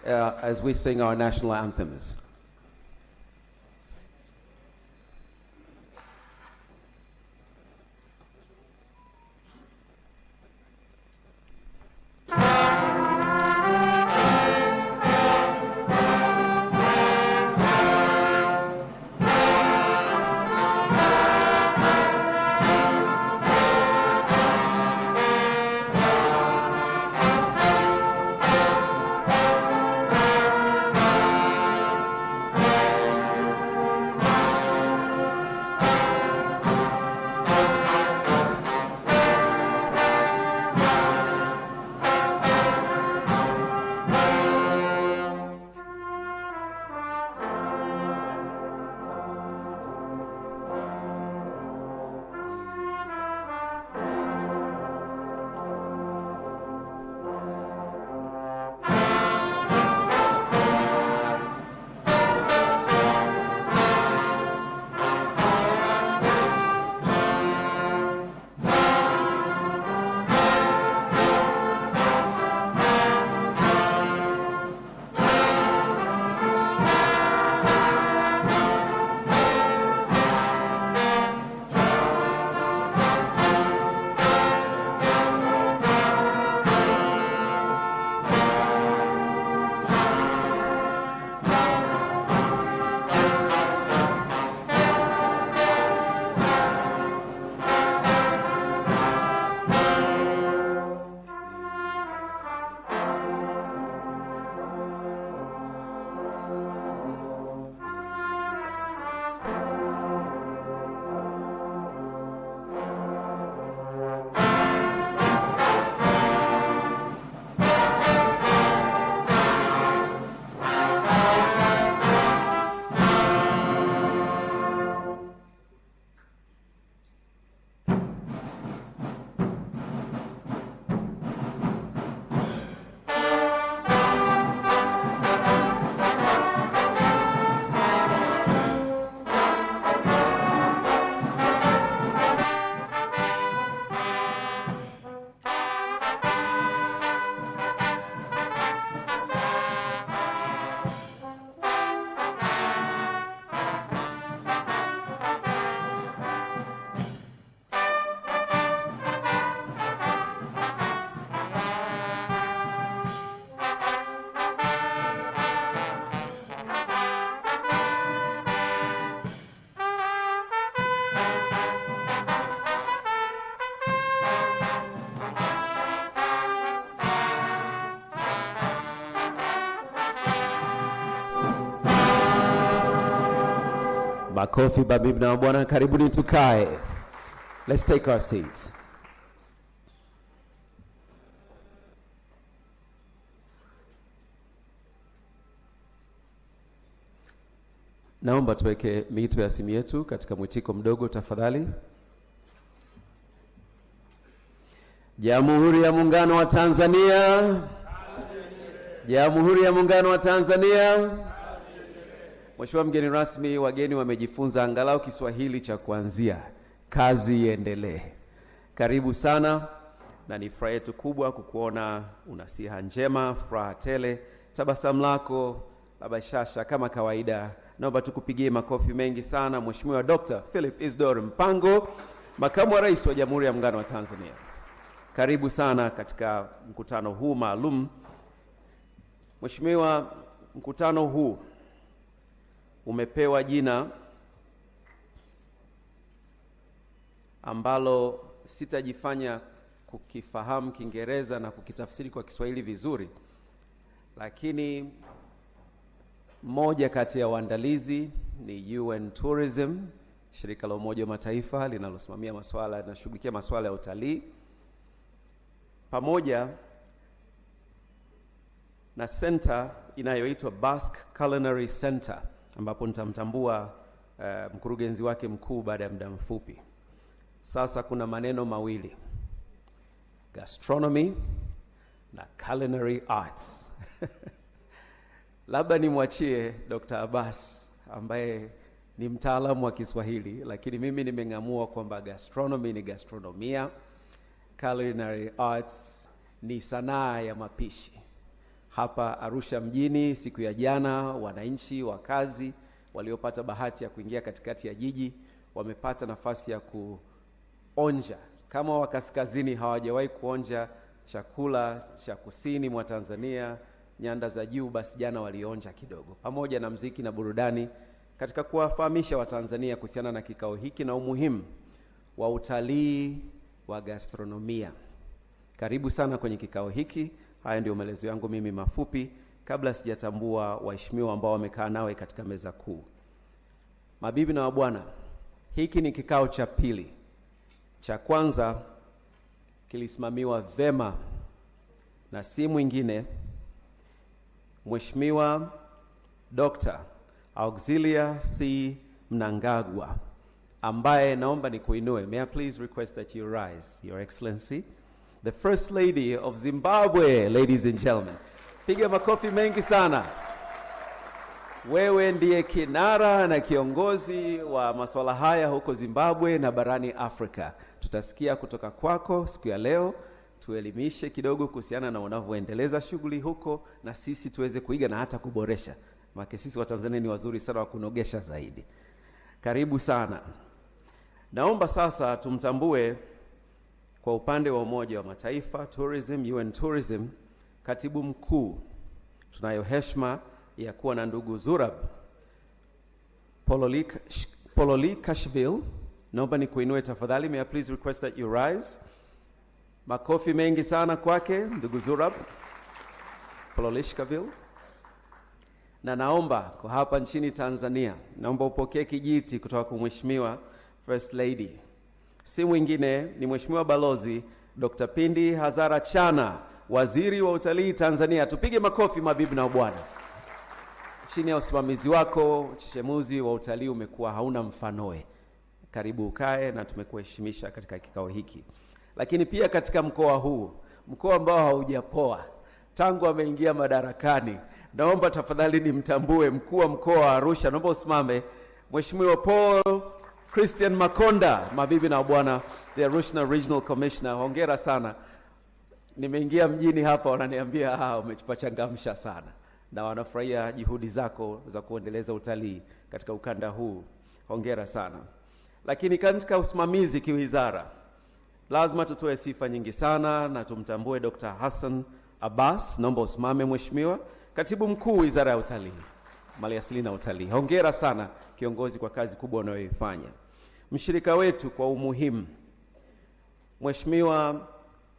As we sing our national anthems. Makofi mabibi na mabwana, karibuni tukae. Let's take our seats. Naomba tuweke miito ya simu yetu katika mwitiko mdogo tafadhali. Jamhuri ya Muungano wa Tanzania. Jamhuri ya Muungano wa Tanzania. Mheshimiwa mgeni rasmi, wageni wamejifunza angalau Kiswahili cha kuanzia. Kazi iendelee. Karibu sana, na ni furaha yetu kubwa kukuona una siha njema, furaha tele, tabasamu lako la bashasha kama kawaida. Naomba tukupigie makofi mengi sana Mheshimiwa Dr. Philip Isdor Mpango, Makamu wa Rais wa Jamhuri ya Muungano wa Tanzania. Karibu sana katika mkutano huu maalum. Mheshimiwa, mkutano huu umepewa jina ambalo sitajifanya kukifahamu Kiingereza na kukitafsiri kwa Kiswahili vizuri, lakini moja kati ya waandalizi ni UN Tourism, shirika la Umoja wa Mataifa linalosimamia masuala na shughulikia masuala ya utalii, pamoja na center inayoitwa Basque Culinary Center, ambapo nitamtambua mkurugenzi wake mkuu baada ya muda mfupi. Sasa kuna maneno mawili, Gastronomy na Culinary Arts. Labda nimwachie Dr. Abbas ambaye ni mtaalamu wa Kiswahili, lakini mimi nimeng'amua kwamba gastronomy ni gastronomia, culinary arts ni sanaa ya mapishi. hapa Arusha mjini siku ya jana. Wananchi wakazi waliopata bahati ya kuingia katikati ya jiji wamepata nafasi ya kuonja, kama wa kaskazini hawajawahi kuonja chakula cha kusini mwa Tanzania, nyanda za juu, basi jana walionja kidogo, pamoja na mziki na burudani, katika kuwafahamisha Watanzania kuhusiana na kikao hiki na umuhimu wa utalii wa gastronomia. Karibu sana kwenye kikao hiki. Haya ndio maelezo yangu mimi mafupi, kabla sijatambua waheshimiwa ambao wamekaa nawe katika meza kuu. Mabibi na mabwana, hiki ni kikao cha pili. Cha kwanza kilisimamiwa vema na si mwingine Mheshimiwa Dr. Auxilia C. Mnangagwa, ambaye naomba nikuinue. May I please request that you rise, Your Excellency, the First Lady of Zimbabwe, ladies and gentlemen. Piga makofi mengi sana. Wewe ndiye kinara na kiongozi wa masuala haya huko Zimbabwe na barani Afrika. Tutasikia kutoka kwako siku ya leo, tuelimishe kidogo kuhusiana na unavyoendeleza shughuli huko, na sisi tuweze kuiga na hata kuboresha. Maana sisi wa Tanzania ni wazuri sana wa kunogesha zaidi. Karibu sana. Naomba sasa tumtambue kwa upande wa Umoja wa Mataifa Tourism, UN Tourism, Katibu Mkuu. Tunayo heshima ya kuwa na ndugu Zurab Pololikashvili. Naomba nikuinue tafadhali. May I please request that you rise. Makofi mengi sana kwake ndugu Zurab Pololikashvili. Na naomba kwa hapa nchini Tanzania, naomba upokee kijiti kutoka kwa Mheshimiwa First Lady. Si mwingine ni Mheshimiwa Balozi Dr. Pindi Hazara Chana, Waziri wa Utalii Tanzania. Tupige makofi mabibi na bwana. Chini ya usimamizi wako, uchechemuzi wa utalii umekuwa hauna mfanoe. Karibu ukae, na tumekuheshimisha katika kikao hiki. Lakini pia katika mkoa huu, mkoa ambao haujapoa tangu ameingia madarakani, naomba tafadhali nimtambue mkuu wa mkoa wa Arusha. Naomba usimame, Mheshimiwa Paul Christian Makonda. Mabibi na bwana, the Arusha Regional Commissioner, hongera sana. Nimeingia mjini hapa wananiambia umechapachangamsha sana, na wanafurahia juhudi zako za kuendeleza utalii katika ukanda huu. Hongera sana. Lakini katika usimamizi kiwizara, lazima tutoe sifa nyingi sana na tumtambue Dr. Hassan Abbas. Naomba usimame Mheshimiwa, Katibu Mkuu Wizara ya Utalii, Maliasili na Utalii. Hongera sana kiongozi kwa kazi kubwa unayoifanya. Mshirika wetu kwa umuhimu, Mheshimiwa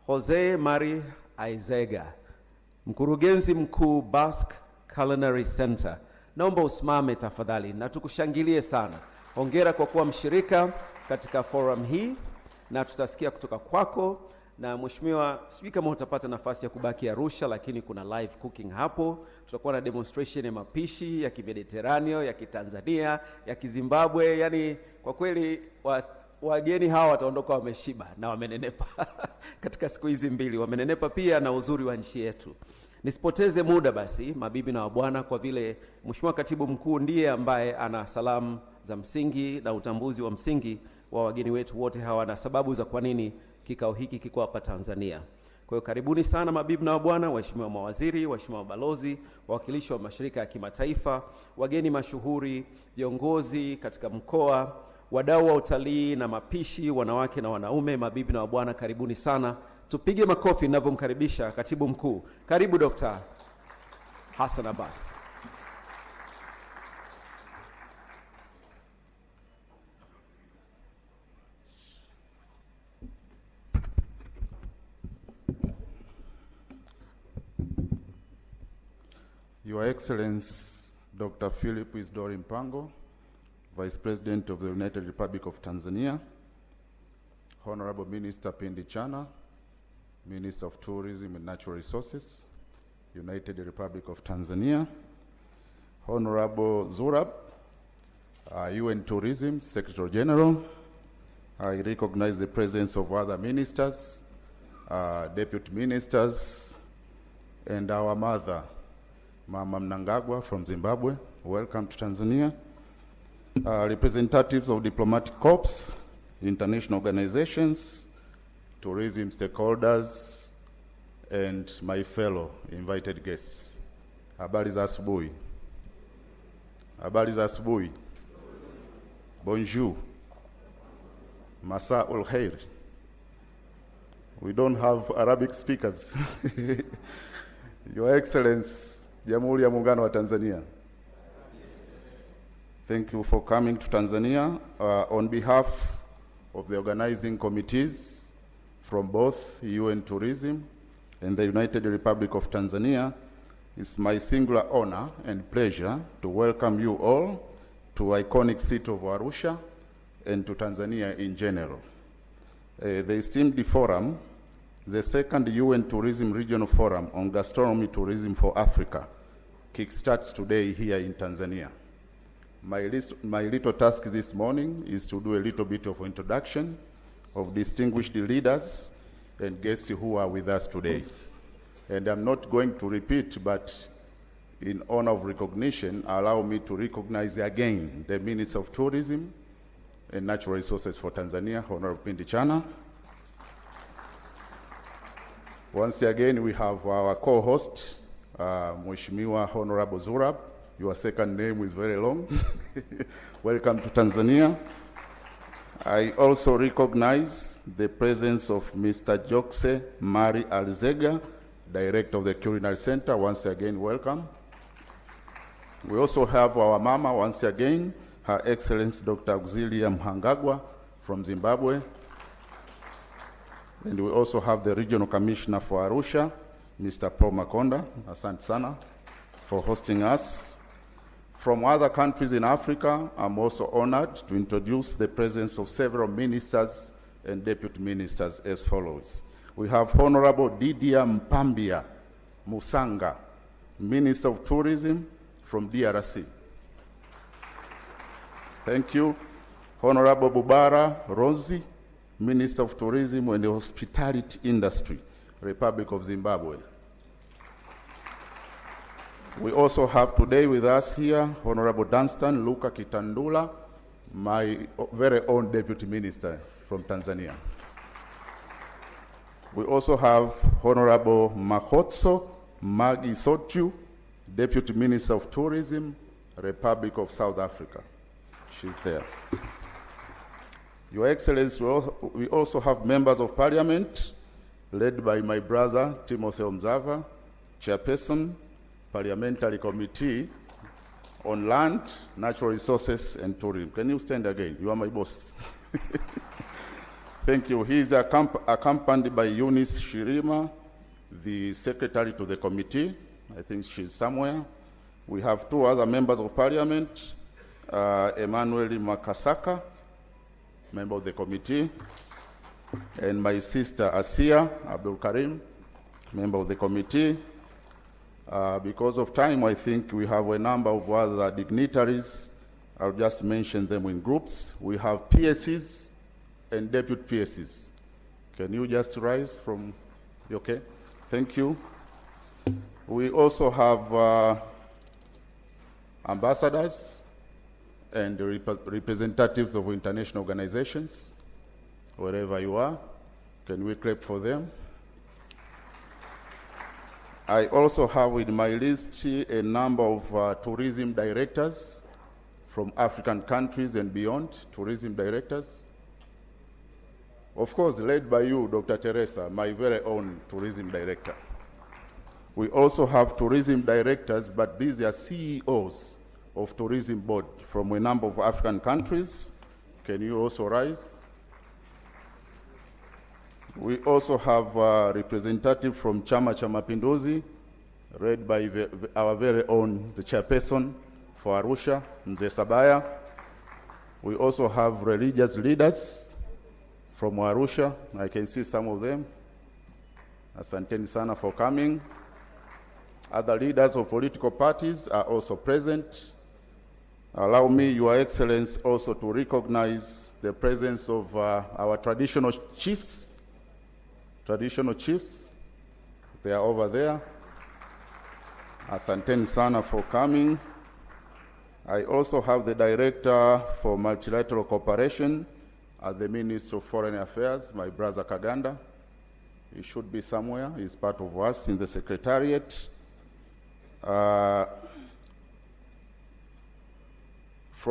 Jose Mari Aizega, Mkurugenzi Mkuu Basque Culinary Center. Naomba usimame tafadhali na tukushangilie sana. Hongera kwa kuwa mshirika katika forum hii, na tutasikia kutoka kwako. Na Mheshimiwa, sijui kama utapata nafasi ya kubaki Arusha, lakini kuna live cooking hapo. Tutakuwa na demonstration ya mapishi ya Kimediterranean, ya Kitanzania, ya Kizimbabwe. Yani kwa kweli wageni hawa wataondoka wameshiba na wamenenepa katika siku hizi mbili. Wamenenepa pia na uzuri wa nchi yetu. Nisipoteze muda basi, mabibi na wabwana, kwa vile Mheshimiwa Katibu Mkuu ndiye ambaye ana salamu za msingi na utambuzi wa msingi wa wageni wetu wote hawa na sababu za kwa nini kikao hiki kiko hapa Tanzania. Kwa hiyo karibuni sana mabibi na wabwana, waheshimiwa mawaziri, waheshimiwa mabalozi, wawakilishi wa mashirika ya kimataifa, wageni mashuhuri, viongozi katika mkoa, wadau wa utalii na mapishi, wanawake na wanaume. Mabibi na wabwana, karibuni sana. Tupige makofi ninavyomkaribisha Katibu Mkuu. Karibu Dr. Hassan Abbas. Your Excellency Dr. Philip Isdori Mpango, Vice President of the United Republic of Tanzania, Honorable Minister Pindi Chana, Minister of Tourism and Natural Resources, United Republic of Tanzania, Honorable Zurab, UN Tourism Secretary General. I recognize the presence of other ministers, deputy ministers, and our mother, Mama Mnangagwa from Zimbabwe. Welcome to Tanzania. Representatives of diplomatic corps, international organizations, tourism stakeholders, and my fellow invited guests. Habari za asubuhi. Habari za asubuhi. Bonjour. Masa ul khair. We don't have Arabic speakers. Your Excellency, Jamhuri ya Muungano wa Tanzania. Thank you for coming to Tanzania. On behalf of the organizing committees from both UN Tourism and the United Republic of Tanzania, it's my singular honor and pleasure to welcome you all to iconic city of Arusha and to Tanzania in general. The esteemed forum, the second UN Tourism Regional Forum on Gastronomy Tourism for Africa, kickstarts today here in Tanzania. My little task this morning is to do a little bit of introduction of distinguished leaders and guests who are with us today. And I'm not going to repeat, but in honor of recognition, allow me to recognize again the Minister of Tourism and Natural Resources for Tanzania, Honorable Pindi Chana. Once again, we have our co-host, Mheshimiwa Honorable Zurab. Your second name is very long. Welcome to Tanzania. I also recognize the presence of Mr. Jokse Mari Alzega, Director of the Culinary Center. Once again, welcome. We also have our mama, once again, Her Excellency Dr. Auxilia Mhangagwa from Zimbabwe. And we also have the Regional Commissioner for Arusha, Mr. Paul Makonda. Asante sana for hosting us. From other countries in Africa, I'm also honored to introduce the presence of several ministers and deputy ministers as follows. We have Honorable Didier Mpambia Musanga, Minister of Tourism from DRC. Thank you. Honorable Bubara Rosi, Minister of Tourism and the Hospitality Industry, Republic of Zimbabwe. We also have today with us here Honorable Dunstan Luka Kitandula, my very own Deputy Minister from Tanzania. We also have Honorable Mahotso Magi Sotu, Deputy Minister of Tourism, Republic of South Africa. She's there. Your Excellency, we also have members of Parliament, led by my brother Timothy Omzava, Chairperson, Parliamentary Committee on Land, Natural Resources, and Tourism. Can you stand again? You are my boss. Thank you. He is accompanied by Eunice Shirima, the Secretary to the committee. I think she's somewhere. We have two other members of Parliament, Emmanuel Makasaka, member of the committee, and my sister Asia Abdul Karim, member of the committee. Because of time, I think we have a number of other dignitaries. I'll just mention them in groups. We have PSCs and deputy PSCs. Can you just rise from, okay? Thank you. We also have ambassadors and representatives of international organizations, wherever you are. Can we clap for them? I also have in my list a number of tourism directors from African countries and beyond, tourism directors. Of course, led by you, Dr. Teresa, my very own tourism director. We also have tourism directors, but these are CEOs of tourism board from a number of African countries. Can you also rise? We also have a representative from Chama cha Mapinduzi, led by our very own, the chairperson for Arusha, Mzee Sabaya. We also have religious leaders from Arusha. I can see some of them. Asanteni sana for coming. Other leaders of political parties are also present. Allow me, Your Excellency, also to recognize the presence of our traditional chiefs. They are over there. Asanteni sana for coming. I also have the Director for Multilateral Cooperation at the Ministry of Foreign Affairs, my brother Kaganda. He should be somewhere. He's part of us in the Secretariat. From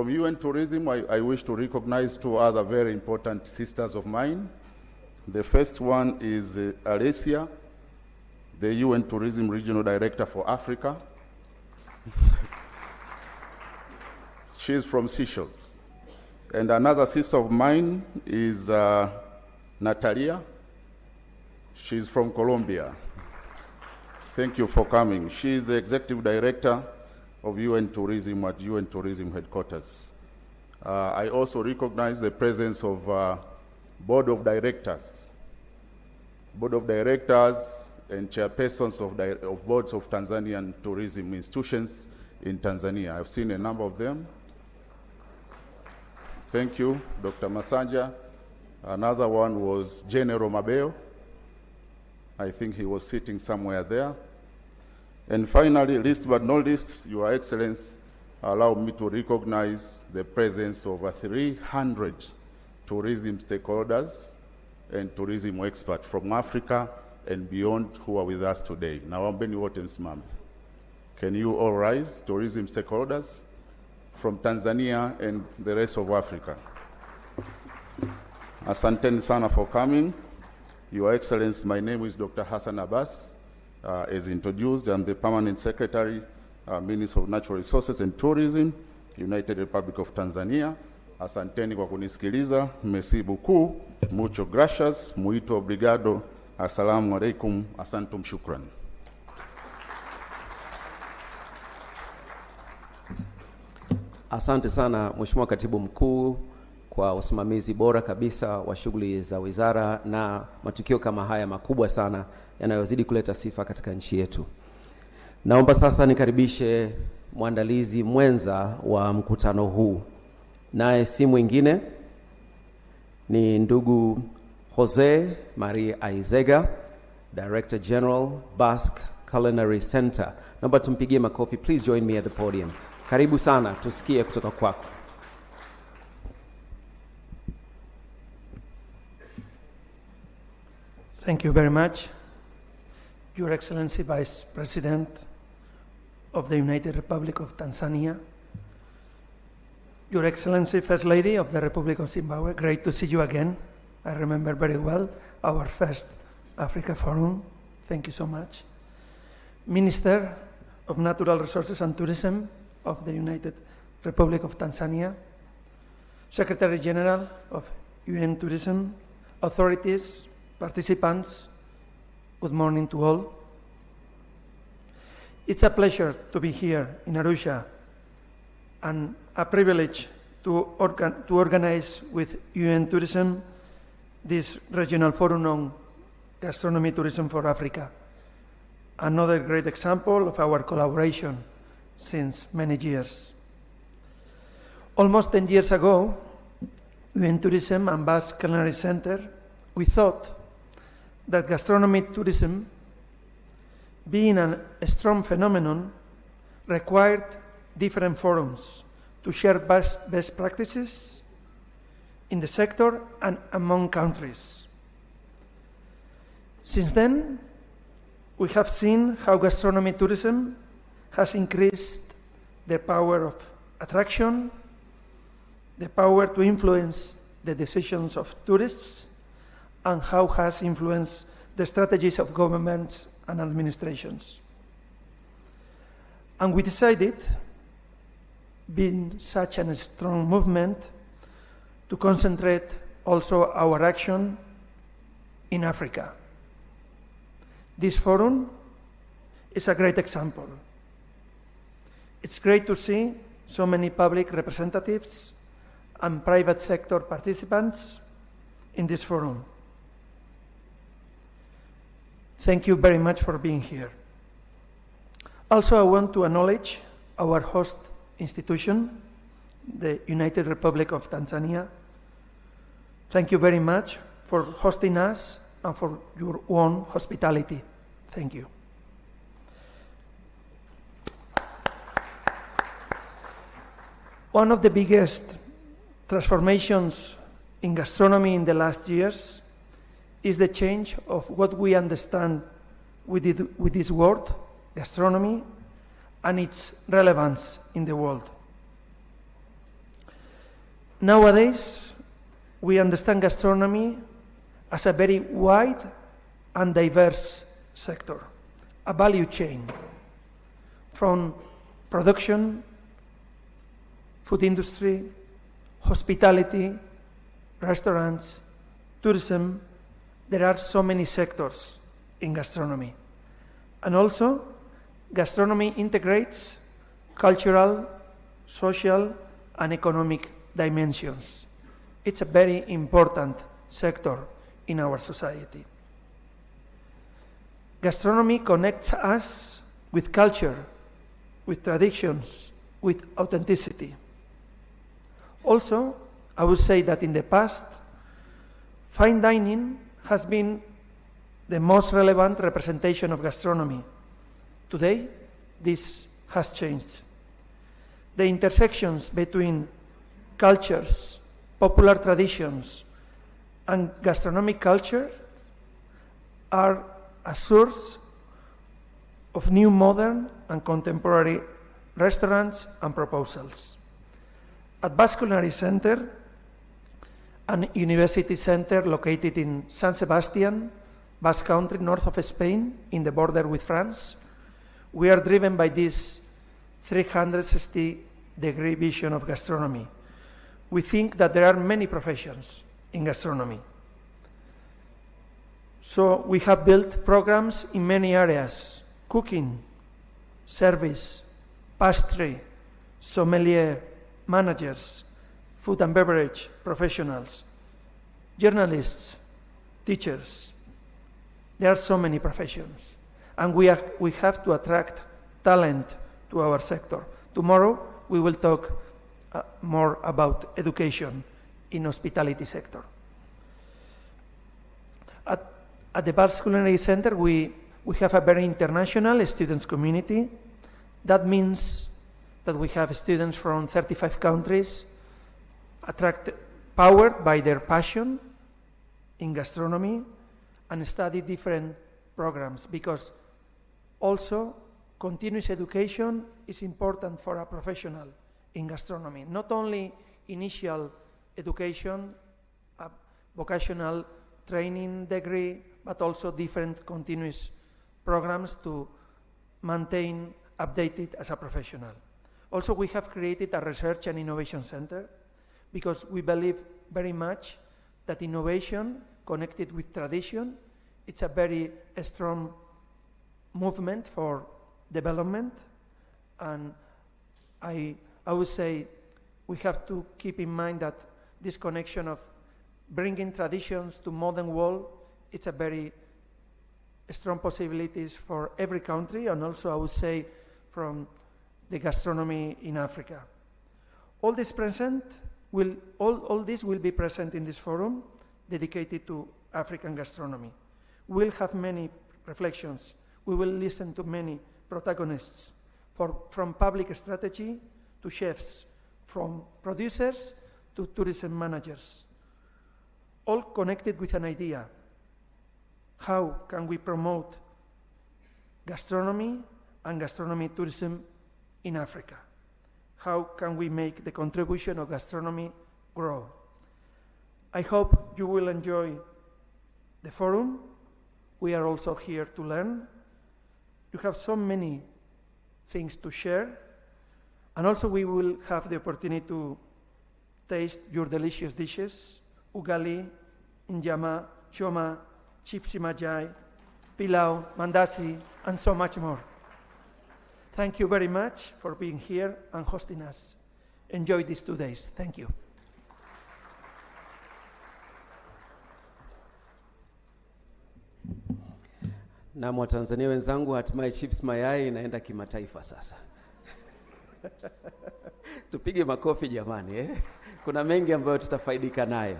UN Tourism, I wish to recognize two other very important sisters of mine. The first one is Alessia, the UN Tourism Regional Director for Africa. She's from Seychelles. And another sister of mine is Natalia. She's from Colombia. Thank you for coming. She is the Executive Director of UN Tourism at UN Tourism Headquarters. I also recognize the presence of Board of Directors and chairpersons of boards of Tanzanian tourism institutions in Tanzania. I've seen a number of them. Thank you, Dr. Masanja. Another one was General Mabeo. I think he was sitting somewhere there. And finally, least but not least, Your Excellency, allow me to recognize the presence of over 300 tourism stakeholders and tourism experts from Africa and beyond who are with us today. Naombeni wote msimame. Can you all rise, tourism stakeholders from Tanzania and the rest of Africa? Asanteni sana for coming. Your Excellency, my name is Dr. Hassan Abbas. As introduced, I'm the Permanent Secretary, Minister of Natural Resources and Tourism, United Republic of Tanzania. Asanteni kwa kunisikiliza. Merci beaucoup. Mucho gracias. Muito obrigado. Assalamu alaikum. Asantum shukran. Asante sana Mheshimiwa Katibu Mkuu kwa usimamizi bora kabisa wa shughuli za wizara na matukio kama haya makubwa sana yanayozidi kuleta sifa katika nchi yetu. Naomba sasa nikaribishe mwandalizi mwenza wa mkutano huu. Naye si mwingine ni ndugu Jose Maria Aizega, Director General, Basque Culinary Center. Naomba tumpigie makofi. Please join me at the podium. Karibu sana, tusikie kutoka kwako. Thank you very much, Your Excellency Vice President of the United Republic of Tanzania, Your Excellency First Lady of the Republic of Zimbabwe, great to see you again. I remember very well our first Africa Forum. Thank you so much. Minister of Natural Resources and Tourism of the United Republic of Tanzania, Secretary General of UN Tourism, authorities, participants, good morning to all. It's a pleasure to be here in Arusha and a privilege to organize with UN Tourism this regional forum on gastronomy tourism for Africa. Another great example of our collaboration since many years. Almost 10 years ago, UN Tourism and Basque Culinary Center, we thought that gastronomy tourism, being a strong phenomenon, required different forums to share best practices in the sector and among countries. Since then, we have seen how gastronomy tourism has increased the power of attraction, the power to influence the decisions of tourists, and how has influenced the strategies of governments and administrations. And we decided, being such a strong movement, to concentrate also our action in Africa. This forum is a great example. It's great to see so many public representatives and private sector participants in this forum. Thank you very much for being here. Also, I want to acknowledge our host institution, the United Republic of Tanzania. Thank you very much for hosting us and for your own hospitality. Thank you. One of the biggest transformations in gastronomy in the last years is the change of what we understand with this word, gastronomy, and its relevance in the world. Nowadays, we understand gastronomy as a very wide and diverse sector, a value chain from production, food industry, hospitality, restaurants, tourism. There are so many sectors in gastronomy. And also, gastronomy integrates cultural, social, and economic dimensions. It's a very important sector in our society. Gastronomy connects us with culture, with traditions, with authenticity. Also, I would say that in the past, fine dining has been the most relevant representation of gastronomy. Today, this has changed. The intersections between cultures, popular traditions, and gastronomic culture are a source of new modern and contemporary restaurants and proposals. At Basque Culinary Center, an university center located in San Sebastian, Basque Country, north of Spain, in the border with France, we are driven by this 360-degree vision of gastronomy. We think that there are many professions in gastronomy. So we have built programs in many areas: cooking, service, pastry, sommelier, managers, food and beverage professionals, journalists, teachers. There are so many professions. And we have to attract talent to our sector. Tomorrow we will talk more about education in hospitality sector. At the Basque Culinary Center, we have a very international students community. That means that we have students from 35 countries powered by their passion in gastronomy and study different programs, because also continuous education is important for a professional in gastronomy. Not only initial education, a vocational training degree, but also different continuous programs to maintain updated as a professional. Also, we have created a research and innovation center because we believe very much that innovation connected with tradition, it's a very strong movement for development. And I would say we have to keep in mind that this connection of bringing traditions to modern world, it's a very strong possibilities for every country, and also I would say from the gastronomy in Africa. All this will be present in this forum dedicated to African gastronomy. We'll have many reflections. We will listen to many protagonists, from public strategy to chefs, from producers to tourism managers, all connected with an idea. How can we promote gastronomy and gastronomy tourism in Africa? How can we make the contribution of gastronomy grow? I hope you will enjoy the forum. We are also here to learn. You have so many things to share. And also we will have the opportunity to taste your delicious dishes: ugali, injama, choma, chipsi majai, pilau, mandasi, and so much more. Thank you very much for being here and hosting us. Enjoy these 2 days. Thank you. Na Watanzania wenzangu, hatimaye chips mayai inaenda kimataifa sasa. Tupige makofi jamani, eh? Kuna mengi ambayo tutafaidika nayo.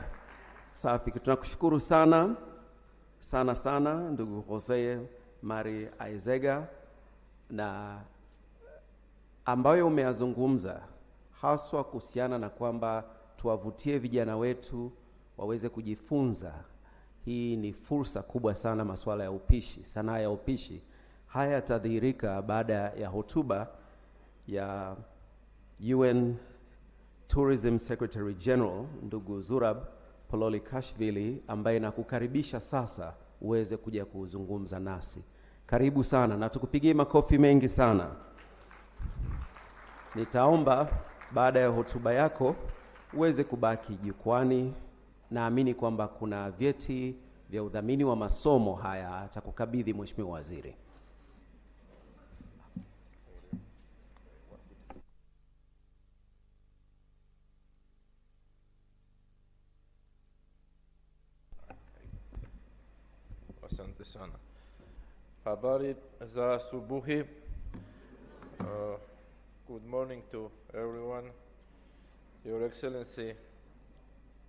Safi, tunakushukuru sana ndugu Jose Mari Aizega, na ambayo umeyazungumza haswa kuhusiana na kwamba tuwavutie vijana wetu waweze kujifunza. Hii ni fursa kubwa sana, masuala ya upishi, sanaa ya upishi. Haya yatadhihirika baada ya hotuba ya UN Tourism Secretary General ndugu Zurab Pololikashvili, ambaye nakukaribisha sasa uweze kuja kuzungumza nasi. Karibu sana na tukupigie makofi mengi sana. Nitaomba baada ya hotuba yako uweze kubaki jukwani. Naamini kwamba kuna vyeti vya udhamini wa masomo haya atakukabidhi Mheshimiwa Waziri. Asante sana. Habari za asubuhi. Good morning to everyone. Your Excellency,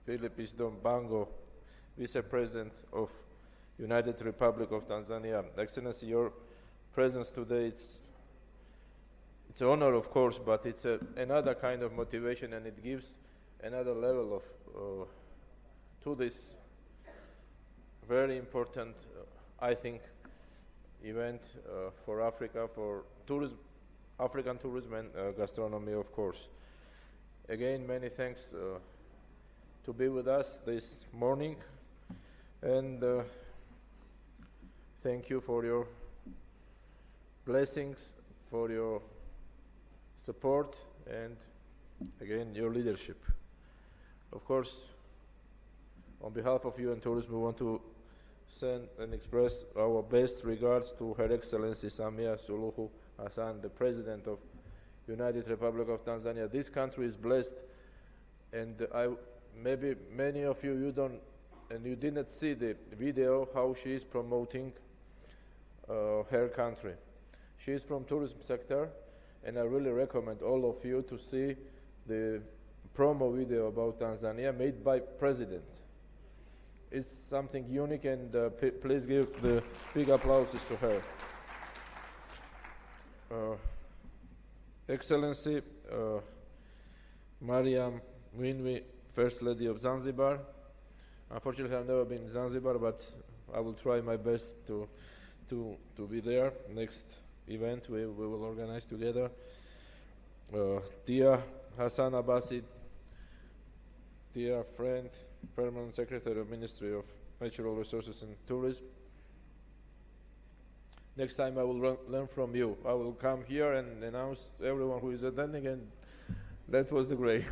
Philip Bango, Vice President of United Republic of Tanzania. Excellency, your presence today, it's an honor, of course, but it's another kind of motivation, and it gives another level of to this very important, I think, event for Africa, for tourism, African tourism and gastronomy, of course. Again, many thanks to be with us this morning, and thank you for your blessings, for your support, and again, your leadership. Of course, on behalf of UN Tourism, we want to send and express our best regards to Her Excellency Samia Suluhu Hassan, the President of United Republic of Tanzania. This country is blessed, and maybe many of you don't, and you didn't see the video how she is promoting her country. She is from tourism sector, and I really recommend all of you to see the promo video about Tanzania made by President. It's something unique, and please give the big applauses to her. Excellency Mariam Winwi, First Lady of Zanzibar. Unfortunately, I've never been in Zanzibar, but I will try my best to be there. Next event we will organize together. Dear Hassan Abbasi, dear friend, Permanent Secretary of Ministry of Natural Resources and Tourism. Next time I will learn from you. I will come here and announce everyone who is attending, and that was the great.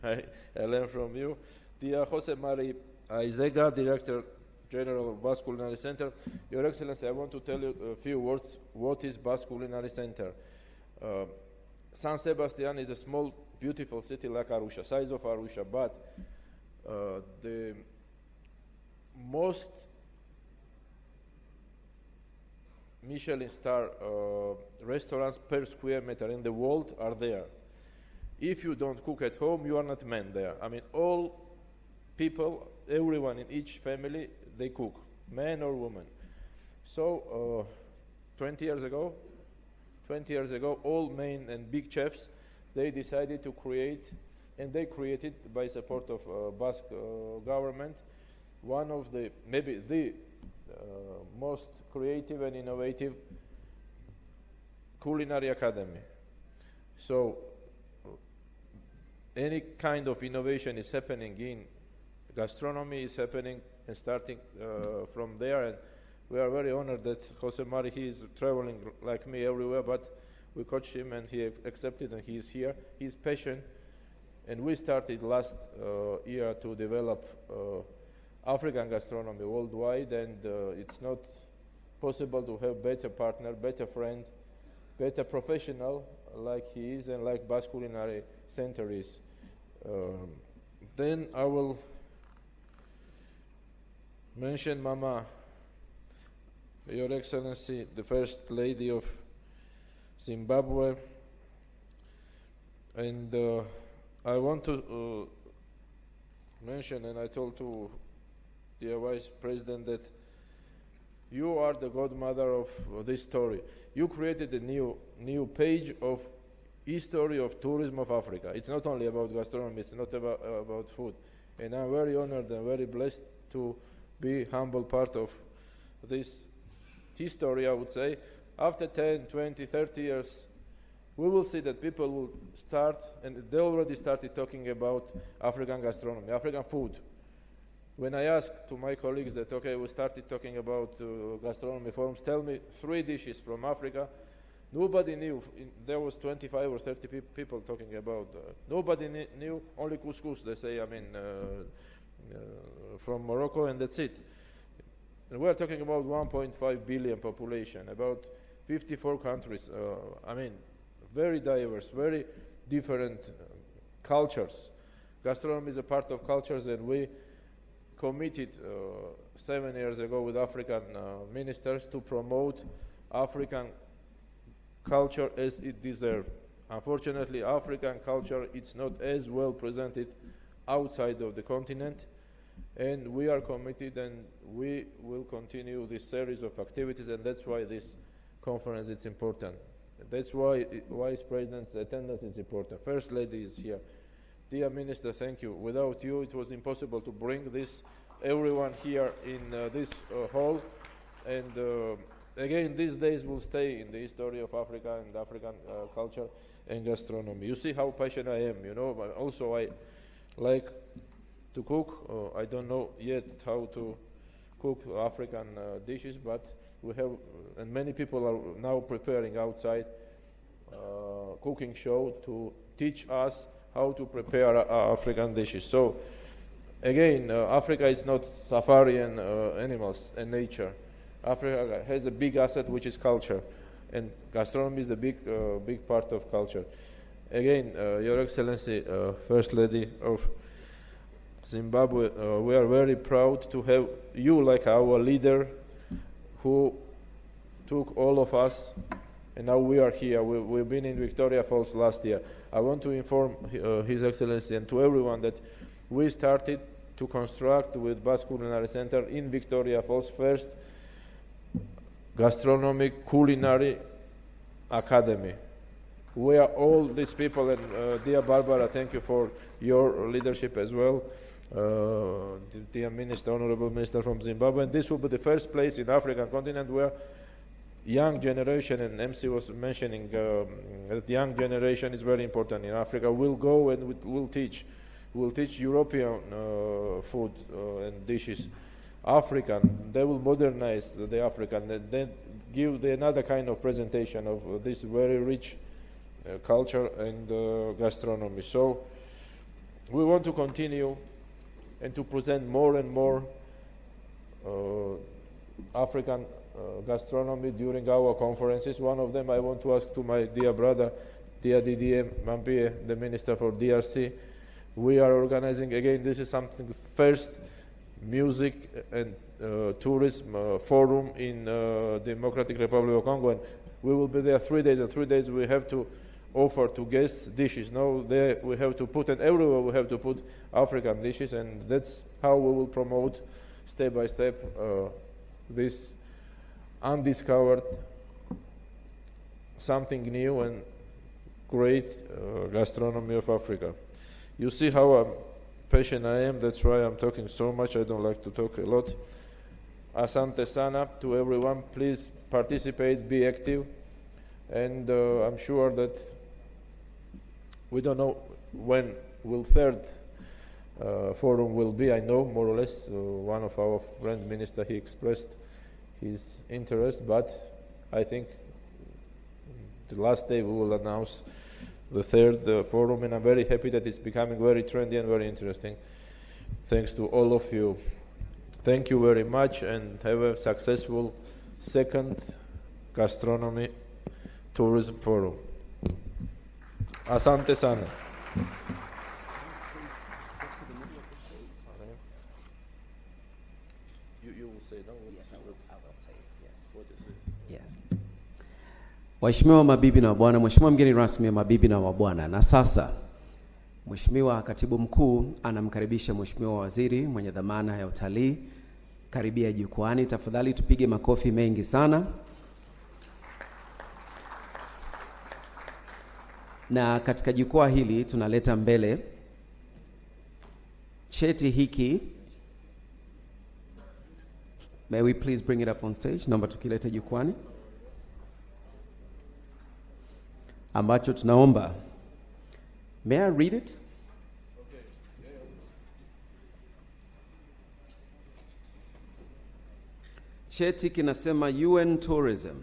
I learned from you. Dear Jose Mari Aizega, Director General of Basque Culinary Center. Your Excellency, I want to tell you a few words. What is Basque Culinary Center? San Sebastian is a small, beautiful city like Arusha, size of Arusha, but the most Michelin star restaurants per square meter in the world are there. If you don't cook at home, you are not man there. I mean, all people, everyone in each family, they cook, man or woman. So 20 years ago, all main and big chefs, they decided to create, and they created by support of Basque government, one of the, maybe the most creative and innovative culinary academy. So any kind of innovation is happening in gastronomy, is happening and starting from there, and we are very honored that Jose Mari, he is traveling like me everywhere, but we coached him and he accepted, and he is here. He is patient, and we started last year to develop African gastronomy worldwide, and it's not possible to have better partner, better friend, better professional like he is and like Basque Culinary Center is. Then I will mention Mama, Your Excellency, the First Lady of Zimbabwe, and I want to mention, and I told to dear Vice President, that you are the godmother of this story. You created a new page of history of tourism of Africa. It's not only about gastronomy, it's not about food. And I'm very honored and very blessed to be humble part of this history, I would say. After 10, 20, 30 years, we will see that people will start, and they already started talking about African gastronomy, African food. When I asked to my colleagues that, okay, we started talking about gastronomy forums, tell me 3 dishes from Africa, nobody knew. There was 25 or 30 people talking about, nobody knew, only couscous, they say, from Morocco, and that's it. And we are talking about 1.5 billion population, about 54 countries, very diverse, very different cultures. Gastronomy is a part of cultures, and we committed 7 years ago with African ministers to promote African culture as it deserves. Unfortunately, African culture is not as well presented outside of the continent, and we are committed, and we will continue this series of activities, and that's why this conference is important. That's why Vice President's attendance is important. First Lady is here. Dear Minister, thank you. Without you, it was impossible to bring everyone here in this hall. And again, these days will stay in the history of Africa and African culture and gastronomy. You see how passionate I am, but also I like to cook. I don't know yet how to cook African dishes, but we have, and many people are now preparing outside cooking show to teach us how to prepare African dishes. So again, Africa is not safari and animals and nature. Africa has a big asset, which is culture, and gastronomy is a big part of culture. Again, Your Excellency, First Lady of Zimbabwe, we are very proud to have you like our leader, who took all of us, and now we are here. We've been in Victoria Falls last year. I want to inform His Excellency and to everyone that we started to construct with Basque Culinary Center in Victoria Falls first Gastronomy Culinary Academy. We are all these people, and dear Barbara, thank you for your leadership as well. Dear Minister, Honorable Minister from Zimbabwe, and this will be the first place in African continent where young generation, and MC was mentioning that the young generation is very important in Africa, will go and will teach European food and dishes, African. They will modernize the African, and then give another kind of presentation of this very rich culture and gastronomy. So we want to continue and to present more and more African gastronomy during our conferences. One of them I want to ask to my dear brother, dear Didier Mampie, the Minister for DRC. We are organizing, again, this is something, first music and tourism forum in Democratic Republic of Congo, and we will be there 3 days, and 3 days we have to offer to guests dishes. Now there we have to put, and everywhere we have to put African dishes, and that's how we will promote step by step this undiscovered, something new and great gastronomy of Africa. You see how patient I am, that's why I'm talking so much. I don't like to talk a lot. Asante sana to everyone. Please participate, be active, and I'm sure that we don't know when will third forum will be. I know more or less one of our friend minister, he expressed his interest, but I think the last day we will announce the third forum, and I'm very happy that it's becoming very trendy and very interesting. Thanks to all of you. Thank you very much, and have a successful second gastronomy tourism forum. Asante sana. You will say no? Yes, I will say it, yes. What is it? Yes. Waheshimiwa mabibi na mabwana, Mheshimiwa mgeni rasmi wa mabibi na mabwana, na sasa Mheshimiwa Katibu Mkuu anamkaribisha Mheshimiwa Waziri mwenye dhamana ya utalii karibia jukwani. Tafadhali tupige makofi mengi sana. Na katika jukwaa hili tunaleta mbele cheti hiki. May we please bring it up on stage? Naomba tukilete jukwani. ambacho tunaomba. May I read it? Cheti kinasema UN Tourism.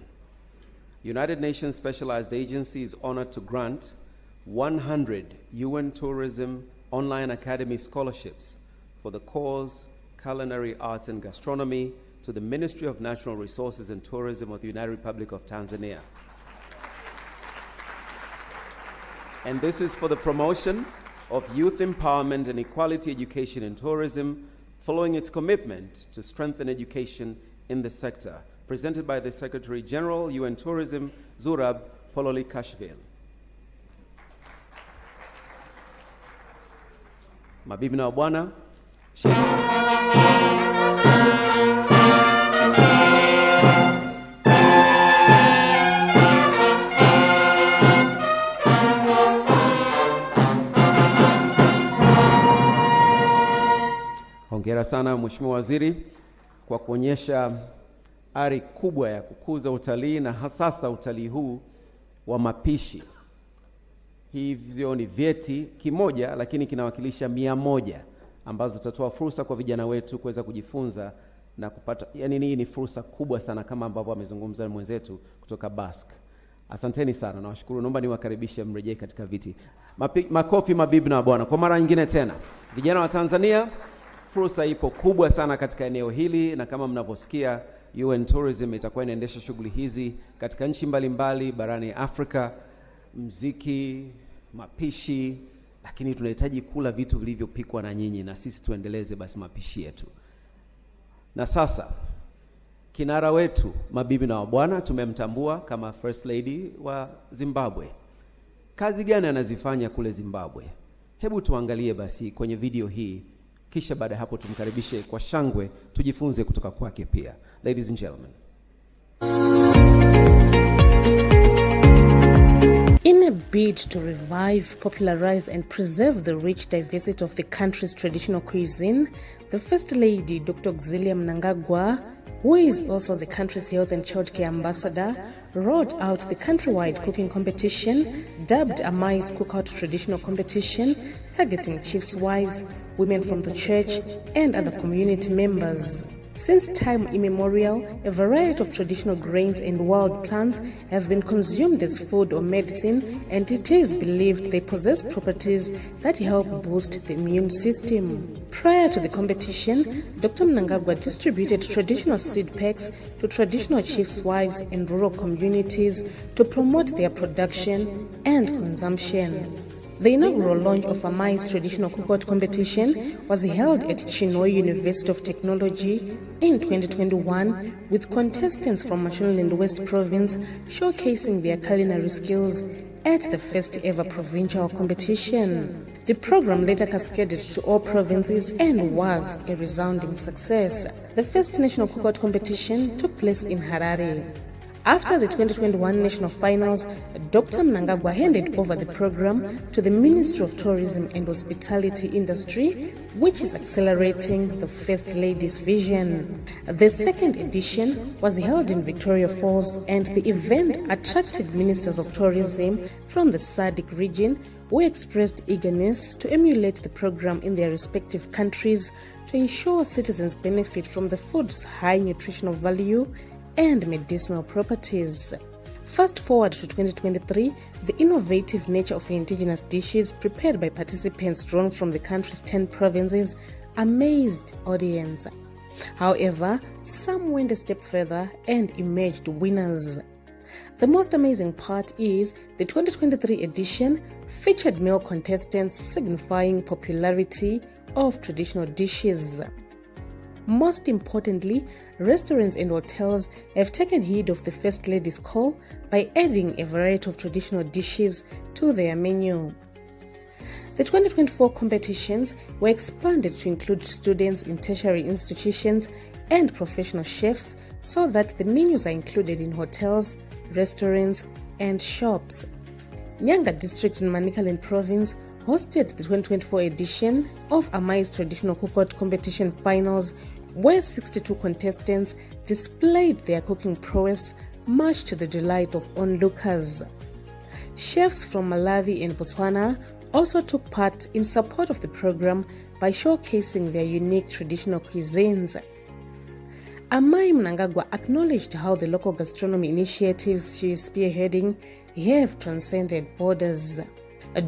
United Nations Specialized Agency is honored to grant 100 UN Tourism Online Academy scholarships for the cause Culinary Arts and Gastronomy to the Ministry of Natural Resources and Tourism of the United Republic of Tanzania. And this is for the promotion of youth empowerment and equality education in tourism, following its commitment to strengthen education in the sector. Presented by the Secretary General, UN Tourism, Zurab Pololikashvili. Mabibi na wabwana, hongera sana Mheshimiwa Waziri kwa kuonyesha ari kubwa ya kukuza utalii na hasasa utalii huu wa mapishi. Hivyo ni vyeti kimoja lakini kinawakilisha 100 ambazo tutatoa fursa kwa vijana wetu kuweza kujifunza na kupata, yani hii ni fursa kubwa sana kama ambavyo amezungumza mwenzetu kutoka Basque. Asanteni sana na washukuru. Naomba niwakaribishe mrejee katika viti. Makofi mabibi na bwana. Kwa mara nyingine tena, vijana wa Tanzania, fursa ipo kubwa sana katika eneo hili, na kama mnavyosikia UN Tourism itakuwa inaendesha shughuli hizi katika nchi mbalimbali barani Afrika, muziki, mapishi, lakini tunahitaji kula vitu vilivyopikwa na nyinyi, na sisi tuendeleze basi mapishi yetu. Na sasa kinara wetu mabibi na wabwana tumemtambua kama First Lady wa Zimbabwe. Kazi gani anazifanya kule Zimbabwe? Hebu tuangalie basi kwenye video hii, kisha baada hapo tumkaribishe kwa shangwe tujifunze kutoka kwake pia. Ladies and gentlemen. In a bid to revive, popularize and preserve the rich diversity of the country's traditional cuisine, the First Lady, Dr. Xuelia Mnangagwa, who is also the country's health and childcare ambassador, rolled out the countrywide cooking competition dubbed a Maize Cookout Traditional Competition, targeting chiefs' wives, women from the church and other community members. Since time immemorial, a variety of traditional grains and wild plants have been consumed as food or medicine, and it is believed they possess properties that help boost the immune system. Prior to the competition, Dr. Mnangagwa distributed traditional seed packs to traditional chiefs' wives and rural communities to promote their production and consumption. The inaugural launch of a maize traditional cookout competition was held at Chinhoyi University of Technology in 2021, with contestants from Mashonaland West Province showcasing their culinary skills at the first ever provincial competition. The program later cascaded to all provinces and was a resounding success. The first national cookout competition took place in Harare. After the 2021 national finals, Dr. Mnangagwa handed over the program to the Ministry of Tourism and Hospitality Industry, which is accelerating the First Lady's vision. The second edition was held in Victoria Falls, and the event attracted ministers of tourism from the SADC region, who expressed eagerness to emulate the program in their respective countries to ensure citizens benefit from the food's high nutritional value and medicinal properties. Fast forward to 2023, the innovative nature of indigenous dishes prepared by participants drawn from the country's 10 provinces amazed audience. However, some went a step further and emerged winners. The most amazing part is the 2023 edition featured male contestants, signifying popularity of traditional dishes. Most importantly, restaurants and hotels have taken heed of the First Lady's call by adding a variety of traditional dishes to their menu. The 2024 competitions were expanded to include students in tertiary institutions and professional chefs, so that the menus are included in hotels, restaurants, and shops. Nyanga district in Manicaland province hosted the 2024 edition of a maize traditional cookout competition finals, where 62 contestants displayed their cooking prowess, much to the delight of onlookers. Chefs from Malawi and Botswana also took part in support of the program by showcasing their unique traditional cuisines. Amai Mnangagwa acknowledged how the local gastronomy initiatives she is spearheading have transcended borders.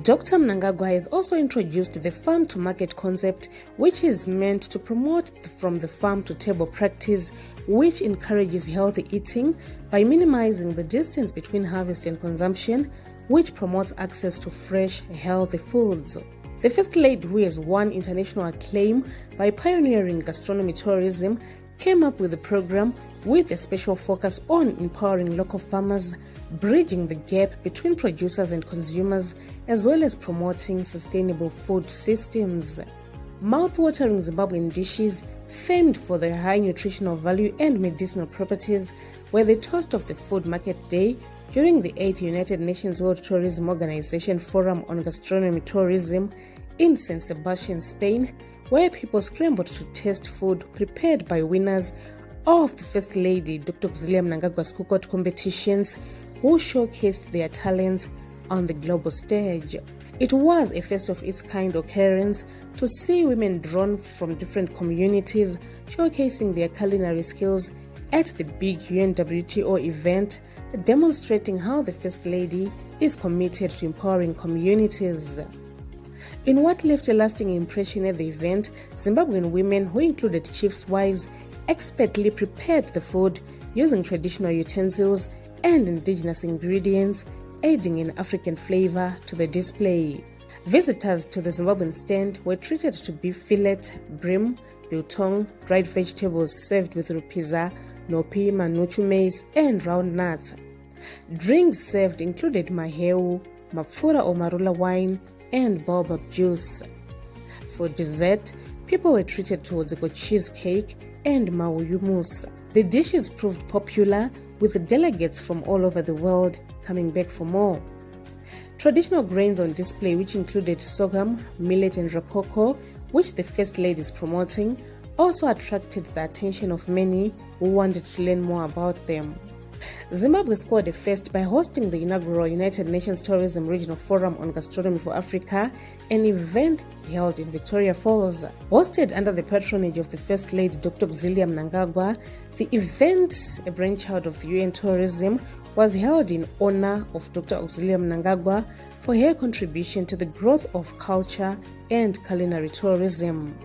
Dr. Mnangagwa has also introduced the farm-to-market concept, which is meant to promote from the farm to table practice, which encourages healthy eating by minimizing the distance between harvest and consumption, which promotes access to fresh, healthy foods. The First Lady, who has won international acclaim by pioneering gastronomy tourism, came up with a program with a special focus on empowering local farmers, bridging the gap between producers and consumers, as well as promoting sustainable food systems. Mouth-watering Zimbabwean dishes, famed for their high nutritional value and medicinal properties, were the toast of the Food Market Day during the 8th United Nations World Tourism Organization Forum on Gastronomy Tourism in San Sebastian, Spain, where people scrambled to taste food prepared by winners of the First Lady Dr. Mnangagwa's cookout competitions, who showcased their talents on the global stage. It was a first of its kind occurrence to see women drawn from different communities showcasing their culinary skills at the big UNWTO event, demonstrating how the First Lady is committed to empowering communities. In what left a lasting impression at the event, Zimbabwean women, who included chiefs' wives, expertly prepared the food using traditional utensils and indigenous ingredients, adding an African flavor to the display. Visitors to the Zimbabwean stand were treated to beef fillet, bream, biltong, dried vegetables served with rupiza, nopi, manuchu maize, and round nuts. Drinks served included maheu, mapfura or marula wine, and baobab juice. For dessert, people were treated to odzeko cheesecake and mauyu mousse. The dishes proved popular, with delegates from all over the world coming back for more. Traditional grains on display, which included sorghum, millet, and rapoko, which the First Lady is promoting, also attracted the attention of many who wanted to learn more about them. Zimbabwe scored a first by hosting the inaugural United Nations Tourism Regional Forum on Gastronomy for Africa, an event held in Victoria Falls. Hosted under the patronage of the First Lady Dr. Mnangagwa, the event, a brainchild of UN Tourism, was held in honor of Dr. Mnangagwa for her contribution to the growth of culture and culinary tourism.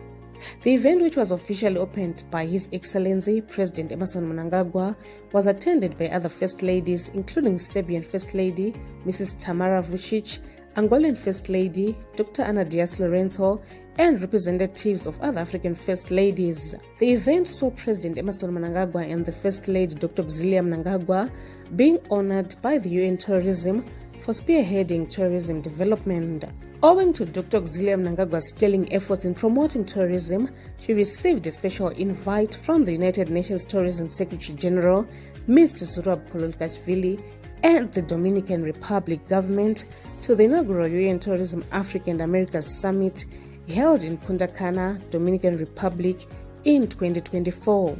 The event, which was officially opened by His Excellency President Emmerson Mnangagwa, was attended by other First Ladies, including Serbian First Lady Mrs. Tamara Vučić, Angolan First Lady Dr. Ana Dias Lorenzo, and representatives of other African First Ladies. The event saw President Emmerson Mnangagwa and the First Lady Dr. Mnangagwa being honored by the UN Tourism for spearheading tourism development. Owing to Dr. Mnangagwa's sterling efforts in promoting tourism, she received a special invite from the United Nations Tourism Secretary General, Mr. Zurab Kololkashvili, and the Dominican Republic government to the inaugural UN Tourism Africa and Americas Summit held in Punta Cana, Dominican Republic in 2024.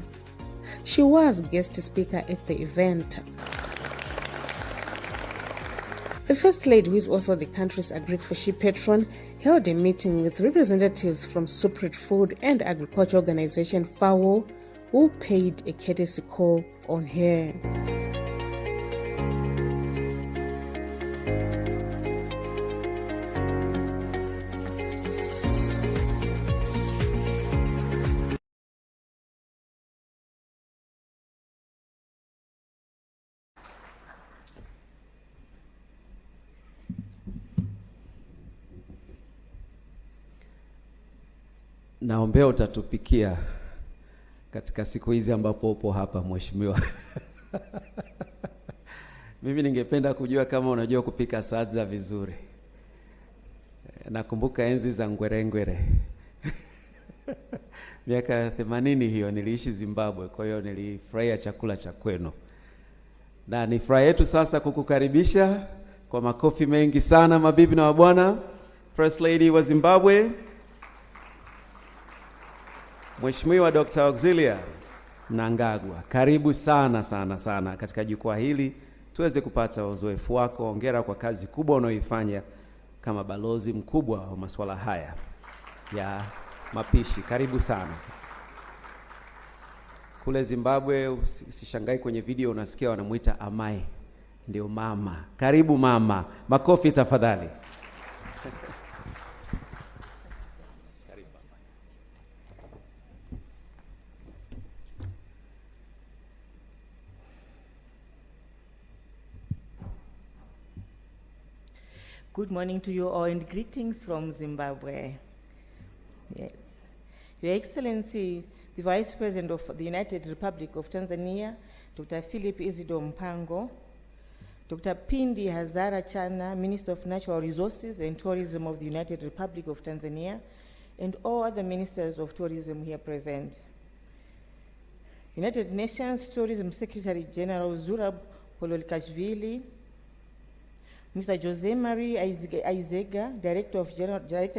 She was guest speaker at the event. The First Lady, who is also the country's agri-fishery patron, held a meeting with representatives from Suprit Food and Agriculture Organization FAO, who paid a courtesy call on her. Naombea utatupikia katika siku hizi ambapo upo hapa mheshimiwa. Mimi ningependa kujua kama unajua kupika sadza vizuri. Nakumbuka enzi za ngwerengwere. Miaka 80 hiyo niliishi Zimbabwe, kwa hiyo nilifurahia chakula cha kwenu. Na ni furaha yetu sasa kukukaribisha kwa makofi mengi sana mabibi na mabwana, First Lady wa Zimbabwe, Mheshimiwa Dr. Mnangagwa. Karibu sana sana sana katika jukwaa hili tuweze kupata uzoefu wako. Hongera kwa kazi kubwa unayoifanya kama balozi mkubwa wa masuala haya ya mapishi. Karibu sana. Kule Zimbabwe usishangai kwenye video unasikia wanamuita Amai, ndio mama. Karibu mama. Makofi tafadhali. Good morning to you all and greetings from Zimbabwe. Yes. Your Excellency, the Vice President of the United Republic of Tanzania, Dr. Philip Isidore Mpango, Dr. Pindi Hazara Chana, Minister of Natural Resources and Tourism of the United Republic of Tanzania, and all other ministers of tourism here present. United Nations Tourism Secretary General Zurab Pololikashvili, Mr. Jose Marie Aizega, Director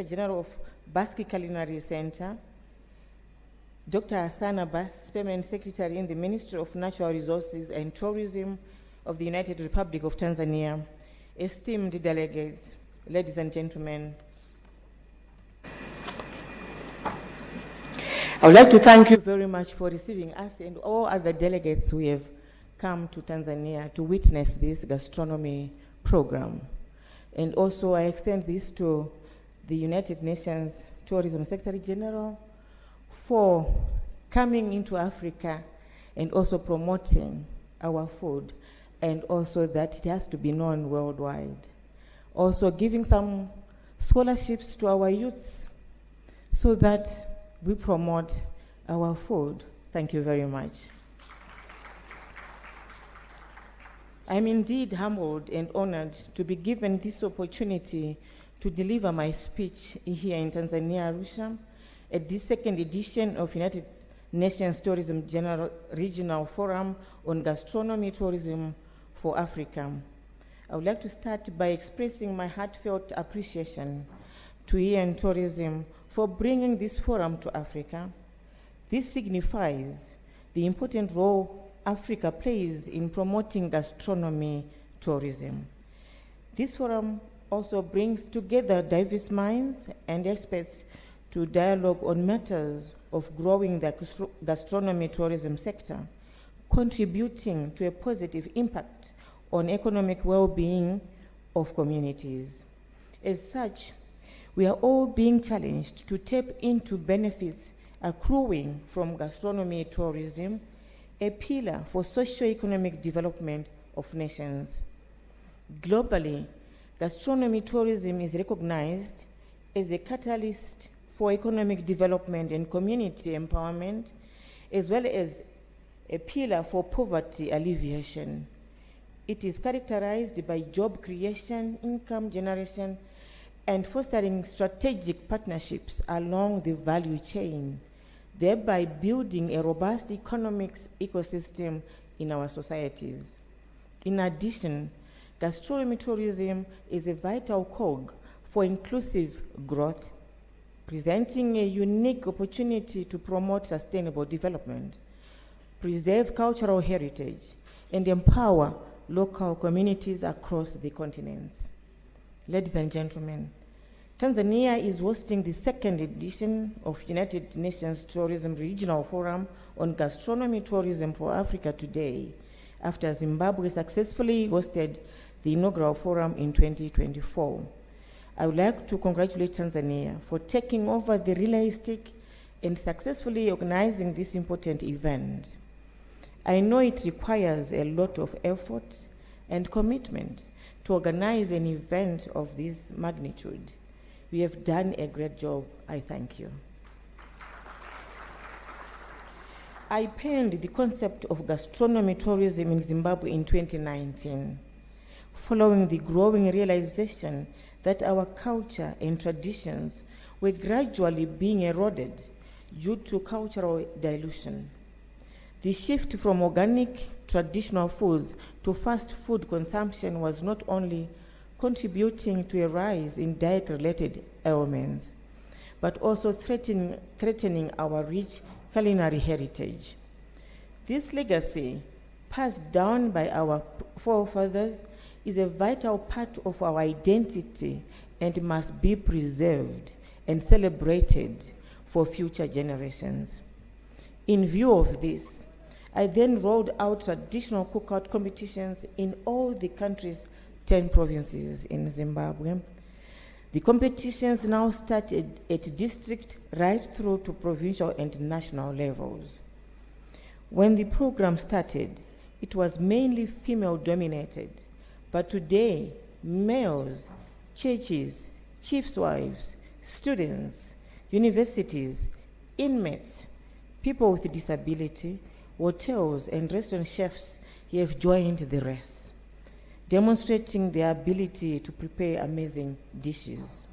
General of Basque Culinary Center, Dr. Hassan Abbas, Permanent Secretary in the Ministry of Natural Resources and Tourism of the United Republic of Tanzania, esteemed delegates, ladies and gentlemen. I would like to thank you very much for receiving us and all other delegates who have come to Tanzania to witness this gastronomy program. And also I extend this to the United Nations Tourism Secretary General for coming into Africa and also promoting our food, and also that it has to be known worldwide. Also giving some scholarships to our youth so that we promote our food. Thank you very much. I'm indeed humbled and honored to be given this opportunity to deliver my speech here in Tanzania, Arusha, at this second edition of United Nations Tourism Regional Forum on Gastronomy Tourism for Africa. I would like to start by expressing my heartfelt appreciation to UN Tourism for bringing this forum to Africa. This signifies the important role Africa plays in promoting gastronomy tourism. This forum also brings together diverse minds and experts to dialogue on matters of growing the gastronomy tourism sector, contributing to a positive impact on economic well-being of communities. As such, we are all being challenged to tap into benefits accruing from gastronomy tourism, a pillar for socio-economic development of nations. Globally, gastronomy tourism is recognized as a catalyst for economic development and community empowerment, as well as a pillar for poverty alleviation. It is characterized by job creation, income generation, and fostering strategic partnerships along the value chain, thereby building a robust economic ecosystem in our societies. In addition, gastronomy tourism is a vital cog for inclusive growth, presenting a unique opportunity to promote sustainable development, preserve cultural heritage, and empower local communities across the continents. Ladies and gentlemen, Tanzania is hosting the second edition of United Nations Tourism Regional Forum on Gastronomy Tourism for Africa today, after Zimbabwe successfully hosted the inaugural forum in 2024. I would like to congratulate Tanzania for taking over the realistic and successfully organizing this important event. I know it requires a lot of effort and commitment to organize an event of this magnitude. We have done a great job. I thank you. I penned the concept of gastronomy tourism in Zimbabwe in 2019, following the growing realization that our culture and traditions were gradually being eroded due to cultural dilution. The shift from organic traditional foods to fast food consumption was not only contributing to a rise in diet-related ailments, but also threatening our rich culinary heritage. This legacy passed down by our forefathers, is a vital part of our identity and must be preserved and celebrated for future generations. In view of this, I then rolled out traditional cookout competitions in all the country's 10 provinces in Zimbabwe. The competitions now started at district right through to provincial and national levels. When the program started, it was mainly female-dominated, but today, males, churches, chiefs' wives, students, universities, inmates, people with disability, hotels, and restaurant chefs have joined the race, demonstrating their ability to prepare amazing dishes.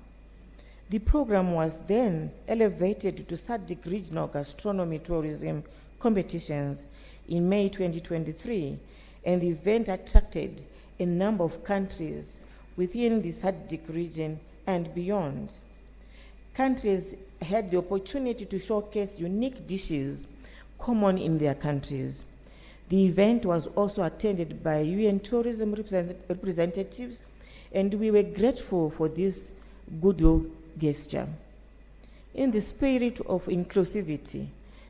The program was then elevated to SADC Regional Gastronomy Tourism Competitions in May 2023, and the event attracted a number of countries within the SADC region and beyond. Countries had the opportunity to showcase unique dishes common in their countries. The event was also attended by UN tourism representatives, and we were grateful for this goodwill gesture. In the spirit of inclusivity,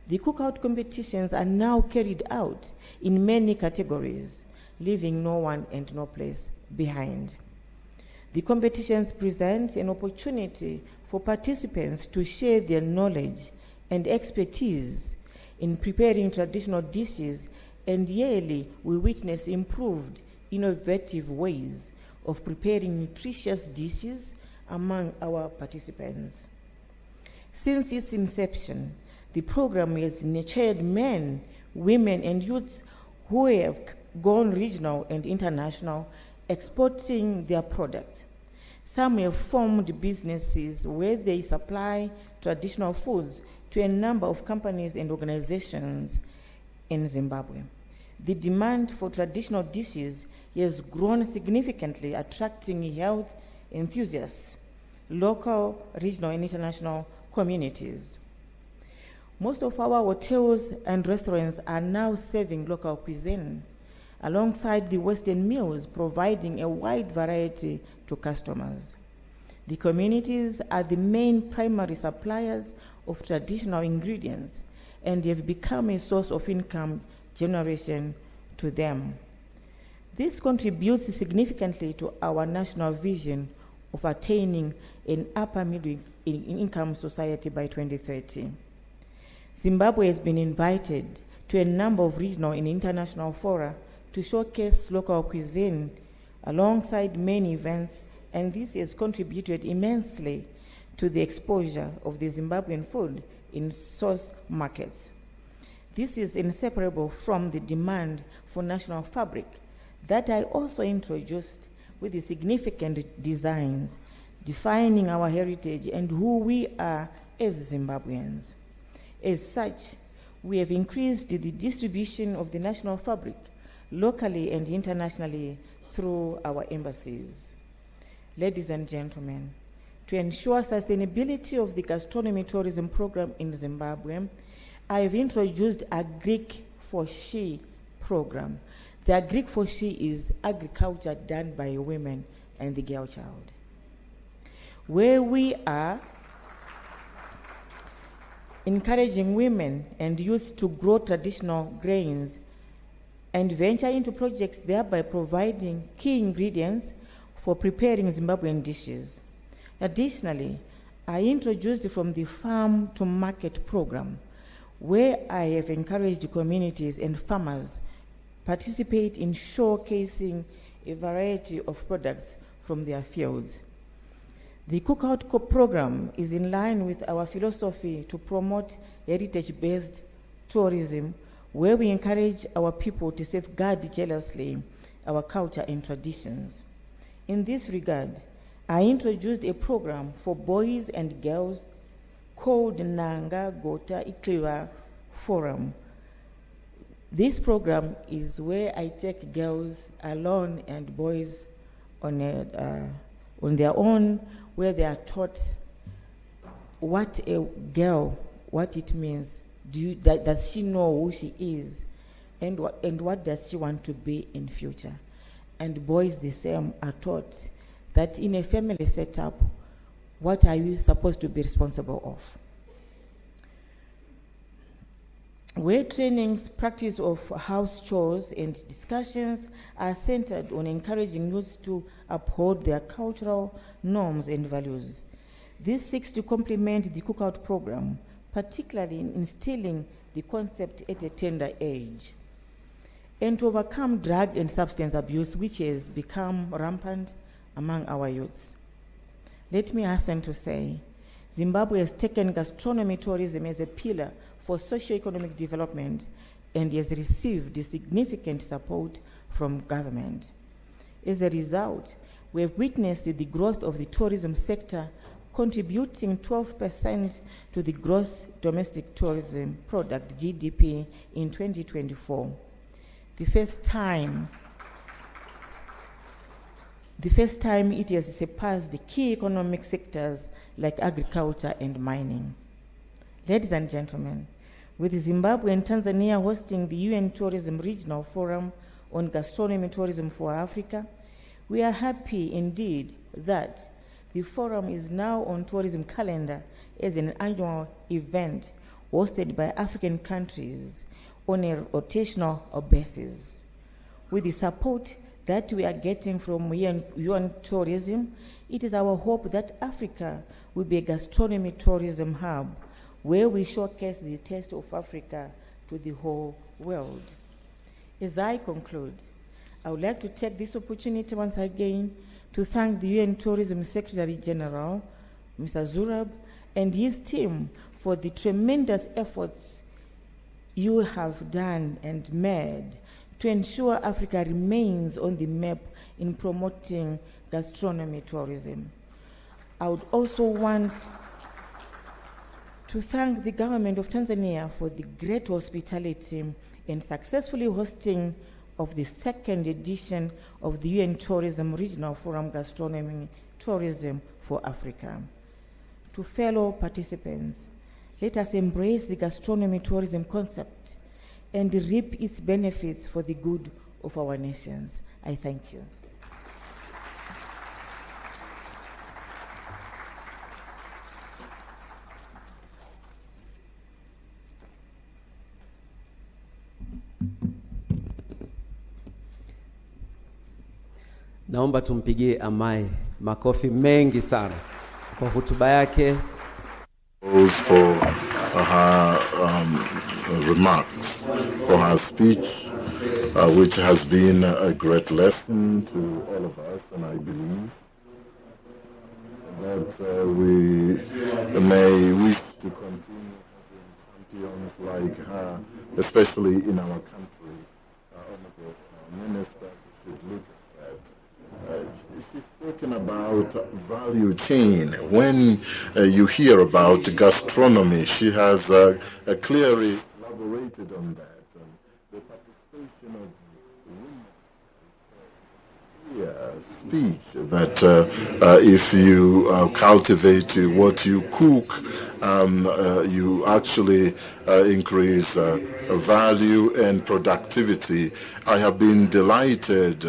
the cookout competitions are now carried out in many categories, leaving no one and no place behind. The competitions present an opportunity for participants to share their knowledge and expertise in preparing traditional dishes, and yearly we witness improved, innovative ways of preparing nutritious dishes among our participants. Since its inception, the program has nurtured men, women, and youths who have gone regional and international, exporting their products. Some have formed businesses where they supply traditional foods to a number of companies and organizations in Zimbabwe. The demand for traditional dishes has grown significantly, attracting health enthusiasts, local, regional, and international communities. Most of our hotels and restaurants are now serving local cuisine, alongside the Western meals, providing a wide variety to customers. The communities are the main primary suppliers of traditional ingredients and have become a source of income generation to them. This contributes significantly to our national vision of attaining an upper middle income society by 2030. Zimbabwe has been invited to a number of regional and international fora to showcase local cuisine alongside many events, and this has contributed immensely to the exposure of the Zimbabwean food in source markets. This is inseparable from the demand for national fabric that I also introduced with the significant designs defining our heritage and who we are as Zimbabweans. As such, we have increased the distribution of the national fabric locally and internationally through our embassies. Ladies and gentlemen, to ensure sustainability of the gastronomy tourism program in Zimbabwe, I have introduced a Greek for She program. The Greek for She is agriculture done by women and the girl child, where we are encouraging women and youth to grow traditional grains and venture into projects, thereby providing key ingredients for preparing Zimbabwean dishes. Additionally, I introduced from the farm to market program, where I have encouraged communities and farmers participate in showcasing a variety of products from their fields. The Cookout program is in line with our philosophy to promote heritage-based tourism, where we encourage our people to safeguard jealously our culture and traditions. In this regard, I introduced a program for boys and girls called Nanga Gota Ikliwa Forum. This program is where I take girls alone and boys on their own, where they are taught what a girl, what it means. Does she know who she is? and what does she want to be in future. And boys the same are taught that in a family setup, what are you supposed to be responsible of? Where trainings, practice of house chores, and discussions are centered on encouraging youth to uphold their cultural norms and values. This seeks to complement the cookout program, particularly in instilling the concept at a tender age, and to overcome drug and substance abuse, which has become rampant among our youth. Let me hasten to say, Zimbabwe has taken gastronomy tourism as a pillar for socio-economic development and has received significant support from government. As a result, we have witnessed the growth of the tourism sector, contributing 12% to the gross domestic tourism product, GDP, in 2024. The first time it has surpassed the key economic sectors like agriculture and mining. Ladies and gentlemen, with Zimbabwe and Tanzania hosting the UN Tourism Regional Forum on Gastronomy Tourism for Africa, we are happy indeed that the forum is now on tourism calendar as an annual event hosted by African countries on a rotational basis. With the support that we are getting from UN Tourism, it is our hope that Africa will be a gastronomy tourism hub where we showcase the taste of Africa to the whole world. As I conclude, I would like to take this opportunity once again to thank the UN Tourism Secretary General, Mr. Zurab, and his team for the tremendous efforts you have done and made to ensure Africa remains on the map in promoting gastronomy tourism. I would also want to thank the government of Tanzania for the great hospitality and successfully hosting of the second edition of the UN Tourism Regional Forum Gastronomy Tourism for Africa. To fellow participants, let us embrace the gastronomy tourism concept and reap its benefits for the good of our nations. I thank you. Naomba tumpigie Amai makofi mengi sana kwa hotuba yake. For her remarks, for her speech, which has been a great lesson to all of us, and I believe that we may wish to continue having champions like her, especially in our country. Honorable Minister should look at that. She's talking about value chain. When you hear about gastronomy, she has clearly elaborated on that. The participation of women speech that if you cultivate what you cook, you actually increase value and productivity. I have been delighted,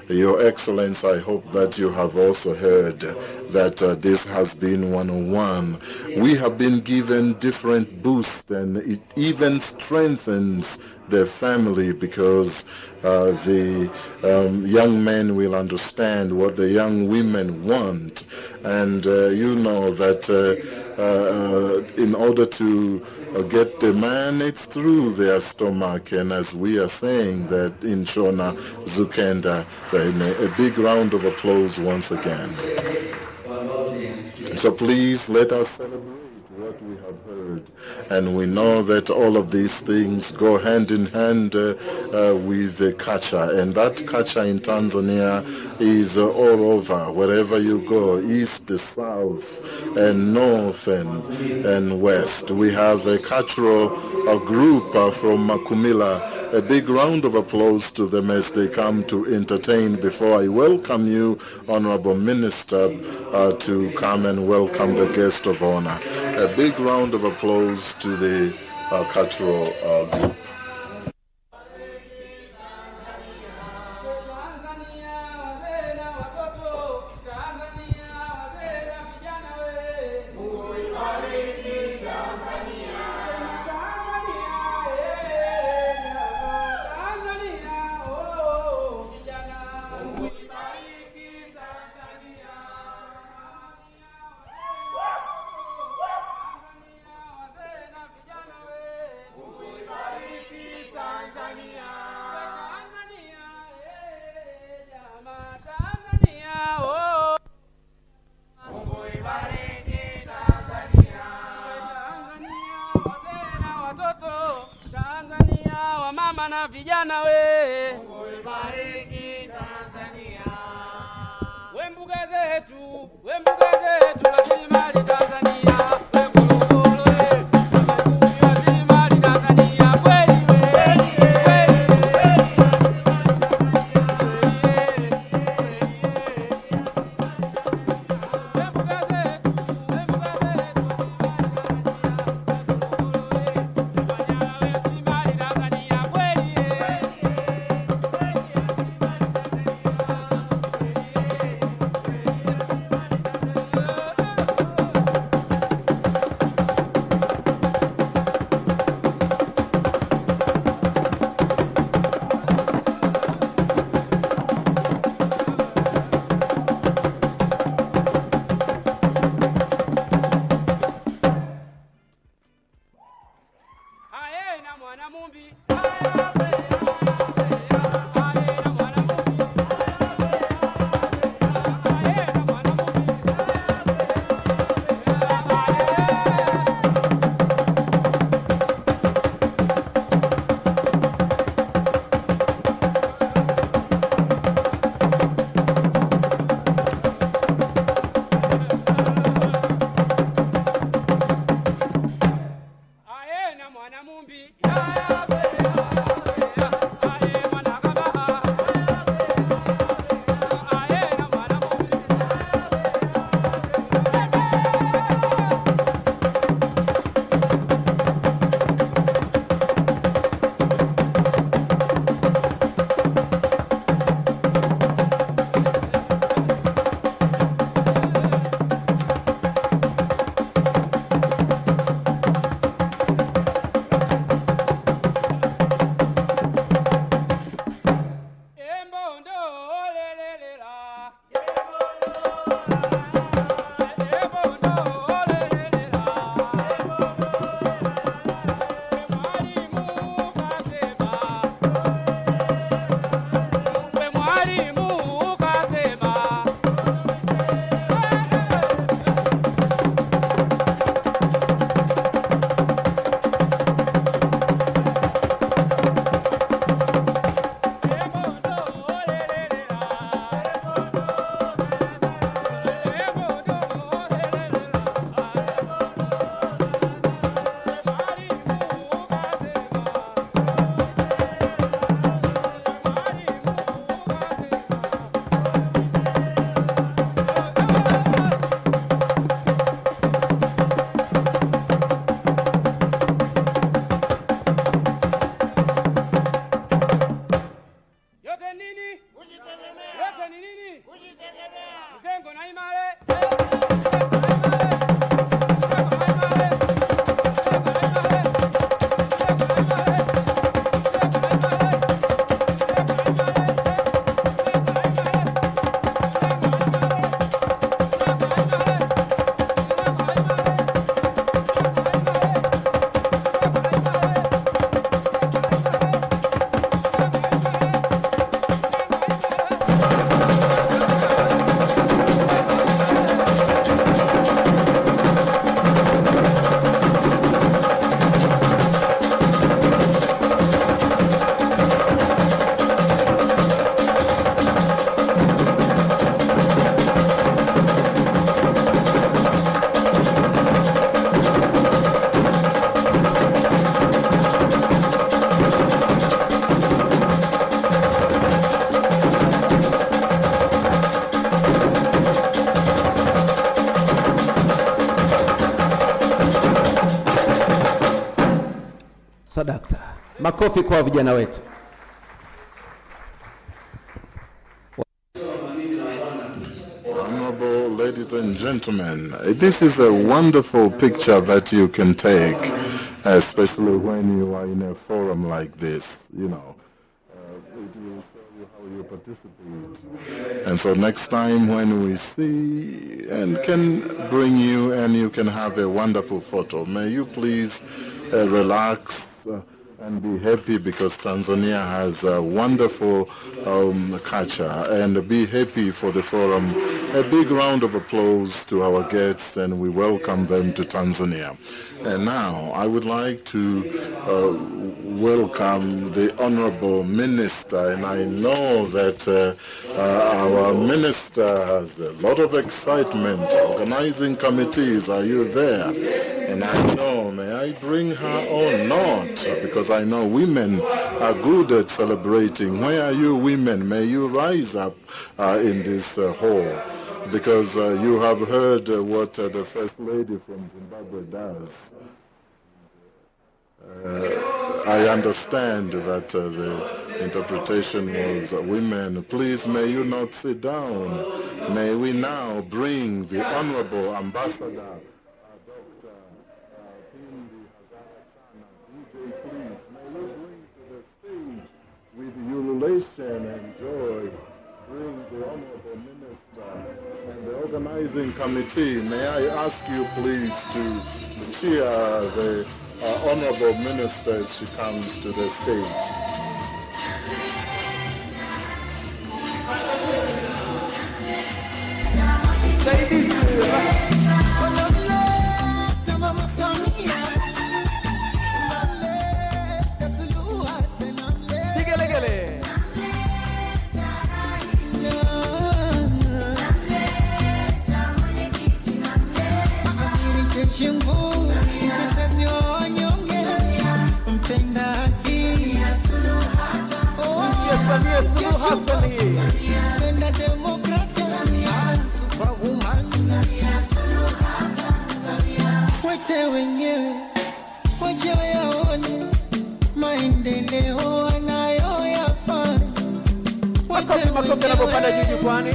Your Excellence. I hope that you have also heard that this has been one-on-one. We have been given different boosts, and it even strengthens the family, because the young men will understand what the young women want. And you know that in order to get the man, it's through their stomach. And as we are saying that in Shona Zukenda, a big round of applause once again. So please let us celebrate what we have heard. And we know that all of these things go hand in hand with the culture. And that culture in Tanzania is all over, wherever you go, east, south, and north, and west. We have a cultural group from Makumila. A big round of applause to them as they come to entertain. Before I welcome you, Honorable Minister, to come and welcome the guest of honor. A big round of applause to the cultural group. Tanzania, wamama na vijana we. Mungu ibariki Tanzania. We mbuga zetu, rasilimali Tanzania. We Ngorongoro we, rasilimali Tanzania. Kweli we, Sadakta. Makofi kwa vijana wetu. Honorable ladies and gentlemen, this is a wonderful picture that you can take, especially when you are in a forum like this, you know. It will show you how you participate. And so next time when we see and can bring you and you can have a wonderful photo, may you please relax and be happy because Tanzania has a wonderful culture, and be happy for the forum. A big round of applause to our guests, and we welcome them to Tanzania. And now I would like to welcome the Honorable Minister, and I know that our Minister has a lot of excitement. Organizing committees, are you there? And I know, may I bring her or not? Because I know women are good at celebrating. Where are you women? May you rise up in this hall. Because you have heard what the First Lady from Zimbabwe does. I understand that the interpretation was women. Please, may you not sit down. May we now bring the Honorable Ambassador, Dr. Pindi Hazarachana, DJ, please. May you bring to the stage with ululation and joy. Bring the Honorable Minister and the organizing committee. May I ask you please to cheer the Honorable Minister as she comes to the stage. Makofi yanapopanda juu jukwani.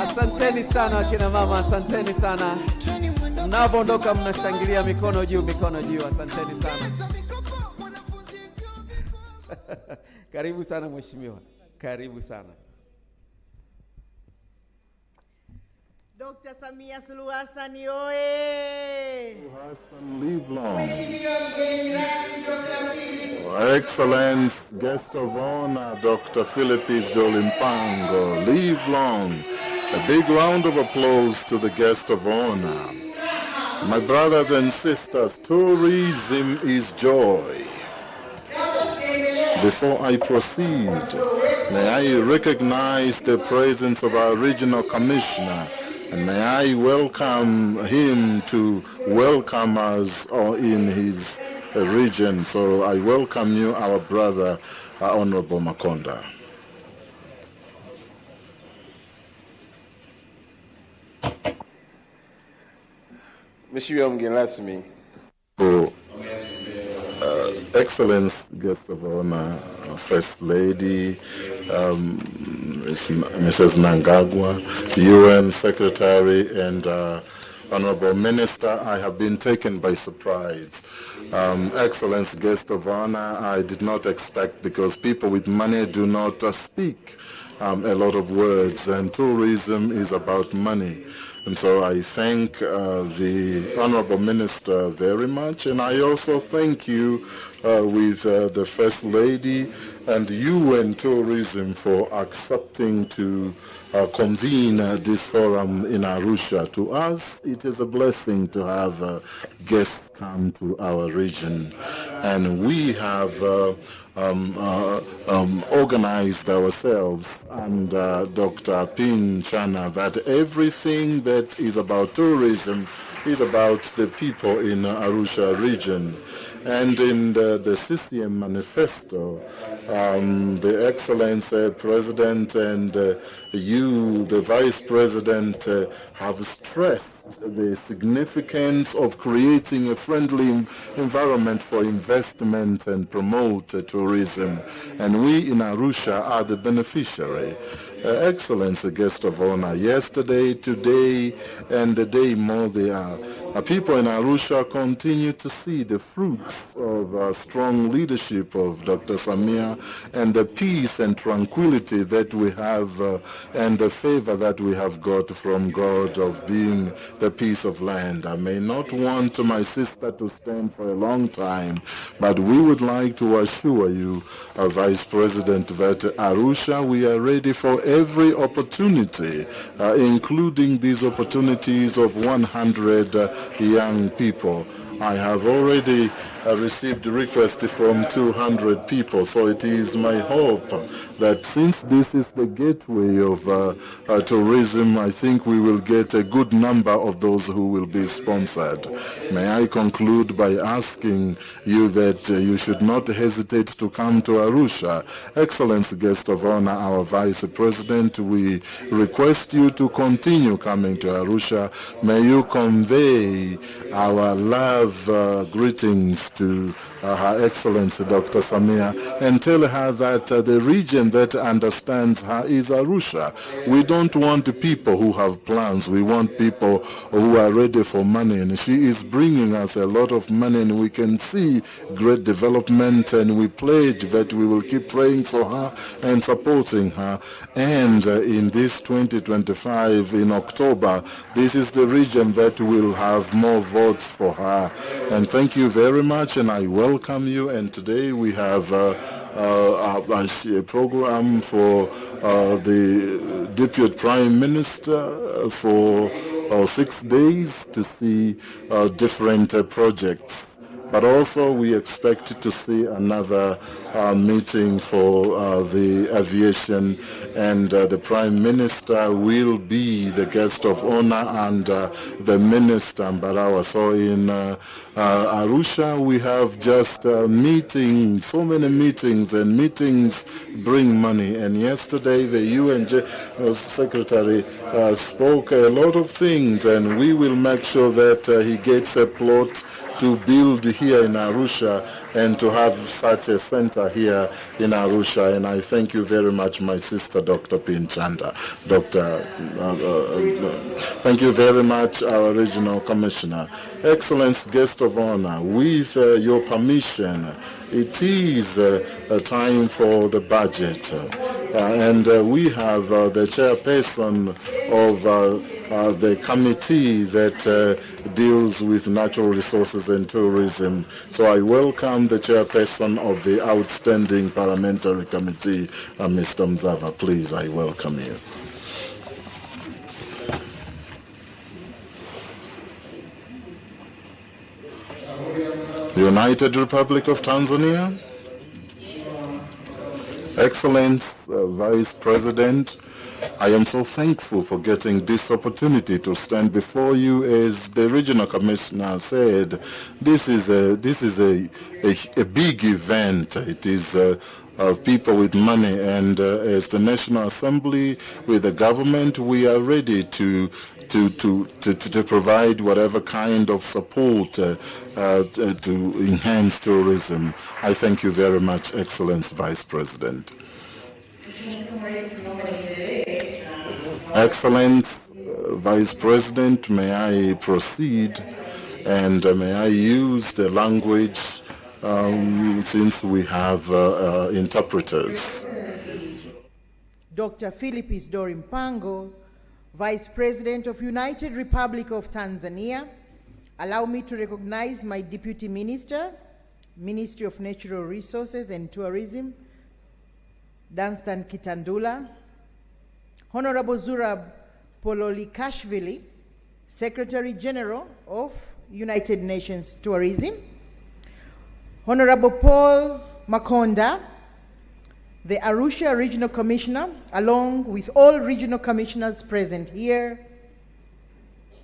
Asanteni sana akina mama, asanteni sana. Mnapoondoka mnashangilia mikono juu, asanteni sana. Karibu sana mheshimiwa. Karibu sana. Dr. Samia Suluhu Hassan oye! Live long. Excellent guest of honor, Dr. Philip Dolimpango. Live long. A big round of applause to the guest of honor. My brothers and sisters, tourism is joy. Before I proceed, may I recognize the presence of our regional commissioner, and may I welcome him to welcome us in his region. So I welcome you, our brother, Honorable Makonda. Mheshimiwa mgeni rasmi. Excellent guest of honor, First Lady, Mrs. Mnangagwa, UN Secretary, and Honorable Minister, I have been taken by surprise. Excellent guest of honor, I did not expect, because people with money do not speak a lot of words, and tourism is about money. And so I thank the Honorable Minister very much, and I also thank you with the First Lady and UN Tourism for accepting to convene this forum in Arusha. To us, it is a blessing to have guests come to our region, and we have organized ourselves under Dr. Pin Chana that everything that is about tourism is about the people in Arusha region. And in the CCM manifesto, the Excellency President and you, the Vice President, have stressed the significance of creating a friendly environment for investment and promote tourism. And we in Arusha are the beneficiary. Excellency, guest of honor, yesterday, today, and the day more they are people in Arusha continue to see the fruits of strong leadership of Dr. Samia and the peace and tranquility that we have and the favor that we have got from God of being the peace of land. I may not want my sister to stand for a long time, but we would like to assure you, Vice President, that Arusha, we are ready for every opportunity, including these opportunities of 100 young people. I have already received requests from 200 people, so it is my hope that since this is the gateway of tourism, I think we will get a good number of those who will be sponsored. May I conclude by asking you that you should not hesitate to come to Arusha. Excellency Guest of Honor, our Vice President, we request you to continue coming to Arusha. May you convey our love greetings to Her Excellency Dr. Samia and tell her that the region that understands her is Arusha. We don't want people who have plans. We want people who are ready for money, and she is bringing us a lot of money, and we can see great development, and we pledge that we will keep praying for her and supporting her. And in this 2025 in October, this is the region that will have more votes for her. And thank you very much, and I welcome you. And today we have a program for the Deputy Prime Minister for 6 days to see different projects. But also we expect to see another meeting for the aviation, and the Prime Minister will be the guest of honor and the Minister Mbarawa. So in Arusha we have just meetings, so many meetings, and meetings bring money. And yesterday the UN Secretary spoke a lot of things, and we will make sure that he gets a plot to build here in Arusha and to have such a center here in Arusha. And I thank you very much, my sister, Dr. Pinchanda. Thank you very much, our Regional Commissioner. Excellent Guest of Honor, with your permission, it is a time for the budget. And we have the chairperson of the committee that deals with natural resources and tourism. So I welcome the chairperson of the outstanding parliamentary committee, Mr. Mzava. Please, I welcome you. United Republic of Tanzania. Excellent Vice President, I am so thankful for getting this opportunity to stand before you. As the Regional Commissioner said, this is a big event. It is of people with money, and as the National Assembly, with the government, we are ready to provide whatever kind of support to enhance tourism. I thank you very much, Excellent Vice President. Excellent Vice President, may I proceed, and may I use the language since we have interpreters. Dr. Philip Isidore Mpango, Vice President of United Republic of Tanzania, allow me to recognize my Deputy Minister, Ministry of Natural Resources and Tourism, Dunstan Kitandula, Honorable Zurab Pololikashvili, Secretary General of United Nations Tourism, Honorable Paul Makonda, the Arusha Regional Commissioner, along with all regional commissioners present here.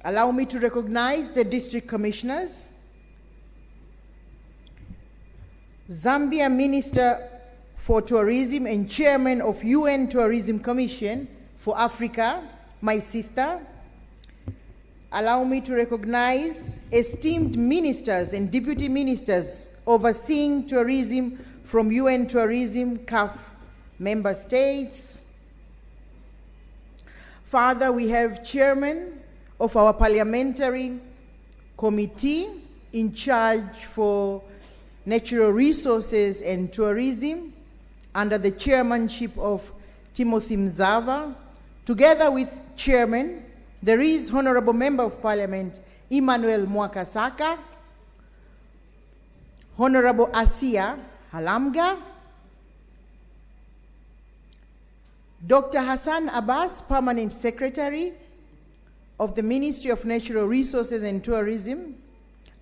Allow me to recognize the district commissioners, Zambia Minister for Tourism and Chairman of UN Tourism Commission for Africa, my sister. Allow me to recognize esteemed ministers and deputy ministers overseeing tourism from UN Tourism CAF member states. Further, we have chairman of our parliamentary Committee in charge for Natural Resources and Tourism under the chairmanship of Timothy Mzava, together with Chairman, there is Honorable Member of Parliament Emmanuel Mwakasaka, Honorable Asia Halamga, Dr. Hassan Abbas, Permanent Secretary of the Ministry of Natural Resources and Tourism,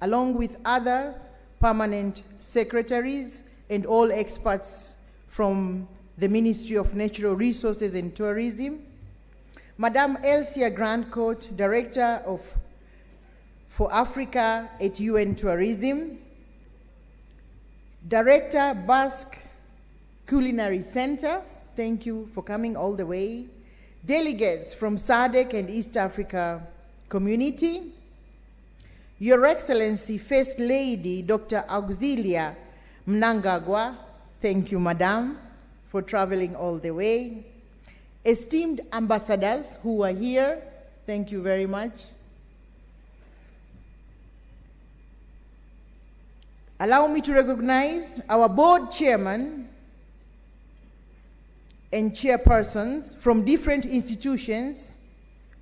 along with other permanent secretaries and all experts from the Ministry of Natural Resources and Tourism, Madame Elsia Grandcourt, Director for Africa at UN Tourism, Director, Basque Culinary Center, thank you for coming all the way, delegates from SADC and East Africa Community, Your Excellency First Lady Dr. Auxilia Mnangagwa, thank you, Madam, for traveling all the way. Esteemed ambassadors who are here, thank you very much. Allow me to recognize our board chairman and chairpersons from different institutions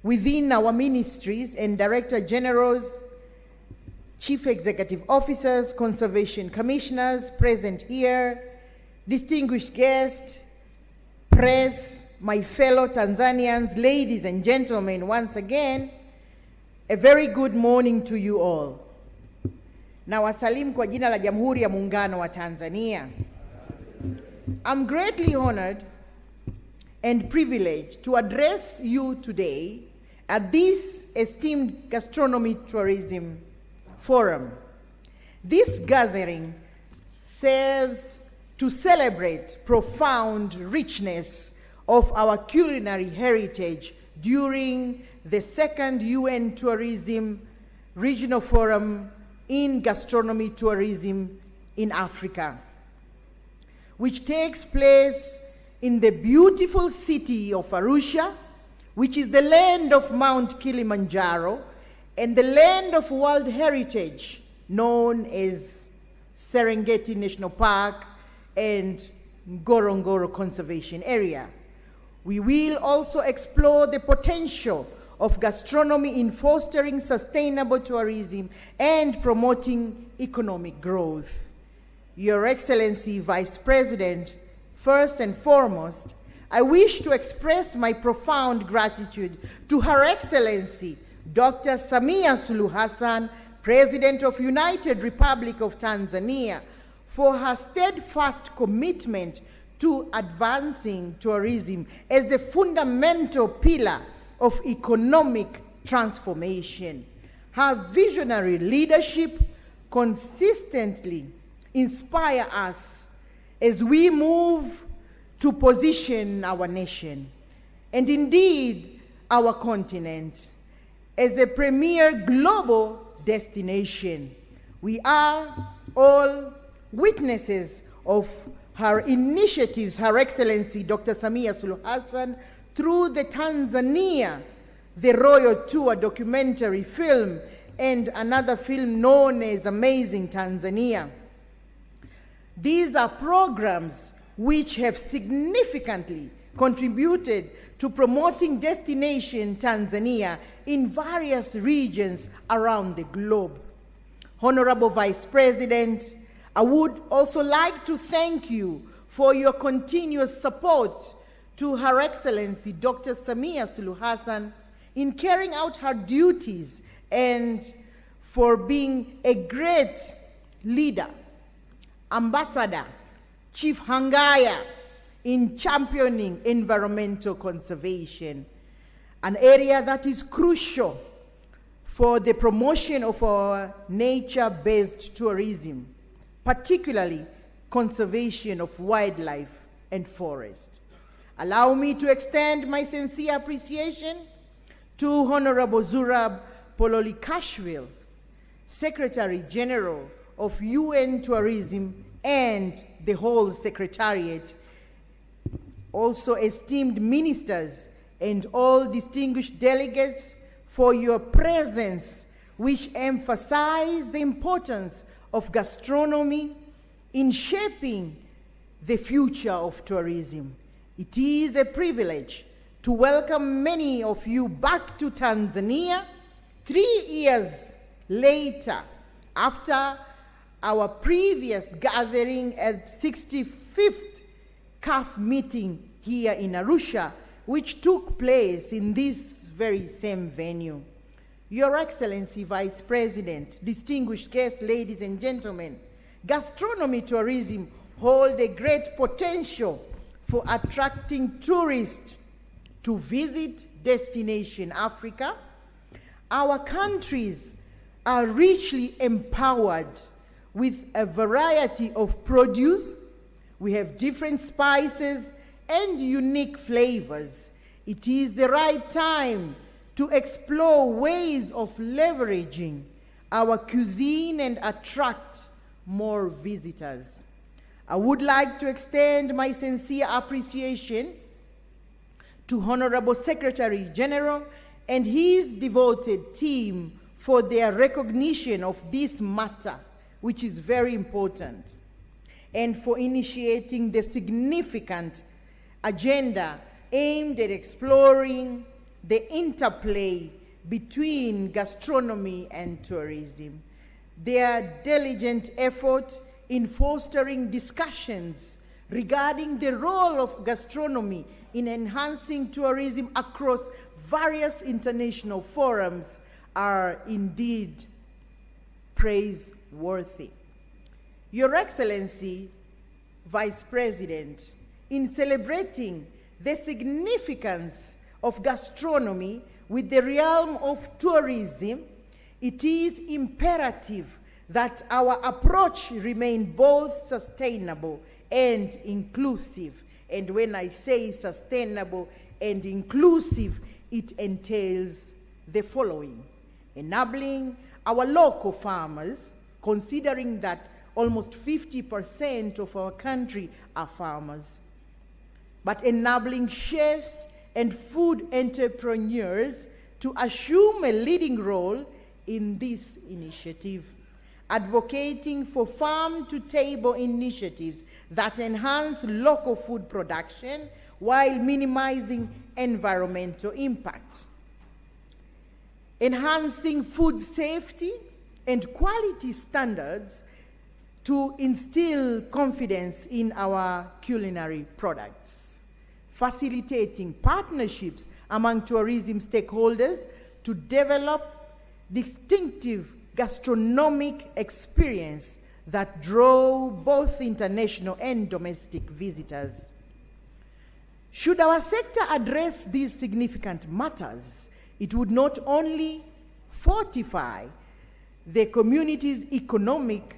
within our ministries and director generals, chief executive officers, conservation commissioners present here, distinguished guests, press, my fellow Tanzanians, ladies and gentlemen, once again, a very good morning to you all. Na wasalimu kwa jina la Jamhuri ya Muungano wa Tanzania. I'm greatly honored and privileged to address you today at this esteemed Gastronomy Tourism Forum. This gathering serves to celebrate profound richness of our culinary heritage during the second UN Tourism Regional Forum in Gastronomy Tourism in Africa, which takes place in the beautiful city of Arusha, which is the land of Mount Kilimanjaro and the land of World Heritage known as Serengeti National Park and Ngorongoro Conservation Area. We will also explore the potential of gastronomy in fostering sustainable tourism and promoting economic growth. Your Excellency, Vice President, first and foremost, I wish to express my profound gratitude to Her Excellency, Dr. Samia Suluhu Hassan, President of United Republic of Tanzania, for her steadfast commitment to advancing tourism as a fundamental pillar of economic transformation. Her visionary leadership consistently inspires us as we move to position our nation, and indeed our continent, as a premier global destination. We are all witnesses of her initiatives, Her Excellency Dr. Samia Suluhu Hassan, through the Tanzania, the Royal Tour documentary film, and another film known as Amazing Tanzania. These are programs which have significantly contributed to promoting Destination Tanzania in various regions around the globe. Honorable Vice President, I would also like to thank you for your continuous support to Her Excellency Dr. Samia Suluhu Hassan in carrying out her duties and for being a great leader, ambassador, chief hangaya in championing environmental conservation, an area that is crucial for the promotion of our nature-based tourism, particularly conservation of wildlife and forest. Allow me to extend my sincere appreciation to Honorable Zurab Pololikashvili, Secretary General of UN Tourism and the whole Secretariat, also esteemed ministers and all distinguished delegates for your presence which emphasize the importance of gastronomy in shaping the future of tourism. It is a privilege to welcome many of you back to Tanzania 3 years later after our previous gathering at 65th CAF meeting here in Arusha, which took place in this very same venue. Your Excellency, Vice President, distinguished guests, ladies and gentlemen, gastronomy tourism hold a great potential for attracting tourists to visit destination Africa. Our countries are richly empowered with a variety of produce. We have different spices and unique flavors. It is the right time to explore ways of leveraging our cuisine and attract more visitors. I would like to extend my sincere appreciation to Honorable Secretary General and his devoted team for their recognition of this matter, which is very important, and for initiating the significant agenda aimed at exploring the interplay between gastronomy and tourism. Their diligent effort in fostering discussions regarding the role of gastronomy in enhancing tourism across various international forums are indeed praiseworthy. Your Excellency, Vice President, in celebrating the significance of gastronomy with the realm of tourism, it is imperative that our approach remain both sustainable and inclusive. And when I say sustainable and inclusive, it entails the following: enabling our local farmers, considering that almost 50% of our country are farmers, but enabling chefs and food entrepreneurs to assume a leading role in this initiative, advocating for farm-to-table initiatives that enhance local food production while minimizing environmental impact, enhancing food safety and quality standards to instill confidence in our culinary products, facilitating partnerships among tourism stakeholders to develop distinctive gastronomic experience that draw both international and domestic visitors. Should our sector address these significant matters, it would not only fortify the community's economic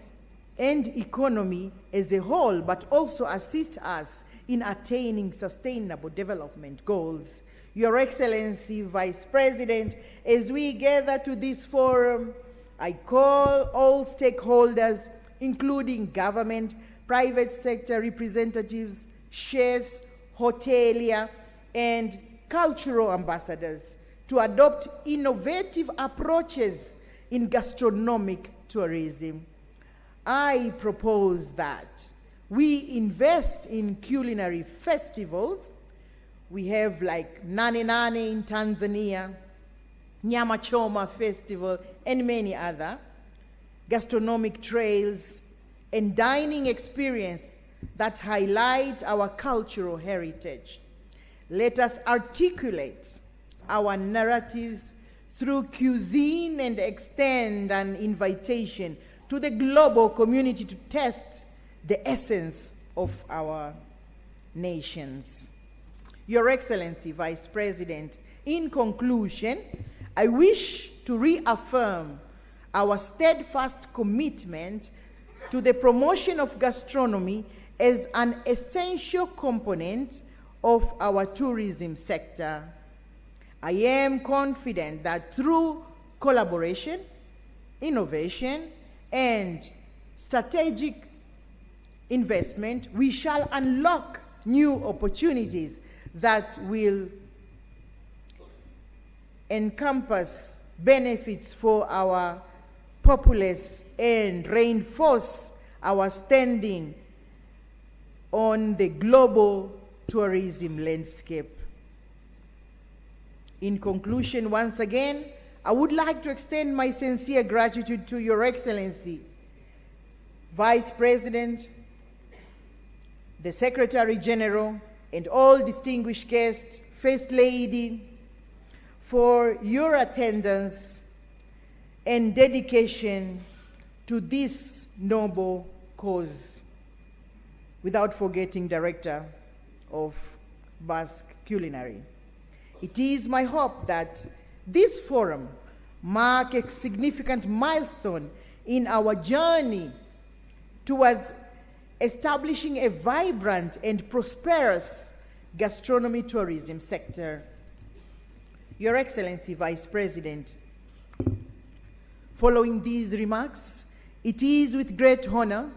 and economy as a whole, but also assist us in attaining sustainable development goals. Your Excellency, Vice President, as we gather to this forum, I call all stakeholders, including government, private sector representatives, chefs, hotelier, and cultural ambassadors to adopt innovative approaches in gastronomic tourism. I propose that we invest in culinary festivals. We have like Nane Nane in Tanzania, Nyama Choma Festival, and many other gastronomic trails and dining experience that highlight our cultural heritage. Let us articulate our narratives through cuisine and extend an invitation to the global community to test the essence of our nations. Your Excellency, Vice President, in conclusion, I wish to reaffirm our steadfast commitment to the promotion of gastronomy as an essential component of our tourism sector. I am confident that through collaboration, innovation, and strategic investment, we shall unlock new opportunities that will encompass benefits for our populace and reinforce our standing on the global tourism landscape. In conclusion, once again, I would like to extend my sincere gratitude to Your Excellency, Vice President, the Secretary General, and all distinguished guests, First Lady, for your attendance and dedication to this noble cause, without forgetting Director of Basque Culinary. It is my hope that this forum mark a significant milestone in our journey towards establishing a vibrant and prosperous gastronomy tourism sector. Your Excellency, Vice President, following these remarks, it is with great honor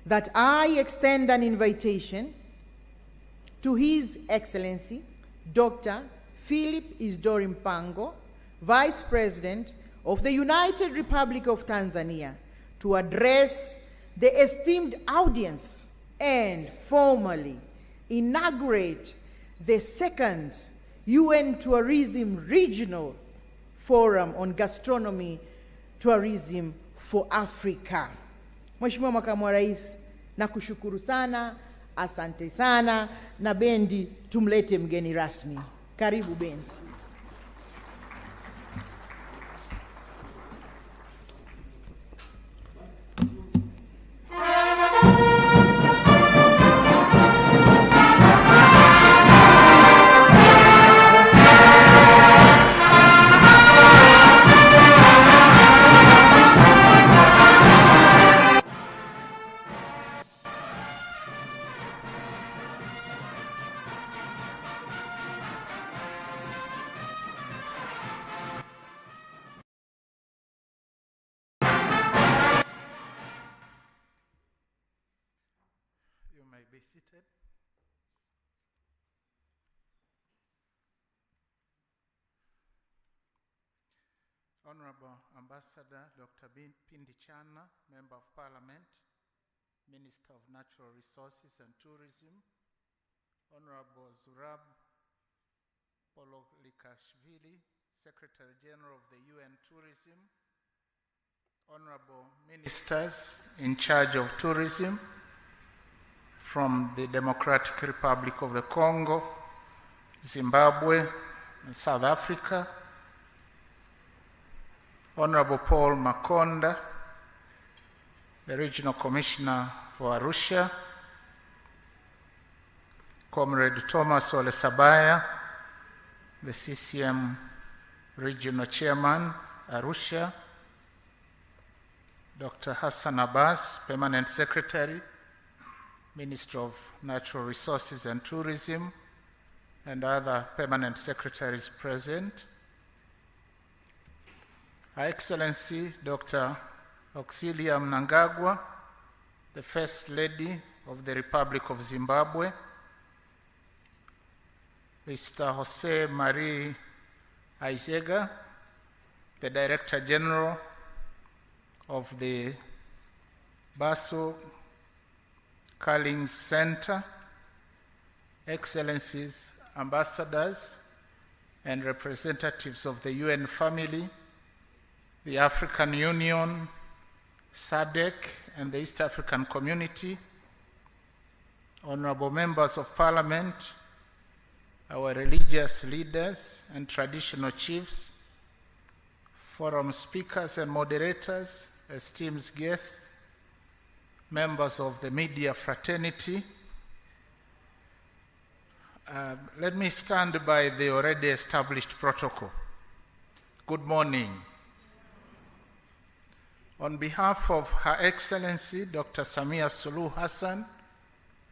that I extend an invitation to His Excellency, Dr. Philip Isdor Mpango, Vice President of the United Republic of Tanzania, to address the esteemed audience and formally inaugurate the second UN Tourism Regional Forum on Gastronomy Tourism for Africa. Mheshimiwa Makamu wa Rais, nakushukuru sana, asante sana, na bendi tumlete mgeni rasmi. Karibu bendi. Be seated. Honorable Ambassador Dr. Pindi Chana, Member of Parliament, Minister of Natural Resources and Tourism, Honorable Zurab Pololikashvili, Secretary General of the UN Tourism, Honorable Ministers in charge of tourism, from the Democratic Republic of the Congo, Zimbabwe, and South Africa, Honorable Paul Makonda, the Regional Commissioner for Arusha, Comrade Thomas Ole Sabaya, the CCM Regional Chairman, Arusha, Dr. Hassan Abbas, Permanent Secretary, Minister of Natural Resources and Tourism, and other permanent secretaries present. Her Excellency Dr. Auxilia Mnangagwa, the First Lady of the Republic of Zimbabwe, Mr. Jose Marie Aizega, the Director General of the Basque Culling Center, Excellencies, Ambassadors, and representatives of the UN family, the African Union, SADC, and the East African Community, honorable members of Parliament, our religious leaders and traditional chiefs, forum speakers and moderators, esteemed guests, members of the media fraternity. Let me stand by the already established protocol. Good morning. On behalf of Her Excellency Dr. Samia Suluhu Hassan,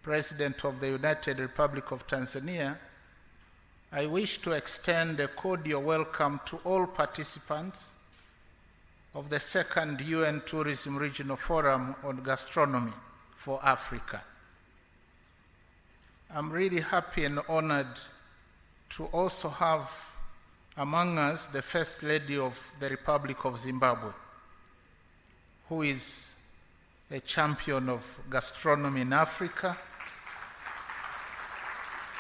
President of the United Republic of Tanzania, I wish to extend a cordial welcome to all participants of the second UN Tourism Regional Forum on Gastronomy for Africa. I'm really happy and honored to also have among us the First Lady of the Republic of Zimbabwe, who is a champion of gastronomy in Africa.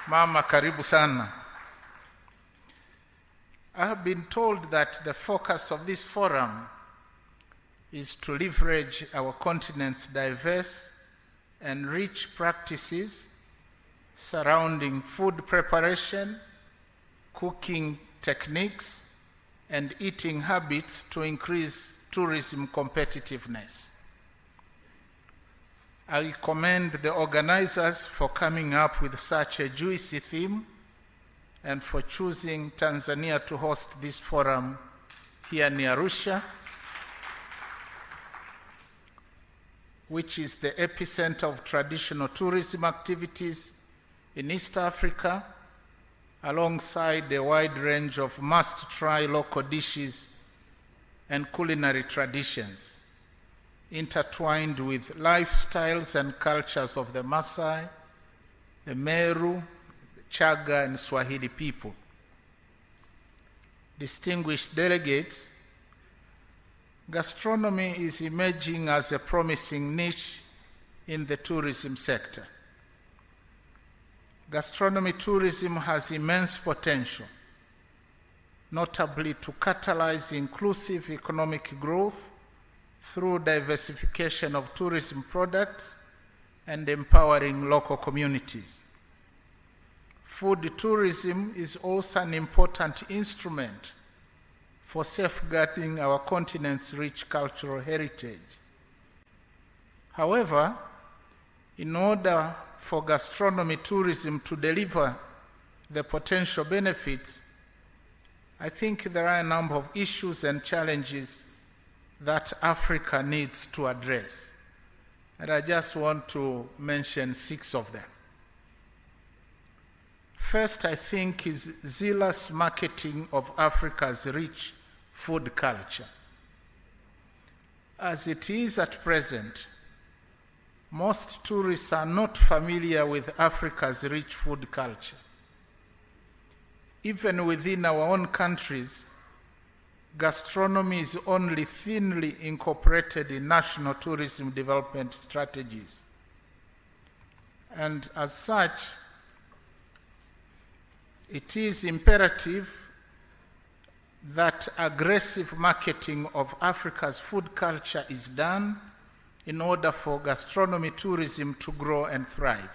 Mama, karibu sana. I have been told that the focus of this forum is to leverage our continent's diverse and rich practices surrounding food preparation, cooking techniques, and eating habits to increase tourism competitiveness. I commend the organizers for coming up with such a juicy theme and for choosing Tanzania to host this forum here near Arusha, which is the epicenter of traditional tourism activities in East Africa, alongside a wide range of must-try local dishes and culinary traditions, intertwined with lifestyles and cultures of the Maasai, the Meru, the Chaga, and Swahili people. Distinguished delegates, gastronomy is emerging as a promising niche in the tourism sector. Gastronomy tourism has immense potential, notably to catalyze inclusive economic growth through diversification of tourism products and empowering local communities. Food tourism is also an important instrument for safeguarding our continent's rich cultural heritage. However, in order for gastronomy tourism to deliver the potential benefits, I think there are a number of issues and challenges that Africa needs to address. And I just want to mention 6 of them. First, I think, is zealous marketing of Africa's rich food culture. As it is at present, most tourists are not familiar with Africa's rich food culture. Even within our own countries, gastronomy is only thinly incorporated in national tourism development strategies. And as such, it is imperative that aggressive marketing of Africa's food culture is done in order for gastronomy tourism to grow and thrive.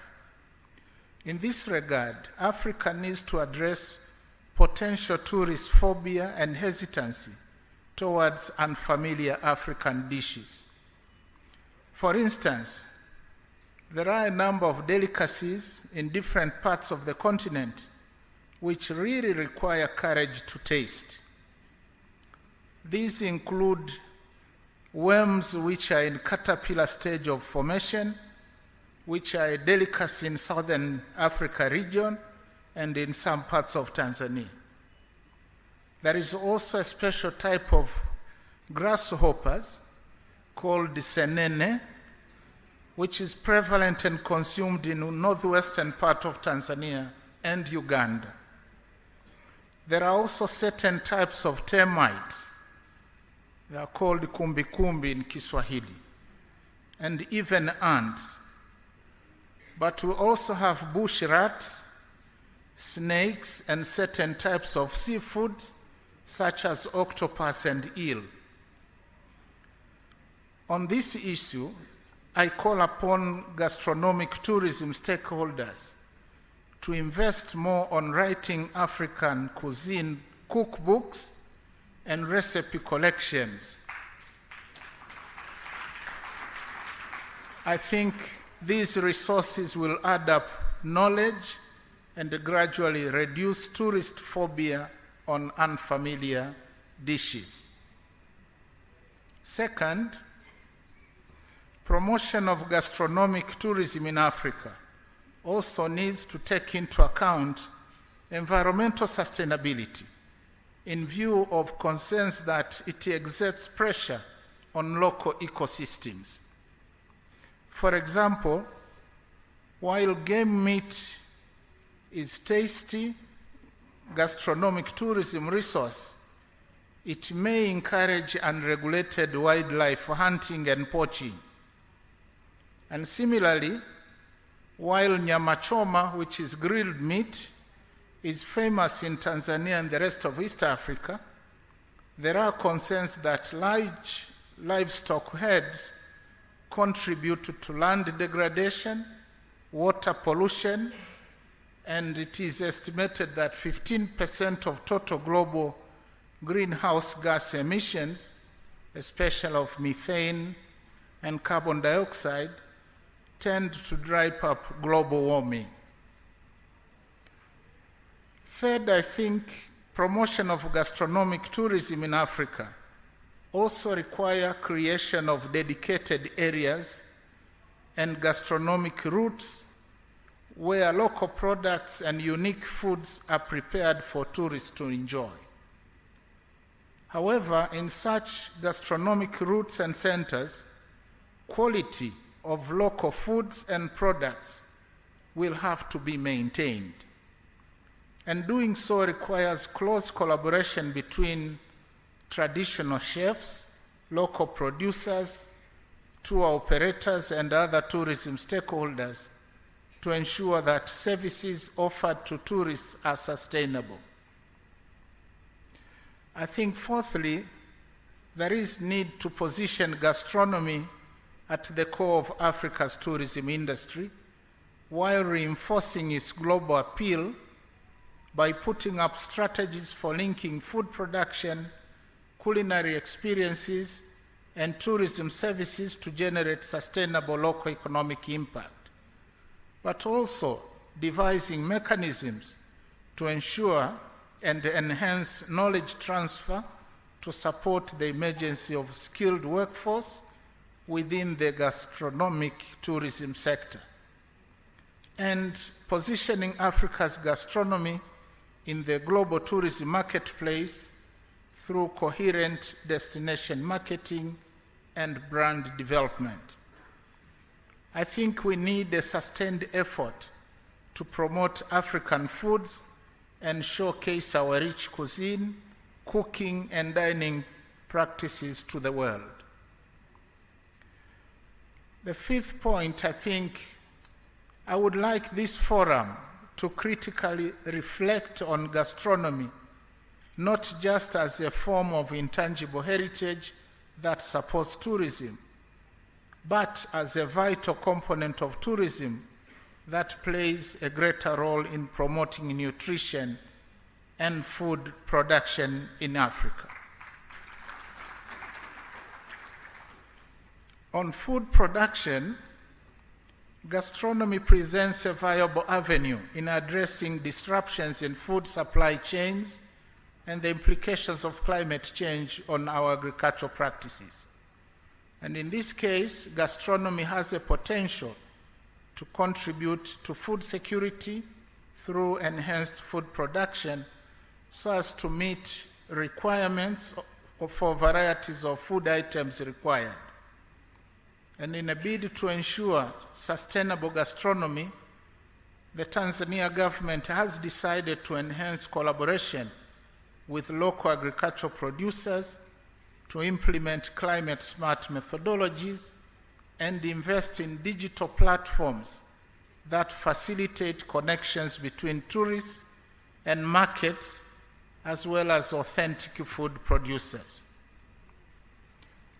In this regard, Africa needs to address potential tourist phobia and hesitancy towards unfamiliar African dishes. For instance, there are a number of delicacies in different parts of the continent which really require courage to taste. These include worms which are in caterpillar stage of formation, which are a delicacy in Southern Africa region and in some parts of Tanzania. There is also a special type of grasshoppers called senene, which is prevalent and consumed in the northwestern part of Tanzania and Uganda. There are also certain types of termites. They are called kumbi in Kiswahili, and even ants. But we also have bush rats, snakes, and certain types of seafoods, such as octopus and eel. On this issue, I call upon gastronomic tourism stakeholders to invest more on writing African cuisine cookbooks and recipe collections. I think these resources will add up knowledge and gradually reduce tourist phobia on unfamiliar dishes. Second, promotion of gastronomic tourism in Africa also needs to take into account environmental sustainability in view of concerns that it exerts pressure on local ecosystems. For example, while game meat is tasty gastronomic tourism resource, it may encourage unregulated wildlife hunting and poaching. And similarly, while nyama choma, which is grilled meat, is famous in Tanzania and the rest of East Africa, there are concerns that large livestock herds contribute to land degradation, water pollution, and it is estimated that 15% of total global greenhouse gas emissions, especially of methane and carbon dioxide, tend to drive up global warming. Third, I think promotion of gastronomic tourism in Africa also require creation of dedicated areas and gastronomic routes where local products and unique foods are prepared for tourists to enjoy. However, in such gastronomic routes and centers, quality of local foods and products will have to be maintained. And doing so requires close collaboration between traditional chefs, local producers, tour operators, and other tourism stakeholders to ensure that services offered to tourists are sustainable. I think, fourthly, there is need to position gastronomy at the core of Africa's tourism industry while reinforcing its global appeal by putting up strategies for linking food production, culinary experiences, and tourism services to generate sustainable local economic impact, but also devising mechanisms to ensure and enhance knowledge transfer to support the emergence of skilled workforce within the gastronomic tourism sector, and positioning Africa's gastronomy in the global tourism marketplace through coherent destination marketing and brand development. I think we need a sustained effort to promote African foods and showcase our rich cuisine, cooking, and dining practices to the world. The fifth point, I think, I would like this forum to critically reflect on gastronomy, not just as a form of intangible heritage that supports tourism, but as a vital component of tourism that plays a greater role in promoting nutrition and food production in Africa. On food production, gastronomy presents a viable avenue in addressing disruptions in food supply chains and the implications of climate change on our agricultural practices. And in this case, gastronomy has a potential to contribute to food security through enhanced food production so as to meet requirements for varieties of food items required. And in a bid to ensure sustainable gastronomy, the Tanzania government has decided to enhance collaboration with local agricultural producers to implement climate-smart methodologies and invest in digital platforms that facilitate connections between tourists and markets, as well as authentic food producers.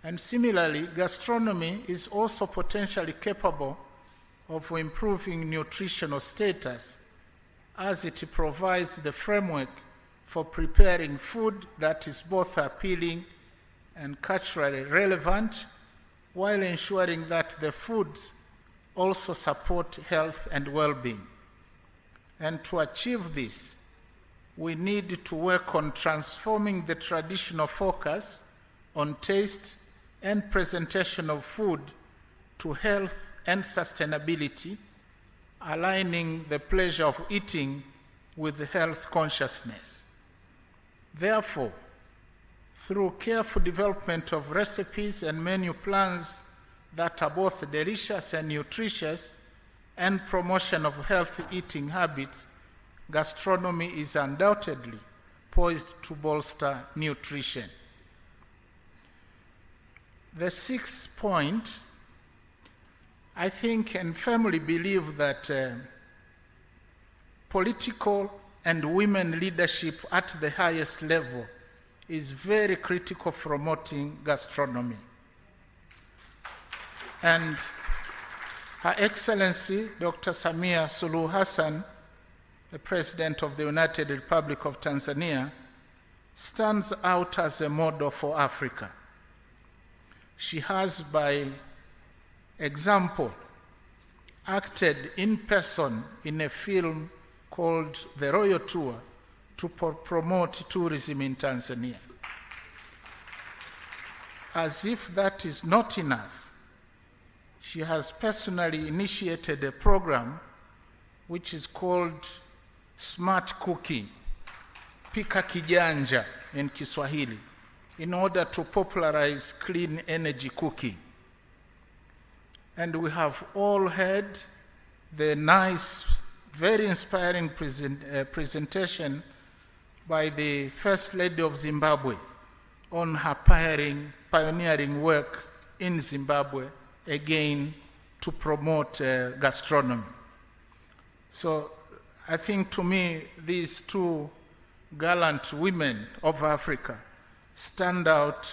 And similarly, gastronomy is also potentially capable of improving nutritional status as it provides the framework for preparing food that is both appealing and culturally relevant, while ensuring that the foods also support health and well-being. And to achieve this, we need to work on transforming the traditional focus on taste and presentation of food to health and sustainability, aligning the pleasure of eating with health consciousness. Therefore, through careful development of recipes and menu plans that are both delicious and nutritious, and promotion of healthy eating habits, gastronomy is undoubtedly poised to bolster nutrition. The sixth point, I think and firmly believe that political and women leadership at the highest level is very critical for promoting gastronomy. And Her Excellency Dr. Samia Suluhu Hassan, the President of the United Republic of Tanzania, stands out as a model for Africa. She has, by example, acted in person in a film called The Royal Tour to promote tourism in Tanzania. As if that is not enough, she has personally initiated a program which is called Smart Cooking, Pika Kijanja in Kiswahili, in order to popularize clean energy cooking. And we have all heard the nice, very inspiring presentation by the First Lady of Zimbabwe on her pioneering work in Zimbabwe, again, to promote gastronomy. So I think, to me, these two gallant women of Africa stand out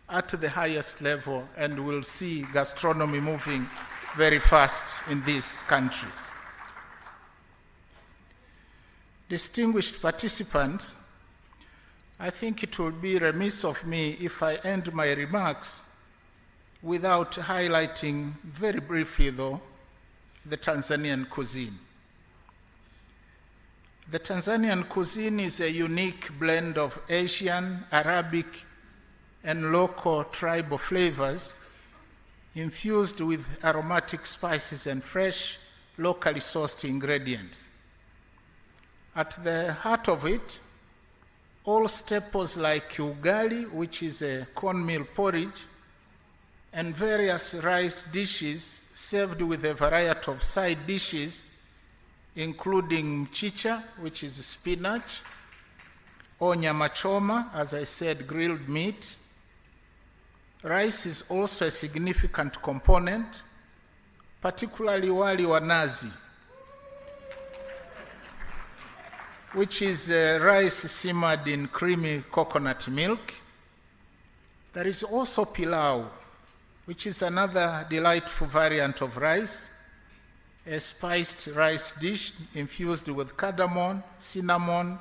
at the highest level, and will see gastronomy moving very fast in these countries. Distinguished participants, I think it will be remiss of me if I end my remarks without highlighting, very briefly though, the Tanzanian cuisine. The Tanzanian cuisine is a unique blend of Asian, Arabic, and local tribal flavors infused with aromatic spices and fresh, locally sourced ingredients. At the heart of it, all staples like ugali, which is a cornmeal porridge, and various rice dishes served with a variety of side dishes, including mchicha, which is spinach, or nyama choma, as I said, grilled meat. Rice is also a significant component, particularly wali wa nazi, which is rice simmered in creamy coconut milk. There is also pilau, which is another delightful variant of rice, a spiced rice dish infused with cardamom, cinnamon,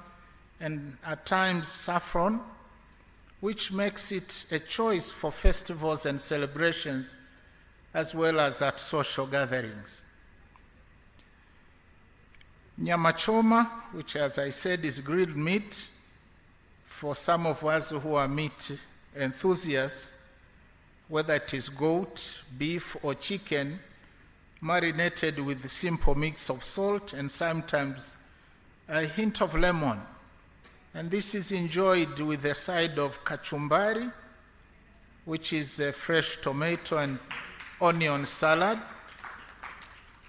and at times saffron, which makes it a choice for festivals and celebrations, as well as at social gatherings. Nyama choma, which, as I said, is grilled meat, for some of us who are meat enthusiasts, whether it is goat, beef, or chicken, marinated with a simple mix of salt and sometimes a hint of lemon. And this is enjoyed with a side of kachumbari, which is a fresh tomato and onion salad.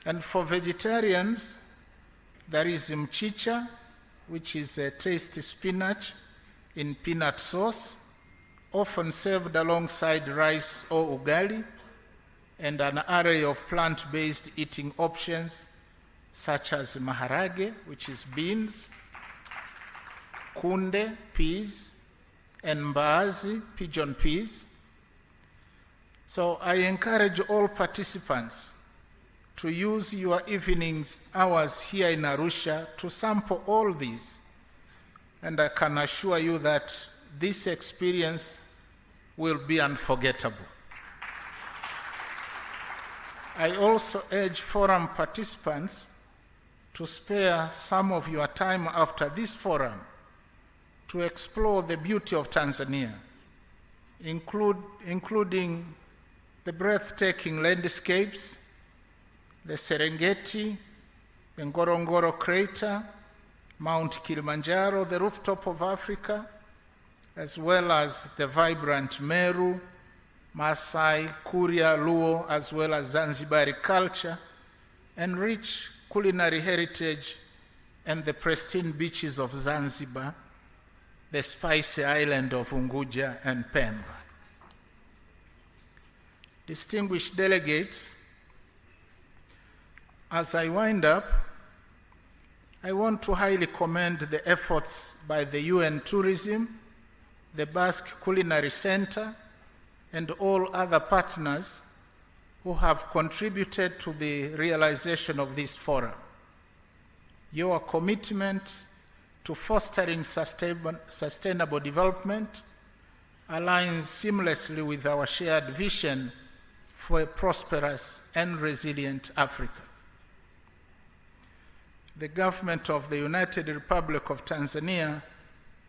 And for vegetarians, there is mchicha, which is a tasty spinach in peanut sauce, often served alongside rice or ugali, and an array of plant-based eating options such as maharage, which is beans, kunde, peas, and mbaazi, pigeon peas. So I encourage all participants to use your evenings hours here in Arusha to sample all these, and I can assure you that this experience will be unforgettable. I also urge forum participants to spare some of your time after this forum to explore the beauty of Tanzania, including the breathtaking landscapes, the Serengeti, the Ngorongoro crater, Mount Kilimanjaro, the rooftop of Africa, as well as the vibrant Meru, Maasai, Kuria, Luo, as well as Zanzibari culture, and rich culinary heritage and the pristine beaches of Zanzibar, the spicy island of Unguja and Pemba. Distinguished delegates, as I wind up, I want to highly commend the efforts by the UN Tourism, the Basque Culinary Center, and all other partners who have contributed to the realization of this forum. Your commitment to fostering sustainable development aligns seamlessly with our shared vision for a prosperous and resilient Africa. The government of the United Republic of Tanzania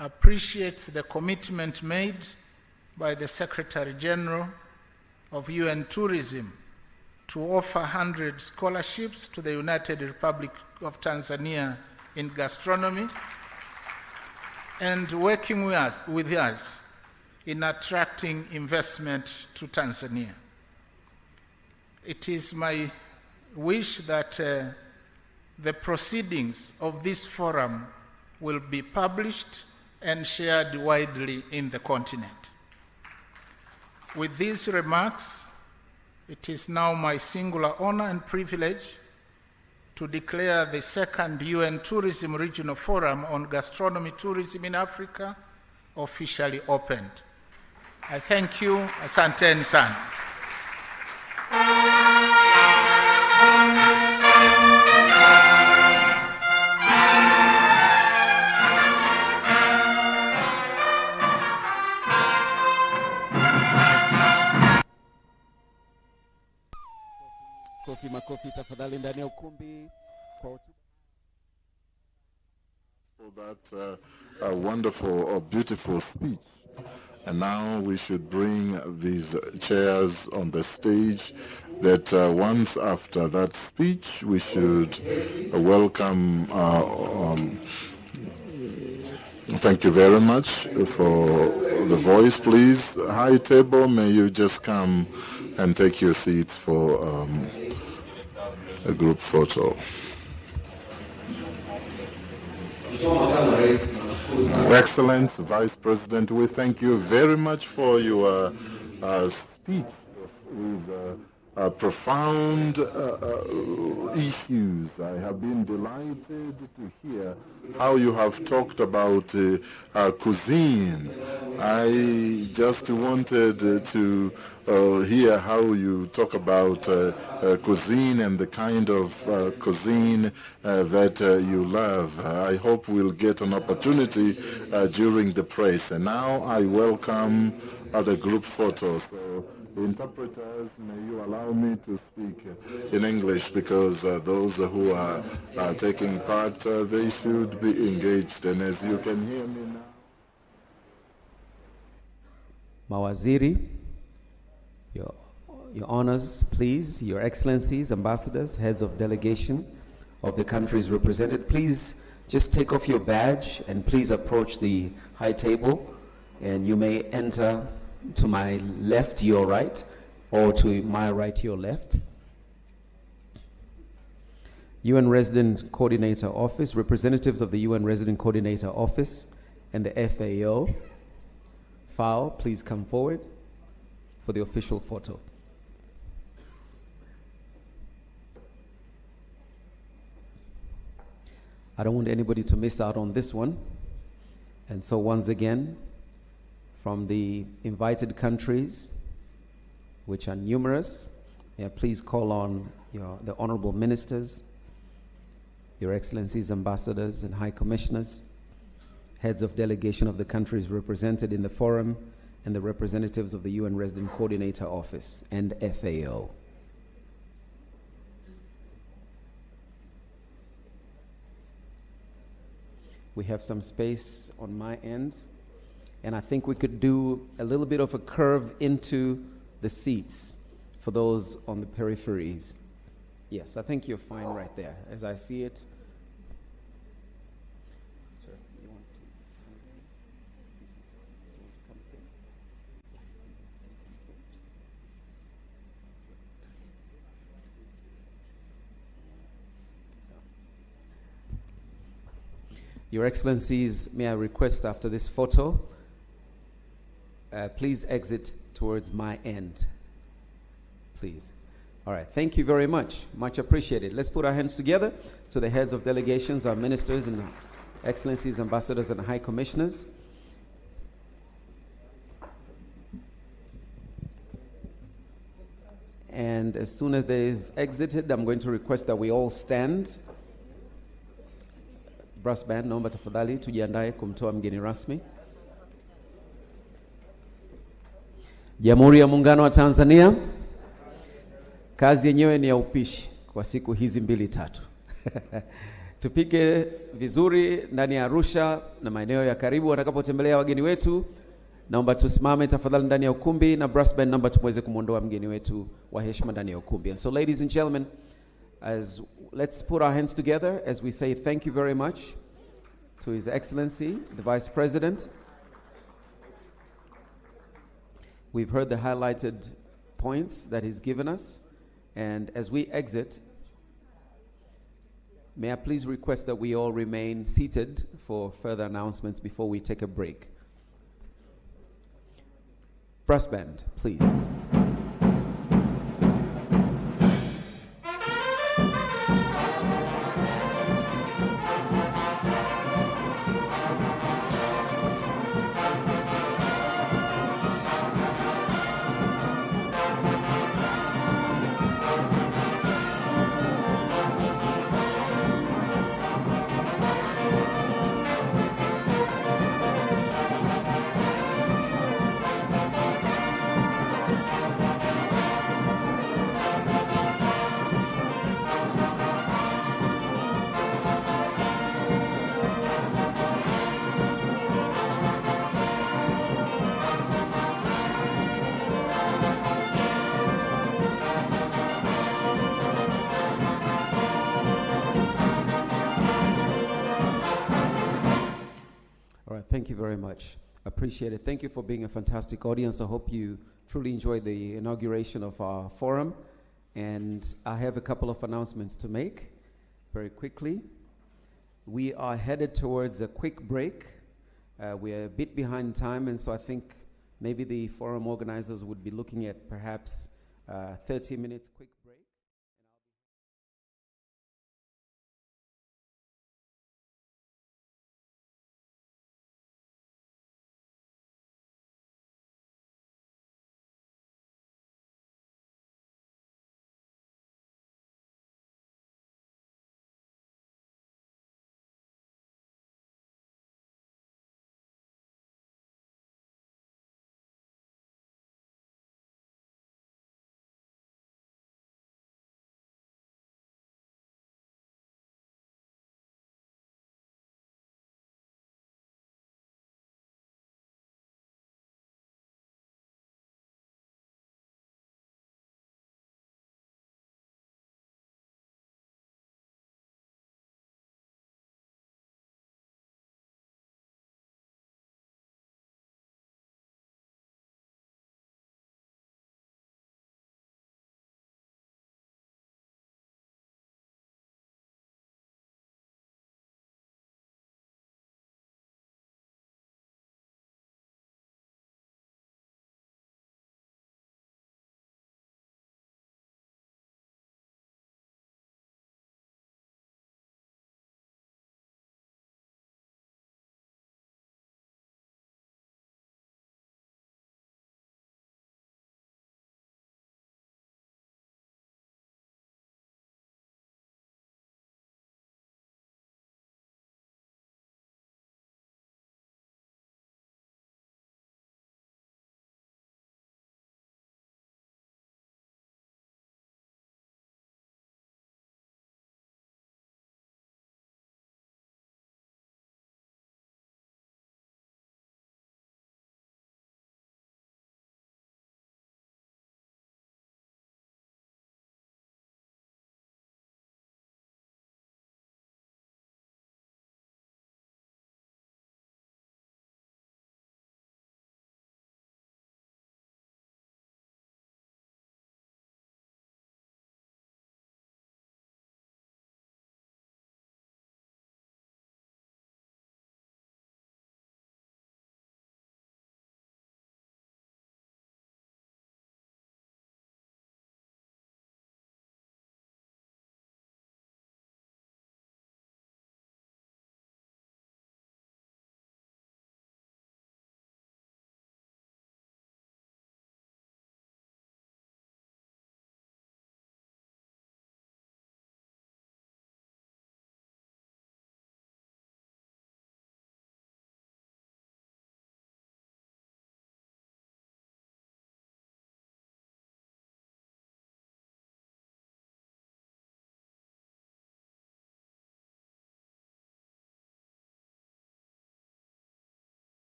appreciates the commitment made by the Secretary General of UN Tourism to offer 100 scholarships to the United Republic of Tanzania in gastronomy and working with us in attracting investment to Tanzania. It is my wish that the proceedings of this forum will be published and shared widely in the continent. With these remarks, it is now my singular honor and privilege to declare the second UN Tourism Regional Forum on Gastronomy Tourism in Africa officially opened. I thank you. Asanteni sana. Makofi tafadhali ndani ya ukumbi kwa for that wonderful or beautiful speech. And now we should bring these chairs on the stage that once after that speech we should welcome thank you very much for the voice, please. High table, may you just come and take your seats for a group photo. Excellent Vice President, we thank you very much for your speech with profound issues. I have been delighted to hear how you have talked about cuisine. I just wanted to hear how you talk about cuisine and the kind of cuisine that you love. I hope we'll get an opportunity during the press. And now I welcome the group photos. So, interpreters, may you allow me to speak in English because those who are taking part, they should be engaged. And as you can hear me now. Mawaziri, your honors, please, your excellencies, ambassadors, heads of delegation of the countries represented, please just take off your badge and please approach the high table, and you may enter to my left, your right, or to my right, your left. UN Resident Coordinator Office, representatives of the UN Resident Coordinator Office and the FAO, FAO, please come forward for the official photo. I don't want anybody to miss out on this one. And so once again, from the invited countries, which are numerous, please call on the honorable ministers, your excellencies, ambassadors and high commissioners, heads of delegation of the countries represented in the forum, and the representatives of the UN Resident Coordinator Office and FAO. We have some space on my end. And I think we could do a little bit of a curve into the seats for those on the peripheries. Yes, I think you're fine right there, as I see it. Sir, you want to come here? Your Excellencies, may I request after this photo, please exit towards my end. Please. All right. Thank you very much. Much appreciated. Let's put our hands together to the heads of delegations, our ministers and excellencies, ambassadors, and high commissioners. And as soon as they've exited, I'm going to request that we all stand. Brass band, naomba tafadhali tujiandae kumtoa mgeni rasmi. Jamhuri ya Muungano wa Tanzania. Kazi yenyewe ni ya upishi kwa siku hizi 2-3. Tupike vizuri ndani ya Arusha na maeneo ya karibu watakapotembelea wageni wetu. Naomba tusimame tafadhali ndani ya ukumbi na brass band naomba tumweze kumuondoa mgeni wetu wa heshima ndani ya ukumbi. And so ladies and gentlemen, let's put our hands together as we say thank you very much to His Excellency, the Vice President. We've heard the highlighted points that he's given us. And as we exit, may I please request that we all remain seated for further announcements before we take a break. Brass band, please. Thank you very much. Appreciate it. Thank you for being a fantastic audience. I hope you truly enjoyed the inauguration of our forum. And I have a couple of announcements to make very quickly. We are headed towards a quick break. We are a bit behind time, and so I think maybe the forum organizers would be looking at perhaps 30 minutes quick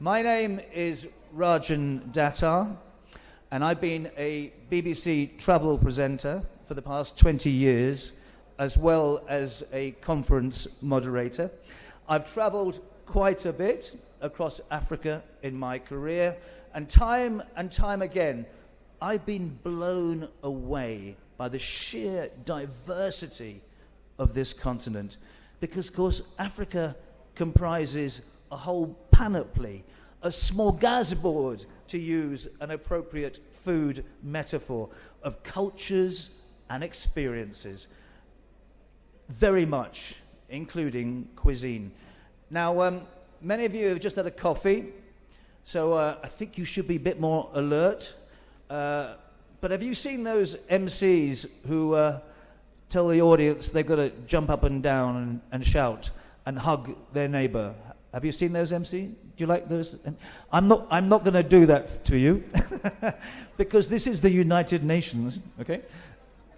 My name is Rajan Datar, and I've been a BBC travel presenter for the past 20 years, as well as a conference moderator. I've travelled quite a bit across Africa in my career, and time again, I've been blown away by the sheer diversity of this continent, because, of course, Africa comprises a whole panoply, a smorgasbord, to use an appropriate food metaphor, of cultures and experiences, very much including cuisine. Now, many of you have just had a coffee, so I think you should be a bit more alert. But have you seen those MCs who tell the audience they've got to jump up and down and shout and hug their neighbour? Have you seen those MCs? Do you like those? I'm not going to do that to you because this is the United Nations, okay?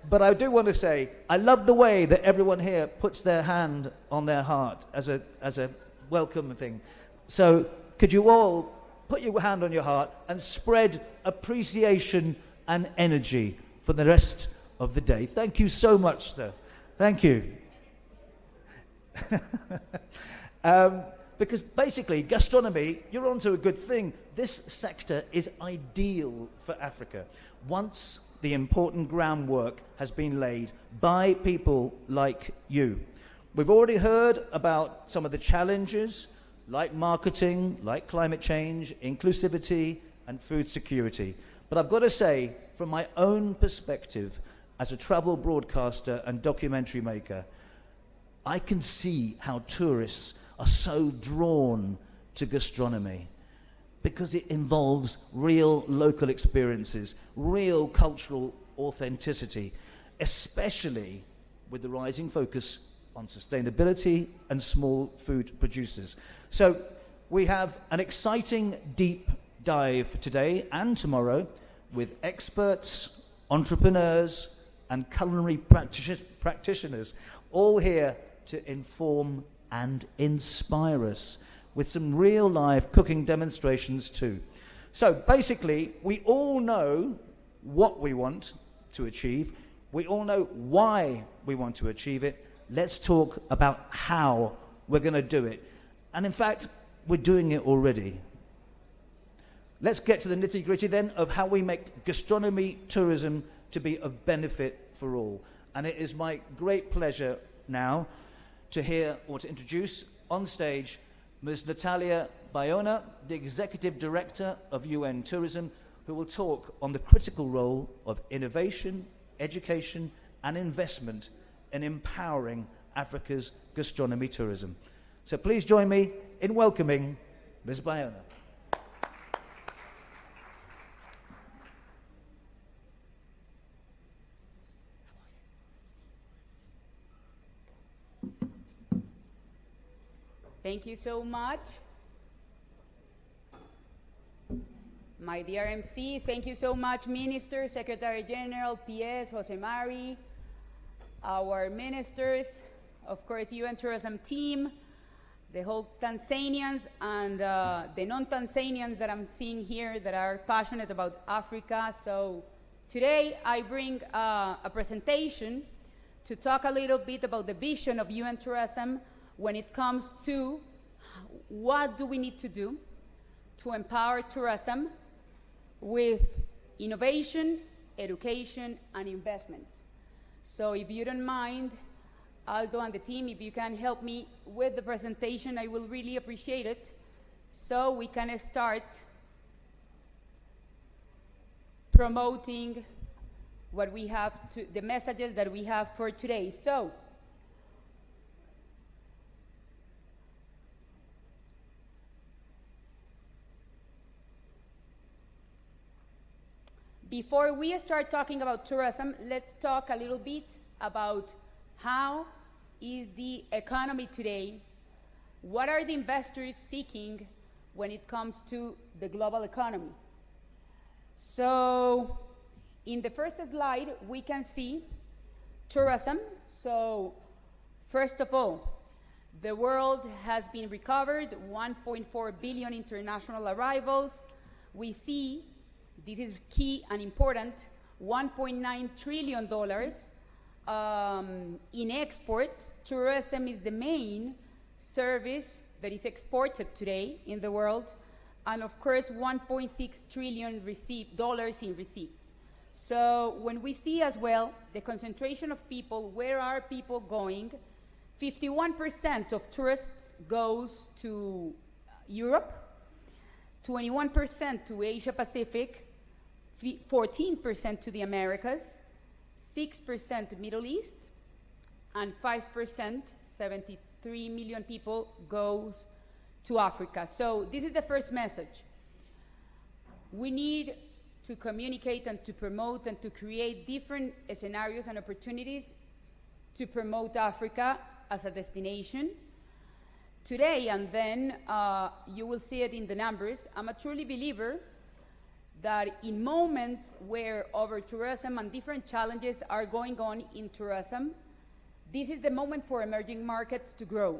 But I do want to say I love the way that everyone here puts their hand on their heart as a welcome thing. So could you all put your hand on your heart and spread appreciation and energy for the rest of the day? Thank you so much, sir. Thank you. Because basically, gastronomy, you're onto a good thing. This sector is ideal for Africa once the important groundwork has been laid by people like you. We've already heard about some of the challenges, like marketing, like climate change, inclusivity, and food security. But I've got to say, from my own perspective, as a travel broadcaster and documentary maker, I can see how tourists are so drawn to gastronomy because it involves real local experiences, real cultural authenticity, especially with the rising focus on sustainability and small food producers. So we have an exciting deep dive today and tomorrow with experts, entrepreneurs, and culinary practitioners, all here to inform and inspire us with some real live cooking demonstrations too. So basically, we all know what we want to achieve. We all know why we want to achieve it. Let's talk about how we're going to do it. And in fact, we're doing it already. Let's get to the nitty-gritty then of how we make gastronomy tourism to be of benefit for all. And it is my great pleasure now to hear or to introduce on stage Ms. Natalia Bayona, the Executive Director of UN Tourism, who will talk on the critical role of innovation, education, and investment in empowering Africa's gastronomy tourism. So please join me in welcoming Ms. Bayona. Thank you so much. My dear MC, thank you so much, Minister, Secretary General, PS, Jose Mari, our ministers, of course, UN Tourism team, the whole Tanzanians and the non-Tanzanians that I'm seeing here that are passionate about Africa. So today I bring a presentation to talk a little bit about the vision of UN Tourism when it comes to what do we need to do to empower tourism with innovation, education, and investments. So if you don't mind, Aldo and the team, if you can help me with the presentation, I will really appreciate it, so we can start promoting what we have the messages that we have for today. So, before we start talking about tourism, let's talk a little bit about how is the economy today, what are the investors seeking when it comes to the global economy. So in the first slide, we can see tourism. So first of all, The world has been recovered, 1.4 billion international arrivals. We see, this is key and important, $1.9 trillion in exports. Tourism is the main service that is exported today in the world, and of course $1.6 trillion in receipts. So when we see as well the concentration of people, where are people going? 51% of tourists goes to Europe, 21% to Asia Pacific, 14% to the Americas, 6% Middle East, and 5%, 73 million people, goes to Africa. So this is the first message. We need to communicate and to promote and to create different scenarios and opportunities to promote Africa as a destination. Today, and then you will see it in the numbers, I'm a truly believer that in moments where over-tourism and different challenges are going on in tourism, this is the moment for emerging markets to grow.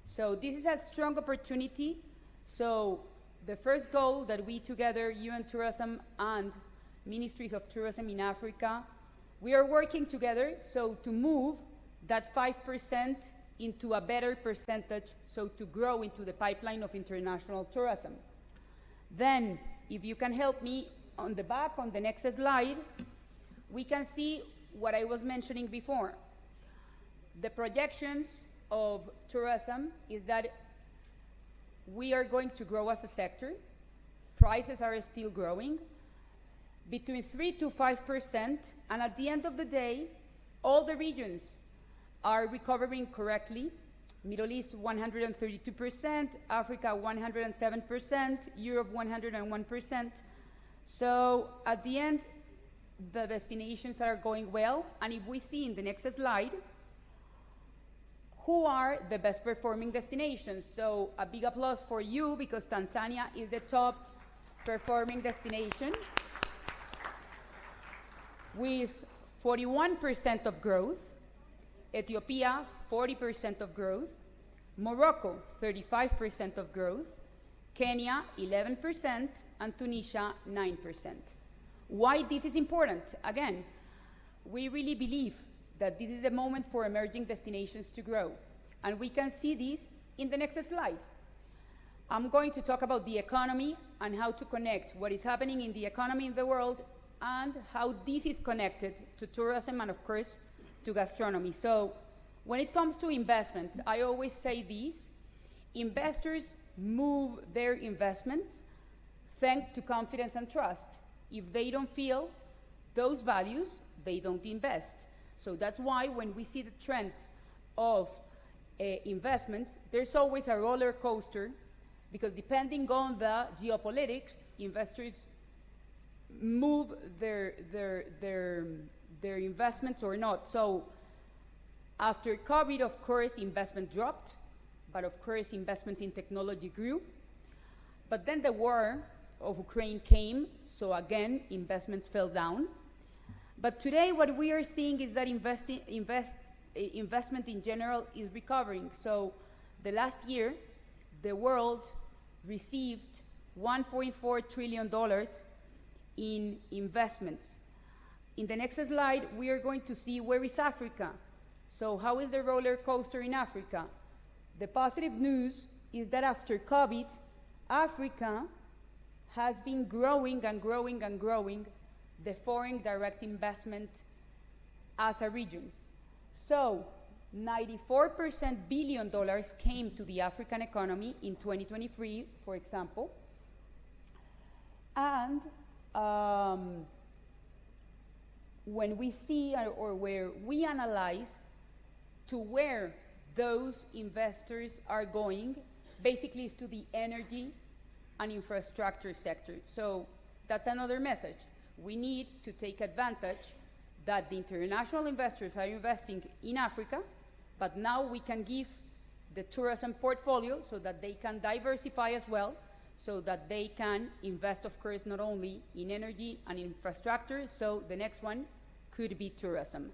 So this is a strong opportunity. So the first goal that we together, UN Tourism and Ministries of Tourism in Africa, we are working together so to move that 5% into a better percentage, so to grow into the pipeline of international tourism. Then, if you can help me on the back, on the next slide, we can see what I was mentioning before. The projections of tourism is that we are going to grow as a sector. Prices are still growing between 3 to 5%, and at the end of the day, all the regions are recovering correctly. Middle East 132%, Africa 107%, Europe 101%. So at the end, the destinations are going well. And if we see in the next slide, who are the best performing destinations? So a big applause for you, because Tanzania is the top performing destination with 41% of growth. Ethiopia, 40% of growth. Morocco, 35% of growth. Kenya, 11%, and Tunisia, 9%. Why this is important? Again, we really believe that this is the moment for emerging destinations to grow. And we can see this in the next slide. I'm going to talk about the economy and how to connect what is happening in the economy in the world and how this is connected to tourism and, of course, to gastronomy. So when it comes to investments, I always say this: investors move their investments thanks to confidence and trust. If they don't feel those values, they don't invest. So that's why when we see the trends of investments, there's always a roller coaster, because depending on the geopolitics, investors move their investments or not. So after COVID, of course, investment dropped, but of course investments in technology grew. But then the war of Ukraine came, so again investments fell down. But today what we are seeing is that investment in general is recovering. So the last year, the world received $1.4 trillion in investments. In the next slide, we are going to see where is Africa. So how is the roller coaster in Africa? The positive news is that after COVID, Africa has been growing and growing and growing the foreign direct investment as a region. So $94 billion came to the African economy in 2023, for example. And when we see or where we analyze to where those investors are going, basically is to the energy and infrastructure sector. So that's another message. We need to take advantage that the international investors are investing in Africa, but now we can give the tourism portfolio so that they can diversify as well, so that they can invest, of course, not only in energy and infrastructure. So the next one could be tourism.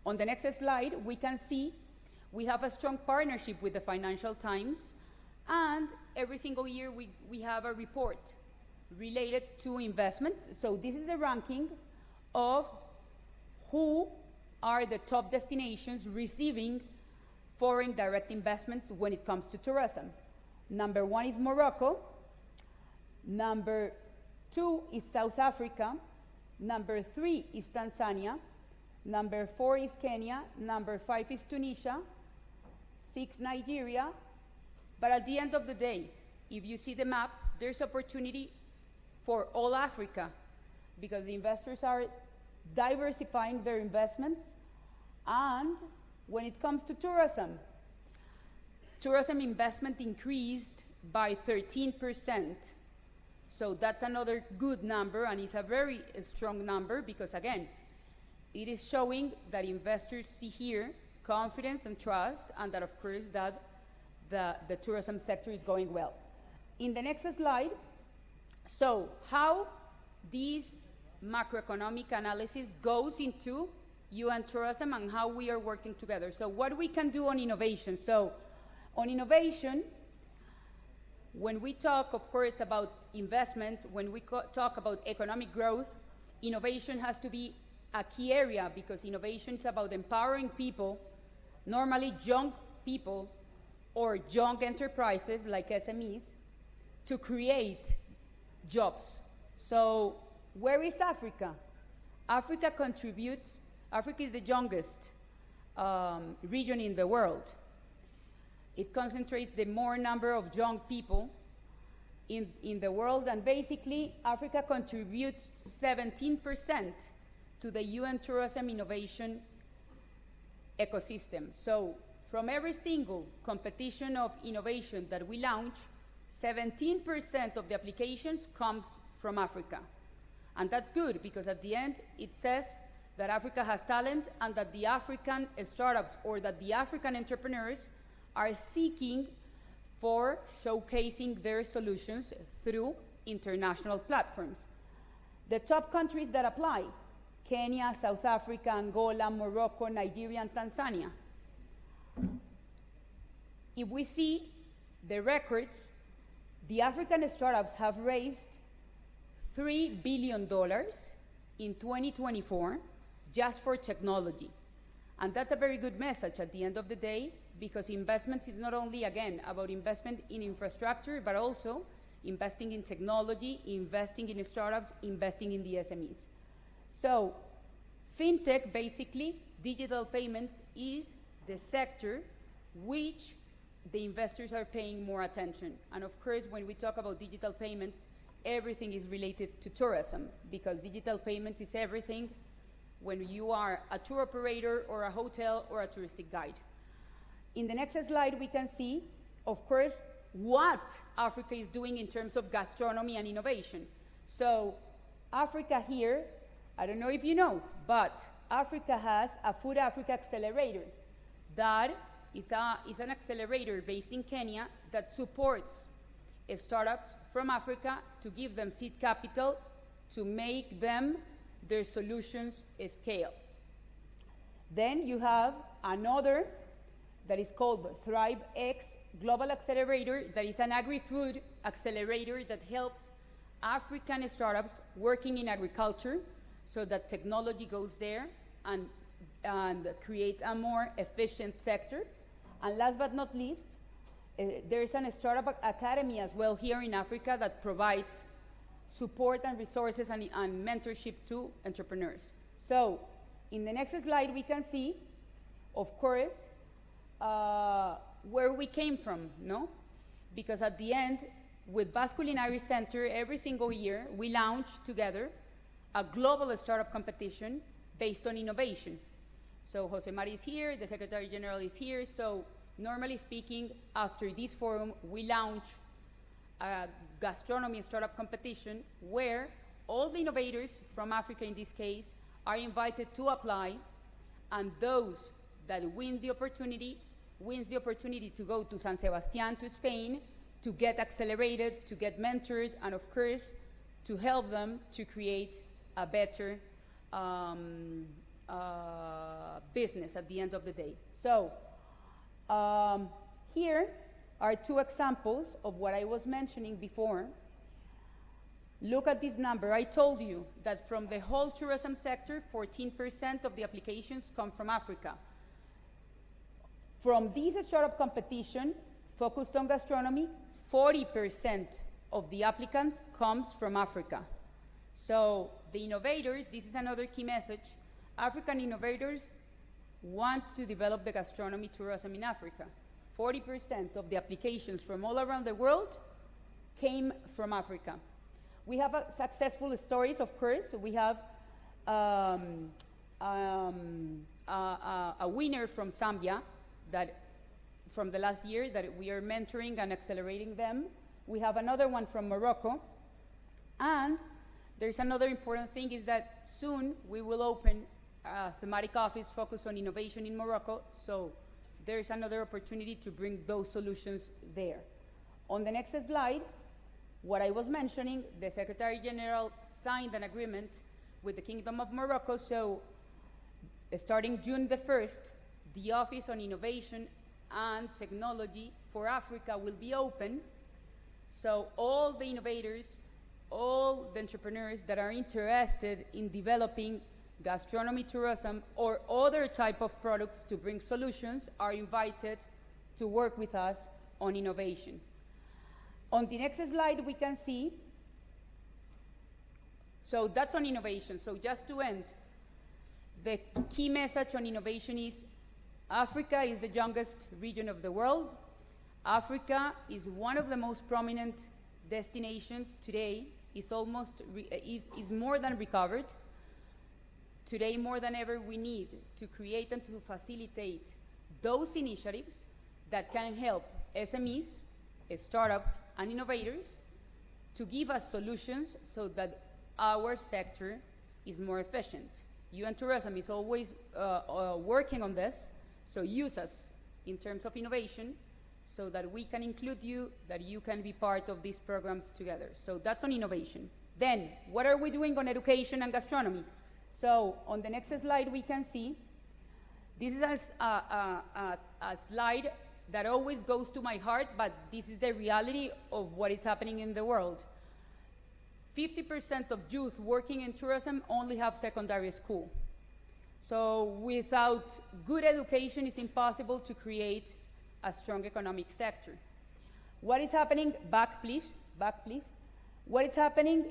On the next slide, we can see We have a strong partnership with the Financial Times, and every single year we have a report related to investments. So this is the ranking of who are the top destinations receiving foreign direct investments when it comes to tourism. Number 1 is Morocco. Number 2 is South Africa. Number 3 is Tanzania. Number 4 is Kenya. Number 5 is Tunisia. 6, Nigeria. But at the end of the day, if you see the map, there's opportunity for all Africa, because the investors are diversifying their investments. And when it comes to tourism investment increased by 13%. So that's another good number, and it's a very strong number, because again, it is showing that investors see here confidence and trust, and that of course that the tourism sector is going well. In the next slide, so how these macroeconomic analysis goes into UN tourism and how we are working together. So what we can do on innovation. So on innovation, when we talk, of course, about investments, when we talk about economic growth, innovation has to be a key area, because innovation is about empowering people, normally young people or young enterprises like SMEs, to create jobs. So where is Africa? Africa is the youngest region in the world. It concentrates the more number of young people in the world, and basically Africa contributes 17% to the UN tourism innovation ecosystem. So from every single competition of innovation that we launch, 17% of the applications comes from Africa. And that's good, because at the end it says that Africa has talent, and that the African startups or that the African entrepreneurs are seeking for showcasing their solutions through international platforms. The top countries that apply: Kenya, South Africa, Angola, Morocco, Nigeria, and Tanzania. If we see the records, the African startups have raised $3 billion in 2024 just for technology. And that's a very good message at the end of the day, because investments is not only, again, about investment in infrastructure, but also investing in technology, investing in startups, investing in the SMEs. So fintech, basically, digital payments, is the sector which the investors are paying more attention. And of course, when we talk about digital payments, everything is related to tourism, because digital payments is everything when you are a tour operator or a hotel or a touristic guide. In the next slide, we can see, of course, what Africa is doing in terms of gastronomy and innovation. So Africa here, I don't know if you know, but Africa has a Food Africa Accelerator. That is an accelerator based in Kenya that supports startups from Africa to give them seed capital to make them their solutions scale. Then you have another that is called ThriveX Global Accelerator, that is an agri-food accelerator that helps African startups working in agriculture, so that technology goes there and create a more efficient sector. And last but not least, there is a startup academy as well here in Africa that provides support and resources and mentorship to entrepreneurs. So in the next slide, we can see, of course, where we came from, no? Because at the end, with Basque Culinary Center, every single year, we launch together a global startup competition based on innovation. So Jose Mari is here, the Secretary General is here. So normally speaking, after this forum, we launch a gastronomy startup competition where all the innovators from Africa, in this case, are invited to apply, and those that wins the opportunity to go to San Sebastian, to Spain, to get accelerated, to get mentored, and of course, to help them to create a better business at the end of the day. So Here are two examples of what I was mentioning before. Look at this number. I told you that from the whole tourism sector, 14% of the applications come from Africa. From this startup competition focused on gastronomy, 40% of the applicants comes from Africa. So the innovators, this is another key message, African innovators want to develop the gastronomy tourism in Africa. 40% of the applications from all around the world came from Africa. We have successful stories, of course. We have a winner from Zambia that from the last year that we are mentoring and accelerating them. We have another one from Morocco. And there's another important thing is that soon we will open a thematic office focused on innovation in Morocco. So there's another opportunity to bring those solutions there. On the next slide, what I was mentioning, the Secretary General signed an agreement with the Kingdom of Morocco. So starting June the 1st, the Office on Innovation and Technology for Africa will be open. So all the innovators, all the entrepreneurs that are interested in developing gastronomy tourism or other type of products to bring solutions are invited to work with us on innovation. On the next slide, we can see, so that's on innovation. So just to end, the key message on innovation is Africa is the youngest region of the world. Africa is one of the most prominent destinations today, is more than recovered. Today, more than ever, we need to create and to facilitate those initiatives that can help SMEs, startups, and innovators to give us solutions so that our sector is more efficient. UN Tourism is always working on this, so use us in terms of innovation so that we can include you, that you can be part of these programs together. So that's on innovation. Then, what are we doing on education and gastronomy? So on the next slide, we can see, this is a slide that always goes to my heart, but this is the reality of what is happening in the world. 50% of youth working in tourism only have secondary school. So without good education, it's impossible to create a strong economic sector. What is happening, back please. What is happening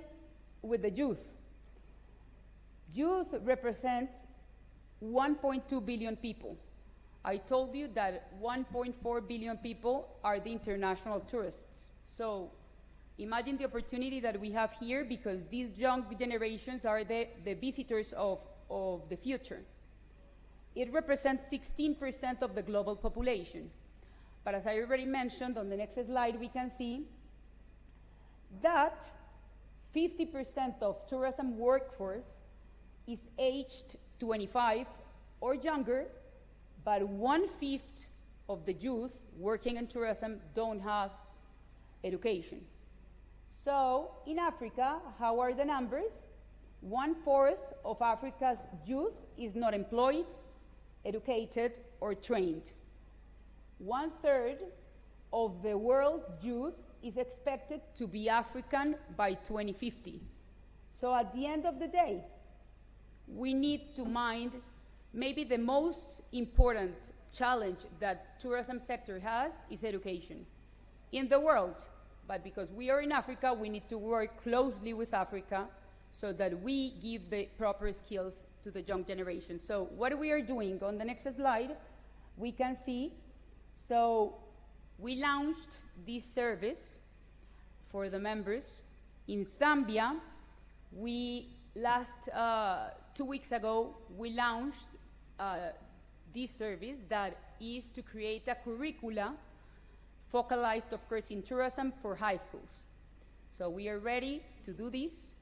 with the youth? Youth represents 1.2 billion people. I told you that 1.4 billion people are the international tourists. So imagine the opportunity that we have here because these young generations are the visitors of the future. It represents 16% of the global population. But as I already mentioned, on the next slide, we can see that 50% of tourism workforce is aged 25 or younger, but 1/5 of the youth working in tourism don't have education. So in Africa, how are the numbers? 1/4 of Africa's youth is not employed, educated, or trained. 1/3 of the world's youth is expected to be African by 2050. So at the end of the day, we need to mind maybe the most important challenge that tourism sector has is education in the world. But because we are in Africa, we need to work closely with Africa so that we give the proper skills to the young generation. So what we are doing, on the next slide, we can see, so we launched this service for the members. In Zambia, last 2 weeks ago, we launched this service that is to create a curricula focalized, of course, in tourism for high schools. So we are ready to do this.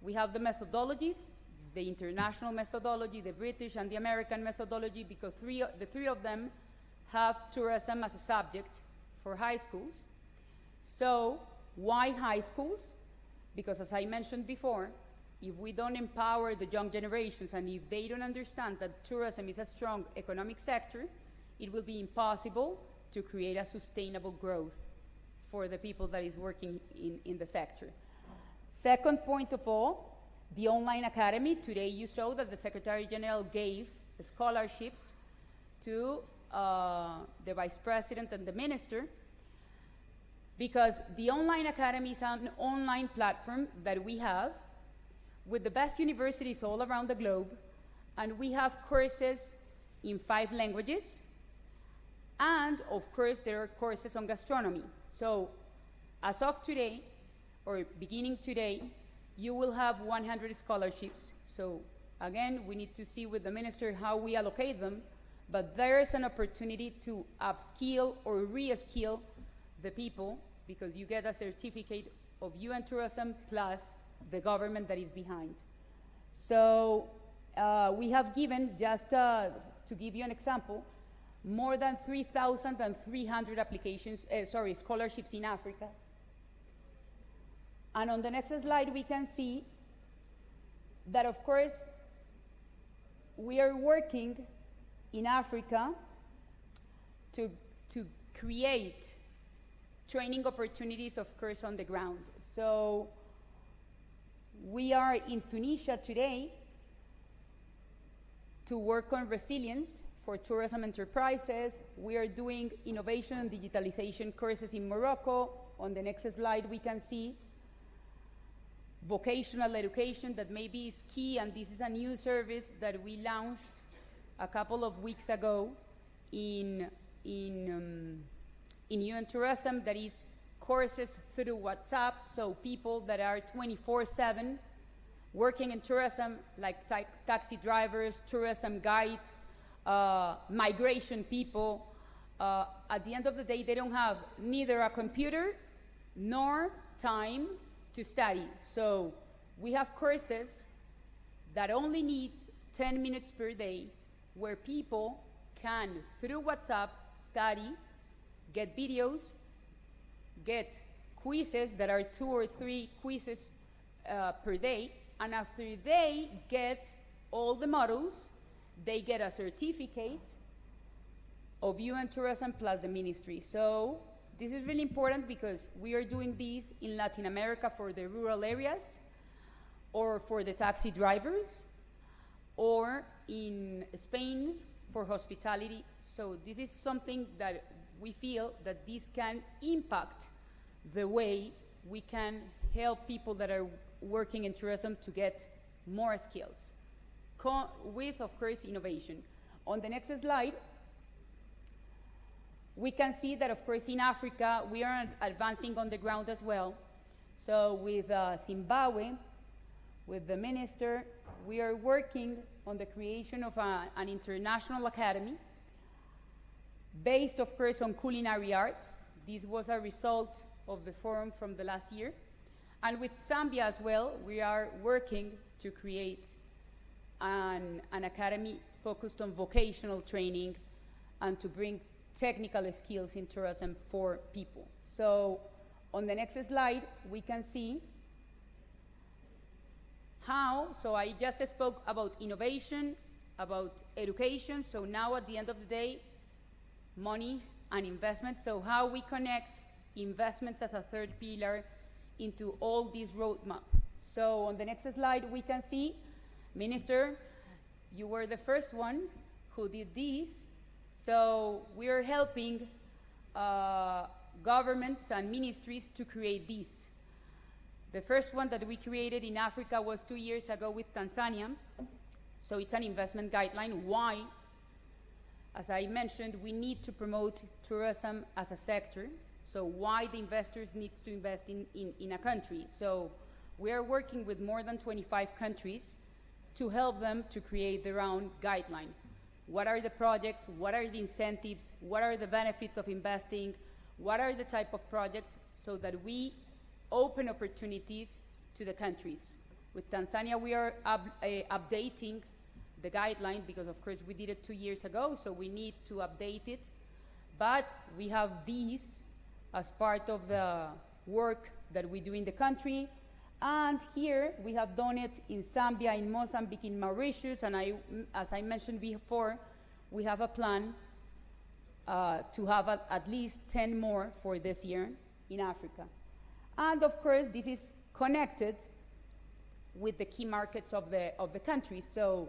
We have the methodologies, the international methodology, the British and the American methodology, because the three of them have tourism as a subject for high schools. So why high schools? Because as I mentioned before, if we don't empower the young generations and if they don't understand that tourism is a strong economic sector, it will be impossible to create a sustainable growth for the people that is working in the sector. Second point of all, the online academy. Today you saw that the Secretary General gave scholarships to the Vice President and the Minister, because the online academy is an online platform that we have with the best universities all around the globe, and we have courses in 5 languages, and of course there are courses on gastronomy. So as of today, or beginning today, you will have 100 scholarships. So again, we need to see with the minister how we allocate them, but there is an opportunity to upskill or re-skill the people, because you get a certificate of UN tourism plus the government that is behind. So we have given, just to give you an example, more than 3,300 scholarships in Africa. And on the next slide, we can see that, of course, we are working in Africa to create training opportunities, of course, on the ground. So we are in Tunisia today to work on resilience for tourism enterprises. We are doing innovation and digitalization courses in Morocco. On the next slide, we can see vocational education that maybe is key, and this is a new service that we launched a couple of weeks ago in UN Tourism, that is courses through WhatsApp, so people that are 24/7 working in tourism, like taxi drivers, tourism guides, migration people, at the end of the day, they don't have neither a computer nor time to study. So we have courses that only needs 10 minutes per day, where people can, through WhatsApp, study, get videos, get quizzes that are 2 or 3 quizzes per day, and after they get all the modules, they get a certificate of UN Tourism plus the ministry. So this is really important, because we are doing this in Latin America for the rural areas, or for the taxi drivers, or in Spain for hospitality. So this is something that we feel that this can impact the way we can help people that are working in tourism to get more skills, with, of course, innovation. On the next slide, we can see that, of course, in Africa, we are advancing on the ground as well. So with Zimbabwe, with the minister, we are working on the creation of an international academy based, of course, on culinary arts. This was a result of the forum from the last year. And with Zambia as well, we are working to create an academy focused on vocational training and to bring technical skills in tourism for people. So on the next slide, we can see how, so I just spoke about innovation, about education, so now at the end of the day, money and investment, so how we connect investments as a third pillar into all this roadmap. So on the next slide, we can see, Minister, you were the first one who did this. So we are helping governments and ministries to create this. The first one that we created in Africa was 2 years ago with Tanzania. So it's an investment guideline. Why? As I mentioned, we need to promote tourism as a sector. So why the investors need to invest in a country? So we are working with more than 25 countries to help them to create their own guideline. What are the projects? What are the incentives? What are the benefits of investing? What are the type of projects, so that we open opportunities to the countries? With Tanzania, we are updating the guideline, because of course we did it 2 years ago, so we need to update it. But we have these as part of the work that we do in the country. And here we have done it in Zambia, in Mozambique, in Mauritius, and as I mentioned before, we have a plan to have at least 10 more for this year in Africa. And of course, this is connected with the key markets of the country. So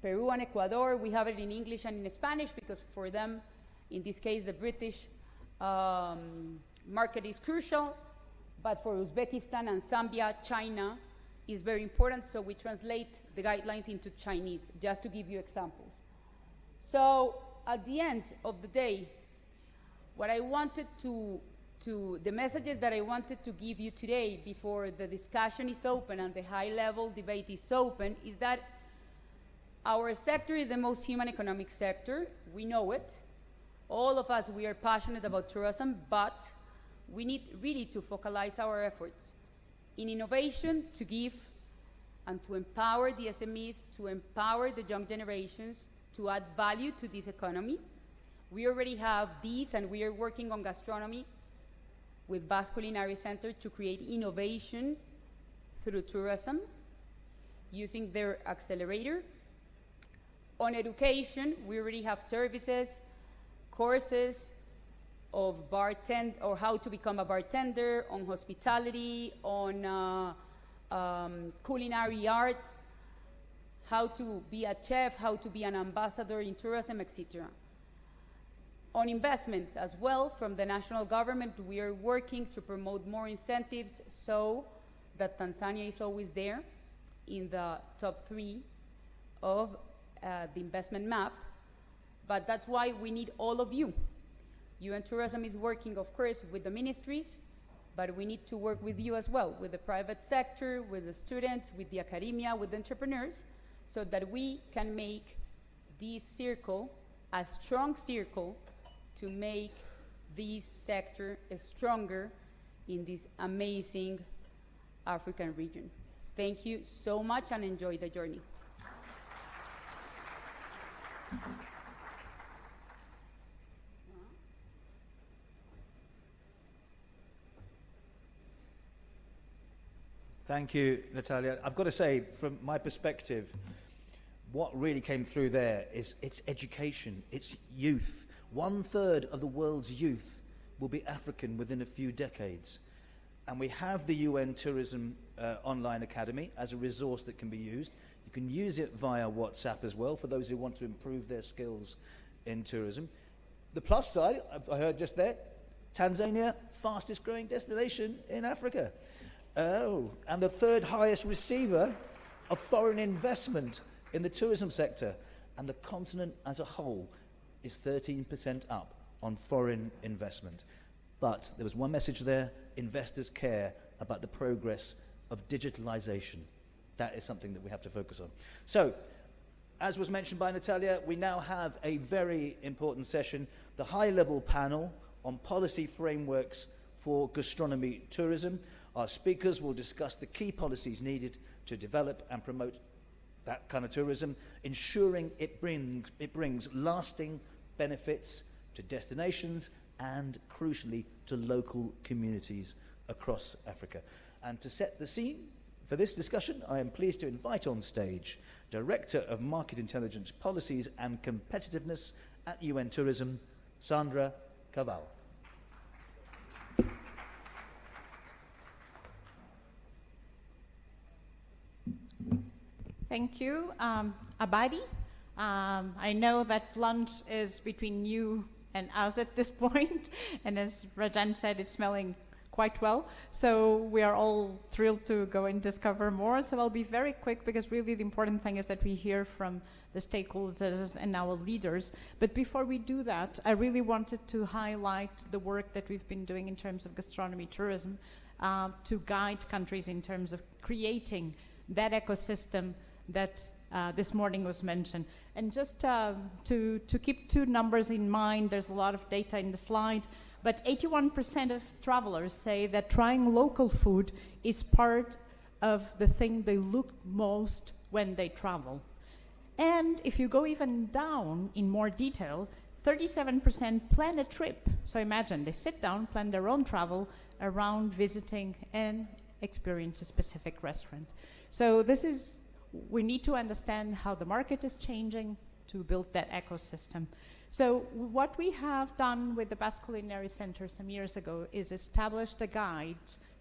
Peru and Ecuador, we have it in English and in Spanish because for them, in this case, the British market is crucial, but for Uzbekistan and Zambia, China is very important, so we translate the guidelines into Chinese, just to give you examples. So at the end of the day, what I wanted the messages that I wanted to give you today before the discussion is open and the high-level debate is open is that our sector is the most human economic sector. We know it. All of us, we are passionate about tourism, but we need really to focalize our efforts in innovation to give and to empower the SMEs, to empower the young generations, to add value to this economy. We already have these, and we are working on gastronomy with Basque Culinary Center to create innovation through tourism using their accelerator. On education, we already have services, courses of or how to become a bartender, on hospitality, on culinary arts, how to be a chef, how to be an ambassador in tourism, etc. On investments as well, from the national government, we are working to promote more incentives so that Tanzania is always there in the top 3 of the investment map. But that's why we need all of you. UN Tourism is working, of course, with the ministries, but we need to work with you as well, with the private sector, with the students, with the academia, with the entrepreneurs, so that we can make this circle a strong circle to make this sector stronger in this amazing African region. Thank you so much and enjoy the journey. Thank you, Natalia. I've got to say, from my perspective, what really came through there is it's education, it's youth. 1/3 of the world's youth will be African within a few decades. And we have the UN Tourism Online Academy as a resource that can be used. You can use it via WhatsApp as well for those who want to improve their skills in tourism. The plus side, I heard just there, Tanzania, fastest growing destination in Africa. Oh, and the 3rd highest receiver of foreign investment in the tourism sector. And the continent as a whole is 13% up on foreign investment. But there was one message there: investors care about the progress of digitalization. That is something that we have to focus on. So, as was mentioned by Natalia, we now have a very important session, the high-level panel on policy frameworks for gastronomy tourism. Our speakers will discuss the key policies needed to develop and promote that kind of tourism, ensuring it brings lasting benefits to destinations and, crucially, to local communities across Africa. And to set the scene for this discussion, I am pleased to invite on stage Director of Market Intelligence Policies and Competitiveness at UN Tourism, Sandra Caval. Thank you, Abadi. I know that lunch is between you and us at this point, and as Rajan said, it's smelling quite well. So we are all thrilled to go and discover more. So I'll be very quick because really the important thing is that we hear from the stakeholders and our leaders. But before we do that, I really wanted to highlight the work that we've been doing in terms of gastronomy tourism to guide countries in terms of creating that ecosystem that this morning was mentioned. And just to keep 2 numbers in mind, there's a lot of data in the slide, but 81% of travelers say that trying local food is part of the thing they look most when they travel. And if you go even down in more detail, 37% plan a trip. So imagine they sit down, plan their own travel around visiting and experience a specific restaurant. So we need to understand how the market is changing to build that ecosystem. So what we have done with the Basque Culinary Center some years ago is established a guide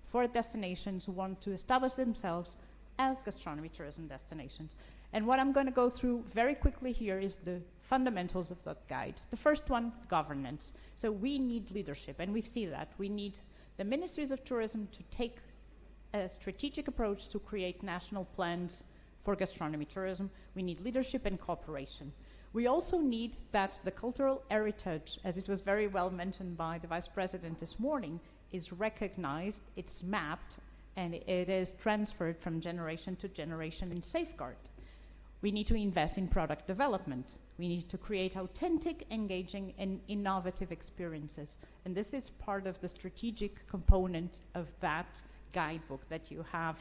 for destinations who want to establish themselves as gastronomy tourism destinations. And what I'm going to go through very quickly here is the fundamentals of that guide. The first one, governance. So we need leadership, and we see that. We need the ministries of tourism to take a strategic approach to create national plans for gastronomy tourism. We need leadership and cooperation. We also need that the cultural heritage, as it was very well mentioned by the Vice President this morning, is recognized, it's mapped, and it is transferred from generation to generation and safeguarded. We need to invest in product development. We need to create authentic, engaging, and innovative experiences. And this is part of the strategic component of that guidebook that you have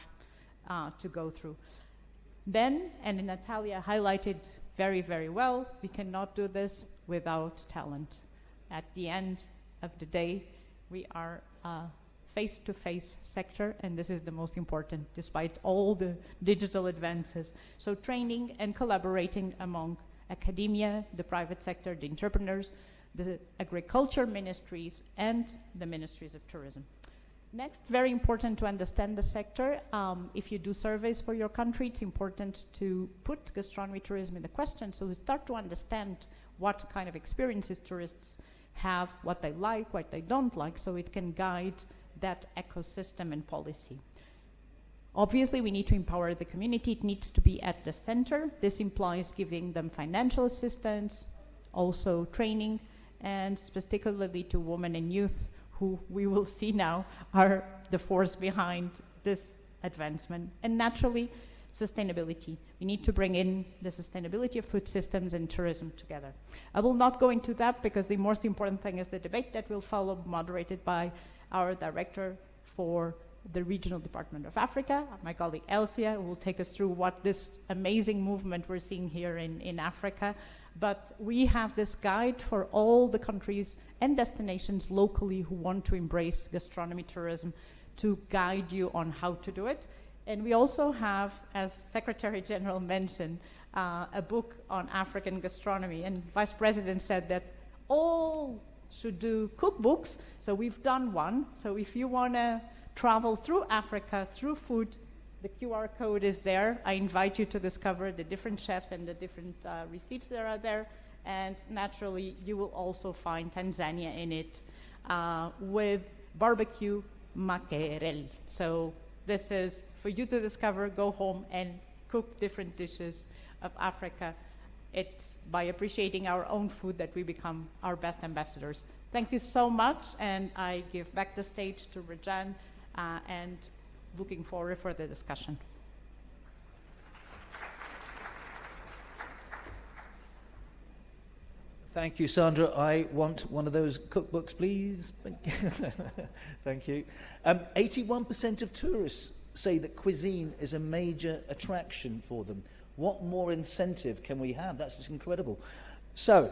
to go through. Then, and Natalia highlighted very, very well, we cannot do this without talent. At the end of the day, we are a face-to-face sector, and this is the most important, despite all the digital advances. So training and collaborating among academia, the private sector, the entrepreneurs, the agriculture ministries, and the ministries of tourism. Next, very important to understand the sector. If you do surveys for your country, it's important to put gastronomy tourism in the question, so we start to understand what kind of experiences tourists have, what they like, what they don't like, so it can guide that ecosystem and policy. Obviously, we need to empower the community. It needs to be at the center. This implies giving them financial assistance, also training, and particularly to women and youth, who we will see now are the force behind this advancement. And naturally, sustainability. We need to bring in the sustainability of food systems and tourism together. I will not go into that because the most important thing is the debate that will follow, moderated by our director for the Regional Department of Africa, my colleague Elsia, who will take us through what this amazing movement we're seeing here in Africa. But we have this guide for all the countries and destinations locally who want to embrace gastronomy tourism to guide you on how to do it. And we also have, as Secretary General mentioned, a book on African gastronomy. And Vice President said that all should do cookbooks, so we've done one. So if you want to travel through Africa, through food, the QR code is there. I invite you to discover the different chefs and the different receipts that are there. And naturally, you will also find Tanzania in it with barbecue mackerel. So this is for you to discover, go home and cook different dishes of Africa. It's by appreciating our own food that we become our best ambassadors. Thank you so much, and I give back the stage to Rajan, and looking forward for the discussion. Thank you, Sandra. I want one of those cookbooks, please. Thank you. 81% of tourists say that cuisine is a major attraction for them. What more incentive can we have? That's just incredible. So,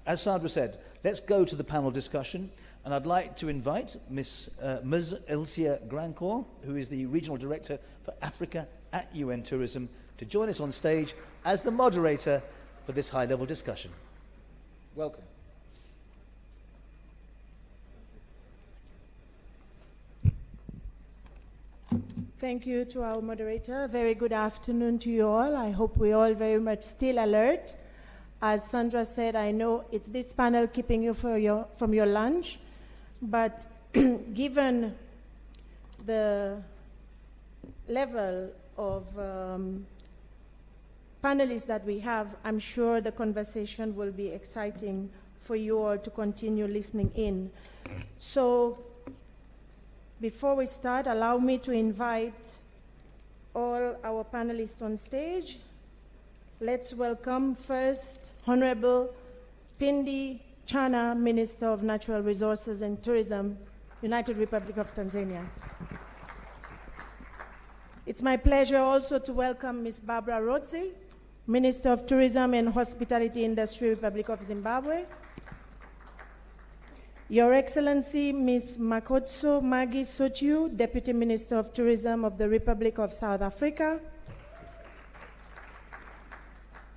as Sandra said, let's go to the panel discussion. And I'd like to invite Ms. Elsia Grancourt, who is the Regional Director for Africa at UN Tourism, to join us on stage as the moderator for this high-level discussion. Welcome. Thank you to our moderator. Very good afternoon to you all. I hope we're all very much still alert. As Sandra said, I know it's this panel keeping you from your lunch, but given the level of panelists that we have, I'm sure the conversation will be exciting for you all to continue listening in. So, before we start, allow me to invite all our panelists on stage. Let's welcome first Honorable Pindi Chana, Minister of Natural Resources and Tourism, United Republic of Tanzania. It's my pleasure also to welcome Ms. Barbara Rhodzi, Minister of Tourism and Hospitality Industry, Republic of Zimbabwe. Your Excellency, Ms. Makotso Magi Sotiu, Deputy Minister of Tourism of the Republic of South Africa.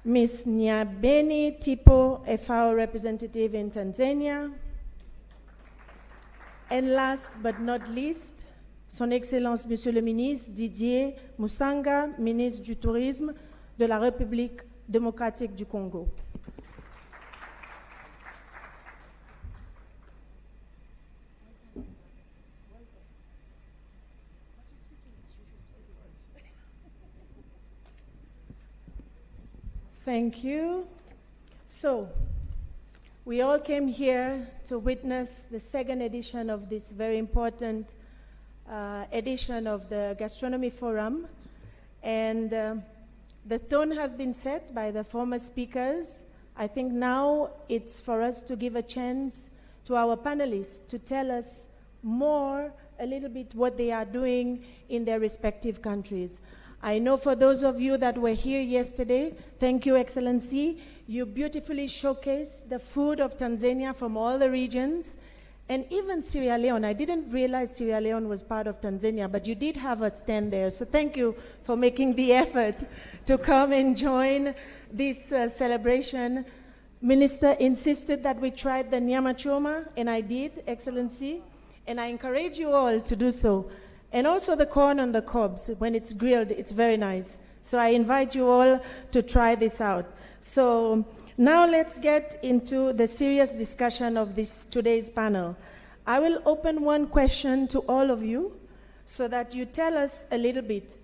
Ms. Nyabeni Tipo, FAO representative in Tanzania. And last but not least, Son Excellence Monsieur le Ministre Didier Musanga, ministre du Tourisme de la République démocratique du Congo. Thank you. So, we all came here to witness the second edition of this very important edition of the Gastronomy Forum. And the tone has been set by the former speakers. I think now it's for us to give a chance to our panelists to tell us more, a little bit, what they are doing in their respective countries. I know for those of you that were here yesterday, thank you, Excellency. You beautifully showcased the food of Tanzania from all the regions, and even Sierra Leone. I didn't realize Sierra Leone was part of Tanzania, but you did have a stand there. So thank you for making the effort to come and join this celebration. Minister insisted that we tried the nyama choma, and I did, Excellency, and I encourage you all to do so. And also the corn on the cobs, when it's grilled, it's very nice. So I invite you all to try this out. So now let's get into the serious discussion of today's panel. I will open one question to all of you so that you tell us a little bit.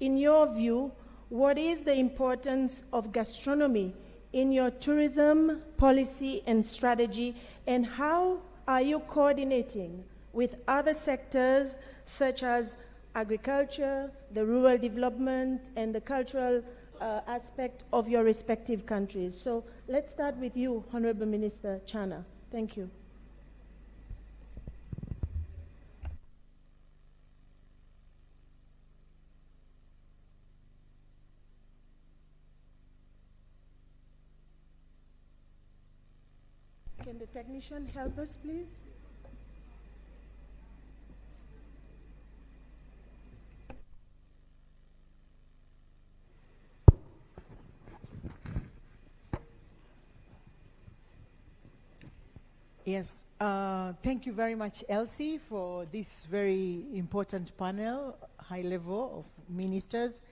In your view, what is the importance of gastronomy in your tourism policy and strategy, and how are you coordinating with other sectors such as agriculture, the rural development, and the cultural aspect of your respective countries? So let's start with you, Honorable Minister Chana. Thank you. Can the technician help us, please? Yes, thank you very much, Elsie, for this very important panel, high level of ministers,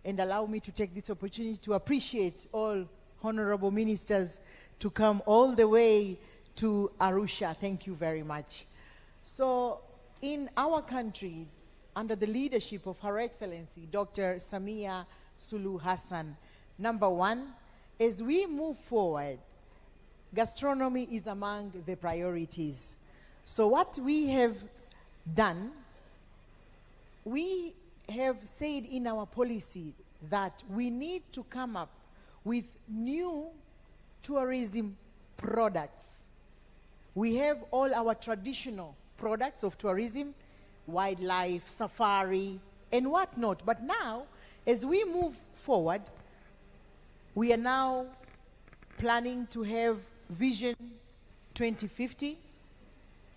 and allow me to take this opportunity to appreciate all honorable ministers to come all the way to Arusha. Thank you very much. So, in our country, under the leadership of Her Excellency, Dr. Samia Suluhu Hassan, number one, as we move forward, gastronomy is among the priorities. So what we have done, we have said in our policy that we need to come up with new tourism products. We have all our traditional products of tourism, wildlife, safari, and whatnot. But now, as we move forward, we are now planning to have Vision 2050.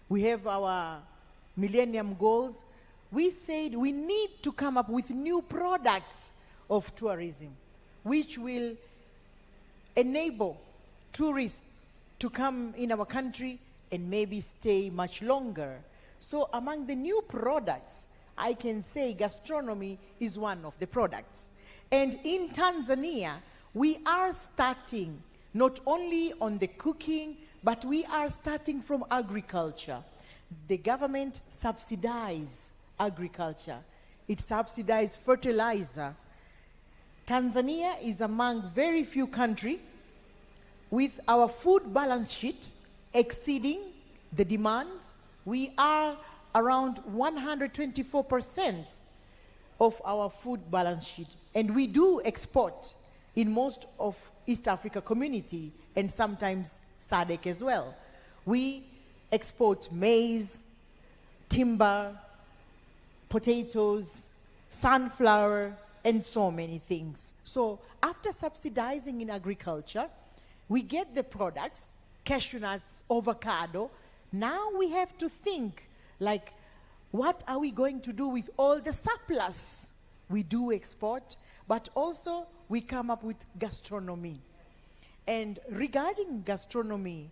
We have our Millennium Goals. We said we need to come up with new products of tourism, which will enable tourists to come in our country and maybe stay much longer. So among the new products, I can say gastronomy is one of the products. And in Tanzania, we are starting not only on the cooking, but we are starting from agriculture. The government subsidizes agriculture. It subsidizes fertilizer. Tanzania is among very few countries with our food balance sheet exceeding the demand. We are around 124% of our food balance sheet. And we do export in most of East Africa community and sometimes SADC as well. We export maize, timber, potatoes, sunflower, and so many things. So after subsidizing in agriculture, we get the products, cashew nuts, avocado. Now we have to think, like, what are we going to do with all the surplus? We do export, but also we come up with gastronomy. And regarding gastronomy,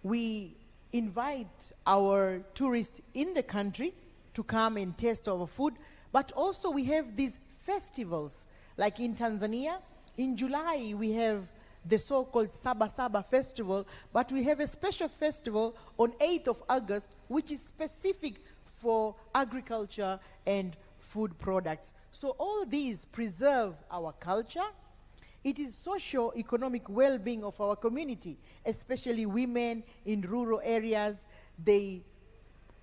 we invite our tourists in the country to come and taste our food, but also we have these festivals, like in Tanzania. In July, we have the so-called Saba Saba festival, but we have a special festival on 8th of August, which is specific for agriculture and food products. So all these preserve our culture. It is socio-economic well-being of our community, especially women in rural areas. They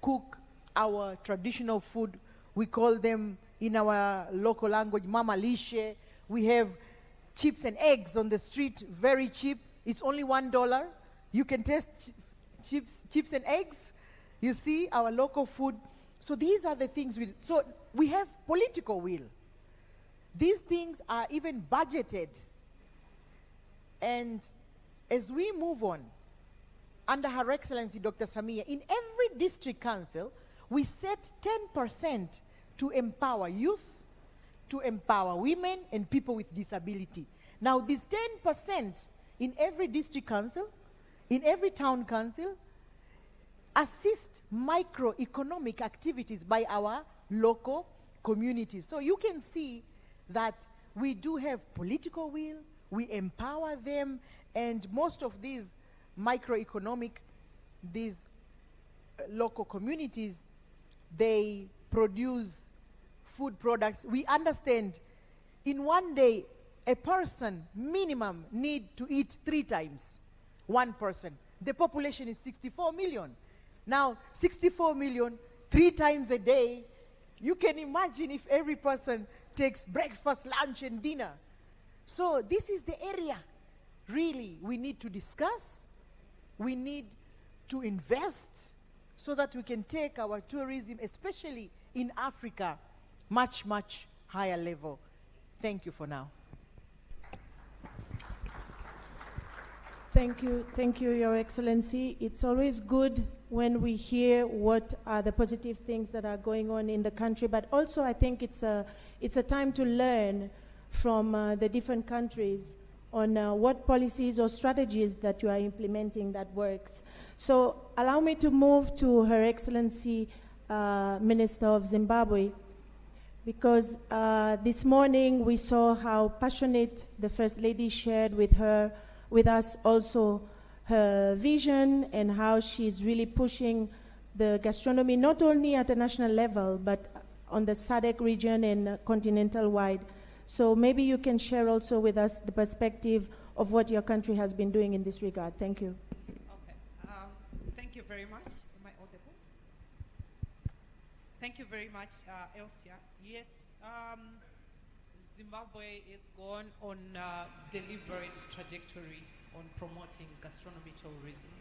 cook our traditional food. We call them in our local language mama lishe. We have chips and eggs on the street, very cheap. It's only $1. You can taste chips and eggs. You see our local food. So these are the things so we have political will. These things are even budgeted. And as we move on, under Her Excellency Dr. Samia, in every district council, we set 10% to empower youth, to empower women and people with disability. Now, this 10% in every district council, in every town council, assist microeconomic activities by our local communities. So you can see that we do have political will, we empower them, and most of these microeconomic, these local communities, they produce food products. We understand in one day, a person minimum need to eat 3 times. One person. The population is 64 million. Now, 64 million, 3 times a day, you can imagine if every person takes breakfast, lunch, and dinner. So this is the area, really, we need to discuss. We need to invest so that we can take our tourism, especially in Africa, much, much higher level. Thank you for now. Thank you, Your Excellency. It's always good when we hear what are the positive things that are going on in the country, but also I think it's a time to learn from the different countries on what policies or strategies that you are implementing that works. So allow me to move to Her Excellency Minister of Zimbabwe, because this morning we saw how passionate the First Lady shared with us also her vision and how she's really pushing the gastronomy not only at a national level but on the SADC region and continental-wide. So maybe you can share also with us the perspective of what your country has been doing in this regard. Thank you. Okay. Thank you very much. Am I audible? Thank you very much, Elsia. Yes, Zimbabwe is going on a deliberate trajectory on promoting gastronomy tourism.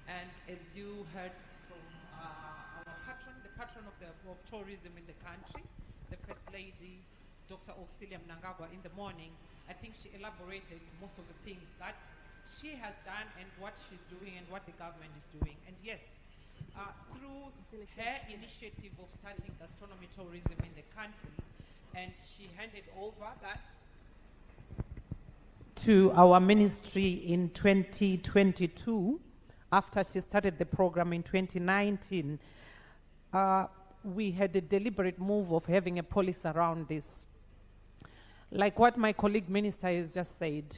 And as you heard from our patron, the patron of tourism in the country, the First Lady, Dr. Auxilia Mnangagwa, in the morning, I think she elaborated most of the things that she has done and what she's doing and what the government is doing. And yes, through her initiative of starting gastronomy tourism in the country, and she handed over that to our ministry in 2022, after she started the program in 2019, we had a deliberate move of having a policy around this. Like what my colleague minister has just said,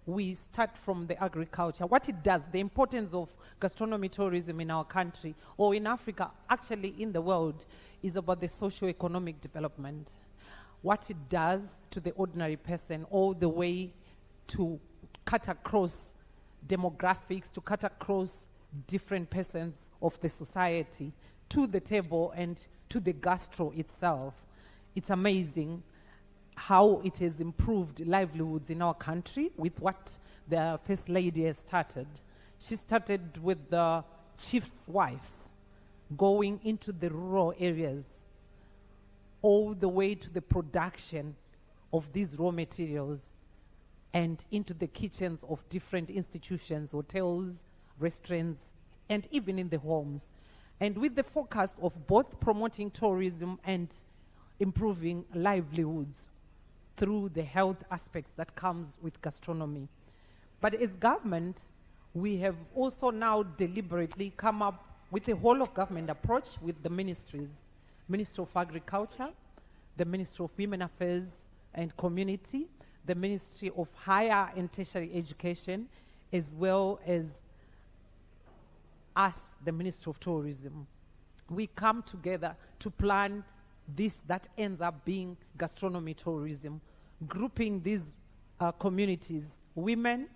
we start from the agriculture. What it does, the importance of gastronomy tourism in our country, or in Africa, actually in the world, is about the socio-economic development. What it does to the ordinary person, all the way to cut across demographics, to cut across different persons of the society, to the table and to the gastro itself. It's amazing how it has improved livelihoods in our country with what the First Lady has started. She started with the chief's wives, going into the rural areas, all the way to the production of these raw materials and into the kitchens of different institutions, hotels, restaurants, and even in the homes. And with the focus of both promoting tourism and improving livelihoods through the health aspects that comes with gastronomy. But as government, we have also now deliberately come up with a whole of government approach with the ministries, Ministry of Agriculture, the Ministry of Women Affairs and Community, the Ministry of Higher and Tertiary Education, as well as us, the Ministry of Tourism. We come together to plan this that ends up being gastronomy tourism, grouping these communities, women,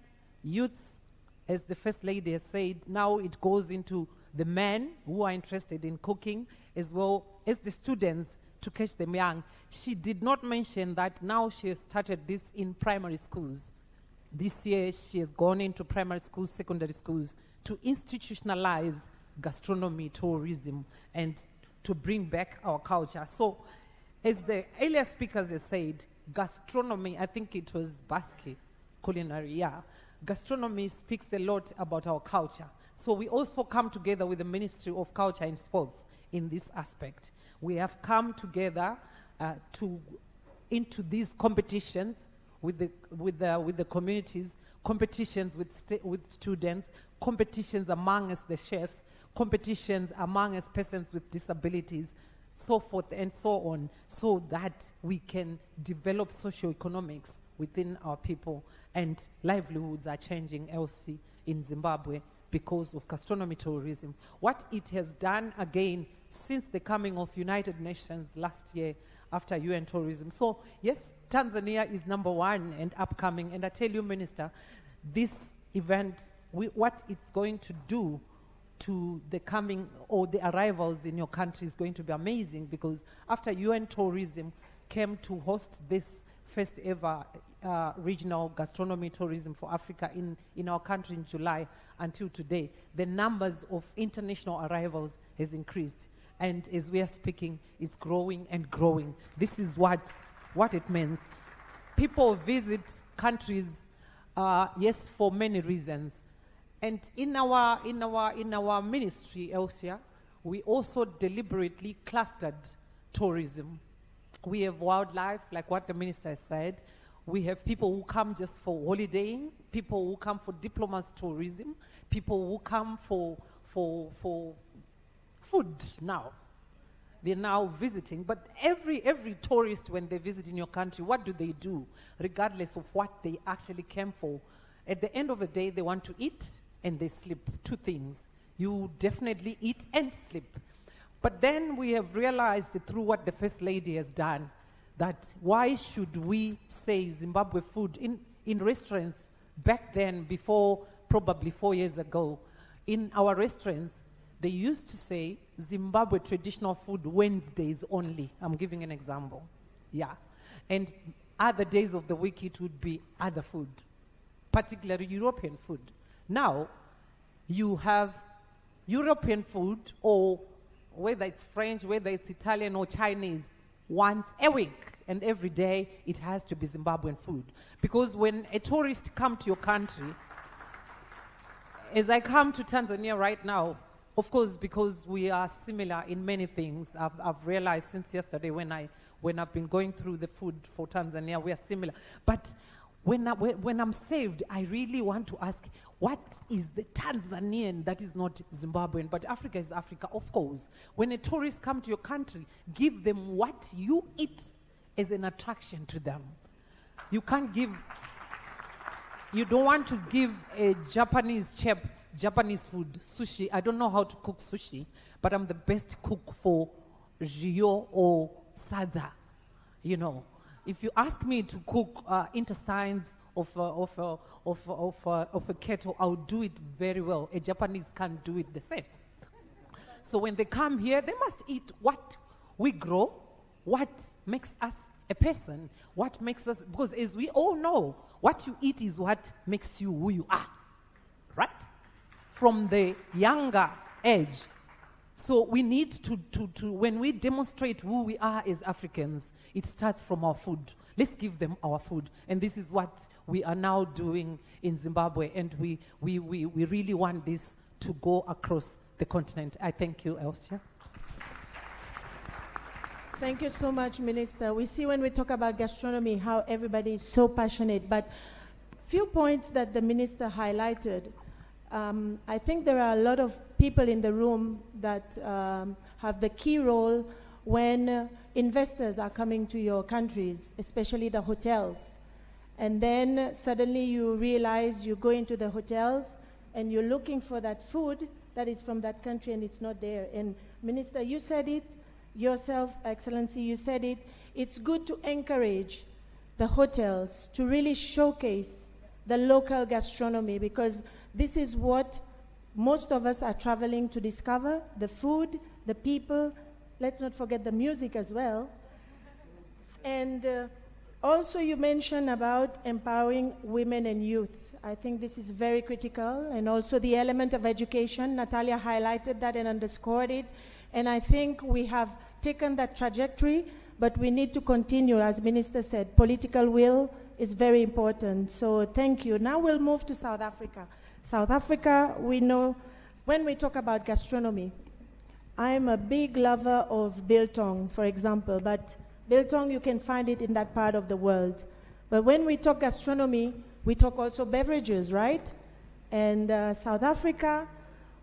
youths, as the First Lady has said. Now it goes into the men who are interested in cooking, as well as the students to catch them young. She did not mention that now she has started this in primary schools. This year she has gone into primary schools, secondary schools, to institutionalize gastronomy tourism and to bring back our culture. So, as the earlier speakers have said, gastronomy, I think it was Basque, Culinary, yeah. Gastronomy speaks a lot about our culture. So we also come together with the Ministry of Culture and Sports in this aspect. We have come together into these competitions with the communities, competitions with students, competitions among us, the chefs, competitions among us, persons with disabilities, so forth and so on, so that we can develop socioeconomics within our people, and livelihoods are changing, Elsie, in Zimbabwe because of gastronomy tourism. What it has done again since the coming of United Nations last year after UN tourism. So yes, Tanzania is number one and upcoming, and I tell you, Minister, this event, what it's going to do to the coming or the arrivals in your country is going to be amazing, because after UN tourism came to host this first ever regional gastronomy tourism for Africa in our country in July until today, the numbers of international arrivals has increased. And as we are speaking, it's growing and growing. This is what it means. People visit countries, yes, for many reasons. And in our ministry, Elsia, we also deliberately clustered tourism. We have wildlife, like what the minister said. We have people who come just for holidaying, people who come for diplomas tourism, people who come for food now. They're now visiting, but every tourist, when they visit in your country, what do? Regardless of what they actually came for. At the end of the day, they want to eat and they sleep. Two things. You definitely eat and sleep. But then we have realized through what the First Lady has done, that why should we say Zimbabwe food in restaurants back then, before probably 4 years ago, in our restaurants, they used to say Zimbabwe traditional food Wednesdays only. I'm giving an example. Yeah. And other days of the week it would be other food, particularly European food. Now, you have European food, or whether it's French, whether it's Italian or Chinese, once a week, and every day it has to be Zimbabwean food. Because when a tourist comes to your country, as I come to Tanzania right now, of course, because we are similar in many things, I've realized since yesterday when I've been going through the food for Tanzania, we are similar. But when I'm saved, I really want to ask, what is the Tanzanian that is not Zimbabwean? But Africa is Africa, of course. When a tourist comes to your country, give them what you eat as an attraction to them. You can't give, you don't want to give a Japanese chef Japanese food, sushi. I don't know how to cook sushi, but I'm the best cook for ryo or sadza. You know, if you ask me to cook intestines of a kettle, I'll do it very well. A Japanese can't do it the same. So when they come here, they must eat what we grow, what makes us a person, what makes us, because as we all know, what you eat is what makes you who you are, right? From the younger age. So we need to when we demonstrate who we are as Africans, it starts from our food. Let's give them our food. And this is what we are now doing in Zimbabwe, and we really want this to go across the continent. I thank you, Elsia. Thank you so much, Minister. We see when we talk about gastronomy how everybody is so passionate, but few points that the Minister highlighted. I think there are a lot of people in the room that have the key role when investors are coming to your countries, especially the hotels. And then suddenly you realize you go into the hotels and you're looking for that food that is from that country and it's not there. And Minister, you said it yourself, Excellency, you said it. It's good to encourage the hotels to really showcase the local gastronomy, because this is what most of us are traveling to discover: the food, the people. Let's not forget the music as well. And also you mentioned about empowering women and youth. I think this is very critical, and also the element of education. Natalia highlighted that and underscored it. And I think we have taken that trajectory, but we need to continue. As Minister said, political will is very important. So thank you. Now we'll move to South Africa. South Africa, we know when we talk about gastronomy, I'm a big lover of biltong, for example, but biltong, you can find it in that part of the world. But when we talk gastronomy, we talk also beverages, right? And South Africa,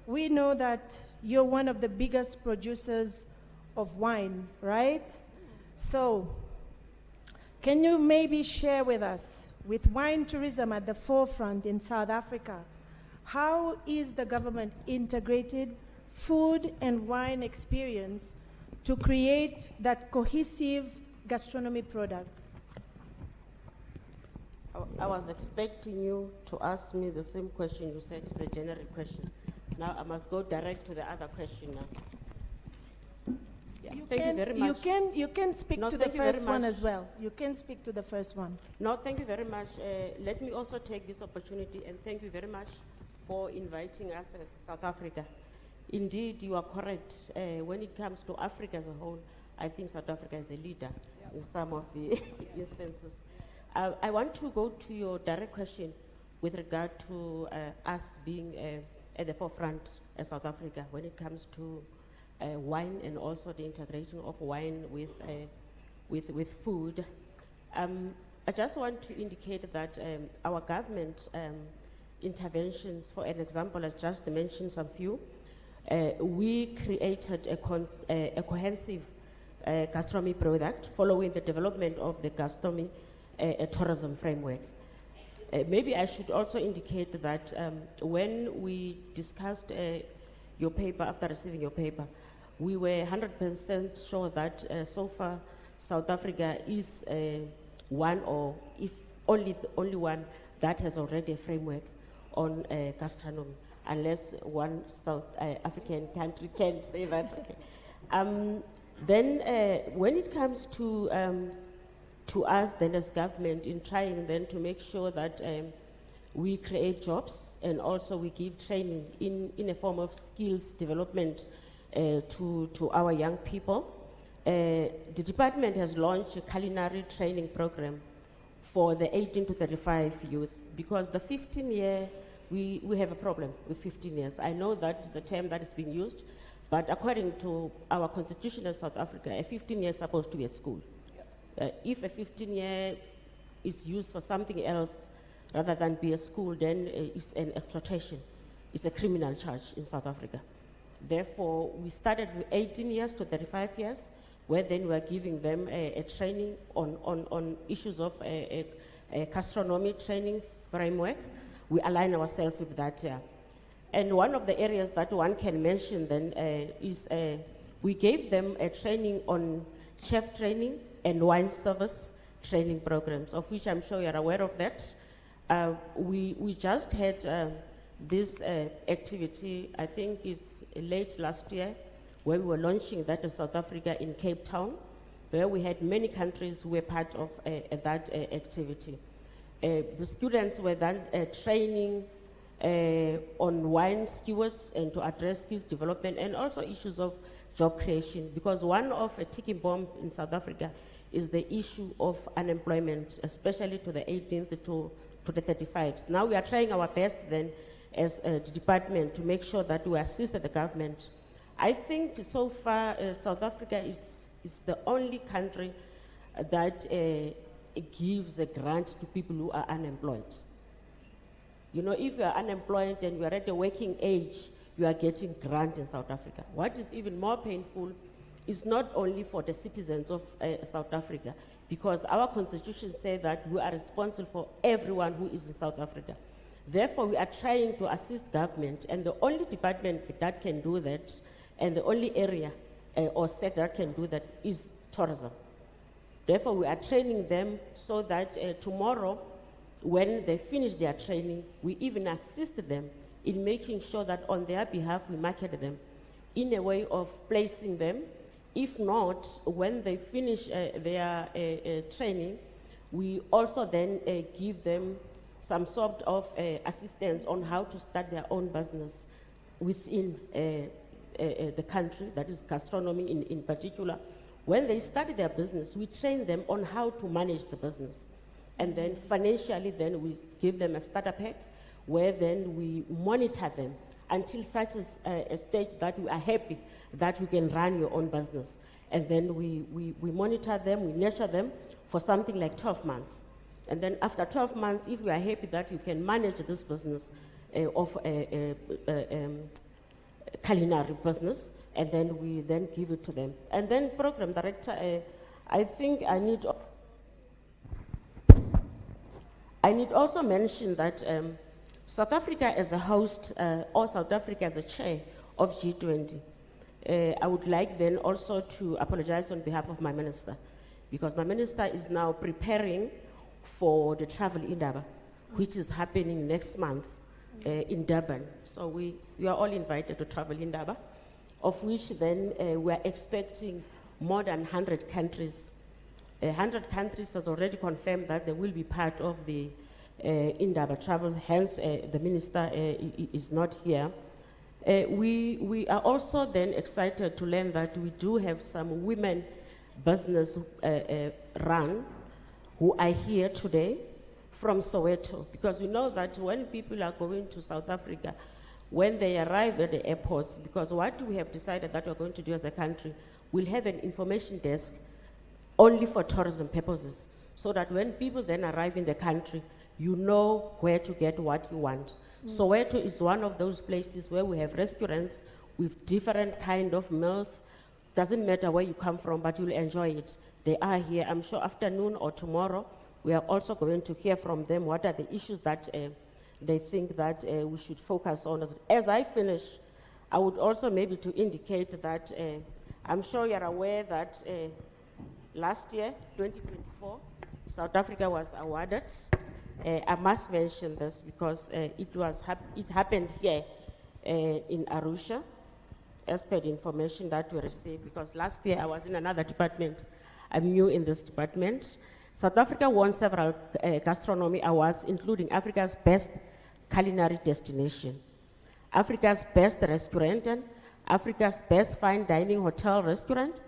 we know that you're one of the biggest producers of wine, right? So can you maybe share with us, with wine tourism at the forefront in South Africa, how is the government integrated food and wine experience to create that cohesive gastronomy product? I was expecting you to ask me the same question. You said it's a generic question. Now I must go direct to the other question now. Yeah, thank you very much. You can speak to the first one as well. You can speak to the first one. No, thank you very much. Let me also take this opportunity and thank you very much for inviting us as South Africa. Indeed, you are correct. When it comes to Africa as a whole, I think South Africa is a leader in some of the instances. I want to go to your direct question with regard to us being at the forefront as South Africa when it comes to wine and also the integration of wine with food. I just want to indicate that our government interventions, for an example, I just mentioned some few. We created a cohesive gastronomy product following the development of the gastronomy tourism framework. Maybe I should also indicate that when we discussed your paper, after receiving your paper, we were 100% sure that so far South Africa is one, or if only the only one, that has already a framework on gastronomy, unless one South African country can say that. Okay. Then when it comes to us then as government in trying then to make sure that we create jobs and also we give training in a form of skills development to our young people. The department has launched a culinary training program for the 18 to 35 youth, because the 15-year, we have a problem with 15 years. I know that it's a term that is being used, but according to our constitution in South Africa, a 15-year is supposed to be at school. If a 15-year is used for something else rather than be a school, then it's an exploitation. It's a criminal charge in South Africa. Therefore, we started with 18 years to 35 years, where then we're giving them a training on issues of a gastronomy training framework. We align ourselves with that. And one of the areas that one can mention then is we gave them a training on chef training and wine service training programs, of which I'm sure you're aware of that. We just had this activity, I think it's late last year, where we were launching that in South Africa in Cape Town, where we had many countries who were part of that activity. The students were then training on wine skills and to address skills development and also issues of job creation, because one of a ticking bomb in South Africa is the issue of unemployment, especially to the 18th to the 35th. Now we are trying our best then as a department to make sure that we assist the government. I think so far South Africa is It's the only country that gives a grant to people who are unemployed. You know, if you are unemployed and you are at a working age, you are getting grant in South Africa. What is even more painful is not only for the citizens of South Africa, because our constitution says that we are responsible for everyone who is in South Africa. Therefore, we are trying to assist government, and the only department that can do that, and the only area or sector that can do that is tourism. Therefore, we are training them so that tomorrow, when they finish their training, we even assist them in making sure that on their behalf we market them in a way of placing them. If not, when they finish their training, we also then give them some sort of assistance on how to start their own business within the country, that is gastronomy in particular. When they start their business, we train them on how to manage the business. And then financially, then we give them a starter pack, where then we monitor them until such a stage that we are happy that you can run your own business. And then we monitor them, we nurture them for something like 12 months. And then after 12 months, if we are happy that you can manage this business of culinary business, and then we then give it to them. And then program director, I think I need also mention that South Africa as a host, or South Africa as a chair of G20, I would like then also to apologize on behalf of my minister, because my minister is now preparing for the travel Indaba, which is happening next month in Durban. So we are all invited to travel Indaba, of which then we are expecting more than 100 countries. 100 countries have already confirmed that they will be part of the Indaba travel, hence the minister is not here. We are also then excited to learn that we do have some women business run who are here today from Soweto, because we know that when people are going to South Africa, when they arrive at the airports, because what we have decided that we're going to do as a country, we'll have an information desk only for tourism purposes, so that when people then arrive in the country, you know where to get what you want. Soweto is one of those places where we have restaurants with different kind of meals. Doesn't matter where you come from, but you'll enjoy it. They are here. I'm sure afternoon or tomorrow, we are also going to hear from them what are the issues that they think that we should focus on. As I finish, I would also maybe to indicate that I'm sure you're aware that last year, 2024, South Africa was awarded. I must mention this because it happened here in Arusha, as per the information that we received, because last year I was in another department. I'm new in this department. South Africa won several gastronomy awards, including Africa's Best Culinary Destination, Africa's Best Restaurant, Africa's Best Fine Dining Hotel Restaurant,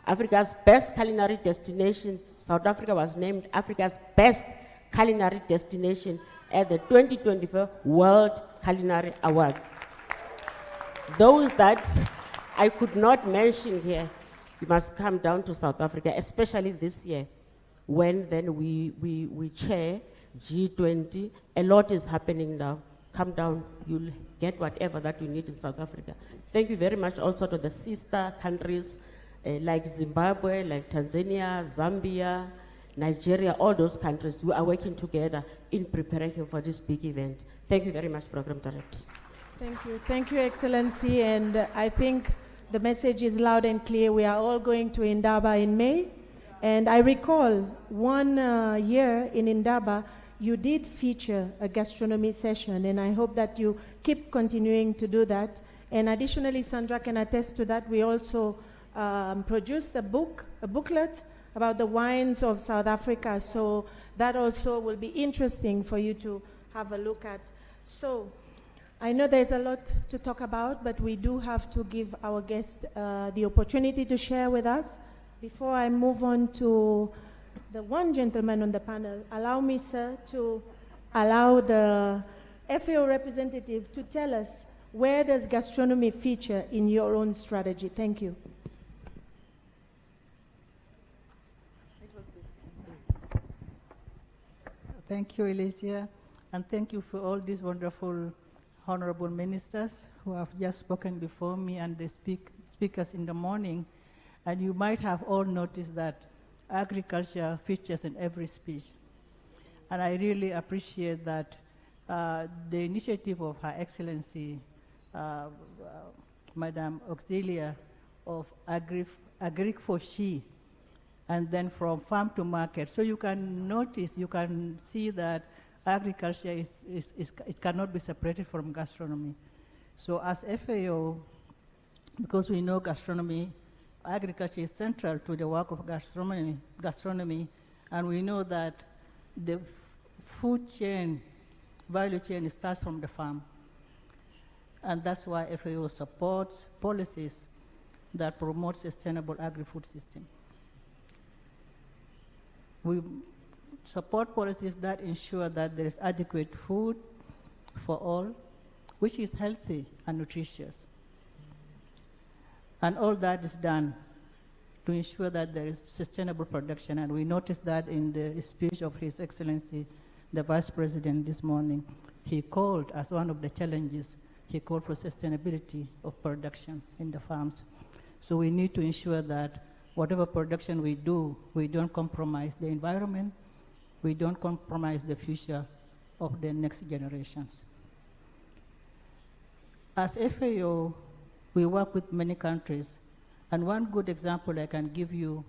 Africa's Best Culinary Destination. South Africa was named Africa's Best Culinary Destination at the 2024 World Culinary Awards. Those that I could not mention here, you must come down to South Africa, especially this year, when then we chair G20. A lot is happening now. Come down, you'll get whatever that you need in South Africa. Thank you very much also to the sister countries like Zimbabwe, like Tanzania, Zambia, Nigeria, all those countries. We are working together in preparation for this big event. Thank you very much, Program Director. Thank you. Thank you, Excellency. And I think the message is loud and clear. We are all going to Indaba in May. And I recall one year in Indaba, you did feature a gastronomy session, and I hope that you keep continuing to do that. And additionally, Sandra can attest to that. We also produced a booklet about the wines of South Africa. So that also will be interesting for you to have a look at. So I know there's a lot to talk about, but we do have to give our guest the opportunity to share with us. Before I move on to the one gentleman on the panel, allow me, sir, to allow the FAO representative to tell us, where does gastronomy feature in your own strategy? Thank you. Thank you, Alicia, and thank you for all these wonderful honorable ministers who have just spoken before me and the speakers in the morning. And you might have all noticed that agriculture features in every speech. And I really appreciate that the initiative of Her Excellency, Madam Auxilia, of Agric for She, and then from farm to market. So you can notice, you can see that agriculture it cannot be separated from gastronomy. So as FAO, because we know gastronomy, agriculture is central to the work of gastronomy, and we know that the food chain, value chain starts from the farm. And that's why FAO supports policies that promote sustainable agri-food system. We support policies that ensure that there is adequate food for all, which is healthy and nutritious. And all that is done to ensure that there is sustainable production. And we noticed that in the speech of His Excellency, the Vice President this morning, he called as one of the challenges, he called for sustainability of production in the farms. So we need to ensure that whatever production we do, we don't compromise the environment, we don't compromise the future of the next generations. As FAO, we work with many countries, and one good example I can give you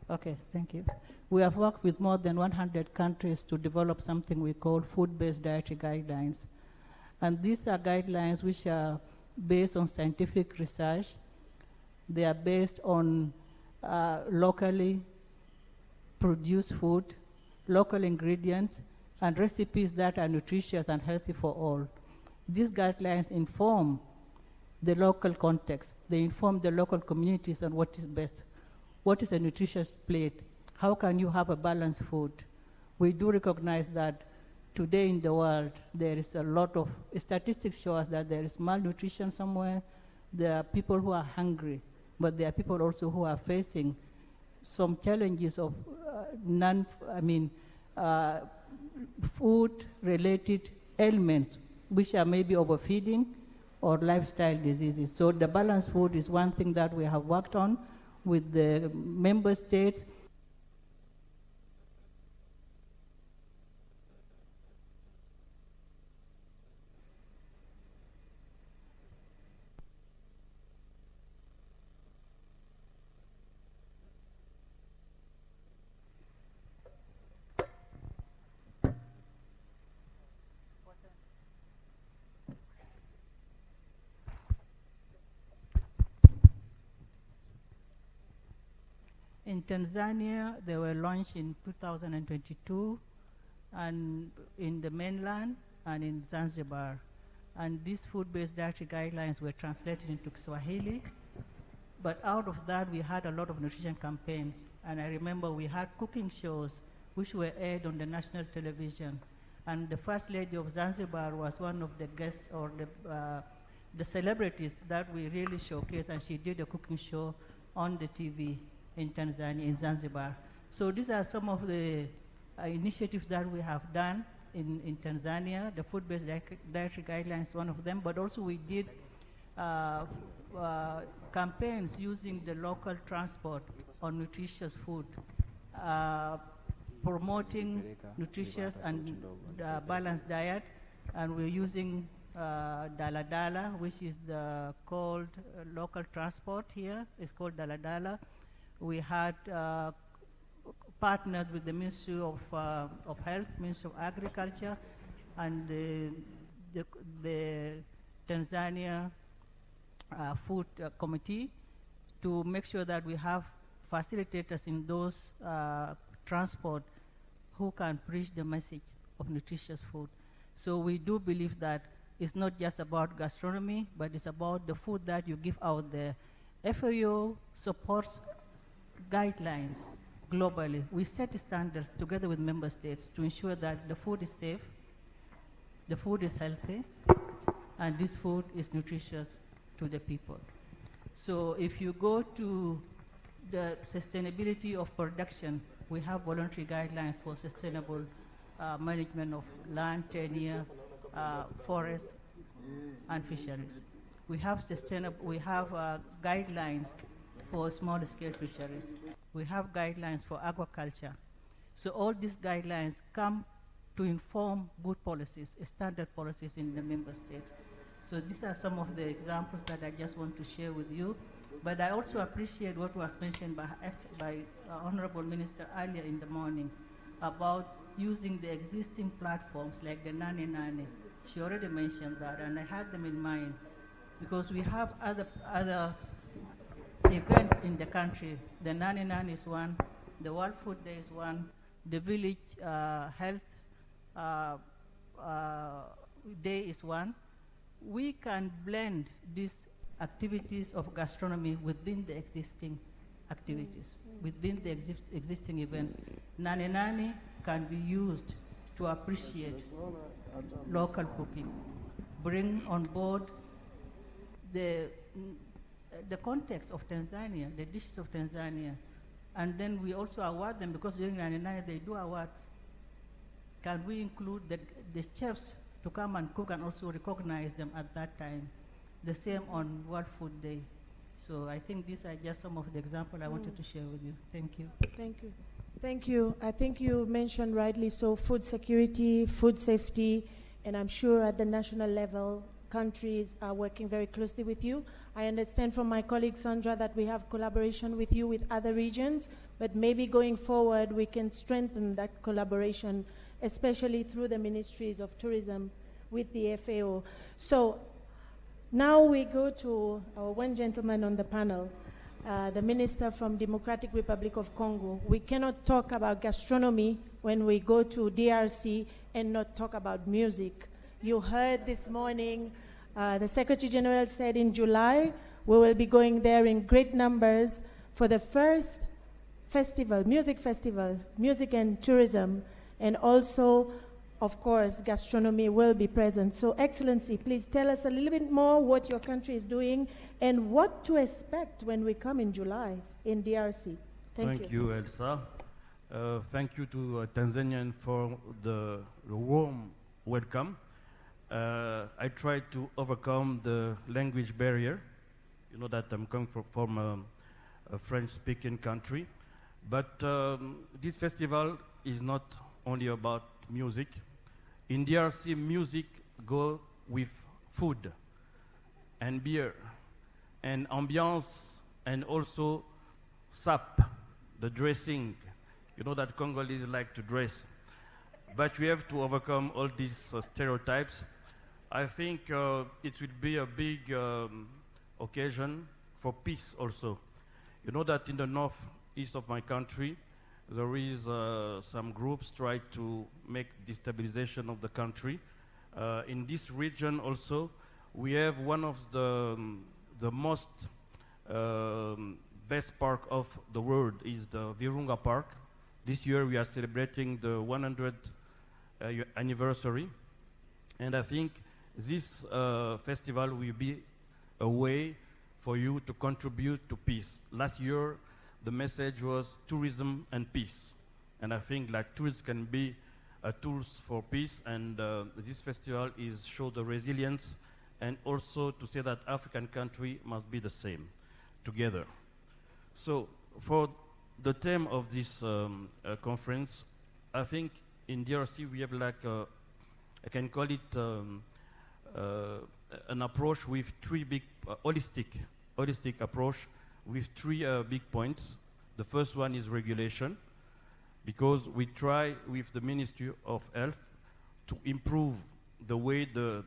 Okay, thank you. We have worked with more than 100 countries to develop something we call food-based dietary guidelines. And these are guidelines which are based on scientific research. They are based on locally produced food, local ingredients, and recipes that are nutritious and healthy for all. These guidelines inform the local context. They inform the local communities on what is best. What is a nutritious plate? How can you have a balanced food? We do recognize that today in the world, there is a lot of statistics show us that there is malnutrition somewhere. There are people who are hungry, but there are people also who are facing some challenges of food-related ailments, which are maybe overfeeding or lifestyle diseases. So the balanced food is one thing that we have worked on with the member states. In Tanzania, they were launched in 2022, and in the mainland and in Zanzibar. And these food-based dietary guidelines were translated into Swahili. But out of that, we had a lot of nutrition campaigns. And I remember we had cooking shows which were aired on the national television. And the First Lady of Zanzibar was one of the guests or the celebrities that we really showcased, and she did a cooking show on the TV in Tanzania, in Zanzibar. So these are some of the initiatives that we have done in Tanzania. The food-based dietary guidelines, one of them, but also we did campaigns using the local transport on nutritious food, promoting nutritious and balanced diet, and we're using Dala Dala, which is called local transport here. It's called Dala Dala. We had partnered with the Ministry of Health, Ministry of Agriculture, and the Tanzania Food Committee to make sure that we have facilitators in those transport who can preach the message of nutritious food. So we do believe that it's not just about gastronomy, but it's about the food that you give out there. FAO supports guidelines globally. We set standards together with member states to ensure that the food is safe, the food is healthy, and this food is nutritious to the people. So if you go to the sustainability of production, we have voluntary guidelines for sustainable management of land, tenure, forests, and fisheries. We have guidelines for small-scale fisheries. We have guidelines for aquaculture. So all these guidelines come to inform good policies, standard policies in the member states. So these are some of the examples that I just want to share with you. But I also appreciate what was mentioned by Honorable Minister earlier in the morning about using the existing platforms like the Nani Nani. She already mentioned that, and I had them in mind because we have other events in the country. The Nani Nani is one, the World Food Day is one, the Village Health Day is one. We can blend these activities of gastronomy within the existing activities, within the existing events. Nani Nani can be used to appreciate local cooking, bring on board the context of Tanzania, the dishes of Tanzania, and then we also award them because during Nani Nani they do awards. Can we include the chefs to come and cook and also recognize them at that time? The same on World Food Day. So I think these are just some of the examples I wanted to share with you. Thank you. Thank you. Thank you. I think you mentioned rightly so food security, food safety, and I'm sure at the national level, countries are working very closely with you. I understand from my colleague Sandra that we have collaboration with you with other regions, but maybe going forward we can strengthen that collaboration, especially through the ministries of tourism with the FAO. So now we go to our one gentleman on the panel, the Minister from Democratic Republic of Congo. We cannot talk about gastronomy when we go to DRC and not talk about music. You heard this morning, the Secretary General said in July, we will be going there in great numbers for the first festival, music and tourism, and also, of course, gastronomy will be present. So, Excellency, please tell us a little bit more what your country is doing and what to expect when we come in July in DRC. Thank you. Elsa. Thank you to Tanzanian for the warm welcome. I tried to overcome the language barrier. You know that I'm coming from a French-speaking country. But this festival is not only about music. In DRC, music goes with food and beer and ambiance and also sap, the dressing. You know that Congolese like to dress. But we have to overcome all these stereotypes. I think it will be a big occasion for peace also. You know that in the northeast of my country, there is some groups try to make destabilization of the country. In this region also, we have one of the most best park of the world is the Virunga Park. This year we are celebrating the 100th anniversary, and I think this festival will be a way for you to contribute to peace. Last year, the message was tourism and peace. And I think like tourism can be tools for peace, and this festival is show the resilience and also to say that African country must be the same together. So for the theme of this conference, I think in DRC we have like I can call it an approach with three big holistic approach with three big points. The first one is regulation, because we try with the Ministry of Health to improve the way the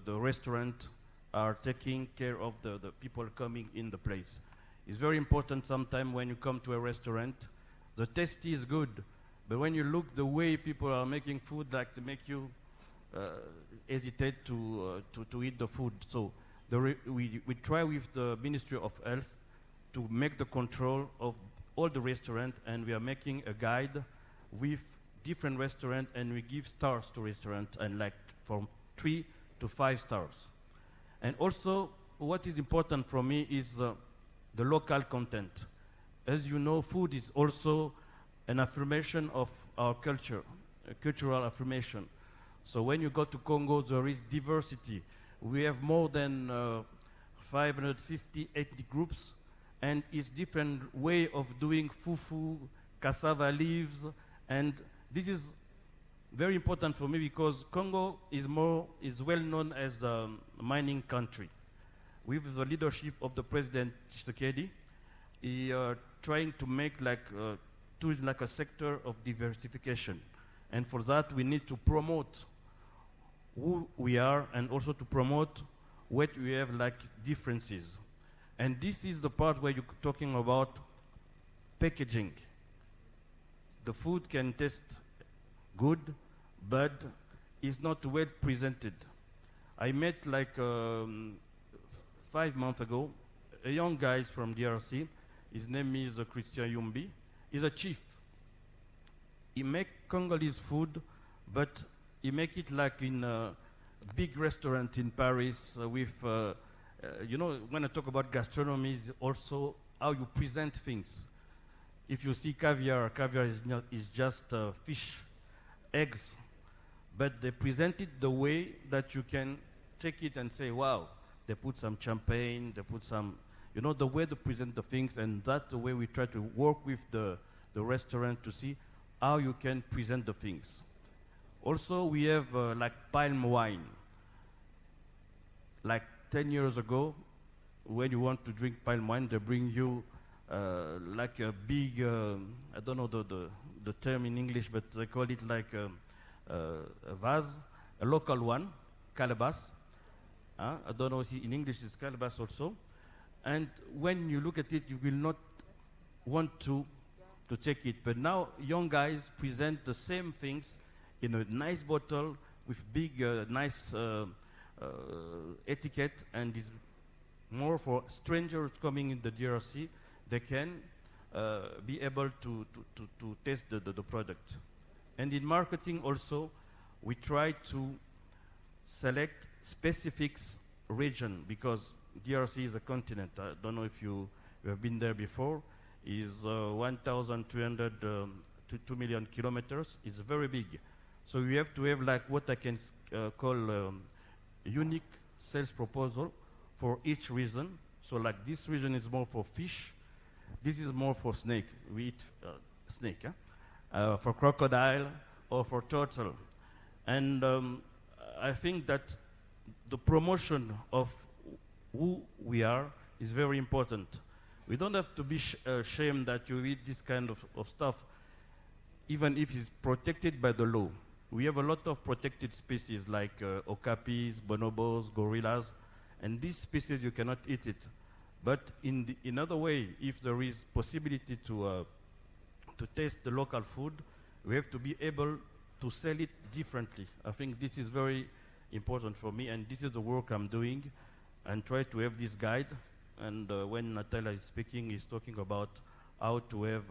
restaurant are taking care of the people coming in the place. It's very important sometimes when you come to a restaurant, the taste is good, but when you look the way people are making food, like to make you hesitate to eat the food. So we try with the Ministry of Health to make the control of all the restaurants, and we are making a guide with different restaurants, and we give stars to restaurants, and like from 3 to 5 stars. And also, what is important for me is the local content. As you know, food is also an affirmation of our culture, a cultural affirmation. So when you go to Congo, there is diversity. We have more than 550 ethnic groups, and it's different way of doing fufu, cassava leaves, and this is very important for me because Congo is well known as a mining country. With the leadership of the President Tshisekedi, he trying to make tourism like a sector of diversification. And for that, we need to promote who we are and also to promote what we have like differences. And this is the part where you're talking about packaging. The food can taste good, but it's not well presented. I met 5 months ago a young guy from DRC. His name is Christian Yumbi. He's a chief. He make Congolese food, but he make it like in a big restaurant in Paris with, when I talk about gastronomy, is also how you present things. If you see caviar is just fish, eggs, but they present it the way that you can take it and say, wow, they put some champagne, they put some, the way to present the things, and that's the way we try to work with the restaurant to see how you can present the things. Also, we have palm wine. Like 10 years ago, when you want to drink palm wine, they bring you like a big, I don't know the term in English, but they call it like a vase, a local one, calabash. I don't know if in English it's calabash also. And when you look at it, you will not want to take it. But now young guys present the same things in a nice bottle with big, nice etiquette, and is more for strangers coming in the DRC. They can be able to taste the product. And in marketing also, we try to select specific region because DRC is a continent. I don't know if you have been there before. Is 1,300 to 2 million kilometers. It's very big. So you have to have what I can call unique sales proposal for each region. So this region is more for fish. This is more for snake. We eat snake. For crocodile or for turtle. And I think that the promotion of who we are is very important. We don't have to be ashamed that you eat this kind of stuff, even if it's protected by the law. We have a lot of protected species like okapis, bonobos, gorillas, and these species you cannot eat it. But in other way, if there is possibility to taste the local food, we have to be able to sell it differently. I think this is very important for me, and this is the work I'm doing, and try to have this guide. And when Natalia is speaking, he's talking about how to have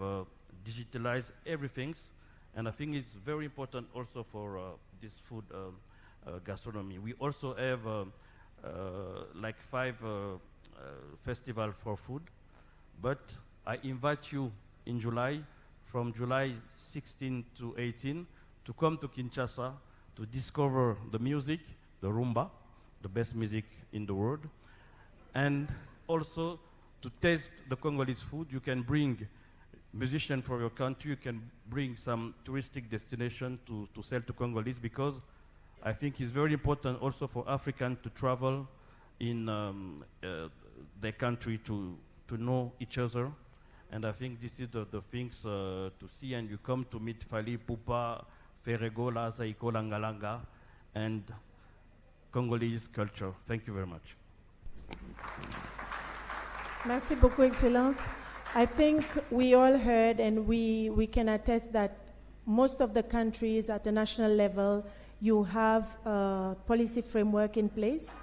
digitalize everything. And I think it's very important also for this food gastronomy. We also have 5 festivals for food. But I invite you in July, from July 16 to 18, to come to Kinshasa to discover the music, the rumba, the best music in the world. And also to taste the Congolese food. You can bring musicians from your country, you can bring some touristic destination to sell to Congolese, because I think it's very important also for Africans to travel in their country to know each other. And I think this is the things to see, and you come to meet Fali Pupa, Ferregola, Zaiko Langalanga, and Congolese culture. Thank you very much. Merci beaucoup, Excellence. I think we all heard, and we can attest that most of the countries at the national level, you have a policy framework in place.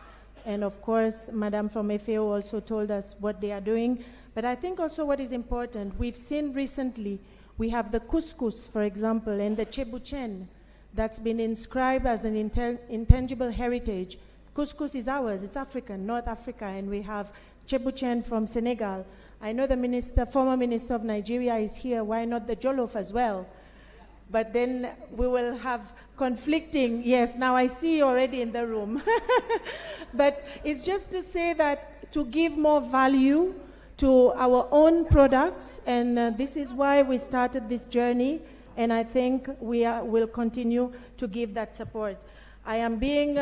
And of course, Madame from FAO also told us what they are doing. But I think also what is important, we've seen recently, we have the couscous, for example, and the cebuchen that's been inscribed as an intangible heritage. Couscous is ours, it's African, North Africa, and we have Chebuchen from Senegal. I know the former minister of Nigeria is here, why not the Jollof as well? But then we will have conflicting, yes, now I see you already in the room. But it's just to say that to give more value to our own products, and this is why we started this journey, and I think we will continue to give that support. I am being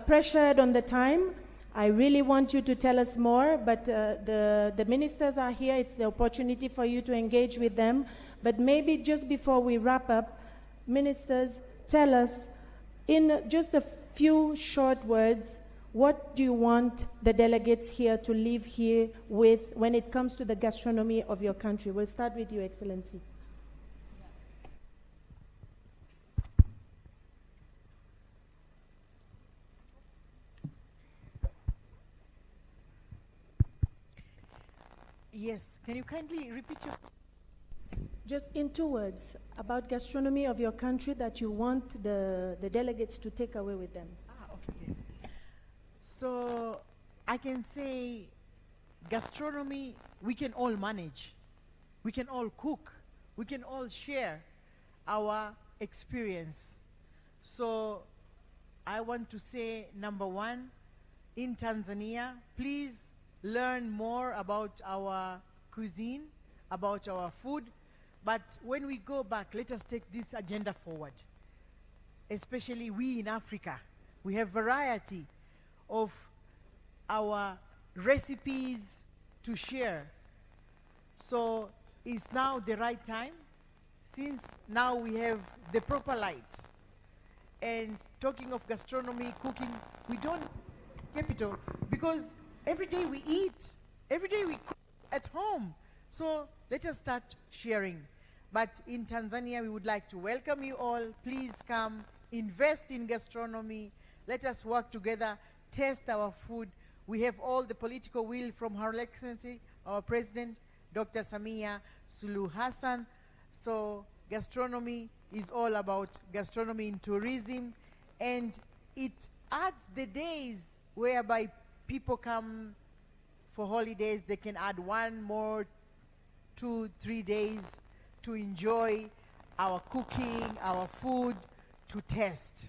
pressured on the time. I really want you to tell us more, but the ministers are here. It's the opportunity for you to engage with them. But maybe just before we wrap up, ministers, tell us in just a few short words, what do you want the delegates here to leave here with when it comes to the gastronomy of your country? We'll start with you, Excellency. Yes, can you kindly repeat your... Just in 2 words, about gastronomy of your country that you want the delegates to take away with them. Okay. So I can say gastronomy, we can all manage. We can all cook. We can all share our experience. So I want to say, number one, in Tanzania, please learn more about our cuisine, about our food. But when we go back, let us take this agenda forward. Especially we in Africa. We have variety of our recipes to share. So it's now the right time, since now we have the proper light. And talking of gastronomy, cooking, we don't capital, because every day we eat, every day we cook at home. So let us start sharing. But in Tanzania, we would like to welcome you all. Please come, invest in gastronomy. Let us work together, taste our food. We have all the political will from Her Excellency, our President, Dr. Samia Suluhu Hassan. So gastronomy is all about gastronomy in tourism, and it adds the days whereby people come for holidays. They can add 1 more, 2, 3 days to enjoy our cooking, our food, to taste.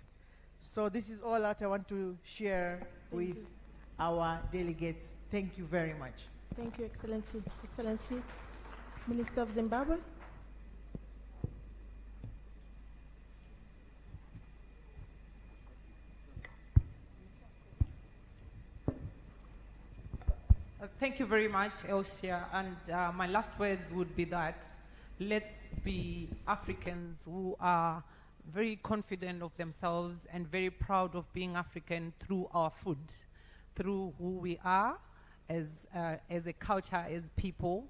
So this is all that I want to share with our delegates. Thank you very much. Thank you, Excellency. Excellency, Minister of Zimbabwe. Thank you very much, Elsia. And my last words would be that let's be Africans who are very confident of themselves and very proud of being African through our food, through who we are as a culture, as people.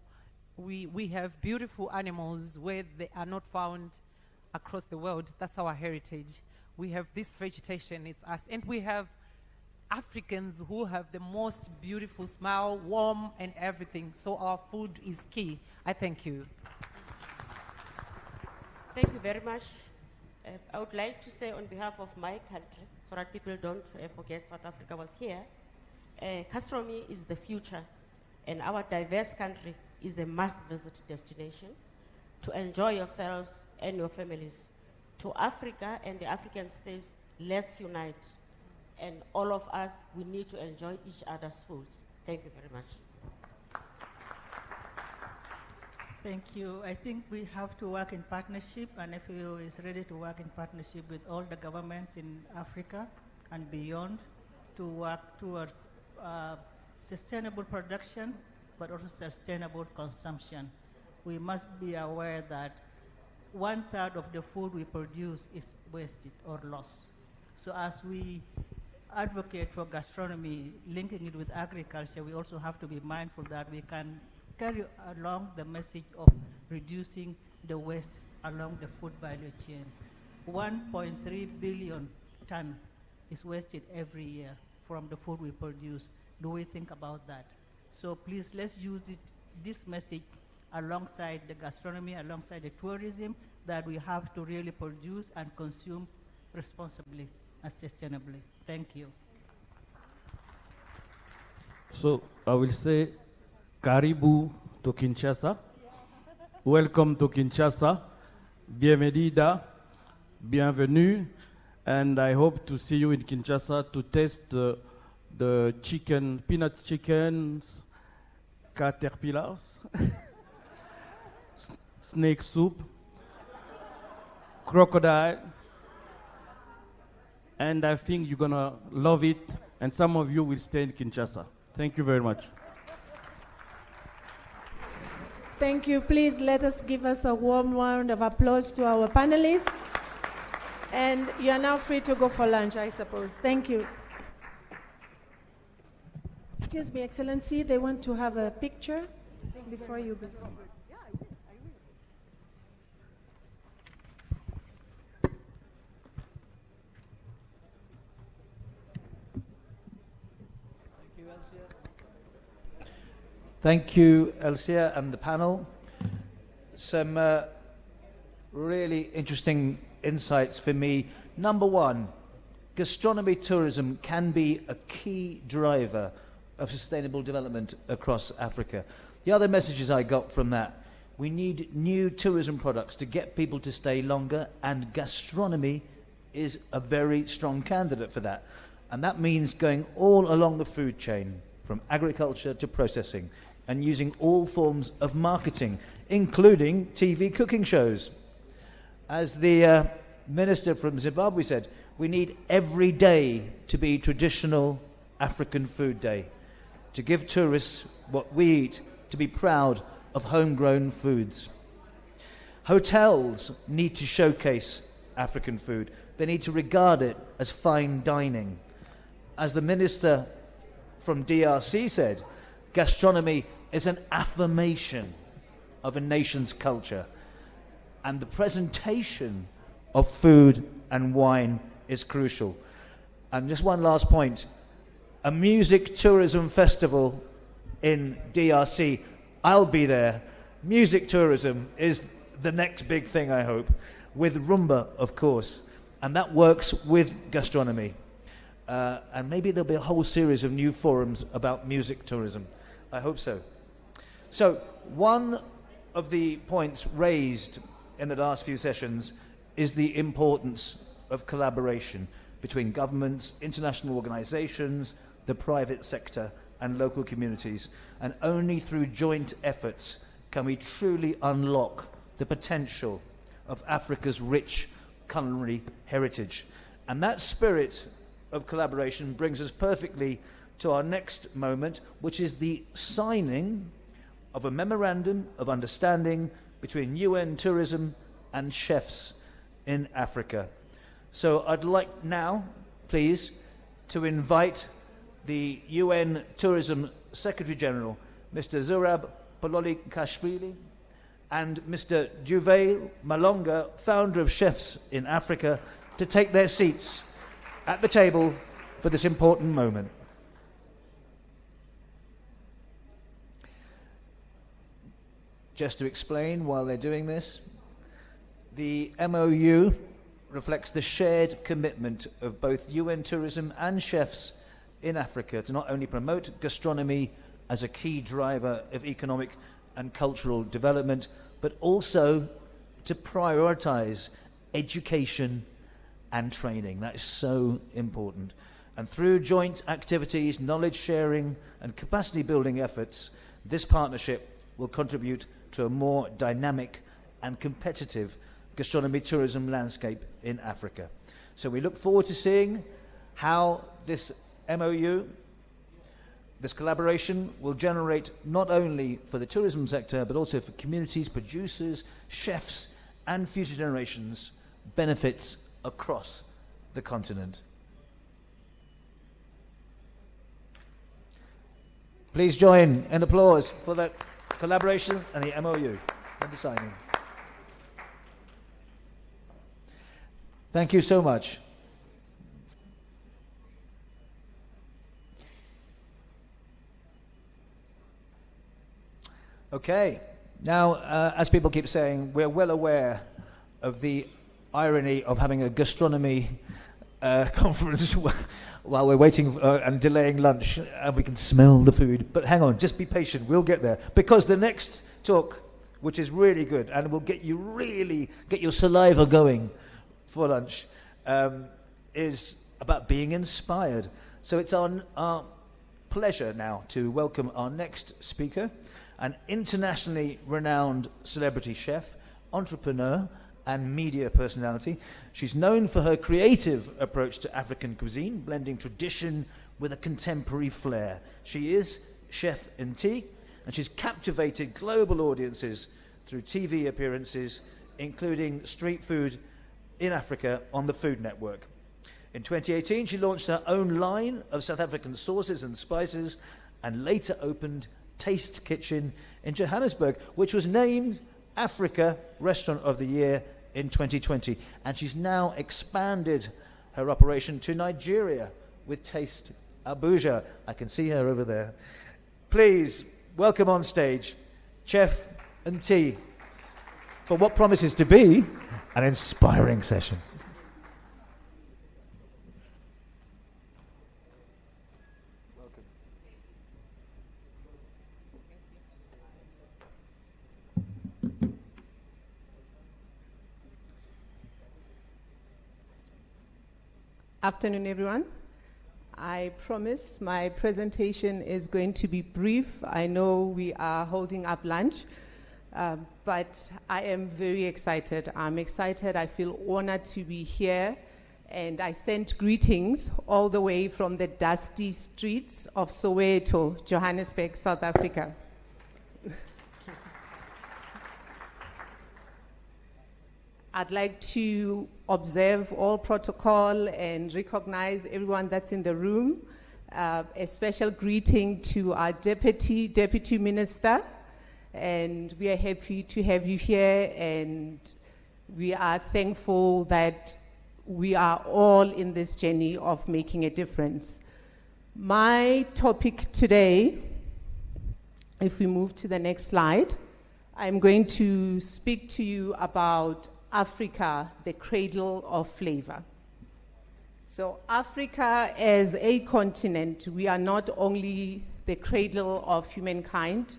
We have beautiful animals where they are not found across the world. That's our heritage. We have this vegetation, it's us. And we have Africans who have the most beautiful smile, warm and everything. So our food is key. I thank you. Thank you very much. I would like to say on behalf of my country, so that people don't forget South Africa was here, gastronomy is the future, and our diverse country is a must-visit destination to enjoy yourselves and your families. To Africa and the African states, let's unite. And all of us, we need to enjoy each other's foods. Thank you very much. Thank you. I think we have to work in partnership, and FAO is ready to work in partnership with all the governments in Africa and beyond to work towards sustainable production, but also sustainable consumption. We must be aware that 1/3 of the food we produce is wasted or lost. So as we advocate for gastronomy, linking it with agriculture, we also have to be mindful that we can carry along the message of reducing the waste along the food value chain. 1.3 billion ton is wasted every year from the food we produce. Do we think about that? So please, let's use this message alongside the gastronomy, alongside the tourism, that we have to really produce and consume responsibly and sustainably. Thank you. So I will say, Karibu to Kinshasa. Welcome to Kinshasa. Bienvenida. Bienvenue. And I hope to see you in Kinshasa to taste the chicken, peanut chickens, caterpillars, snake soup, crocodile. And I think you're gonna love it, and some of you will stay in Kinshasa. Thank you very much. Thank you. Please let us give us a warm round of applause to our panelists. And you are now free to go for lunch, I suppose. Thank you. Excuse me, Excellency, they want to have a picture before you go. Thank you, Elsia, and the panel. Some really interesting insights for me. Number one, gastronomy tourism can be a key driver of sustainable development across Africa. The other messages I got from that, we need new tourism products to get people to stay longer, and gastronomy is a very strong candidate for that. And that means going all along the food chain, from agriculture to processing, and using all forms of marketing, including TV cooking shows. As the minister from Zimbabwe said, we need every day to be traditional African food day, to give tourists what we eat, to be proud of homegrown foods. Hotels need to showcase African food. They need to regard it as fine dining. As the minister from DRC said, gastronomy is an affirmation of a nation's culture, and the presentation of food and wine is crucial. And just one last point, a music tourism festival in DRC, I'll be there. Music tourism is the next big thing, I hope, with rumba, of course, and that works with gastronomy. And maybe there'll be a whole series of new forums about music tourism. I hope so. So, one of the points raised in the last few sessions is the importance of collaboration between governments, international organizations, the private sector, and local communities. And only through joint efforts can we truly unlock the potential of Africa's rich culinary heritage. And that spirit of collaboration brings us perfectly to our next moment, which is the signing of a memorandum of understanding between UN Tourism and chefs in Africa. So I'd like now, please, to invite the UN Tourism Secretary General, Mr. Zurab Pololi-Kashvili, and Mr. Juve Malonga, founder of Chefs in Africa, to take their seats at the table for this important moment. Just to explain while they're doing this, the MOU reflects the shared commitment of both UN Tourism and chefs in Africa to not only promote gastronomy as a key driver of economic and cultural development, but also to prioritize education and training. That is so important. And through joint activities, knowledge sharing, and capacity building efforts, this partnership will contribute to a more dynamic and competitive gastronomy tourism landscape in Africa. So we look forward to seeing how this MOU, this collaboration, will generate not only for the tourism sector, but also for communities, producers, chefs, and future generations, benefits across the continent. Please join in applause for that collaboration and the MOU and the signing. Thank you so much. Okay, now, as people keep saying, we're well aware of the irony of having a gastronomy conference while we're waiting and delaying lunch, and we can smell the food. But hang on, just be patient. We'll get there. Because the next talk, which is really good, and will get your saliva going for lunch, is about being inspired. So it's our pleasure now to welcome our next speaker, an internationally renowned celebrity chef, entrepreneur, and media personality. She's known for her creative approach to African cuisine, blending tradition with a contemporary flair. She is Chef Nti, and she's captivated global audiences through TV appearances, including street food in Africa on the Food Network. In 2018, she launched her own line of South African sauces and spices, and later opened Taste Kitchen in Johannesburg, which was named Africa Restaurant of the Year in 2020. And she's now expanded her operation to Nigeria with Taste Abuja. I can see her over there. Please welcome on stage Chef Nti for what promises to be an inspiring session. Afternoon, everyone. I promise my presentation is going to be brief. I know we are holding up lunch, but I am very excited. I'm excited. I feel honored to be here, and I sent greetings all the way from the dusty streets of Soweto, Johannesburg, South Africa. I'd like to observe all protocol and recognize everyone that's in the room. A special greeting to our Deputy Minister, and we are happy to have you here, and we are thankful that we are all in this journey of making a difference. My topic today, if we move to the next slide, I'm going to speak to you about Africa, the cradle of flavor. So Africa as a continent, we are not only the cradle of humankind,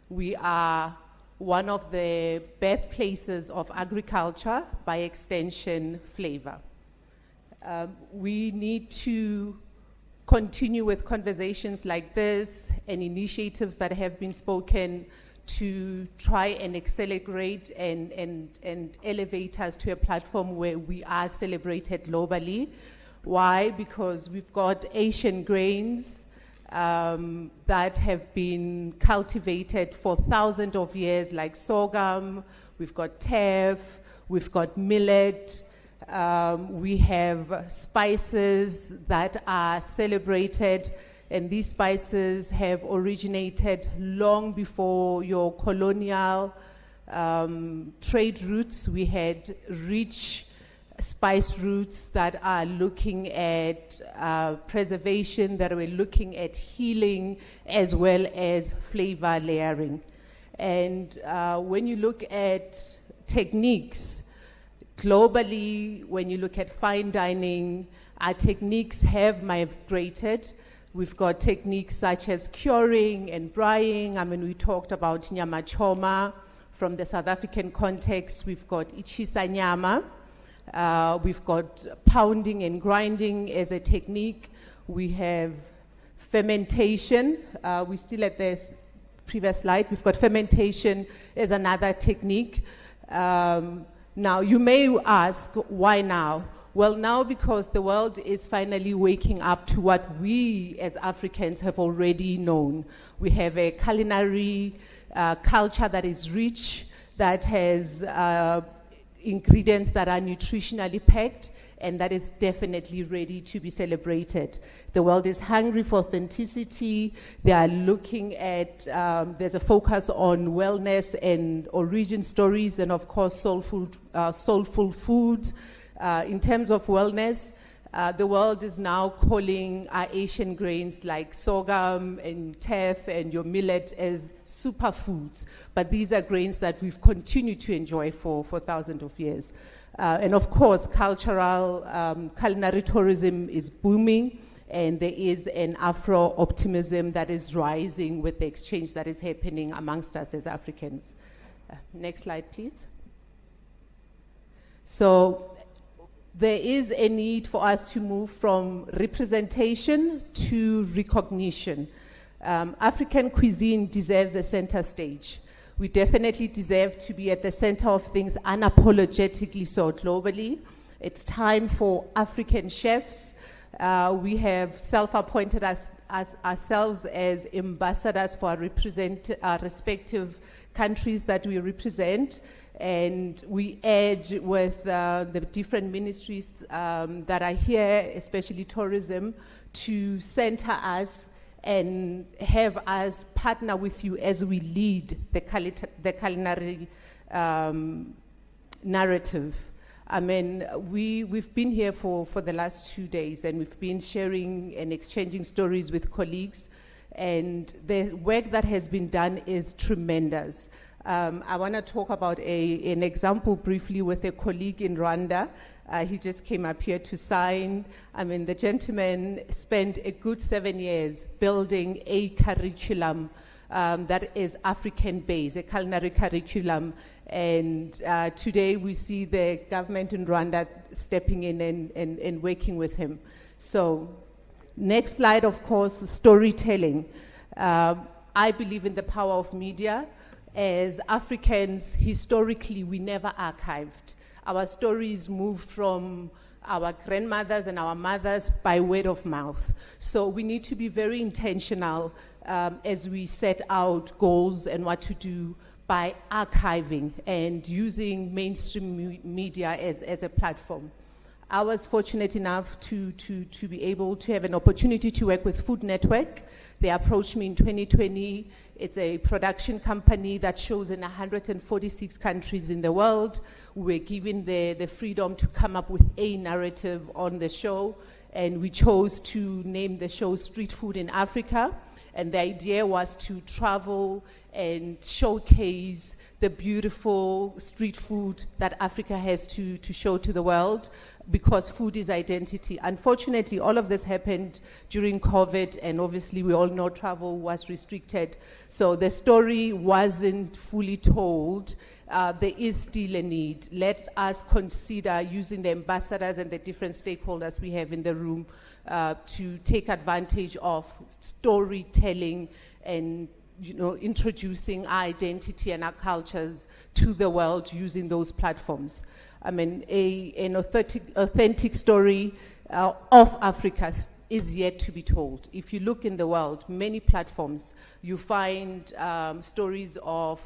we are one of the birthplaces of agriculture, by extension, flavor. We need to continue with conversations like this and initiatives that have been spoken to try and accelerate and elevate us to a platform where we are celebrated globally. Why? Because we've got Asian grains that have been cultivated for thousands of years, like sorghum, we've got teff, we've got millet, we have spices that are celebrated. And these spices have originated long before your colonial trade routes. We had rich spice routes that are looking at preservation, that were looking at healing, as well as flavor layering. And when you look at techniques, globally, when you look at fine dining, our techniques have migrated. We've got techniques such as curing and drying. I mean, we talked about nyama choma. From the South African context, we've got ichisa nyama. We've got pounding and grinding as a technique. We have fermentation. We're still at this previous slide. We've got fermentation as another technique. Now, you may ask, why now? Well, now because the world is finally waking up to what we as Africans have already known. We have a culinary culture that is rich, that has ingredients that are nutritionally packed, and that is definitely ready to be celebrated. The world is hungry for authenticity. They are looking at, there's a focus on wellness and origin stories, and of course soulful foods. In terms of wellness, the world is now calling our Asian grains like sorghum and teff and your millet as superfoods. But these are grains that we've continued to enjoy for thousands of years. And of course, cultural, culinary tourism is booming. and there is an Afro-optimism that is rising with the exchange that is happening amongst us as Africans. Next slide, please. So there is a need for us to move from representation to recognition. African cuisine deserves a center stage. We definitely deserve to be at the center of things unapologetically so globally. It's time for African chefs. We have self-appointed ourselves as ambassadors for our respective countries that we represent. And we urge with the different ministries that are here, especially tourism, to center us and have us partner with you as we lead the culinary narrative. I mean, we've been here for the last 2 days, and we've been sharing and exchanging stories with colleagues, and the work that has been done is tremendous. I want to talk about an example briefly with a colleague in Rwanda. He just came up here to sign. I mean, the gentleman spent a good 7 years building a curriculum that is African-based, a culinary curriculum. And today we see the government in Rwanda stepping in and working with him. So next slide, of course, storytelling. I believe in the power of media. As Africans, historically, we never archived. Our stories moved from our grandmothers and our mothers by word of mouth. So we need to be very intentional as we set out goals and what to do by archiving and using mainstream media as a platform. I was fortunate enough to be able to have an opportunity to work with Food Network. They approached me in 2020. It's a production company that shows in 146 countries in the world. We were given the freedom to come up with a narrative on the show, and we chose to name the show Street Food in Africa. And the idea was to travel and showcase the beautiful street food that Africa has to show to the world, because food is identity. Unfortunately, all of this happened during COVID, and obviously we all know travel was restricted. So the story wasn't fully told. There is still a need. Let us consider using the ambassadors and the different stakeholders we have in the room to take advantage of storytelling and introducing our identity and our cultures to the world using those platforms. I mean, an authentic story of Africa is yet to be told. If you look in the world, many platforms, you find stories of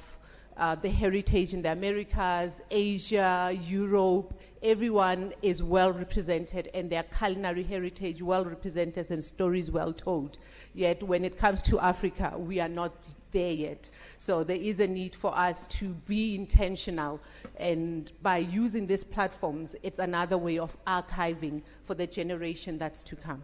the heritage in the Americas, Asia, Europe. Everyone is well represented, and their culinary heritage well represented and stories well told. Yet when it comes to Africa, we are not there yet. So there is a need for us to be intentional, and by using these platforms, it's another way of archiving for the generation that's to come.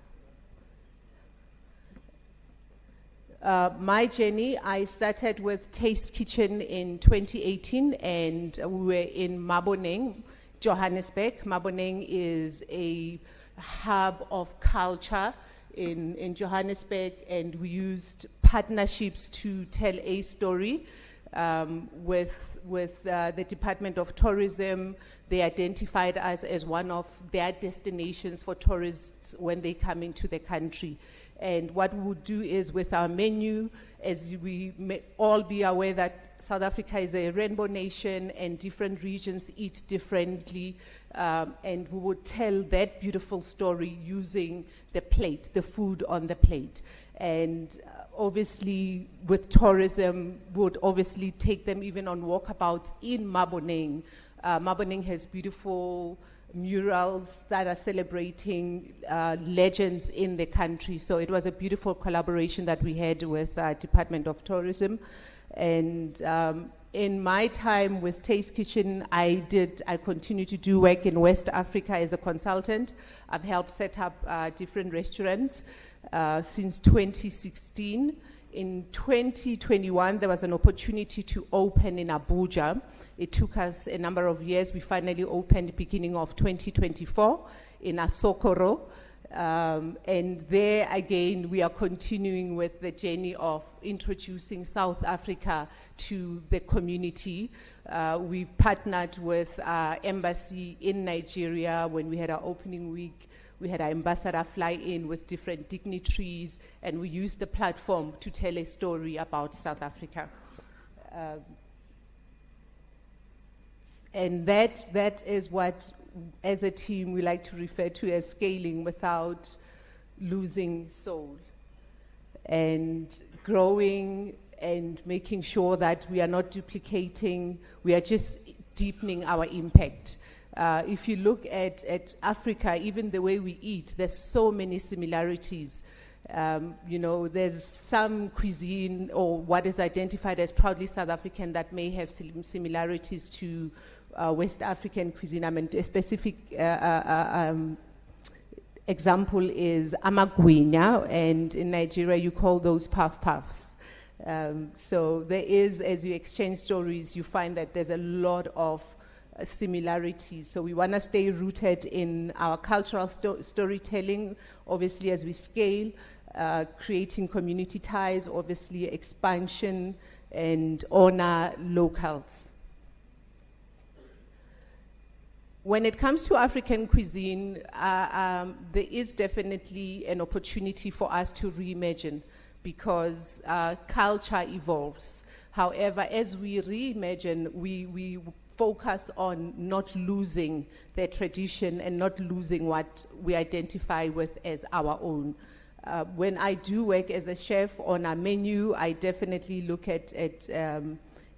My journey, I started with Taste Kitchen in 2018, and we were in Maboneng, Johannesburg. Maboneng is a hub of culture in Johannesburg, and we used partnerships to tell a story with the Department of Tourism. They identified us as one of their destinations for tourists when they come into the country. And what we would do is with our menu, as we may all be aware that South Africa is a rainbow nation and different regions eat differently, and we would tell that beautiful story using the plate, the food on the plate. And obviously with tourism, would obviously take them even on walkabouts in Maboneng. Maboneng has beautiful murals that are celebrating legends in the country. So it was a beautiful collaboration that we had with Department of Tourism. And in my time with Taste Kitchen, I continue to do work in West Africa as a consultant. I've helped set up different restaurants since 2016. In 2021, there was an opportunity to open in Abuja. It took us a number of years. We finally opened beginning of 2024 in Asokoro. And there again, we are continuing with the journey of introducing South Africa to the community. We've partnered with our embassy in Nigeria. When we had our opening week, we had our ambassador fly in with different dignitaries, and we used the platform to tell a story about South Africa. And that is what, as a team, we like to refer to as scaling without losing soul, and growing and making sure that we are not duplicating, we are just deepening our impact. If you look at Africa, even the way we eat, there's so many similarities. You know, there's some cuisine or what is identified as proudly South African that may have similarities to West African cuisine. I mean, a specific example is amagwinya, and in Nigeria you call those puff-puffs. So there is, as you exchange stories, you find that there's a lot of similarities. So we want to stay rooted in our cultural storytelling, obviously as we scale, creating community ties, obviously expansion, and honor locals. When it comes to African cuisine, there is definitely an opportunity for us to reimagine, because culture evolves. However, as we reimagine, we focus on not losing their tradition and not losing what we identify with as our own. When I do work as a chef on a menu, I definitely look at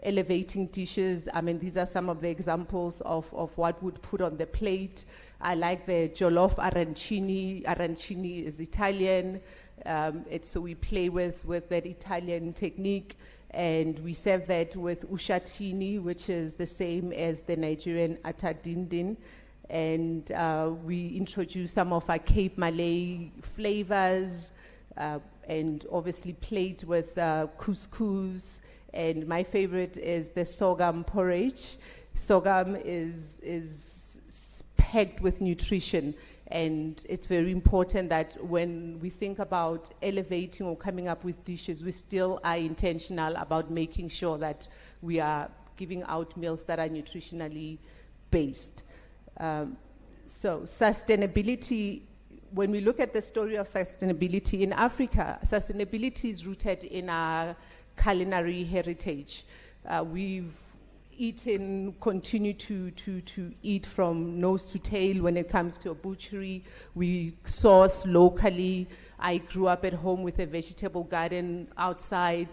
elevating dishes. I mean, these are some of the examples of what would put on the plate. I like the jollof arancini. Arancini is Italian. So we play with that Italian technique, and we serve that with ushatini, which is the same as the Nigerian atadindin. And we introduce some of our Cape Malay flavors, and obviously played with couscous. And my favorite is the sorghum porridge. Sorghum is packed with nutrition, and it's very important that when we think about elevating or coming up with dishes, we still are intentional about making sure that we are giving out meals that are nutritionally based. So sustainability, when we look at the story of sustainability in Africa, sustainability is rooted in our culinary heritage. We've eaten, continue to eat from nose to tail when it comes to a butchery. We source locally. I grew up at home with a vegetable garden outside.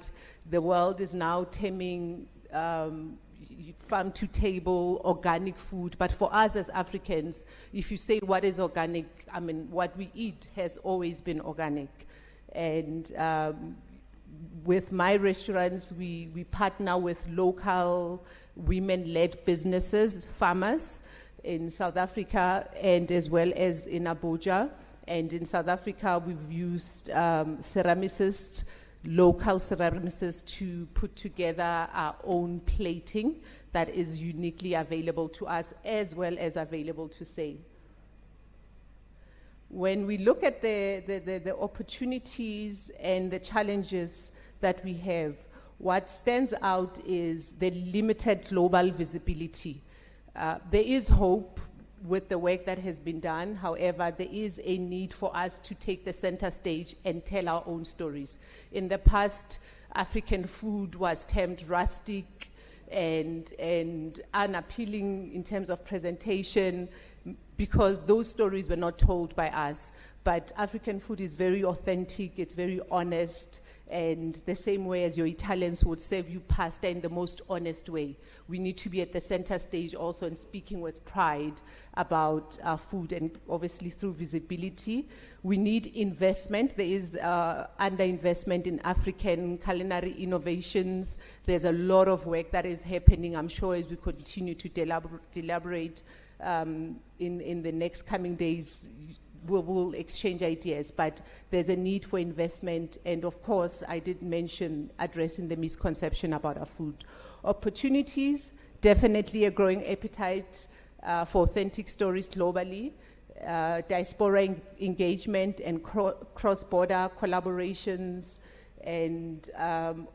The world is now terming farm to table organic food, but for us as Africans, if you say what is organic, I mean, what we eat has always been organic. And with my restaurants, we partner with local women-led businesses, farmers in South Africa, and as well as in Abuja. And in South Africa, we've used ceramicists, local ceramicists, to put together our own plating that is uniquely available to us as well as available to sale. When we look at the opportunities and the challenges that we have, what stands out is the limited global visibility. There is hope with the work that has been done. However, there is a need for us to take the center stage and tell our own stories. In the past, African food was termed rustic and unappealing in terms of presentation, because those stories were not told by us. But African food is very authentic, it's very honest, and the same way as your Italians would serve you pasta in the most honest way. We need to be at the center stage also and speaking with pride about our food, and obviously through visibility. We need investment. There is underinvestment in African culinary innovations. There's a lot of work that is happening, I'm sure, as we continue to deliberate in the next coming days. We'll exchange ideas, but there's a need for investment. And of course, I did mention addressing the misconception about our food. Opportunities, definitely a growing appetite for authentic stories globally. diaspora engagement and cross-border collaborations, and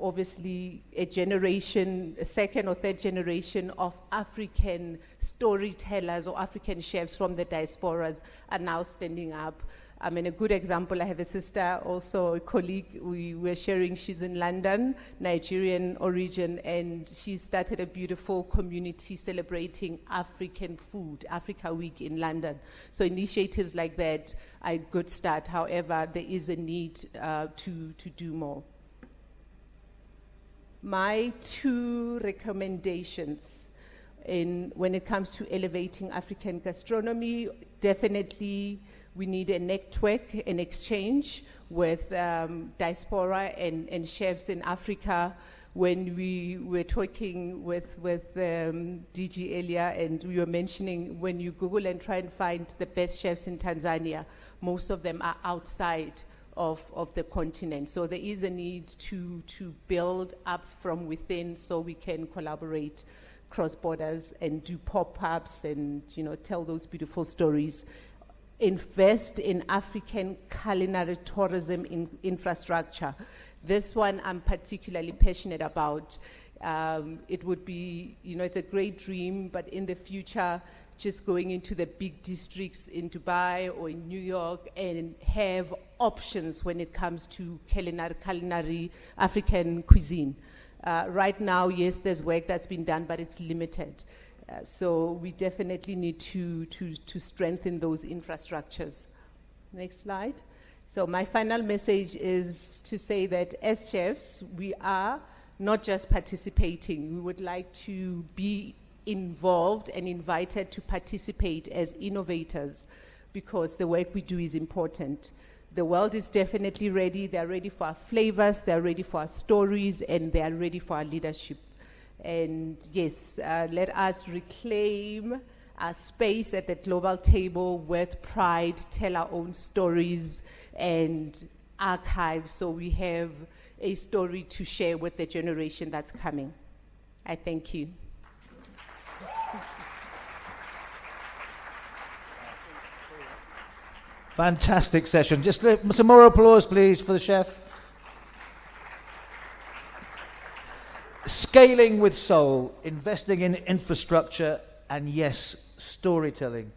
obviously a second or third generation of African storytellers or African chefs from the diasporas are now standing up. I mean, a good example, I have a sister, also a colleague, we were sharing, she's in London, Nigerian origin, and she started a beautiful community celebrating African food, Africa Week in London. So initiatives like that are a good start. However, there is a need to do more. My 2 recommendations when it comes to elevating African gastronomy, definitely we need a network, an exchange with diaspora and chefs in Africa. When we were talking with DG earlier, and we were mentioning when you Google and try and find the best chefs in Tanzania, most of them are outside of the continent. So there is a need to build up from within so we can collaborate cross borders and do pop-ups and tell those beautiful stories. Invest in African culinary tourism infrastructure. This one I'm particularly passionate about. It would be, it's a great dream, but in the future, just going into the big districts in Dubai or in New York and have options when it comes to culinary African cuisine. Right now, yes, there's work that's been done, but it's limited. So we definitely need to strengthen those infrastructures. Next slide. So my final message is to say that as chefs, we are not just participating. We would like to be involved and invited to participate as innovators, because the work we do is important. The world is definitely ready. They're ready for our flavors, they're ready for our stories, and they are ready for our leadership. And yes, let us reclaim our space at the global table with pride, tell our own stories and archive, so we have a story to share with the generation that's coming. I thank you. Fantastic session. Just some more applause, please, for the chef. Scaling with soul, investing in infrastructure, and yes, storytelling.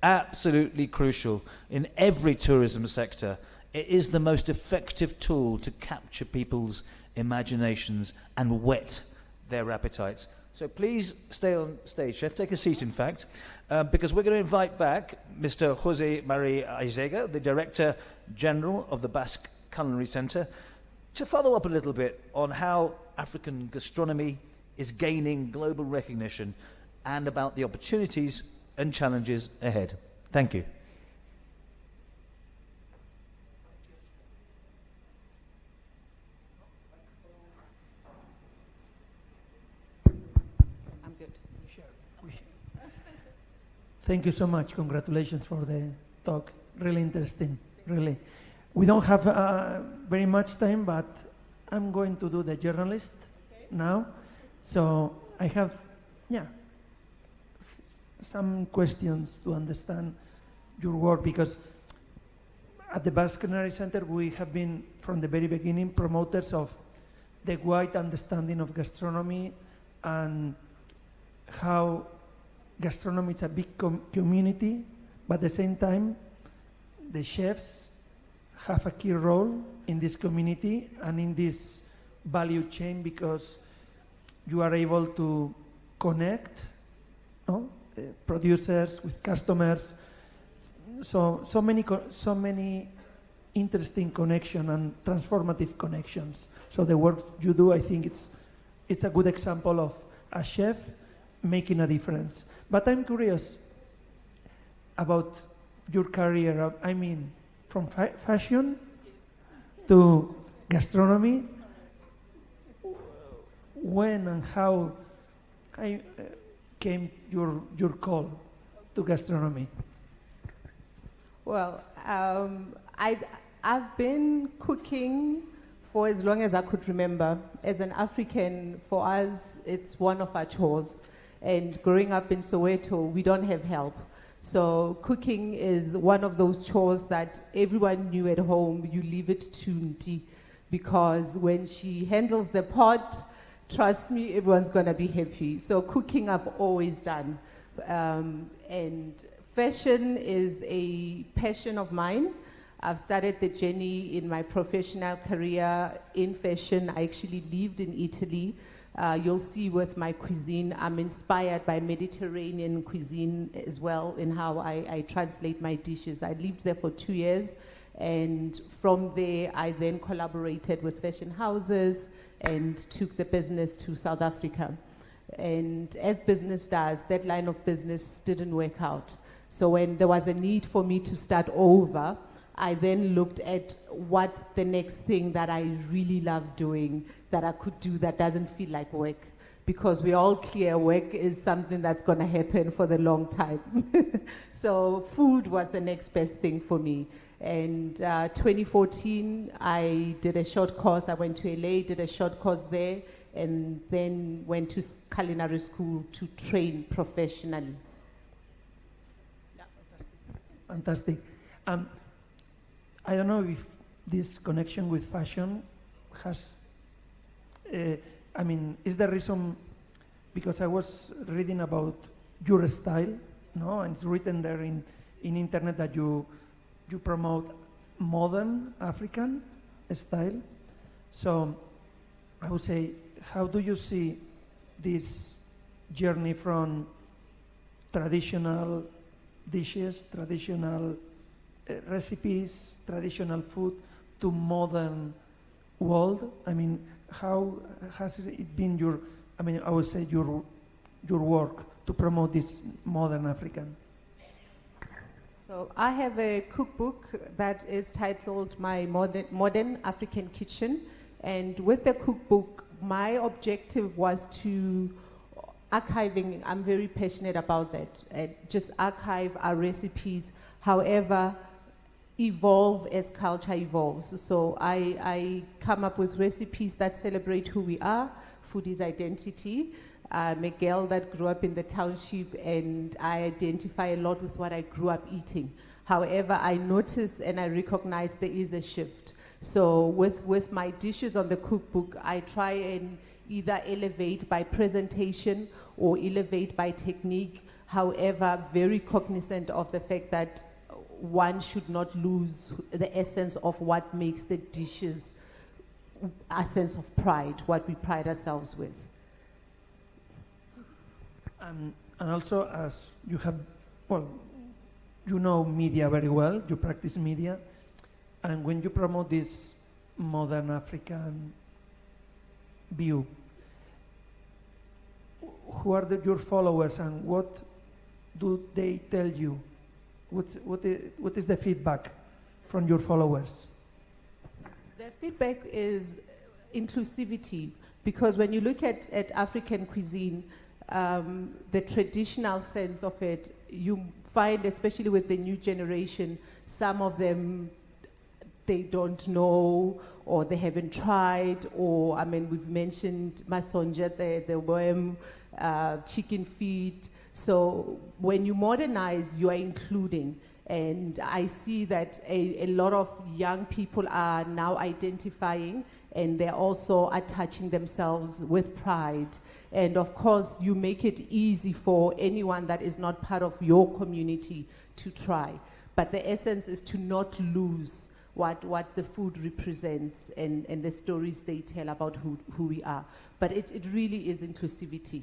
Absolutely crucial in every tourism sector. It is the most effective tool to capture people's imaginations and whet their appetites. So please stay on stage, chef. Take a seat, in fact, because we're going to invite back Mr. Jose Maria Aizega, the Director General of the Basque Culinary Center, to follow up a little bit on how African gastronomy is gaining global recognition and about the opportunities and challenges ahead. Thank you. I'm good. Thank you so much. Congratulations for the talk. Really interesting, really. We don't have very much time, but I'm going to do the journalist now. So I have, some questions to understand your work, because at the Basque Culinary Center we have been from the very beginning promoters of the wide understanding of gastronomy and how gastronomy is a big community, but at the same time the chefs have a key role in this community and in this value chain, because you are able to connect producers with customers. So many interesting connection and transformative connections. So the work you do, I think it's a good example of a chef making a difference. But I'm curious about your career. I mean, from fashion to gastronomy, when and how came your call to gastronomy? Well, I've been cooking for as long as I could remember. As an African, for us, it's one of our chores. And growing up in Soweto, we don't have help. So cooking is one of those chores that everyone knew at home. You leave it to Nti, because when she handles the pot, trust me, everyone's gonna be happy. So cooking I've always done. And fashion is a passion of mine. I've started the journey in my professional career in fashion. I actually lived in Italy. You'll see with my cuisine, I'm inspired by Mediterranean cuisine as well in how I translate my dishes. I lived there for 2 years, and from there I then collaborated with fashion houses and took the business to South Africa. And as business does, that line of business didn't work out. So when there was a need for me to start over, I then looked at what's the next thing that I really love doing that I could do that doesn't feel like work. Because we're all clear work is something that's going to happen for the long time. So food was the next best thing for me. And 2014, I did a short course. I went to LA, did a short course there, and then went to culinary school to train professionally. Fantastic. I don't know if this connection with fashion has, is the reason, because I was reading about your style, no, and it's written there in internet that you promote modern African style. So I would say, how do you see this journey from traditional dishes, traditional recipes, traditional food to modern world? I mean, how has it been your, I would say your work to promote this modern African? So I have a cookbook that is titled My Modern African Kitchen, and with the cookbook, my objective was to archiving. I'm very passionate about that. Just archive our recipes, however, evolve as culture evolves. So I come up with recipes that celebrate who we are. Food is identity. I'm a girl that grew up in the township, and I identify a lot with what I grew up eating. However, I notice and I recognize there is a shift. So with my dishes on the cookbook, I try and either elevate by presentation or elevate by technique. However, very cognizant of the fact that one should not lose the essence of what makes the dishes a sense of pride, what we pride ourselves with. And also, as you have, well, you know media very well, you practice media, and when you promote this modern African view, who are your followers and what do they tell you? What is the feedback from your followers? The feedback is inclusivity, because when you look at African cuisine, the traditional sense of it, you find, especially with the new generation, some of them, they don't know or they haven't tried, or, we've mentioned masonja, the worm, chicken feet. So when you modernize, you are including. And I see that a lot of young people are now identifying, and they're also attaching themselves with pride. And of course, you make it easy for anyone that is not part of your community to try. But the essence is to not lose what the food represents and the stories they tell about who we are. But it really is inclusivity.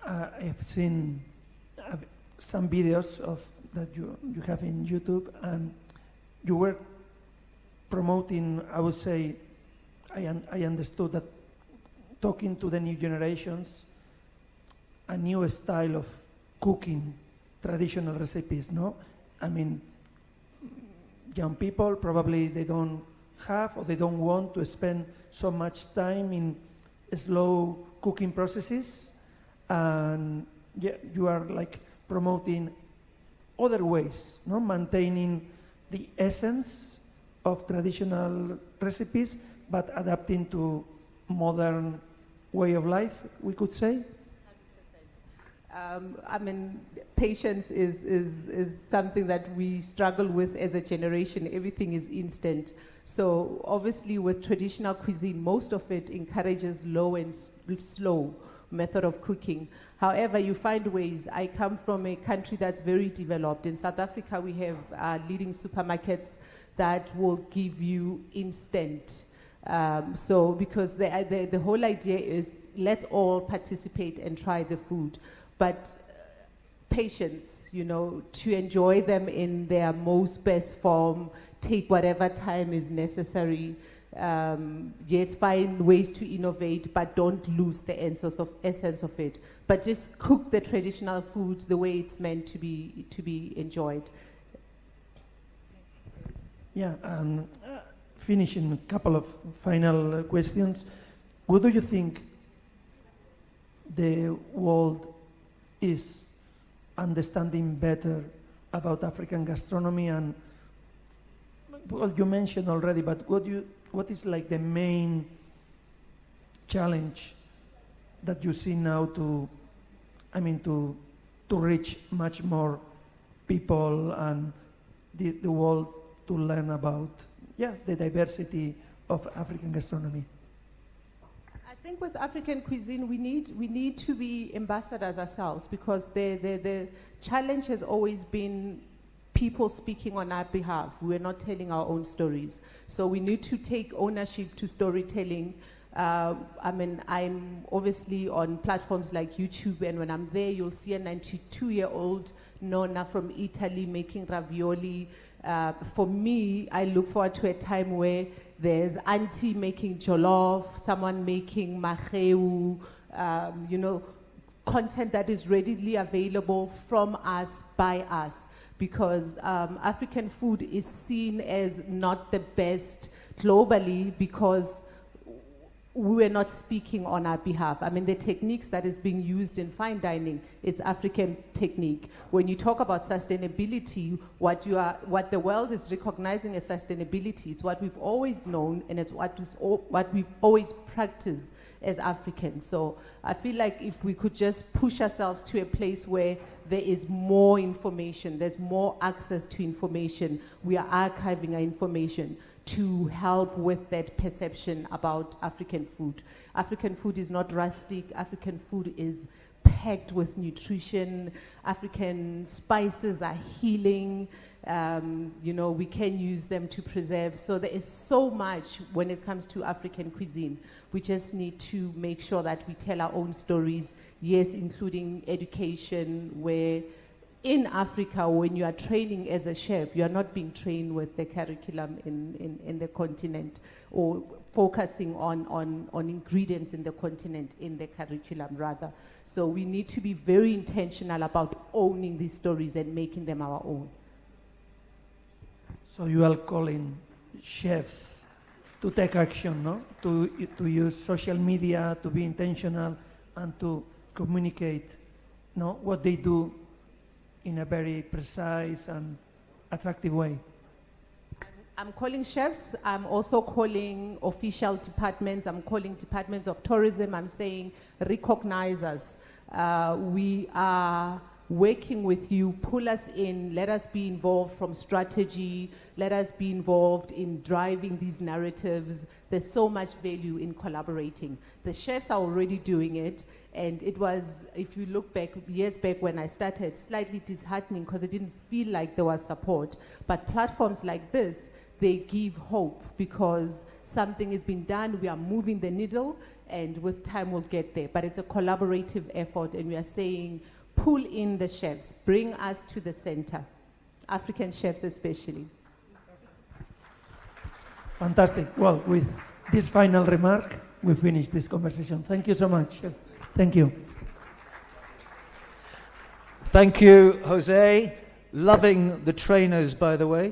I've seen some videos of that you have in YouTube, and you were promoting, I would say, I understood that talking to the new generations, a new style of cooking, traditional recipes, no? Young people, probably they don't have or they don't want to spend so much time in slow cooking processes, and you are like promoting other ways, no? Maintaining the essence of traditional recipes, but adapting to modern way of life, we could say. I mean, patience is something that we struggle with as a generation. Everything is instant. So obviously with traditional cuisine, most of it encourages low and slow method of cooking. However, you find ways. I come from a country that's very developed. In South Africa, we have leading supermarkets that will give you instant. So because the whole idea is let's all participate and try the food. But patience, you know, to enjoy them in their most best form, take whatever time is necessary. Yes, find ways to innovate, but don't lose the essence of it. But just cook the traditional food the way it's meant to be enjoyed. Yeah, finishing a couple of final questions. What do you think the world is understanding better about African gastronomy? And well, you mentioned already, but what is like the main challenge that you see now to reach much more people and the world to learn about the diversity of African gastronomy? I think with African cuisine, we need to be ambassadors ourselves, because the challenge has always been people speaking on our behalf. We're not telling our own stories. So we need to take ownership to storytelling. I mean, I'm obviously on platforms like YouTube, and when I'm there, you'll see a 92-year-old Nonna from Italy making ravioli. For me, I look forward to a time where there's auntie making jollof, someone making maheu, you know, content that is readily available from us, by us, because African food is seen as not the best globally because we are not speaking on our behalf. I mean, the techniques that is being used in fine dining, it's African technique. When you talk about sustainability, what the world is recognizing as sustainability is what we've always known, and it's what we've always practiced as Africans. So I feel like if we could just push ourselves to a place where there is more information, there's more access to information, we are archiving our information to help with that perception about African food. African food is not rustic. African food is packed with nutrition. African spices are healing. You know, we can use them to preserve. So there is so much when it comes to African cuisine. We just need to make sure that we tell our own stories, yes, including education, where in Africa, when you are training as a chef, you are not being trained with the curriculum in the continent, or focusing on ingredients in the continent in the curriculum, rather. So we need to be very intentional about owning these stories and making them our own. So you are calling chefs to take action, no? To use social media, to be intentional, and to communicate, no, what they do in a very precise and attractive way. I'm calling chefs. I'm also calling official departments. I'm calling departments of tourism. I'm saying recognize us. We are working with you. Pull us in. Let us be involved from strategy. Let us be involved in driving these narratives. There's so much value in collaborating. The chefs are already doing it. And it was, if you look back, years back when I started, slightly disheartening because it didn't feel like there was support. But platforms like this, they give hope because something is being done, we are moving the needle, and with time we'll get there. But it's a collaborative effort, and we are saying, pull in the chefs, bring us to the center, African chefs especially. Fantastic. Well, with this final remark, we finish this conversation. Thank you so much. Thank you. Thank you, Jose. Loving the trainers, by the way.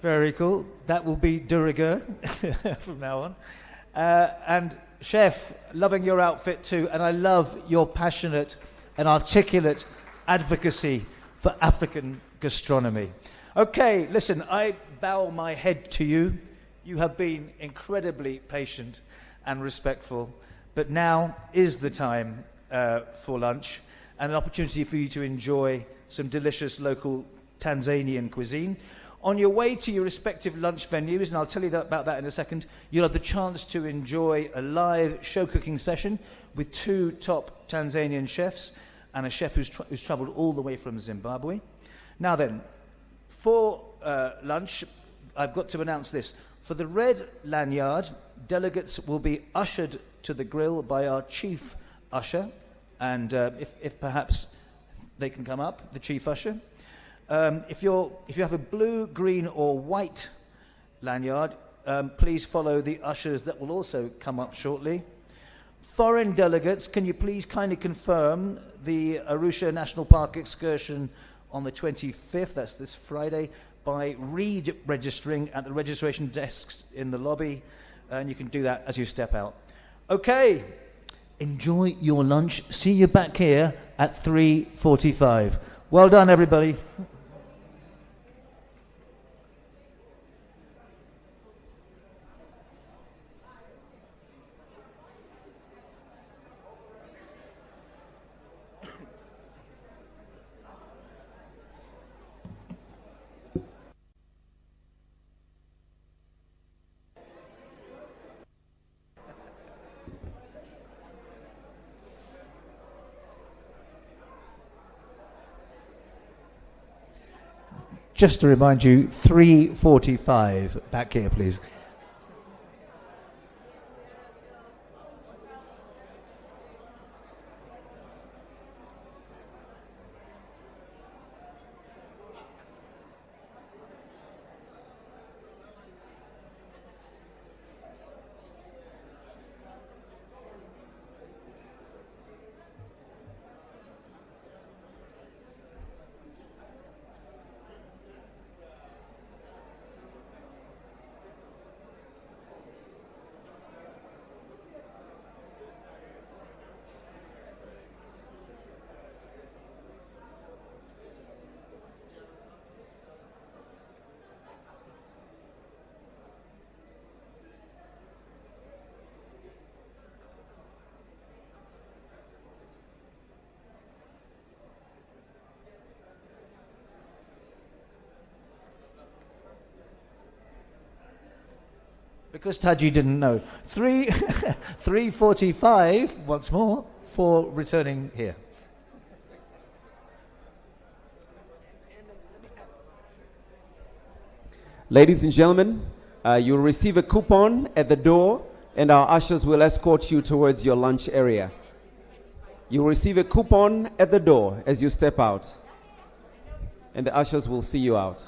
Very cool. That will be de rigueur from now on. And Chef, loving your outfit too, and I love your passionate and articulate advocacy for African gastronomy. Okay, listen, I bow my head to you. You have been incredibly patient and respectful. But now is the time for lunch. and an opportunity for you to enjoy some delicious local Tanzanian cuisine. On your way to your respective lunch venues, and I'll tell you about that in a second, you'll have the chance to enjoy a live show cooking session with 2 top Tanzanian chefs and a chef who's travelled all the way from Zimbabwe. Now then, for lunch, I've got to announce this. For the red lanyard, delegates will be ushered to the grill by our chief usher, and if perhaps they can come up, the chief usher. If you have a blue, green, or white lanyard, please follow the ushers that will also come up shortly. Foreign delegates, can you please kindly confirm the Arusha National Park excursion on the 25th, that's this Friday, by registering at the registration desks in the lobby, and you can do that as you step out. Okay, enjoy your lunch. See you back here at 3:45. Well done, everybody. Just to remind you, 3:45. Back here, please. Because Taji didn't know. 3:45, once more, for returning here. Ladies and gentlemen, you'll receive a coupon at the door, and our ushers will escort you towards your lunch area. You'll receive a coupon at the door as you step out, and the ushers will see you out.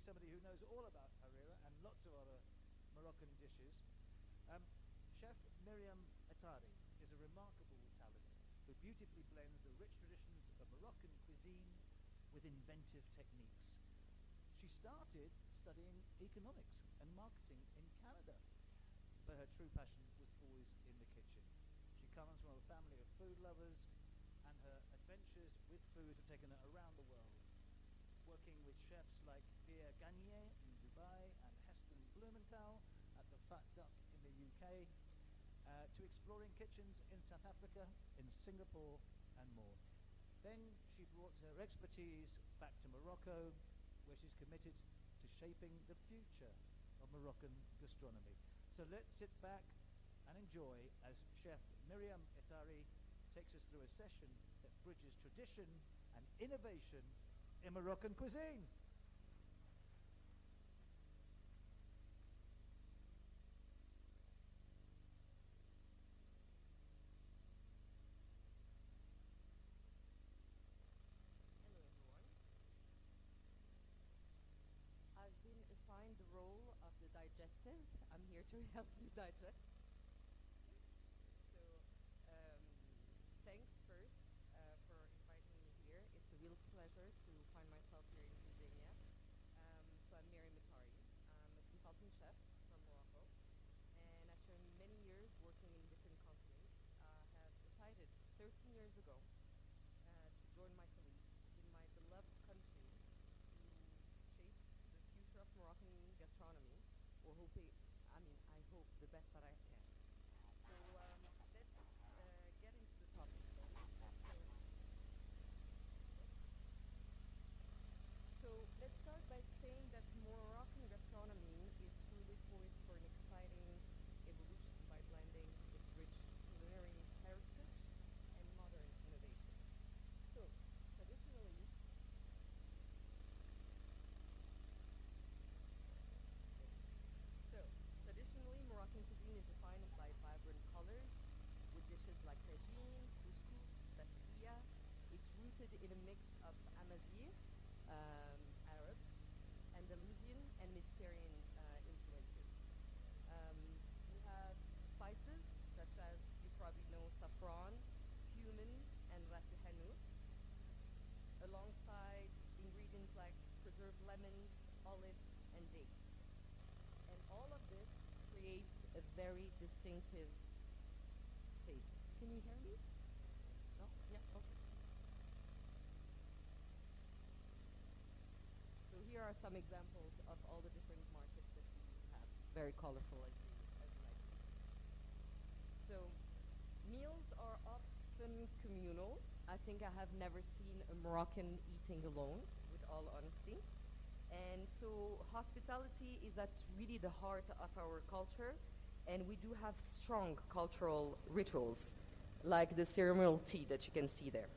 somebody who knows all about harira and lots of other Moroccan dishes. Chef Miriam Attari is a remarkable talent who beautifully blends the rich traditions of Moroccan cuisine with inventive techniques. She started studying economics and marketing in Canada, but her true passion was always in the kitchen. She comes from a family of food lovers, and her adventures with food have taken her around the world, working with chefs like Pierre Gagnier in Dubai and Heston Blumenthal at the Fat Duck in the UK, to exploring kitchens in South Africa, in Singapore, and more. Then she brought her expertise back to Morocco, where she's committed to shaping the future of Moroccan gastronomy. So let's sit back and enjoy as Chef Miriam Attari takes us through a session that bridges tradition and innovation in Moroccan cuisine. I've been assigned the role of the digestive. I'm here to help you digest. So, thanks first for inviting me here. It's a real pleasure to find myself here in Tanzania. So I'm Miriam Attari. I'm a consulting chef from Morocco, and after many years working in different continents, have decided 13 years ago to join my colleagues in my beloved country to shape the future of Moroccan gastronomy, or I hope the best that I can. So let's get into the topic. So let's start by saying that Moroccan gastronomy is truly poised for an exciting evolution by blending its rich culinary heritage and modern innovation. So traditionally, Moroccan cuisine is defined by vibrant colors, with dishes like tagine, couscous, pastilla. It's rooted in a mix of Amazigh, Arab, Andalusian, and Mediterranean influences. We have spices such as, you probably know, saffron, cumin, and ras el hanout, alongside ingredients like preserved lemons, olives, and dates. And all of this creates a very distinctive taste. Can you hear me? No? Yeah, okay. So here are some examples of all the different markets that we have. Very colorful, as you might see. So meals are often communal. I think I have never seen a Moroccan eating alone, with all honesty. And so hospitality is at really the heart of our culture, and we do have strong cultural rituals, like the ceremonial tea that you can see there.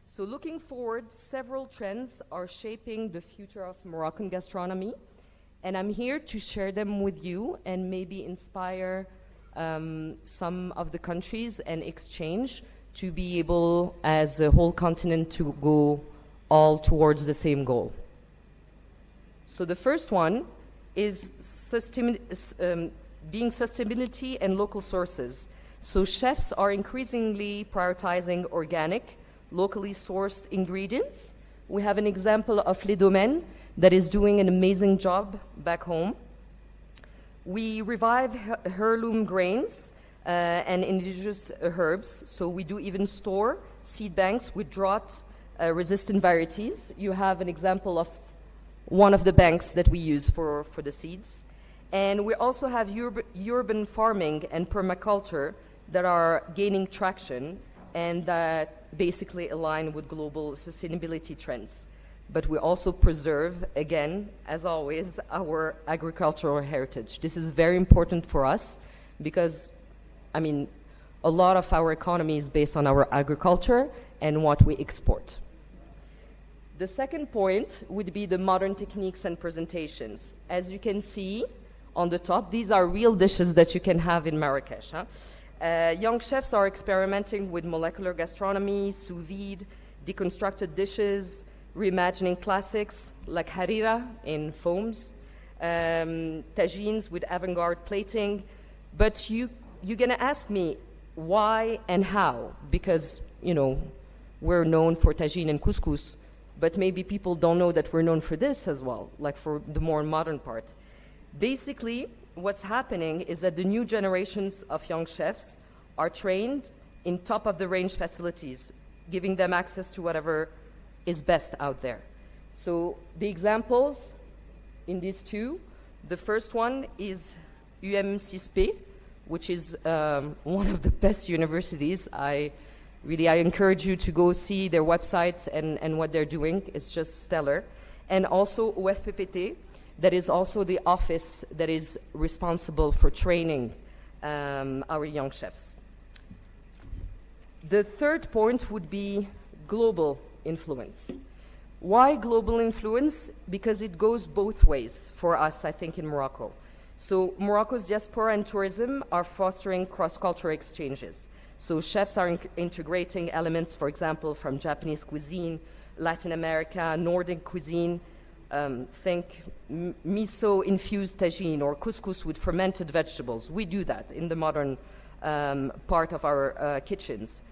So looking forward, several trends are shaping the future of Moroccan gastronomy, and I'm here to share them with you and maybe inspire some of the countries and exchange to be able, as a whole continent, to go all towards the same goal. So the first one is being sustainability and local sources. So chefs are increasingly prioritizing organic, locally sourced ingredients. We have an example of Les Domaines that is doing an amazing job back home. We revive heirloom grains and indigenous herbs. So we do even store seed banks with drought-resistant varieties. You have an example of one of the banks that we use for the seeds. And we also have urban farming and permaculture that are gaining traction and that basically align with global sustainability trends. But we also preserve, again, as always, our agricultural heritage. This is very important for us because, a lot of our economy is based on our agriculture and what we export. The second point would be the modern techniques and presentations. As you can see on the top, these are real dishes that you can have in Marrakesh. Young chefs are experimenting with molecular gastronomy, sous vide, deconstructed dishes, reimagining classics like harira in foams, tagines with avant-garde plating. But you're going to ask me why and how, because, you know, we're known for tagine and couscous, but maybe people don't know that we're known for this as well, like for the more modern part. Basically, what's happening is that the new generations of young chefs are trained in top-of-the-range facilities, giving them access to whatever is best out there. So the examples in these two, the first one is UM6P, which is one of the best universities. I encourage you to go see their website and what they're doing. It's just stellar. And also OFPPT, that is also the office that is responsible for training our young chefs. The third point would be global influence. Why global influence? Because it goes both ways for us, I think, in Morocco. So Morocco's diaspora and tourism are fostering cross-cultural exchanges. So chefs are integrating elements, for example, from Japanese cuisine, Latin America, Nordic cuisine. Think miso-infused tagine or couscous with fermented vegetables. We do that in the modern part of our kitchens.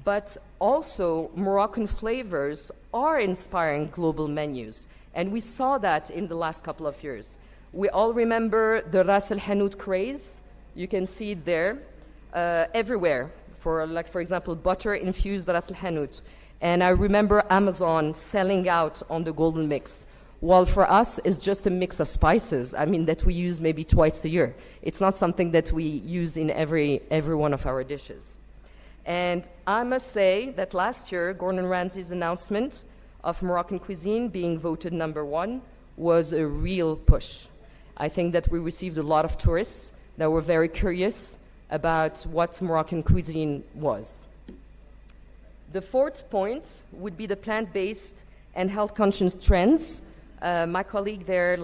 But also, Moroccan flavors are inspiring global menus. And we saw that in the last couple of years. We all remember the Ras El Hanout craze. You can see it there everywhere. For example, butter-infused Ras El Hanout. And I remember Amazon selling out on the golden mix. While for us, it's just a mix of spices, that we use maybe twice a year. It's not something that we use in every one of our dishes. And I must say that last year, Gordon Ramsay's announcement of Moroccan cuisine being voted #1 was a real push. I think that we received a lot of tourists that were very curious about what Moroccan cuisine was. The fourth point would be the plant-based and health-conscious trends. My colleague there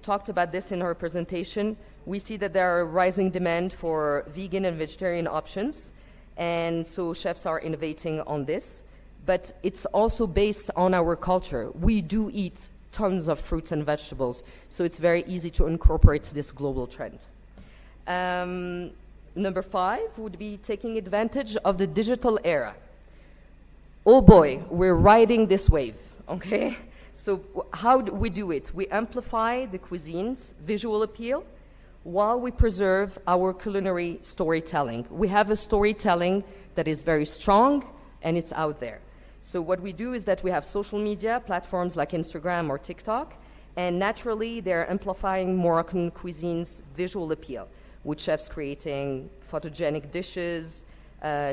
talked about this in her presentation. We see that there are rising demand for vegan and vegetarian options, and so chefs are innovating on this. But it's also based on our culture. We do eat tons of fruits and vegetables, so it's very easy to incorporate this global trend. Number 5 would be taking advantage of the digital era. Oh boy, we're riding this wave, okay? So how do we do it? We amplify the cuisine's visual appeal while we preserve our culinary storytelling. We have a storytelling that is very strong and it's out there. So what we do is that we have social media platforms like Instagram or TikTok, and naturally they're amplifying Moroccan cuisine's visual appeal, with chefs creating photogenic dishes,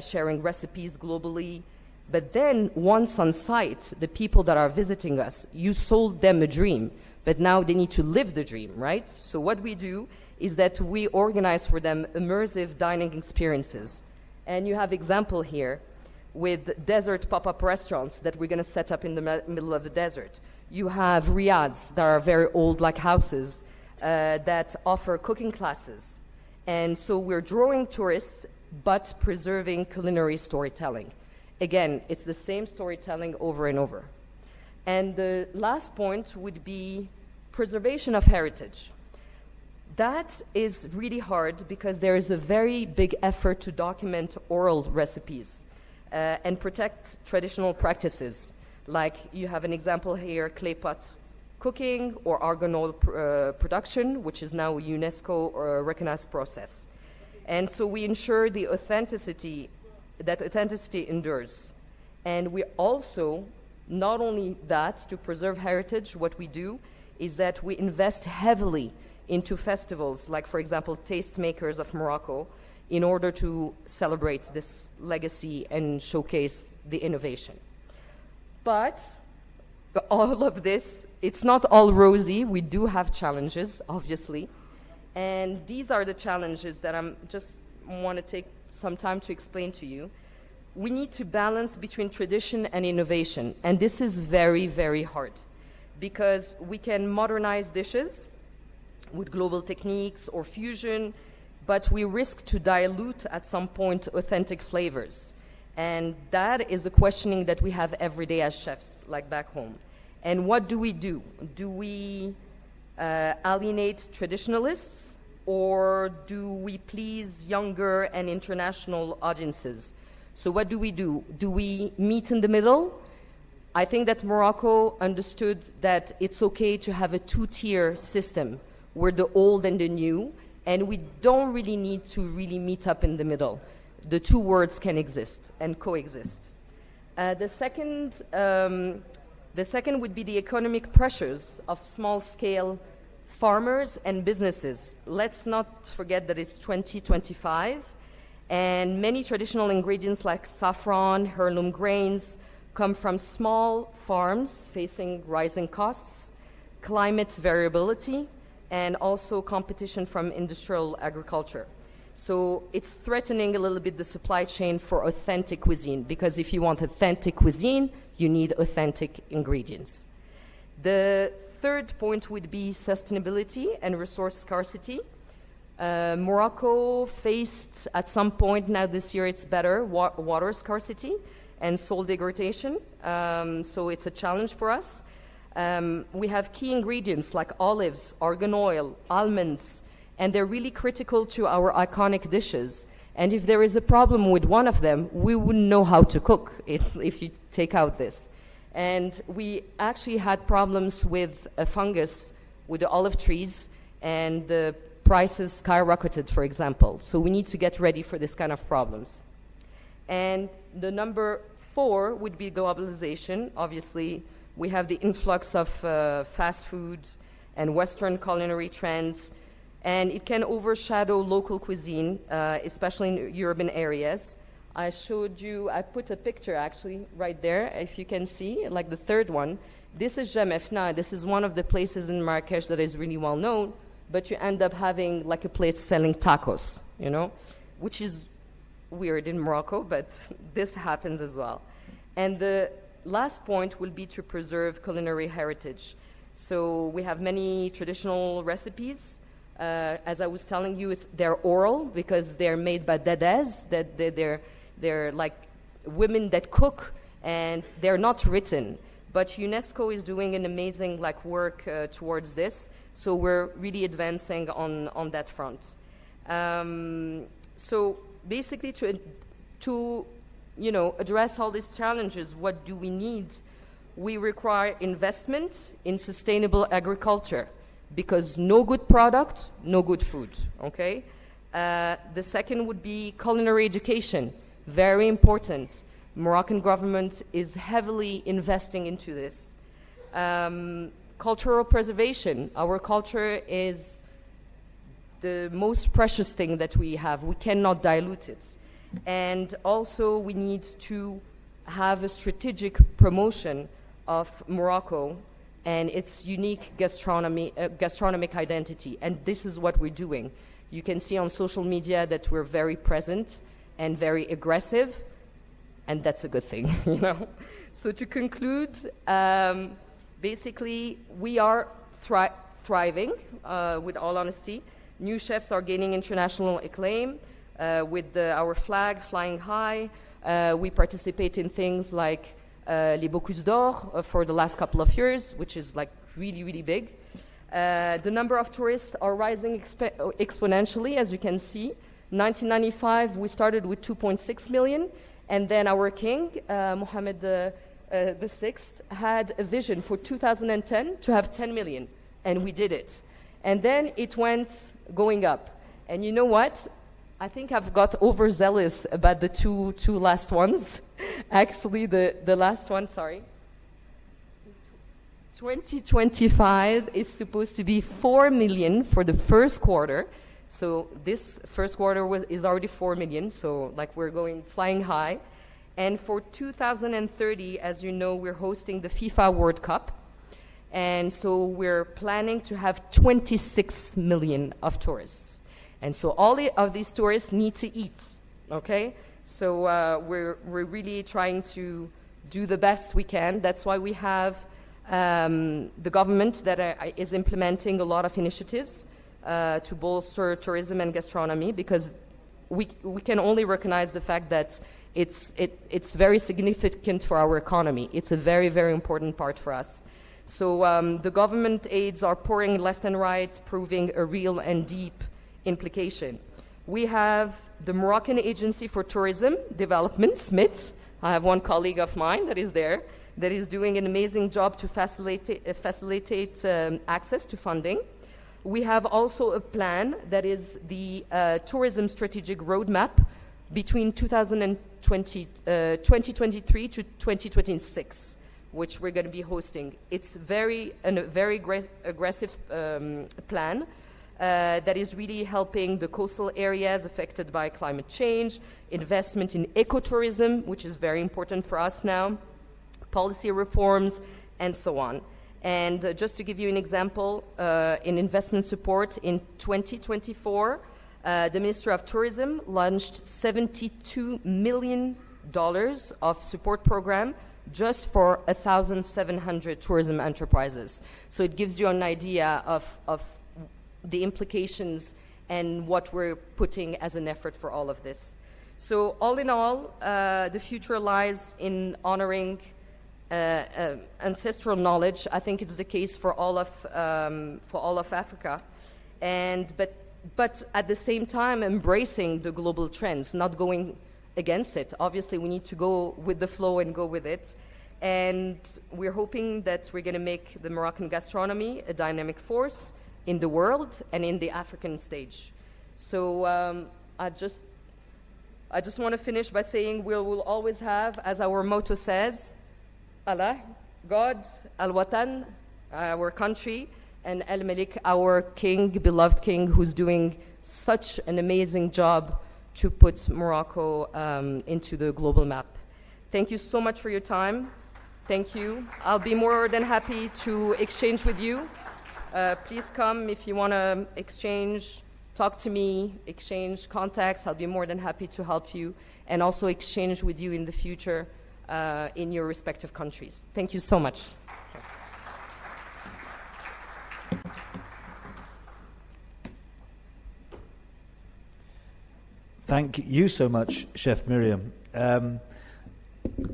sharing recipes globally. But then once on site, the people that are visiting us, you sold them a dream, but now they need to live the dream, right? So what we do is that we organize for them immersive dining experiences. And you have example here with desert pop-up restaurants that we're going to set up in the middle of the desert. You have riads that are very old, like houses, that offer cooking classes. And so we're drawing tourists, but preserving culinary storytelling. Again, it's the same storytelling over and over. And the last point would be preservation of heritage. That is really hard because there is a very big effort to document oral recipes and protect traditional practices. Like you have an example here, clay pot cooking or argan oil production, which is now a UNESCO recognized process. And so we ensure the authenticity endures. And we also, not only that, to preserve heritage, what we do is that we invest heavily into festivals, like, for example, Tastemakers of Morocco, in order to celebrate this legacy and showcase the innovation. But all of this, it's not all rosy. We do have challenges, obviously. And these are the challenges that I just want to take some time to explain to you. We need to balance between tradition and innovation. And this is very, very hard because we can modernize dishes with global techniques or fusion, but we risk to dilute at some point authentic flavors. And that is a questioning that we have every day as chefs, like back home. And what do we do? Do we alienate traditionalists, or do we please younger and international audiences? So what do we do? Do we meet in the middle? I think that Morocco understood that it's okay to have a two-tier system where the old and the new, and we don't really need to really meet up in the middle. The two worlds can exist and coexist. The second would be the economic pressures of small-scale farmers and businesses. Let's not forget that it's 2025, and many traditional ingredients like saffron, heirloom grains, come from small farms facing rising costs, climate variability, and also competition from industrial agriculture. So it's threatening a little bit the supply chain for authentic cuisine, because if you want authentic cuisine, you need authentic ingredients. The third point would be sustainability and resource scarcity. Morocco faced at some point, now this year it's better, water scarcity and soil degradation. So it's a challenge for us. We have key ingredients like olives, argan oil, almonds, and they're really critical to our iconic dishes. And if there is a problem with one of them, we wouldn't know how to cook if you take out this. And we actually had problems with a fungus with the olive trees, and the prices skyrocketed, for example. So we need to get ready for this kind of problems. And the number 4 would be globalization. Obviously, we have the influx of fast food and Western culinary trends, and it can overshadow local cuisine, especially in urban areas. I showed you, I put a picture actually right there, if you can see, like the third one. This is Jamefna. This is one of the places in Marrakesh that is really well known, but you end up having like a place selling tacos, you know, which is weird in Morocco, but this happens as well. And the last point will be to preserve culinary heritage. So we have many traditional recipes. As I was telling you, they're oral because they're made by dedes, that they're like women that cook, and they're not written. But UNESCO is doing an amazing work towards this, so we're really advancing on that front. So basically, to address all these challenges, what do we need? We require investment in sustainable agriculture, because no good product, no good food, okay? The second would be culinary education, very important. Moroccan government is heavily investing into this. Cultural preservation. Our culture is the most precious thing that we have. We cannot dilute it. And also we need to have a strategic promotion of Morocco and its unique gastronomic identity. And this is what we're doing. You can see on social media that we're very present and very aggressive, and that's a good thing, you know. So to conclude, basically, we are thriving, with all honesty. New chefs are gaining international acclaim with our flag flying high. We participate in things like Les Bocuse d'Or for the last couple of years, which is really, really big. The number of tourists are rising exponentially, as you can see. 1995, we started with 2.6 million, and then our king, Mohammed VI, had a vision for 2010 to have 10 million, and we did it. And then it went going up. And you know what? I think I've got overzealous about the two last ones. Actually, the last one, sorry. 2025 is supposed to be 4 million for the first quarter. So this first quarter is already 4 million, so we're going flying high. And for 2030, as you know, we're hosting the FIFA World Cup. And so we're planning to have 26 million of tourists. And so all of these tourists need to eat, okay? So we're really trying to do the best we can. That's why we have the government that is implementing a lot of initiatives to bolster tourism and gastronomy, because we can only recognize the fact that it's very significant for our economy. It's a very, very important part for us. So the government aids are pouring left and right, proving a real and deep implication. We have the Moroccan Agency for Tourism Development, SMIT. I have one colleague of mine that is there, that is doing an amazing job to facilitate access to funding. We have also a plan that is the Tourism Strategic Roadmap between 2023 to 2026, which we're going to be hosting. It's a very aggressive plan that is really helping the coastal areas affected by climate change, investment in ecotourism, which is very important for us now, policy reforms, and so on. And just to give you an example, in investment support in 2024, the Ministry of Tourism launched $72 million of support program just for 1,700 tourism enterprises. So it gives you an idea of the implications and what we're putting as an effort for all of this. So all in all, the future lies in honoring ancestral knowledge. I think it's the case for all of Africa, but at the same time embracing the global trends, not going against it. Obviously, we need to go with the flow and go with it. And we're hoping that we're going to make the Moroccan gastronomy a dynamic force in the world and in the African stage. So I just want to finish by saying we will always have, as our motto says, Allah, God, Al-Watan, our country, and Al-Malik, our king, beloved king, who's doing such an amazing job to put Morocco into the global map. Thank you so much for your time. Thank you. I'll be more than happy to exchange with you. Please come if you want to exchange, talk to me, exchange contacts. I'll be more than happy to help you and also exchange with you in the future in your respective countries. Thank you so much. Thank you so much, Chef Miriam. An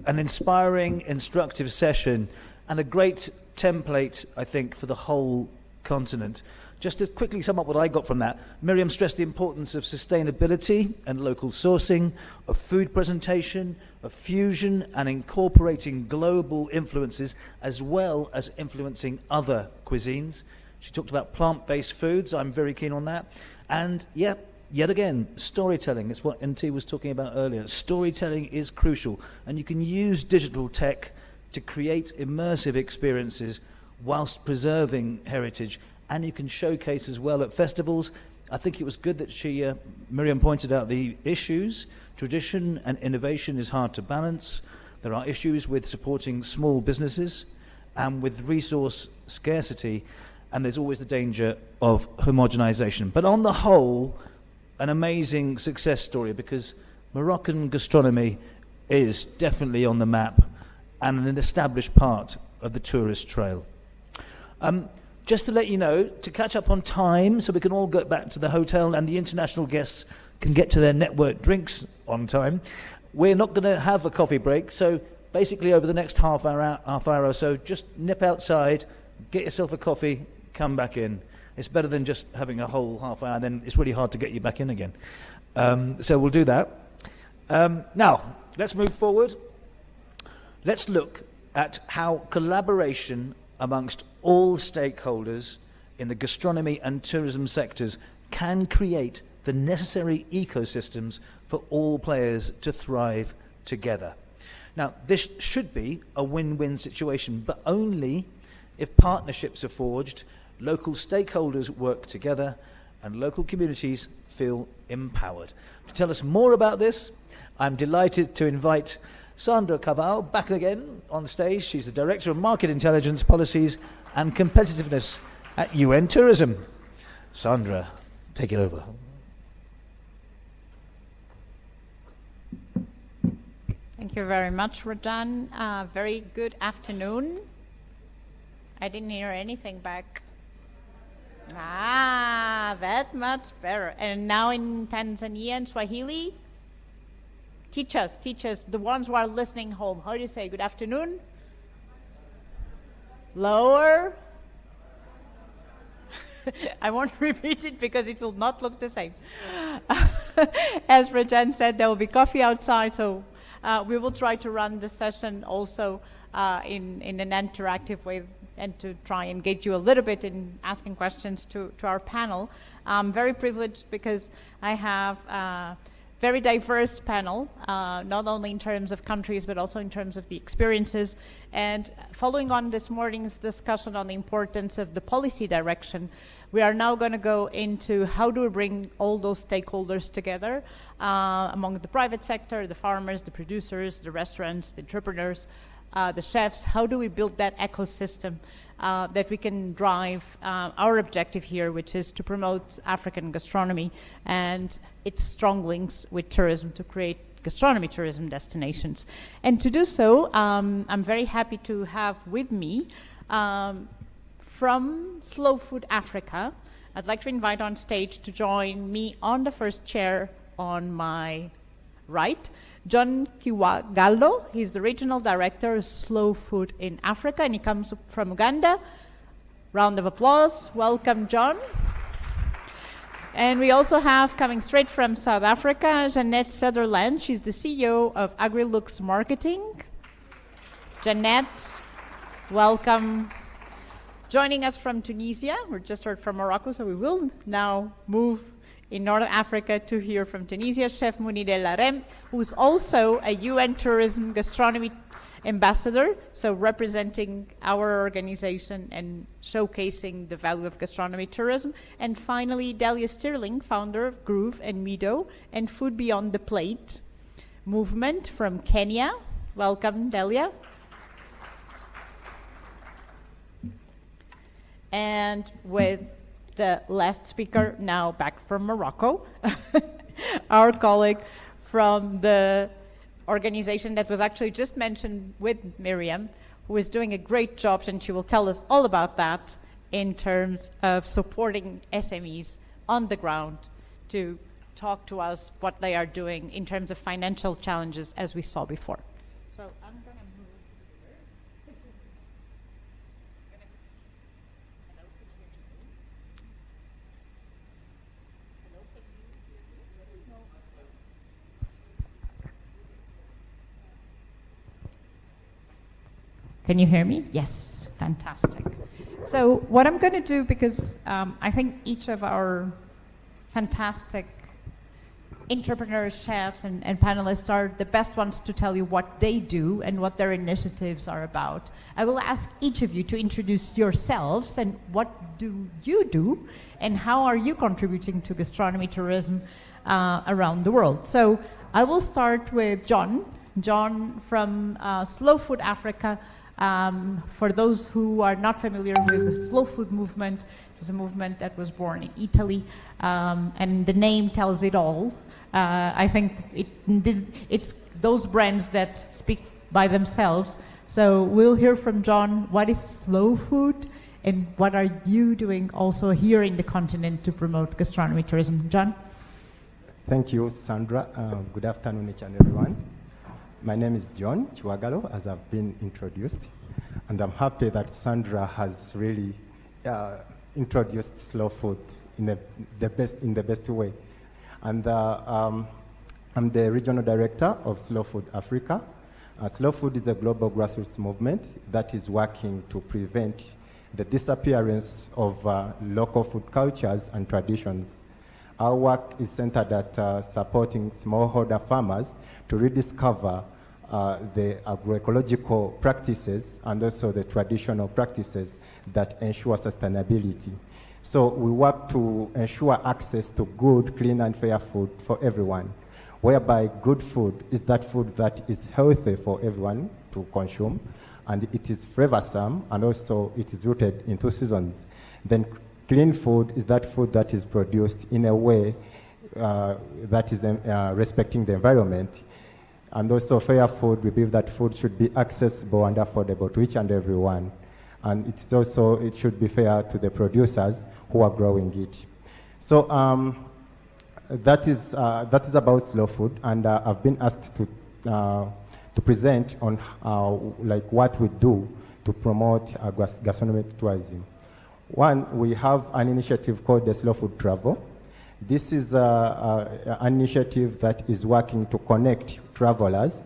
inspiring, instructive session and a great template, I think, for the whole continent. Just to quickly sum up what I got from that, Miriam stressed the importance of sustainability and local sourcing, of food presentation, of fusion and incorporating global influences as well as influencing other cuisines. She talked about plant-based foods. I'm very keen on that. And yet again, storytelling is what NT was talking about earlier. Storytelling is crucial, and you can use digital tech to create immersive experiences whilst preserving heritage, and you can showcase as well at festivals. I think it was good that Miriam pointed out the issues. Tradition and innovation is hard to balance. There are issues with supporting small businesses and with resource scarcity, and there's always the danger of homogenization. But on the whole, an amazing success story, because Moroccan gastronomy is definitely on the map and an established part of the tourist trail. Just to let you know, to catch up on time so we can all get back to the hotel and the international guests can get to their network drinks on time, we're not going to have a coffee break. So basically over the next half hour or so, just nip outside, get yourself a coffee, come back in. It's better than just having a whole half hour, then it's really hard to get you back in again. So we'll do that. Now, let's move forward. Let's look at how collaboration amongst all stakeholders in the gastronomy and tourism sectors can create the necessary ecosystems for all players to thrive together. Now, this should be a win-win situation, but only if partnerships are forged, local stakeholders work together, and local communities feel empowered. To tell us more about this, I'm delighted to invite Sandra Cabal back again on stage. She's the Director of Market Intelligence, Policies and Competitiveness at UN Tourism. Sandra, take it over. Thank you very much, Rajan. Very good afternoon. I didn't hear anything back. That much better. And now in Tanzania and Swahili? Teach us, the ones who are listening home. How do you say good afternoon? Lower. I won't repeat it because it will not look the same. As Rajan said, there will be coffee outside, so we will try to run the session also in an interactive way and to try and engage you a little bit in asking questions to our panel. I'm very privileged because I have a very diverse panel, not only in terms of countries, but also in terms of the experiences. And following on this morning's discussion on the importance of the policy direction, we are now going to go into how do we bring all those stakeholders together among the private sector, the farmers, the producers, the restaurants, the entrepreneurs, the chefs. How do we build that ecosystem that we can drive our objective here, which is to promote African gastronomy and its strong links with tourism to create gastronomy tourism destinations. And to do so, I'm very happy to have with me from Slow Food Africa, I'd like to invite on stage to join me on the first chair on my right, John Kiwagallo. He's the Regional Director of Slow Food in Africa, and he comes from Uganda. Round of applause. Welcome, John. And we also have, coming straight from South Africa, Jeanette Sutherland. She's the CEO of AgriLux Marketing. Jeanette, welcome. Joining us from Tunisia, we just heard from Morocco, so we will now move in Northern Africa to hear from Tunisia, Chef Mounir El Larem, who's also a UN Tourism Gastronomy Ambassador, so representing our organization and showcasing the value of gastronomy tourism. And finally, Delia Stirling, founder of Groove and Mido and Food Beyond the Plate movement from Kenya. Welcome, Delia. And with the last speaker, now back from Morocco, our colleague from the organization that was actually just mentioned with Miriam, who is doing a great job, and she will tell us all about that in terms of supporting SMEs on the ground to talk to us what they are doing in terms of financial challenges, as we saw before. So I'm going to move Can you hear me? Yes, fantastic. So what I'm going to do, because I think each of our fantastic entrepreneurs, chefs, and panelists are the best ones to tell you what they do and what their initiatives are about. I will ask each of you to introduce yourselves and what do you do and how are you contributing to gastronomy tourism around the world. So I will start with John. John from Slow Food Africa. For those who are not familiar with the slow food movement, it's a movement that was born in Italy, and the name tells it all. I think it's those brands that speak by themselves. So we'll hear from John, what is slow food, and what are you doing also here in the continent to promote gastronomy tourism? John? Thank you, Sandra. Good afternoon, each and everyone. My name is John Kiwagallo, as I've been introduced, and I'm happy that Sandra has really introduced slow food in the best way. And I'm the regional director of Slow Food Africa. Slow food is a global grassroots movement that is working to prevent the disappearance of local food cultures and traditions. Our work is centered at supporting smallholder farmers to rediscover the agroecological practices and also the traditional practices that ensure sustainability. So we work to ensure access to good, clean, and fair food for everyone, whereby good food is that food that is healthy for everyone to consume, and it is flavorsome, and also it is rooted into seasons. Then clean food is that food that is produced in a way that is respecting the environment. And also fair food, we believe that food should be accessible and affordable to each and every one. And it's also, it should be fair to the producers who are growing it. So that is about slow food, and I've been asked to present on like what we do to promote gastronomic tourism. One, we have an initiative called the Slow Food Travel. This is an initiative that is working to connect travelers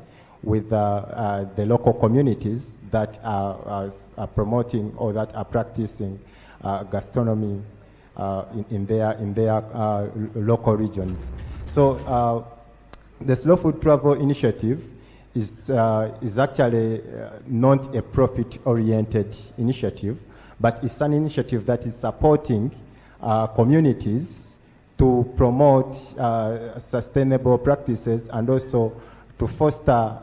with the local communities that are promoting or that are practicing gastronomy in their local regions. So the Slow Food Travel initiative is actually not a profit-oriented initiative, but it's an initiative that is supporting communities to promote sustainable practices and also to foster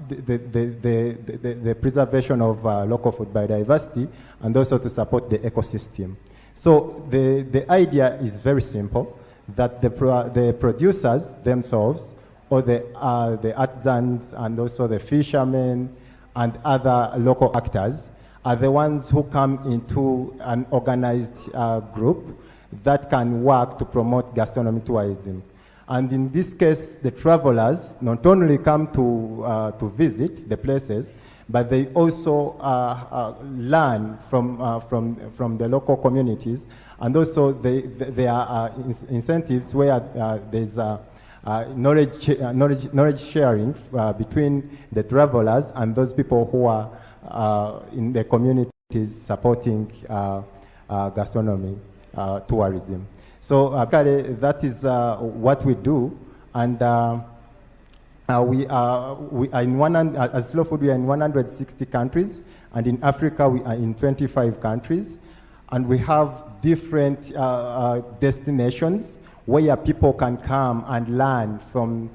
the preservation of local food biodiversity and also to support the ecosystem. So the idea is very simple, that the producers themselves, or the artisans and also the fishermen and other local actors are the ones who come into an organized group that can work to promote gastronomic tourism. And in this case, the travelers not only come to visit the places, but they also learn from the local communities, and also there are incentives where there's knowledge sharing between the travelers and those people who are in the communities supporting gastronomy tourism. So actually, that is what we do, and we are in as Slow Food, we are in 160 countries, and in Africa we are in 25 countries, and we have different destinations where people can come and learn from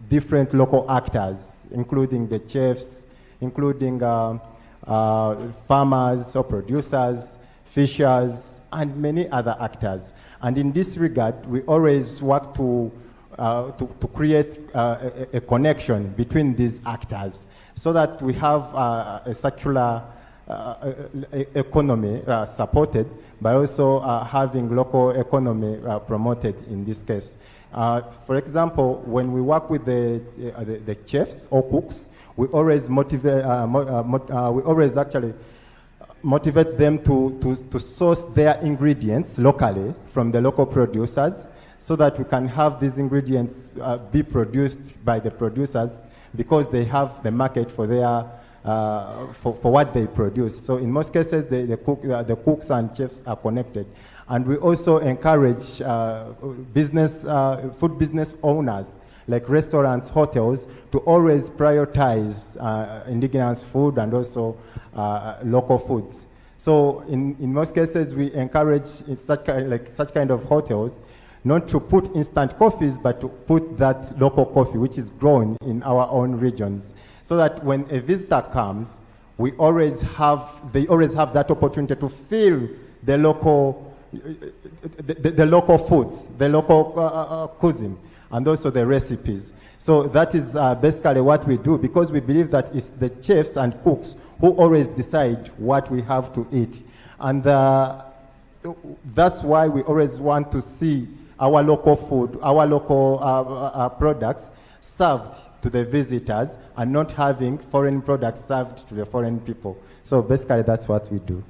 different local actors, including the chefs, including farmers or producers, fishers, and many other actors. And in this regard, we always work to create a connection between these actors so that we have a circular economy supported, but also having local economy promoted in this case. For example, when we work with the chefs or cooks, we always actually motivate them to source their ingredients locally from the local producers, so that we can have these ingredients be produced by the producers, because they have the market for their for what they produce. So in most cases, the cooks and chefs are connected. And we also encourage food business owners, like restaurants, hotels, to always prioritize indigenous food and also local foods. So in most cases, we encourage such kind of hotels not to put instant coffees, but to put that local coffee, which is grown in our own regions, so that when a visitor comes, they always have that opportunity to feel the local foods, the local cuisine, and also the recipes. So that is basically what we do, because we believe that it's the chefs and cooks who always decide what we have to eat. And that's why we always want to see our local food, our local products served to the visitors, and not having foreign products served to the foreign people. So basically that's what we do.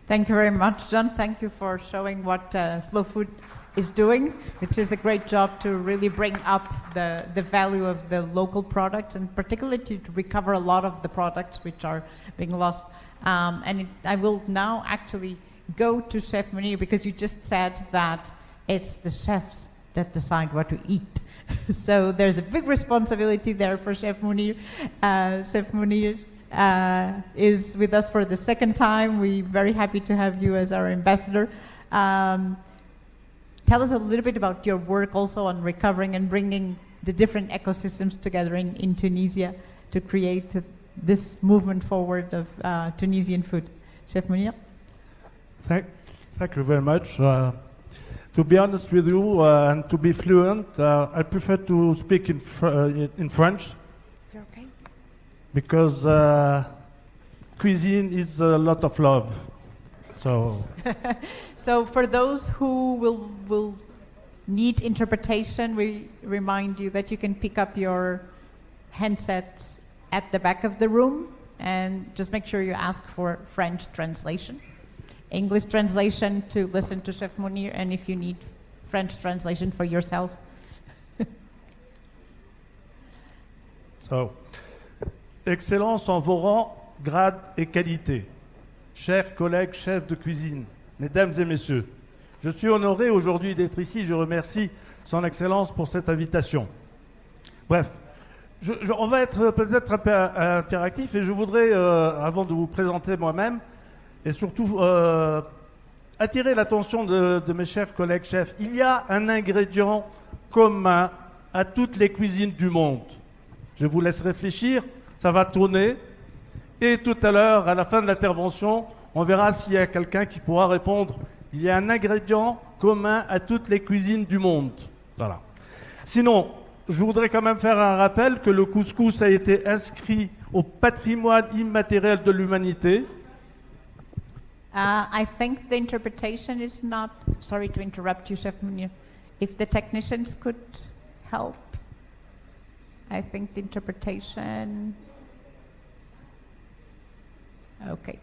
Thank you very much, John. Thank you for showing what Slow Food is doing, which is a great job to really bring up the value of the local products, and particularly to recover a lot of the products which are being lost. I will now actually go to Chef Munir, because you just said that it's the chefs that decide what to eat. So there's a big responsibility there for Chef Munir. Chef Munir is with us for the second time. We're very happy to have you as our ambassador. Tell us a little bit about your work also on recovering and bringing the different ecosystems together in Tunisia to create this movement forward of Tunisian food. Chef Munir? Thank you very much. To be honest with you, and to be fluent, I prefer to speak in French. Okay. Because cuisine is a lot of love. So so for those who will need interpretation, we remind you that you can pick up your handset at the back of the room and just make sure you ask for French translation. English translation to listen to Chef Mounir, and if you need French translation for yourself. So, Excellence en vos rangs, grades et qualités. Chers collègues chefs de cuisine, mesdames et messieurs, je suis honoré aujourd'hui d'être ici. Je remercie Son Excellence pour cette invitation. Bref, on va être peut-être un peu interactif et je voudrais, avant de vous présenter moi-même, et surtout attirer l'attention de mes chers collègues chefs. Il y a un ingrédient commun à toutes les cuisines du monde. Je vous laisse réfléchir, ça va tourner. Et tout à l'heure, à la fin de l'intervention, on verra s'il y a quelqu'un qui pourra répondre. Il y a un ingrédient commun à toutes les cuisines du monde. Voilà. Sinon, je voudrais quand même faire un rappel que le couscous a été inscrit au patrimoine immatériel de l'humanité. I think the interpretation is not... Sorry to interrupt you, Chef Mounir. If the technicians could help. I think the interpretation... Okay.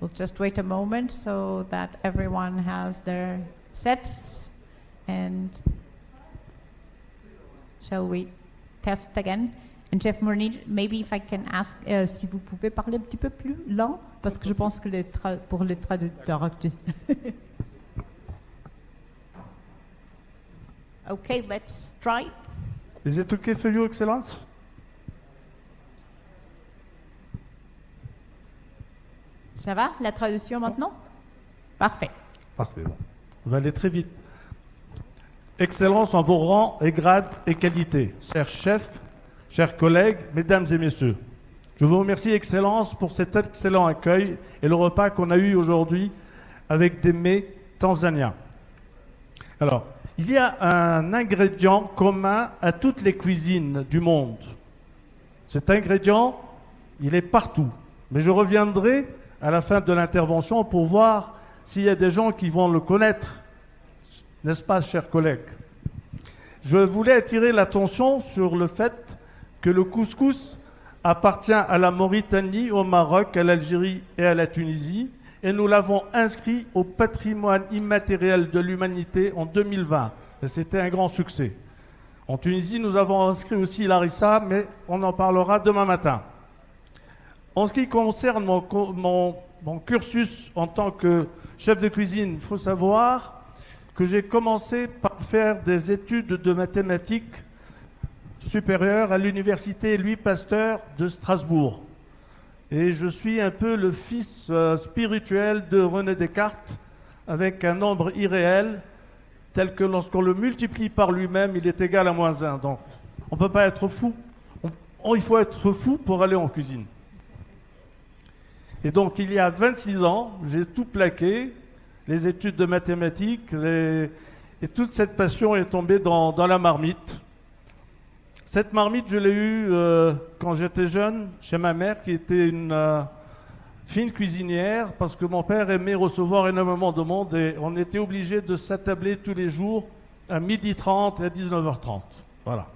We'll just wait a moment so that everyone has their sets. And shall we test again? And Chef Mounir, maybe if I can ask, si vous pouvez parler un petit peu plus lent, parce que je pense que pour les traducteurs. Okay, let's try. Is it okay for you, Excellence? Ça va, la traduction maintenant? Parfait. Parfait. On va aller très vite. Excellence en vos rangs et grades et qualités. Chers chefs, chers collègues, mesdames et messieurs, je vous remercie, Excellence, pour cet excellent accueil et le repas qu'on a eu aujourd'hui avec des mets tanzaniens. Alors, il y a un ingrédient commun à toutes les cuisines du monde. Cet ingrédient, il est partout. Mais je reviendrai à la fin de l'intervention pour voir s'il y a des gens qui vont le connaître. N'est-ce pas, chers collègues? Je voulais attirer l'attention sur le fait que le couscous appartient à la Mauritanie, au Maroc, à l'Algérie et à la Tunisie, et nous l'avons inscrit au patrimoine immatériel de l'humanité en 2020. Et c'était un grand succès. En Tunisie, nous avons inscrit aussi l'harissa, mais on en parlera demain matin. En ce qui concerne mon cursus en tant que chef de cuisine, il faut savoir que j'ai commencé par faire des études de mathématiques supérieures à l'université Louis Pasteur de Strasbourg. Et je suis un peu le fils spirituel de René Descartes, avec un nombre irréel, tel que lorsqu'on le multiplie par lui-même, il est égal à -1. Donc, on ne peut pas être fou. Il faut être fou pour aller en cuisine. Et donc, il y a 26 ans, j'ai tout plaqué, les études de mathématiques, et toute cette passion est tombée dans la marmite. Cette marmite, je l'ai eue quand j'étais jeune, chez ma mère, qui était une fine cuisinière, parce que mon père aimait recevoir énormément de monde, et on était obligé de s'attabler tous les jours à 12h30 et à 19h30. Voilà.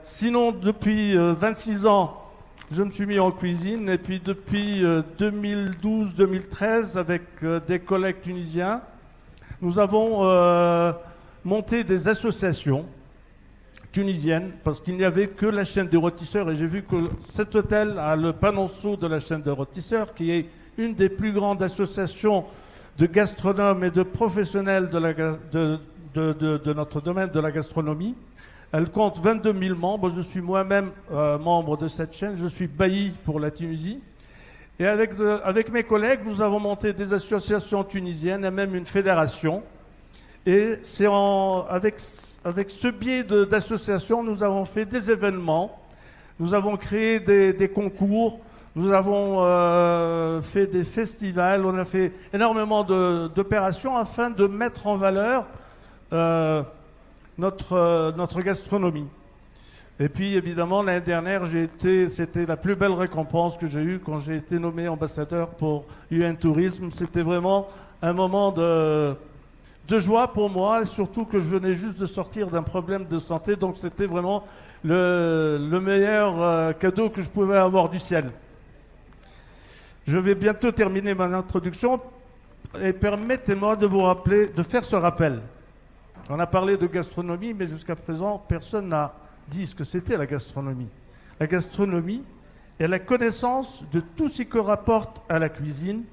Sinon, depuis 26 ans, je me suis mis en cuisine, et puis depuis 2012-2013, avec des collègues tunisiens, nous avons monté des associations tunisiennes, parce qu'il n'y avait que la chaîne des rôtisseurs, et j'ai vu que cet hôtel a le panonceau de la chaîne des rôtisseurs, qui est une des plus grandes associations de gastronomes et de professionnels de notre domaine de la gastronomie. Elle compte 22 000 membres. Je suis moi-même membre de cette chaîne. Je suis bailli pour la Tunisie. Et avec mes collègues, nous avons monté des associations tunisiennes et même une fédération. Et c'est avec ce biais d'association, nous avons fait des événements. Nous avons créé des concours. Nous avons fait des festivals. On a fait énormément d'opérations afin de mettre en valeur notre gastronomie. Et puis évidemment l'année dernière, c'était la plus belle récompense que j'ai eue quand j'ai été nommé ambassadeur pour UN Tourisme. C'était vraiment un moment de de joie pour moi, surtout que je venais juste de sortir d'un problème de santé, donc c'était vraiment le meilleur cadeau que je pouvais avoir du ciel. Je vais bientôt terminer mon introduction et permettez-moi de vous rappeler, de faire ce rappel. On a parlé de gastronomie, mais jusqu'à présent, personne n'a dit ce que c'était la gastronomie. La gastronomie est la connaissance de tout ce que rapporte à la cuisine,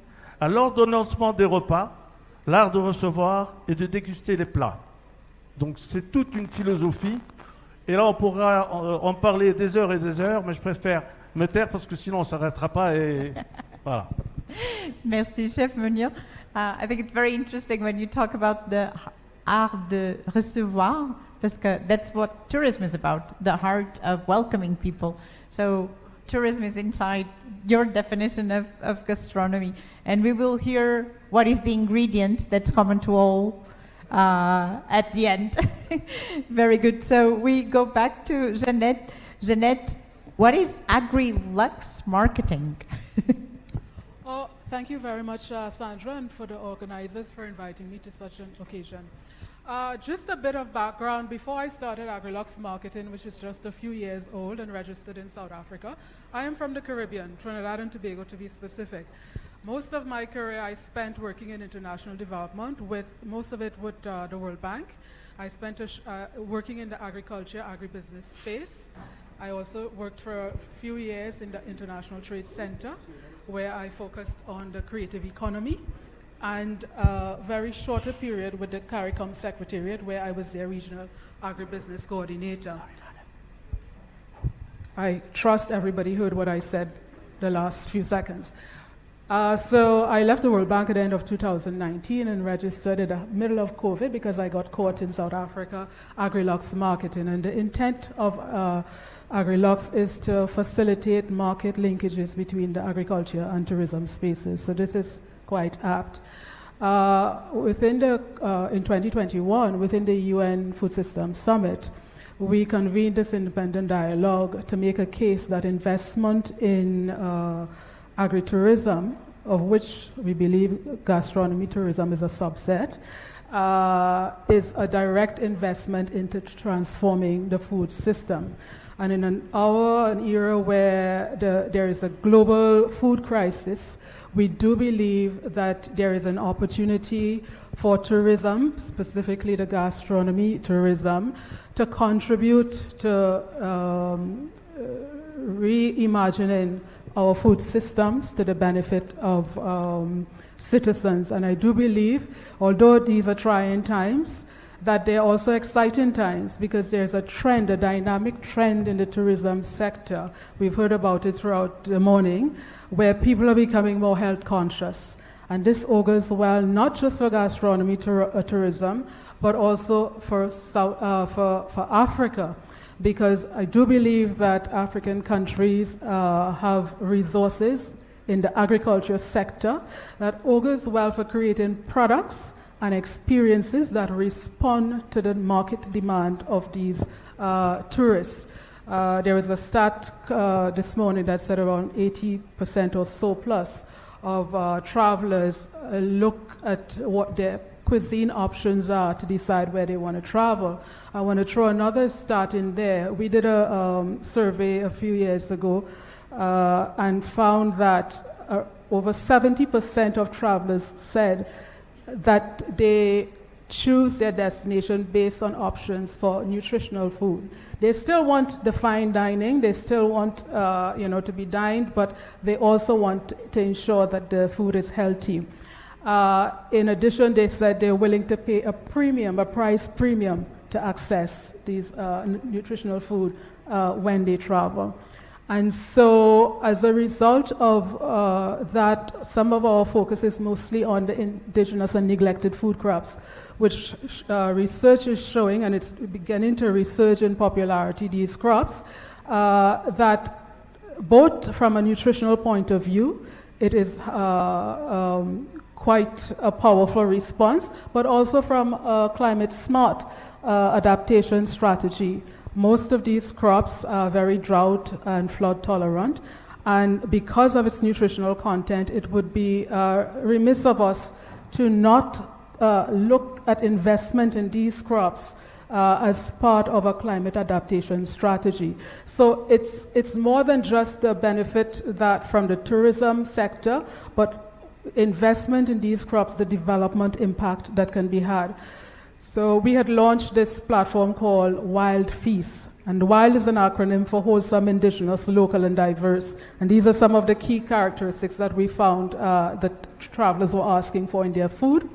à l'ordonnancement des repas, l'art de recevoir et de déguster les plats. Donc c'est toute une philosophie. Et là, on pourra en parler des heures et des heures, mais je préfère me taire parce que sinon on ne s'arrêtera pas et voilà. Merci, Chef Munir. I think it's very interesting when you talk about the art de recevoir, parce que that's what tourism is about, the art of welcoming people. So tourism is inside your definition of gastronomy. And we will hear what is the ingredient that's common to all at the end. Very good. So we go back to Jeanette. Jeanette, what is Agri-Lux marketing? Oh, thank you very much, Sandra, and for the organizers for inviting me to such an occasion. Just a bit of background. Before I started Agri-Lux Marketing, which is just a few years old and registered in South Africa, I am from the Caribbean, Trinidad and Tobago to be specific. Most of my career I spent working in international development, with most of it with the World Bank. I spent working in the agriculture, agribusiness space. I also worked for a few years in the International Trade Center, where I focused on the creative economy, and a very shorter period with the CARICOM Secretariat, where I was their regional agribusiness coordinator. I trust everybody heard what I said the last few seconds. So I left the World Bank at the end of 2019 and registered in the middle of COVID because I got caught in South Africa, Agri-Lux Marketing. And the intent of Agri-Lux is to facilitate market linkages between the agriculture and tourism spaces. So this is quite apt. In 2021, within the UN Food Systems Summit, we convened this independent dialogue to make a case that investment in agritourism, of which we believe gastronomy tourism is a subset, is a direct investment into transforming the food system. And in an era where there is a global food crisis, we do believe that there is an opportunity for tourism, specifically the gastronomy tourism, to contribute to reimagining our food systems to the benefit of citizens. And I do believe, although these are trying times, that they're also exciting times, because there's a trend, a dynamic trend in the tourism sector. We've heard about it throughout the morning, where people are becoming more health conscious. And this augurs well, not just for gastronomy tourism, but also for Africa, because I do believe that African countries have resources in the agriculture sector that augurs well for creating products and experiences that respond to the market demand of these tourists. There was a stat this morning that said around 80% or so plus of travelers look at what their cuisine options are to decide where they want to travel. I want to throw another stat in there. We did a survey a few years ago and found that over 70% of travelers said that they choose their destination based on options for nutritional food. They still want the fine dining, they still want to be dined, but they also want to ensure that the food is healthy. In addition, they said they're willing to pay a price premium to access these nutritional food when they travel. And so as a result of that, some of our focus is mostly on the indigenous and neglected food crops, which research is showing, and it's beginning to resurge in popularity, these crops, that both from a nutritional point of view, it is quite a powerful response, but also from a climate smart adaptation strategy. Most of these crops are very drought and flood tolerant, and because of its nutritional content, it would be remiss of us to not look at investment in these crops as part of a climate adaptation strategy. So it's more than just the benefit that from the tourism sector, but investment in these crops, the development impact that can be had. So we had launched this platform called Wild Feast. And WILD is an acronym for Wholesome, Indigenous, Local, and Diverse. And these are some of the key characteristics that we found that travelers were asking for in their food.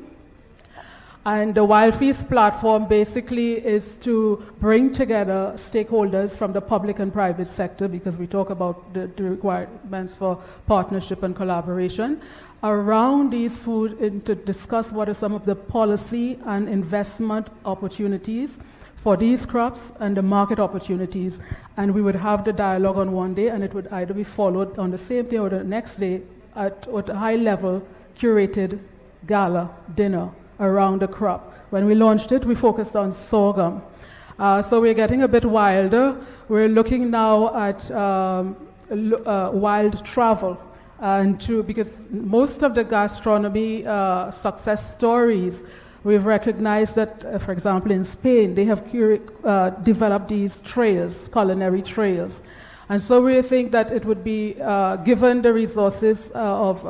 And the Wild Feast platform basically is to bring together stakeholders from the public and private sector, because we talk about the requirements for partnership and collaboration, around these food and to discuss what are some of the policy and investment opportunities for these crops and the market opportunities. And we would have the dialogue on one day, and it would either be followed on the same day or the next day at a high-level curated gala dinner around the crop. When we launched it, we focused on sorghum. So we're getting a bit wilder. We're looking now at wild travel, because most of the gastronomy success stories, we've recognized that, for example, in Spain, they have developed these trails, culinary trails. And so we think that it would be, given the resources of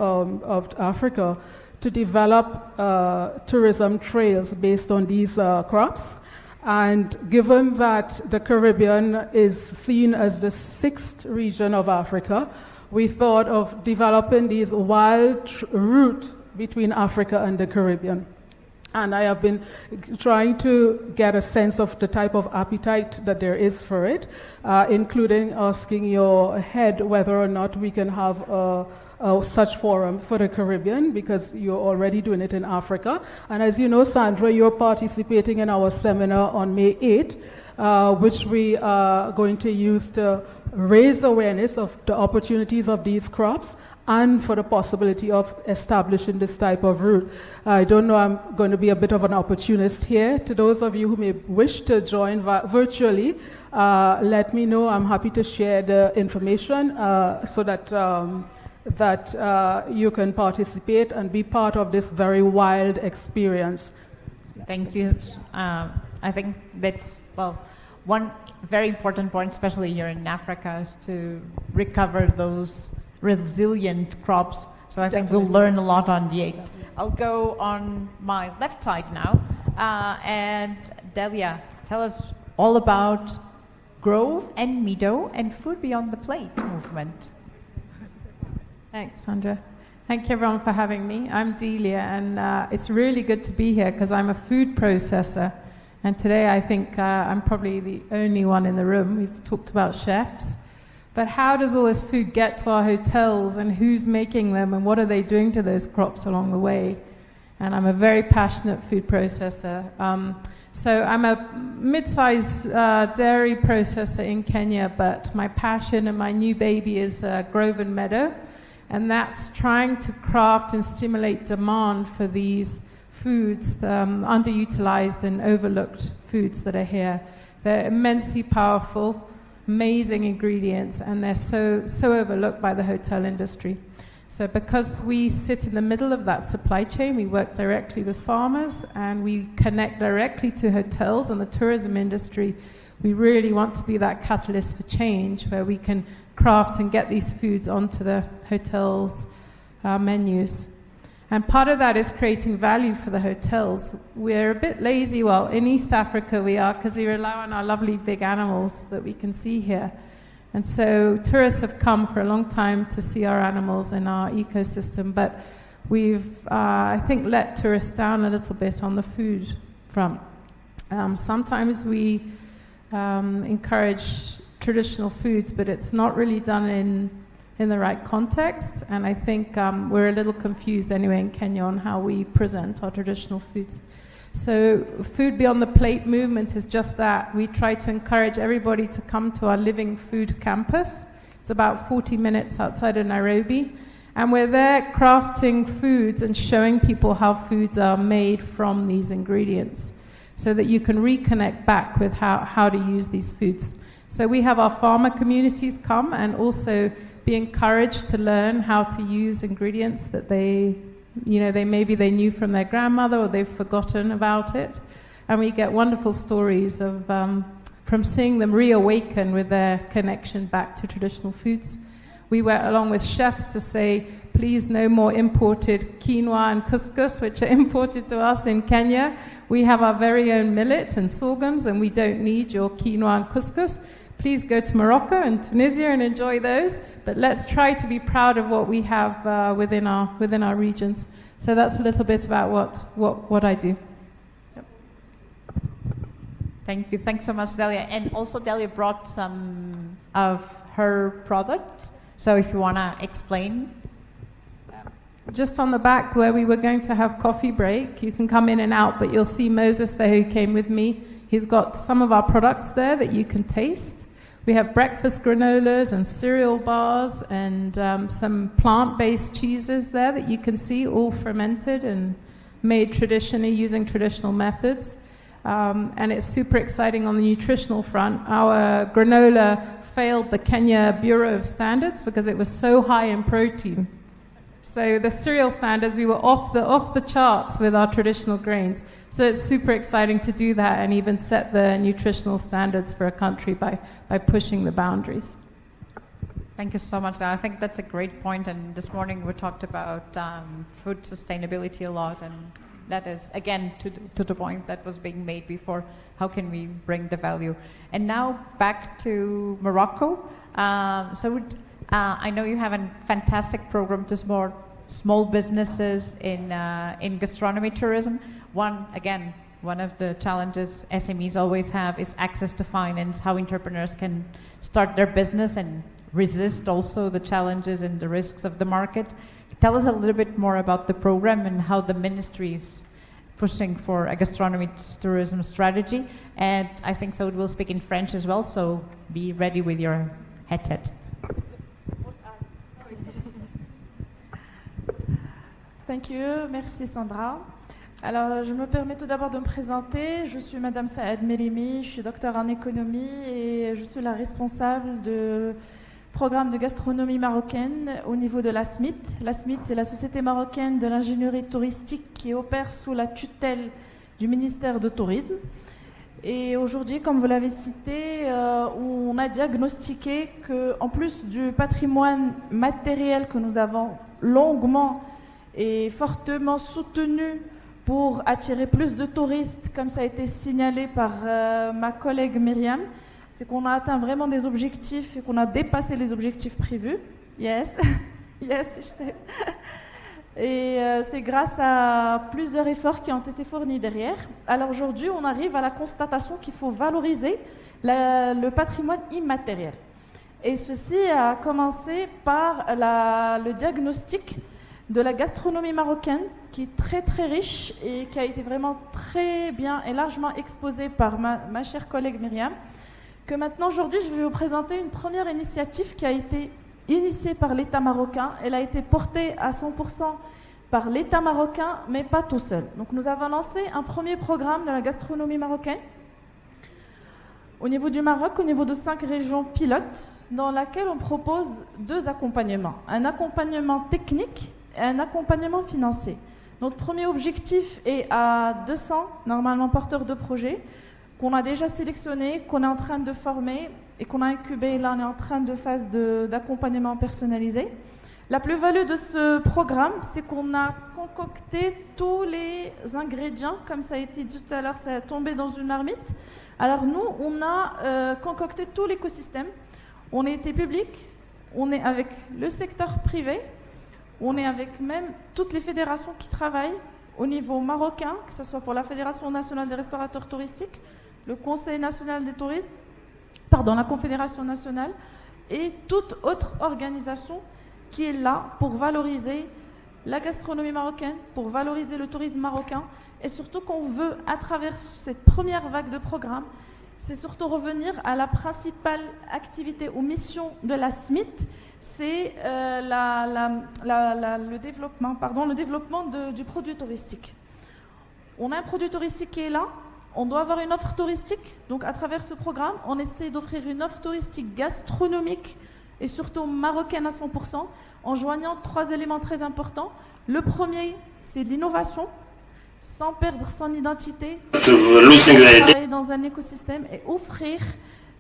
Africa, to develop tourism trails based on these crops. And given that the Caribbean is seen as the 6th region of Africa, we thought of developing these wild route between Africa and the Caribbean. And I have been trying to get a sense of the type of appetite that there is for it, including asking your head whether or not we can have such forum for the Caribbean, because you're already doing it in Africa. And as you know, Sandra, you're participating in our seminar on May 8th, which we are going to use to raise awareness of the opportunities of these crops and for the possibility of establishing this type of route. I don't know, I'm going to be a bit of an opportunist here. To those of you who may wish to join virtually, let me know. I'm happy to share the information so that you can participate and be part of this very wild experience. Thank you. I think that's, one very important point, especially here in Africa, is to recover those resilient crops. So I think we'll learn a lot on the 8th. I'll go on my left side now. And Delia, tell us all about Grove and Meadow and Food Beyond the Plate movement. Thanks, Sandra. Thank you, everyone, for having me. I'm Delia, and it's really good to be here because I'm a food processor. And today I think I'm probably the only one in the room. We've talked about chefs. But how does all this food get to our hotels, and who's making them, and what are they doing to those crops along the way? And I'm a very passionate food processor. So I'm a mid-sized dairy processor in Kenya, but my passion and my new baby is Grove and Meadow. And that's trying to craft and stimulate demand for these foods, underutilized and overlooked foods that are here. They're immensely powerful, amazing ingredients, and they're so overlooked by the hotel industry. So because we sit in the middle of that supply chain, we work directly with farmers and we connect directly to hotels and the tourism industry. We really want to be that catalyst for change, where we can craft and get these foods onto the hotels' menus. And part of that is creating value for the hotels. We're a bit lazy, well, in East Africa we are, because we rely on our lovely big animals that we can see here. And so tourists have come for a long time to see our animals and our ecosystem, but we've, I think, let tourists down a little bit on the food front. Sometimes we encourage traditional foods, but it's not really done in the right context, and I think we're a little confused anyway in Kenya on how we present our traditional foods. So Food Beyond the Plate movement is just that. We try to encourage everybody to come to our Living Food campus. It's about 40 minutes outside of Nairobi, and we're there crafting foods and showing people how foods are made from these ingredients, so that you can reconnect back with how to use these foods. So we have our farmer communities come and also be encouraged to learn how to use ingredients that they maybe they knew from their grandmother or they've forgotten about it. And we get wonderful stories of from seeing them reawaken with their connection back to traditional foods. We went along with chefs to say, please no more imported quinoa and couscous, which are imported to us in Kenya. We have our very own millet and sorghums, and we don't need your quinoa and couscous. Please go to Morocco and Tunisia and enjoy those, but let's try to be proud of what we have within our regions. So that's a little bit about what I do. Yep. Thank you. Thanks so much, Delia. And also Delia brought some of her products. So if you want to explain. Just on the back where we were going to have coffee break, you can come in and out, but you'll see Moses there who came with me. He's got some of our products there that you can taste. We have breakfast granolas and cereal bars and some plant-based cheeses there that you can see, all fermented and made traditionally using traditional methods. And it's super exciting on the nutritional front. Our granola failed the Kenya Bureau of Standards because it was so high in protein. So the cereal standards, we were off the charts with our traditional grains. So it's super exciting to do that and even set the nutritional standards for a country by pushing the boundaries. Thank you so much. I think that's a great point. And this morning we talked about food sustainability a lot, and that is again to the point that was being made before. How can we bring the value? And now back to Morocco. I know you have a fantastic program to support small businesses in gastronomy tourism. One of the challenges SMEs always have is access to finance, how entrepreneurs can start their business and resist also the challenges and the risks of the market. Tell us a little bit more about the program and how the ministry is pushing for a gastronomy tourism strategy. And I think so it will speak in French as well, so be ready with your headset. Thank you. Merci Sandra. Alors, je me permets tout d'abord de me présenter. Je suis Madame Saad Melimi, je suis docteur en économie et je suis la responsable du programme de gastronomie marocaine au niveau de la SMIT. La SMIT, c'est la Société marocaine de l'ingénierie touristique qui opère sous la tutelle du ministère du Tourisme. Et aujourd'hui, comme vous l'avez cité, on a diagnostiqué qu'en plus du patrimoine matériel que nous avons longuement et fortement soutenu pour attirer plus de touristes, comme ça a été signalé par ma collègue Myriam, c'est qu'on a atteint vraiment des objectifs et qu'on a dépassé les objectifs prévus. Yes, yes, je t'aime. Et c'est grâce à plusieurs efforts qui ont été fournis derrière. Alors aujourd'hui, on arrive à la constatation qu'il faut valoriser le patrimoine immatériel. Et ceci a commencé par le diagnostic de la gastronomie marocaine, qui est très très riche et qui a été vraiment très bien et largement exposée par ma chère collègue Myriam, que maintenant aujourd'hui je vais vous présenter une première initiative qui a été initiée par l'État marocain. Elle a été portée à 100% par l'État marocain, mais pas tout seul. Donc nous avons lancé un premier programme de la gastronomie marocaine au niveau du Maroc, au niveau de 5 régions pilotes, dans laquelle on propose 2 accompagnements. Un accompagnement technique et un accompagnement financier. Notre premier objectif est à 200, normalement porteurs de projets, qu'on a déjà sélectionnés, qu'on est en train de former et qu'on a incubé. Là, on est en train de phase d'accompagnement personnalisé. La plus-value de ce programme, c'est qu'on a concocté tous les ingrédients, comme ça a été dit tout à l'heure, ça a tombé dans une marmite. Alors nous, on a concocté tout l'écosystème. On a été public, on est avec le secteur privé, on est avec même toutes les fédérations qui travaillent au niveau marocain, que ce soit pour la Fédération nationale des restaurateurs touristiques, le Conseil national des tourismes, la Confédération nationale et toute autre organisation qui est là pour valoriser la gastronomie marocaine, pour valoriser le tourisme marocain, et surtout qu'on veut, à travers cette première vague de programmes, c'est surtout revenir à la principale activité ou mission de la SMIT, c'est le développement du produit touristique. On a un produit touristique qui est là, on doit avoir une offre touristique, donc à travers ce programme, on essaie d'offrir une offre touristique gastronomique et surtout marocaine à 100%, en joignant 3 éléments très importants. Le premier, c'est l'innovation, sans perdre son identité, travailler dans un écosystème et offrir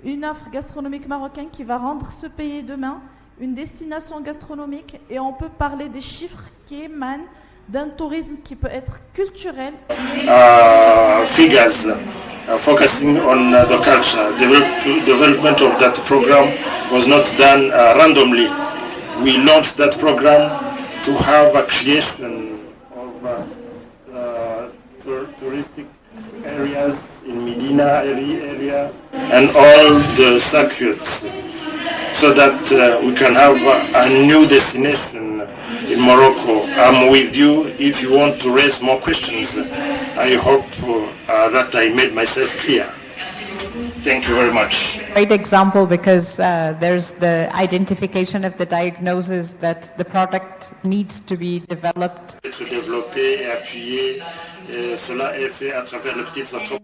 une offre gastronomique marocaine qui va rendre ce pays demain une destination gastronomique. Et on peut parler des chiffres qui émanent d'un tourisme qui peut être culturel. Figures focusing on the culture. Development of that program was not done randomly. We launched that program to have a creation of touristic areas in Medina area and all the circuits, so that we can have a new destination in Morocco. I'm with you if you want to raise more questions. I hope that I made myself clear. Thank you very much. Great example, because there's the identification of the diagnosis that the product needs to be developed. Développer et appuyer, cela est fait à travers les petites entreprises.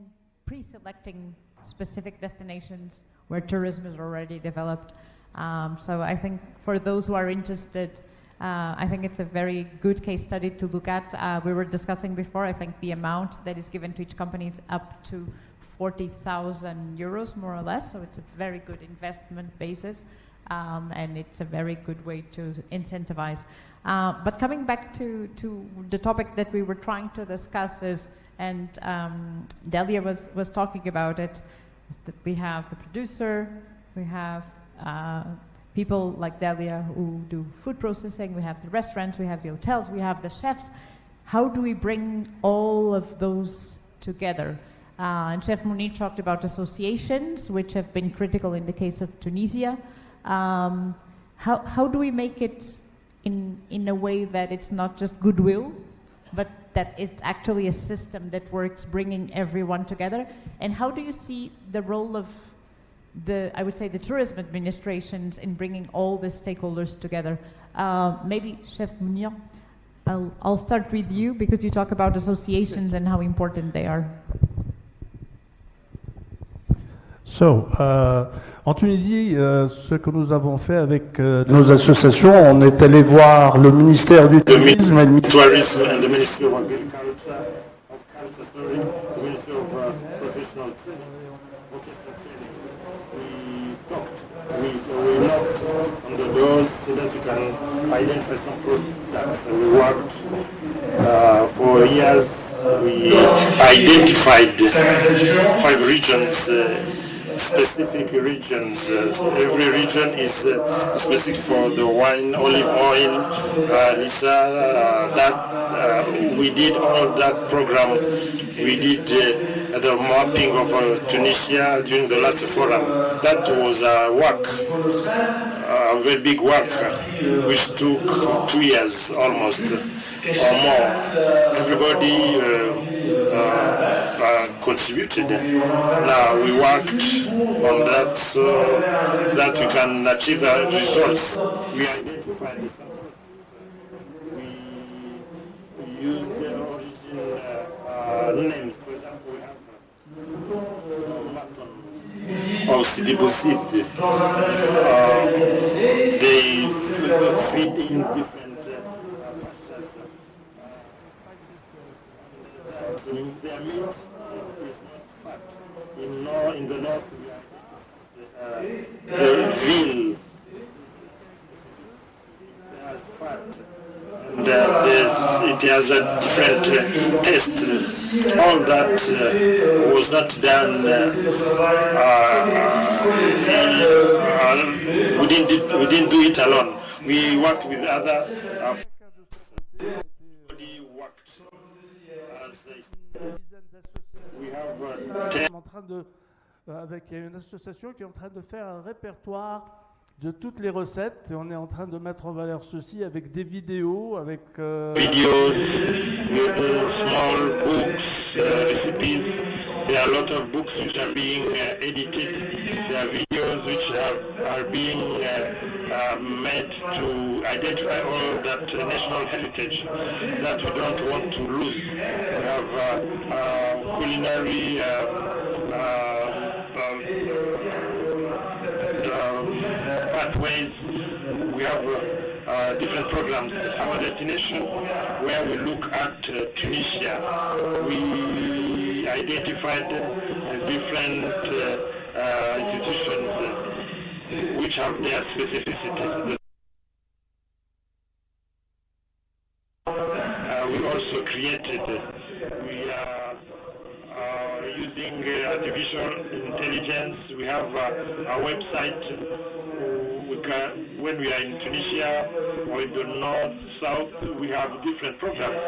Pre-selecting specific destinations where tourism is already developed. So I think for those who are interested, I think it's a very good case study to look at. We were discussing before, I think the amount that is given to each company is up to 40,000 euros, more or less. So it's a very good investment basis, and it's a very good way to incentivize. But coming back to the topic that we were trying to discuss is, and Delia was talking about it, is that we have the producer, we have people like Delia who do food processing, we have the restaurants, we have the hotels, we have the chefs. How do we bring all of those together? And Chef Mounir talked about associations, which have been critical in the case of Tunisia. How do we make it in a way that it's not just goodwill, but that it's actually a system that works, bringing everyone together? And how do you see the role of I would say the tourism administrations in bringing all the stakeholders together? Maybe Chef Mounir, I'll start with you, because you talk about associations and how important they are. So, en Tunisie, ce que nous avons fait avec nos associations, on est allé voir le ministère du Tourisme et le ministère and the Ministry of Agriculture, the Ministry of Professional Training, vocational training. We talked, we knocked on the doors so that we can identify some products. We worked for years. We identified 5 regions. Specific regions. So every region is specific for the wine, olive oil, Lisa. We did all that program. We did the mapping of Tunisia during the last forum. That was work, a very big work, which took 2 years almost or more. Everybody contributed. Now we worked on that so that we can achieve the results. We identified the we used the origin names. For example, we have of Sidi Bouzid. They feed in different their meat is not fat. In the north, the veal has fat, and it has a different taste. All that was not done. We didn't do it alone. We worked with other. Il y a une association qui est en train de faire un répertoire de toutes les recettes, et on est en train de mettre en valeur ceci avec des vidéos, avec videos, small books, recipes. There are a lot of books which are being edited. There are videos which are being made to identify all that national heritage that we don't want to lose. We have culinary pathway ways. We have different programs, summer destination, where we look at Tunisia. We identified different institutions which have their specificities. We also created, we are using artificial intelligence. We have a website. When we are in Tunisia or in the north, south, we have different programs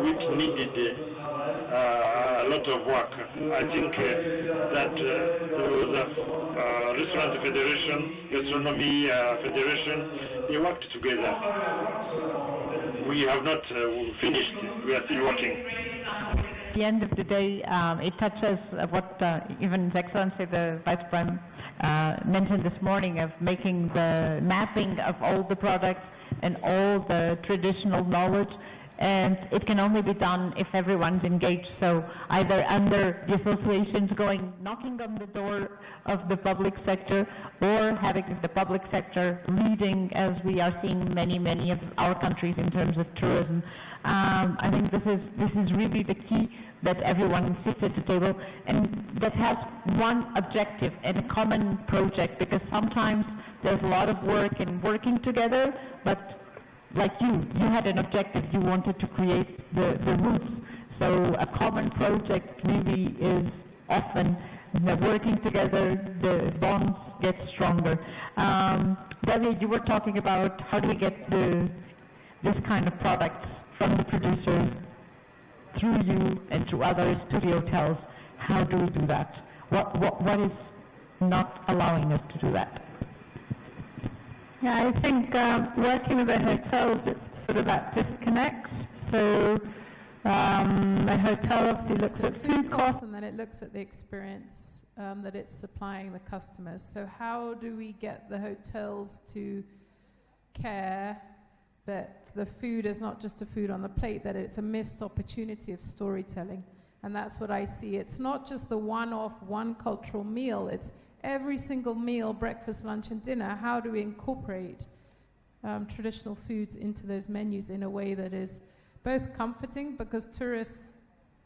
which needed a lot of work. I think that the Restaurant Federation, Gastronomy Federation, they worked together. We have not finished. We are still working. At the end of the day, it touches what even His Excellency the Vice Prime mentioned this morning, of making the mapping of all the products and all the traditional knowledge, and it can only be done if everyone's engaged. So either under the associations knocking on the door of the public sector, or having the public sector leading, as we are seeing many of our countries in terms of tourism. I think this is really the key, that everyone sits at the table and that has one objective and a common project, because sometimes there's a lot of work in working together, but like you had an objective, you wanted to create the roots. So a common project really is often working together, the bonds get stronger. David, you were talking about how do we get this kind of products from the producers through you and through others to the hotels. How do we do that? What is not allowing us to do that? Yeah, I think working with the hotels, it's sort of that disconnect. So the hotel obviously looks at food costs, and then it looks at the experience that it's supplying the customers. So how do we get the hotels to care that the food is not just a food on the plate, that it's a missed opportunity of storytelling? And that's what I see. It's not just the one-off, one cultural meal. It's every single meal, breakfast, lunch, and dinner. How do we incorporate traditional foods into those menus in a way that is both comforting, because tourists,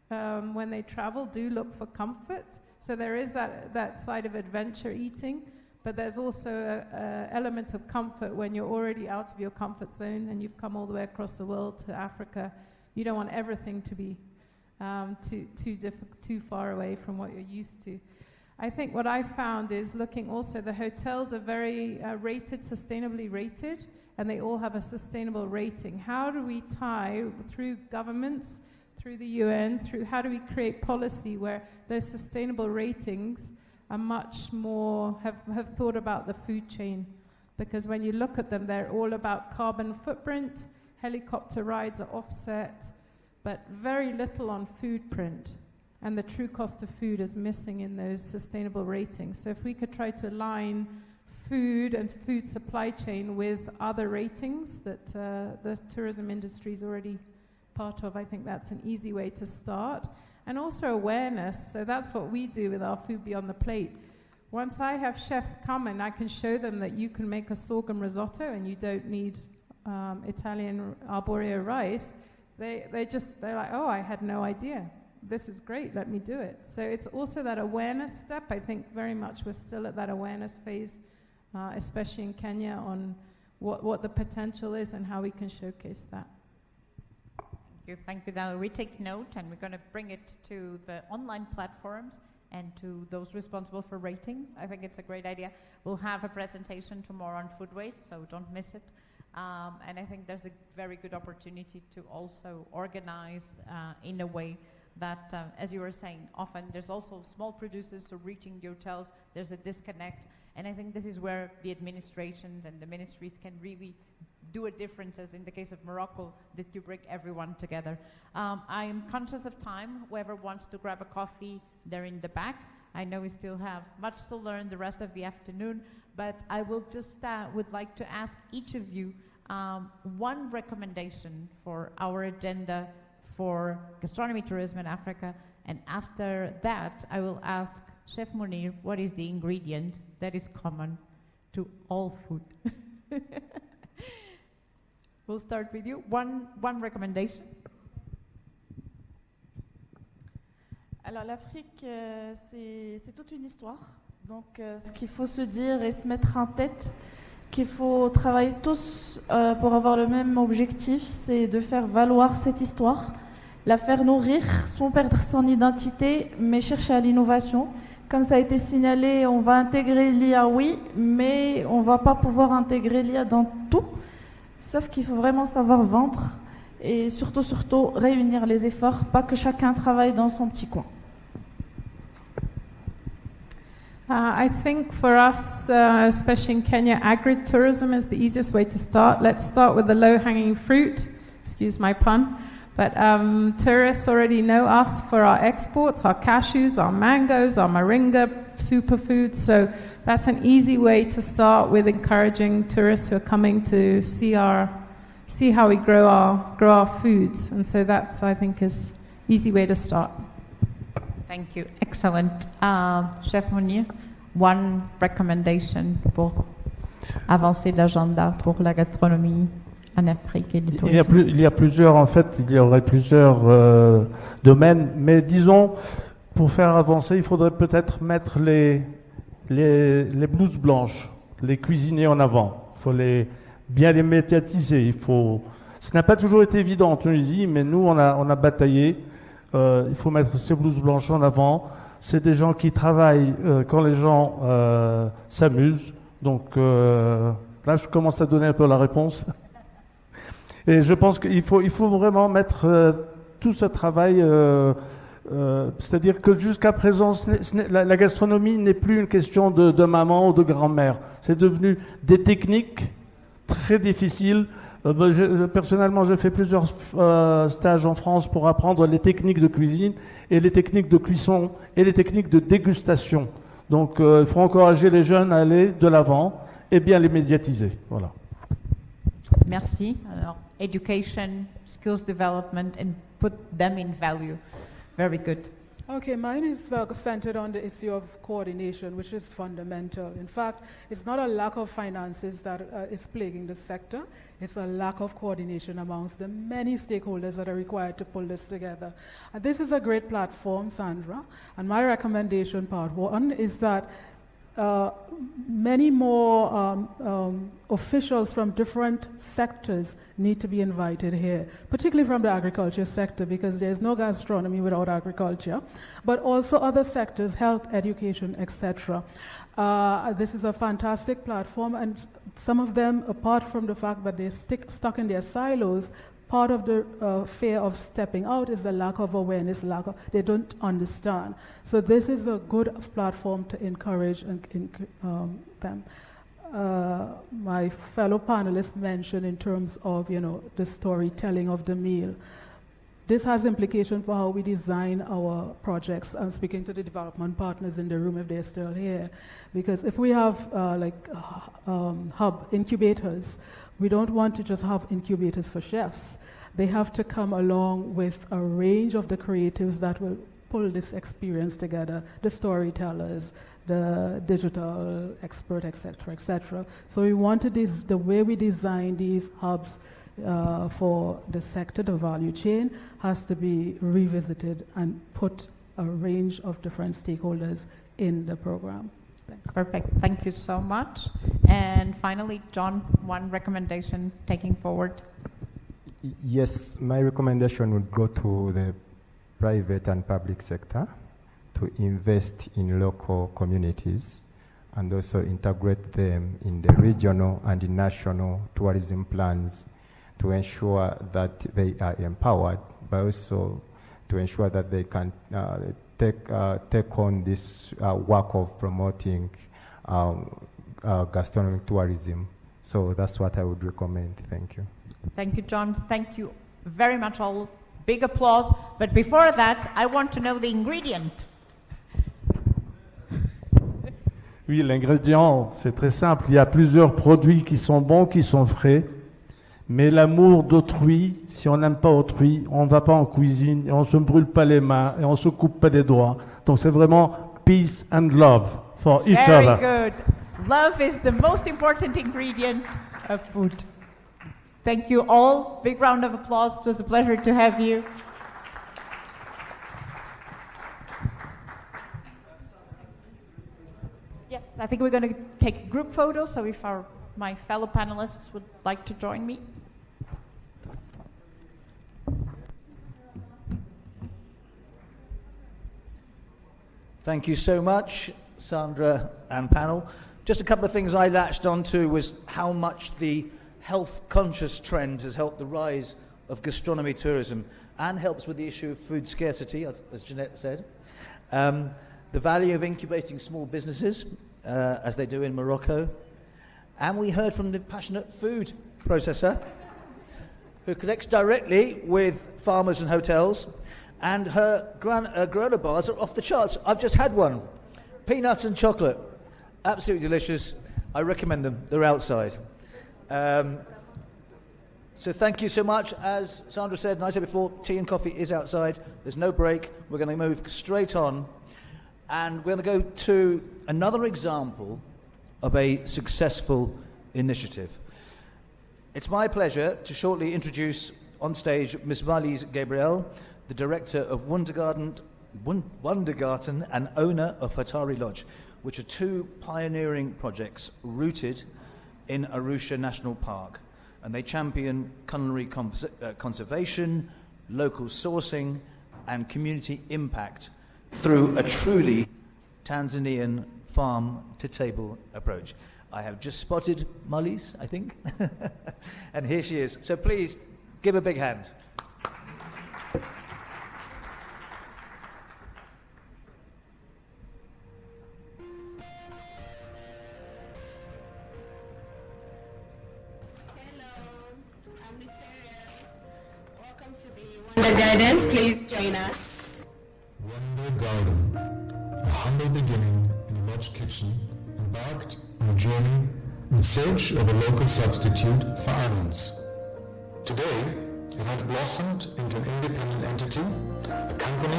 when they travel, do look for comfort. So there is that side of adventure eating, but there's also an element of comfort when you're already out of your comfort zone and you've come all the way across the world to Africa. You don't want everything to be too far away from what you're used to. I think what I found is looking also, the hotels are very sustainably rated, and they all have a sustainable rating. How do we tie through governments, through the UN, how do we create policy where those sustainable ratings are much more, have thought about the food chain? Because when you look at them, they're all about carbon footprint. Helicopter rides are offset, but very little on food print. And the true cost of food is missing in those sustainable ratings. So if we could try to align food and food supply chain with other ratings that the tourism industry is already part of, I think that's an easy way to start. And also awareness. So that's what we do with our Food Beyond the Plate. Once I have chefs come and I can show them that you can make a sorghum risotto and you don't need Italian arborio rice, they're like, oh, I had no idea. This is great, let me do it. So it's also that awareness step. I think very much we're still at that awareness phase, especially in Kenya, on what the potential is and how we can showcase that. Thank you, Daniel. We take note, and we're going to bring it to the online platforms and to those responsible for ratings. I think it's a great idea. We'll have a presentation tomorrow on food waste, so don't miss it. And I think there's a very good opportunity to also organize in a way that, as you were saying, often there's also small producers, so reaching the hotels, there's a disconnect. And I think this is where the administrations and the ministries can really do a difference, as in the case of Morocco, that you bring everyone together. I am conscious of time. Whoever wants to grab a coffee, they're in the back. I know we still have much to learn the rest of the afternoon, but I will just would like to ask each of you one recommendation for our agenda for gastronomy tourism in Africa, and after that I will ask Chef Munir what is the ingredient that is common to all food. We'll start with you. One recommendation. Alors l'Afrique, c'est toute une histoire. Donc ce qu'il faut se dire et se mettre en tête, qu'il faut travailler tous pour avoir le même objectif, c'est de faire valoir cette histoire, la faire nourrir sans perdre son identité, mais chercher à l'innovation. Comme ça a été signalé, on va intégrer l'IA, oui, mais on ne va pas pouvoir intégrer l'IA dans tout, sauf qu'il faut vraiment savoir vendre et surtout réunir les efforts, pas que chacun travaille dans son petit coin. I think for us, especially in Kenya, agritourism is the easiest way to start. Let's start with the low-hanging fruit, excuse my pun. But tourists already know us for our exports, our cashews, our mangoes, our moringa superfoods. So that's an easy way to start with encouraging tourists who are coming to see how we grow our foods. And so that's, I think, is easy way to start. Thank you. Excellent. Chef Mounir, one recommendation pour avancer l'agenda pour la gastronomie en Afrique et le tourisme. Il y a plusieurs, en fait, il y aurait plusieurs domaines, mais disons, pour faire avancer, il faudrait peut-être mettre les blouses blanches, les cuisiniers en avant. Il faut bien les médiatiser. Ce n'a pas toujours été évident en Tunisie, mais nous, on a bataillé. Il faut mettre ces blouses blanches en avant. C'est des gens qui travaillent quand les gens s'amusent. Donc là, je commence à donner un peu la réponse. Et je pense qu'il faut vraiment mettre tout ce travail. C'est-à-dire que jusqu'à présent, la gastronomie n'est plus une question de maman ou de grand-mère. C'est devenu des techniques très difficiles. Personnellement, j'ai fait plusieurs stages en France pour apprendre les techniques de cuisine et les techniques de cuisson et les techniques de dégustation. Donc, il faut encourager les jeunes à aller de l'avant et bien les médiatiser. Voilà. Merci. Alors, education, skills development, and put them in value. Very good. Okay, mine is centered on the issue of coordination, which is fundamental. In fact, it's not a lack of finances that is plaguing the sector. It's a lack of coordination amongst the many stakeholders that are required to pull this together. And this is a great platform, Sandra. And my recommendation, part one, is that many more officials from different sectors need to be invited here, particularly from the agriculture sector, because there's no gastronomy without agriculture, but also other sectors, health, education, etc. This is a fantastic platform, and some of them, apart from the fact that they're stuck in their silos, part of the fear of stepping out is the lack of awareness, they don't understand. So this is a good platform to encourage them. My fellow panelists mentioned in terms of, the storytelling of the meal. This has implication for how we design our projects. I'm speaking to the development partners in the room if they're still here. Because if we have hub incubators, we don't want to just have incubators for chefs. They have to come along with a range of the creatives that will pull this experience together, the storytellers, the digital expert, etc., etc. So we wanted the way we design these hubs for the sector, the value chain, has to be revisited and put a range of different stakeholders in the program. Thanks. Perfect. Thank you so much. And finally, John, one recommendation taking forward. Yes, my recommendation would go to the private and public sector to invest in local communities and also integrate them in the regional and the national tourism plans to ensure that they are empowered, but also to ensure that they can take on this work of promoting gastronomic tourism. So that's what I would recommend. Thank you. Thank you, John. Thank you very much all. Big applause. But before that, I want to know the ingredient. Oui, l'ingrédient, c'est très simple. Il y a plusieurs produits qui sont bons, qui sont frais. Mais l'amour d'autrui, si on n'aime pas autrui, on ne va pas en cuisine, et on ne se brûle pas les mains, et on ne se coupe pas les doigts. Donc c'est vraiment peace and love for each other. Very good. Love is the most important ingredient of food. Thank you all. Big round of applause. It was a pleasure to have you. Yes, I think we're going to take a group photo, so if my fellow panelists would like to join me. Thank you so much, Sandra and panel. Just a couple of things I latched onto was how much the health-conscious trend has helped the rise of gastronomy tourism and helps with the issue of food scarcity, as Jeanette said. The value of incubating small businesses, as they do in Morocco. And we heard from the passionate food processor who connects directly with farmers and hotels. And her granola bars are off the charts. I've just had one. Peanuts and chocolate. Absolutely delicious. I recommend them. They're outside. So thank you so much. As Sandra said, and I said before, tea and coffee is outside. There's no break. We're going to move straight on. And we're going to go to another example of a successful initiative. It's my pleasure to shortly introduce on stage Ms. Marlies Gabriel, the director of Wundergarten and owner of Hatari Lodge, which are two pioneering projects rooted in Arusha National Park. And they champion culinary conservation, local sourcing, and community impact through a truly Tanzanian farm-to-table approach. I have just spotted Marlies, I think, and here she is. So please, give a big hand. Wonder Garden, please join us. Wonder Garden, a humble beginning in a lodge kitchen, embarked on a journey in search of a local substitute for almonds. Today, it has blossomed into an independent entity, a company,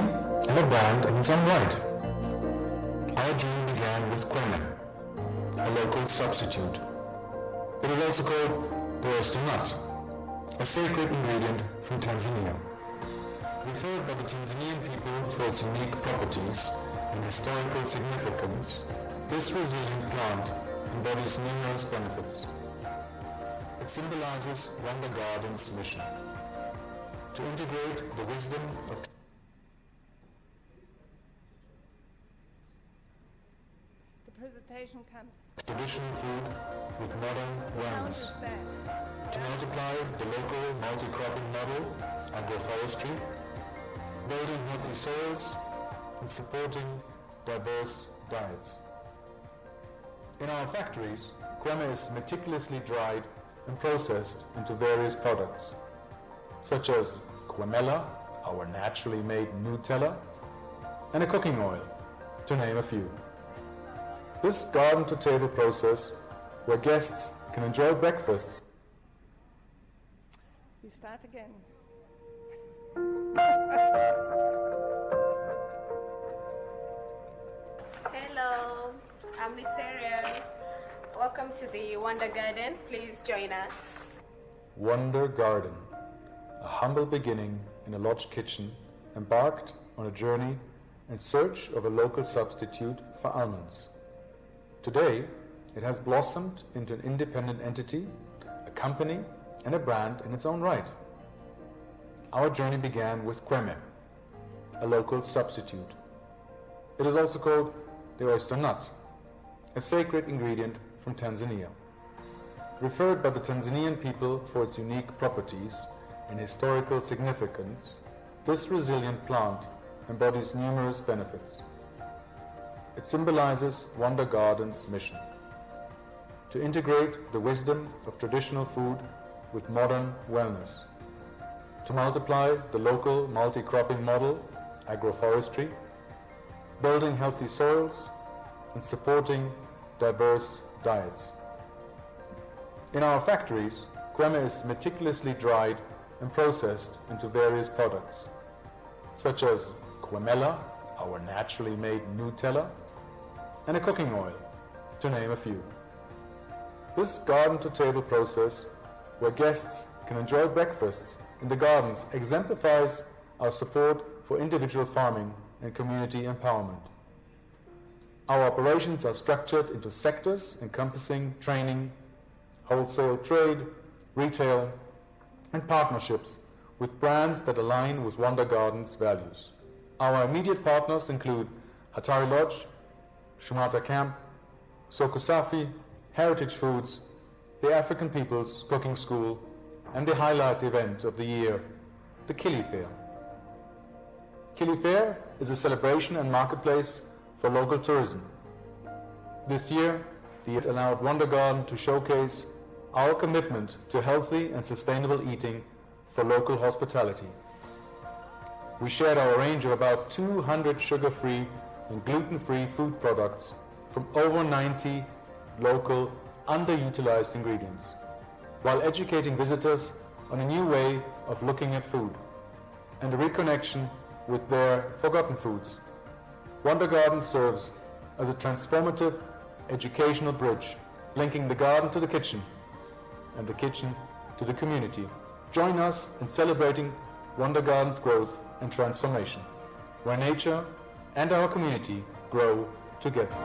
and a brand in its own right. Our journey began with kweme, a local substitute. It is also called the oyster nut, a sacred ingredient from Tanzania. Referred by the Tanzanian people for its unique properties and historical significance, this resilient plant embodies numerous benefits. It symbolizes Wonder Garden's mission to integrate the wisdom of The presentation comes. traditional food with modern wellness. To multiply the local multi-cropping model, agroforestry, building healthy soils, and supporting diverse diets. In our factories, kweme is meticulously dried and processed into various products, such as kwemella, our naturally made Nutella, and a cooking oil, to name a few. This garden-to-table process, where guests can enjoy breakfasts. We start again. Hello, I'm Miss Ariel. Welcome to the Wonder Garden. Please join us. Wonder Garden, a humble beginning in a lodge kitchen, embarked on a journey in search of a local substitute for almonds. Today, it has blossomed into an independent entity, a company, and a brand in its own right. Our journey began with kweme, a local substitute. It is also called the oyster nut, a sacred ingredient from Tanzania. Referred by the Tanzanian people for its unique properties and historical significance, this resilient plant embodies numerous benefits. It symbolizes Wonder Garden's mission to integrate the wisdom of traditional food with modern wellness, to multiply the local multi-cropping model, agroforestry, building healthy soils, and supporting diverse diets. In our factories, kweme is meticulously dried and processed into various products, such as kwemella, our naturally made Nutella, and a cooking oil, to name a few. This garden-to-table process, where guests can enjoy breakfasts in the gardens, exemplifies our support for individual farming and community empowerment. Our operations are structured into sectors encompassing training, wholesale trade, retail, and partnerships with brands that align with Wonder Garden's values. Our immediate partners include Hatari Lodge, Shumata Camp, Soko Safi, Heritage Foods, the African People's Cooking School, and the highlight event of the year, the Kili Fair. Kili Fair is a celebration and marketplace for local tourism. This year, it allowed Wonder Garden to showcase our commitment to healthy and sustainable eating for local hospitality. We shared our range of about 200 sugar-free and gluten-free food products from over 90 local underutilized ingredients, while educating visitors on a new way of looking at food and a reconnection with their forgotten foods. Wonder Garden serves as a transformative educational bridge, linking the garden to the kitchen and the kitchen to the community. Join us in celebrating Wonder Garden's growth and transformation, where nature and our community grow together.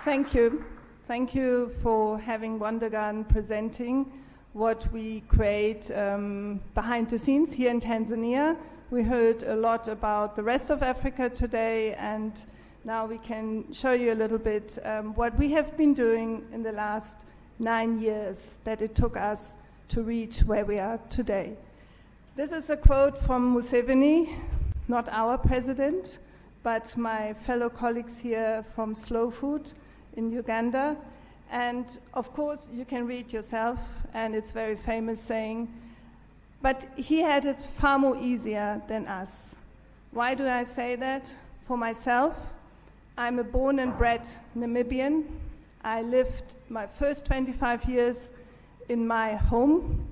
Thank you. Thank you for having Wonder Garden presenting what we create behind the scenes here in Tanzania. We heard a lot about the rest of Africa today, and now we can show you a little bit what we have been doing in the last 9 years that it took us to reach where we are today. This is a quote from Museveni, not our president, but my fellow colleagues here from Slow Food in Uganda. And of course, you can read yourself, and it's very famous saying, but he had it far more easier than us. Why do I say that? For myself, I'm a born and bred Namibian. I lived my first 25 years in my home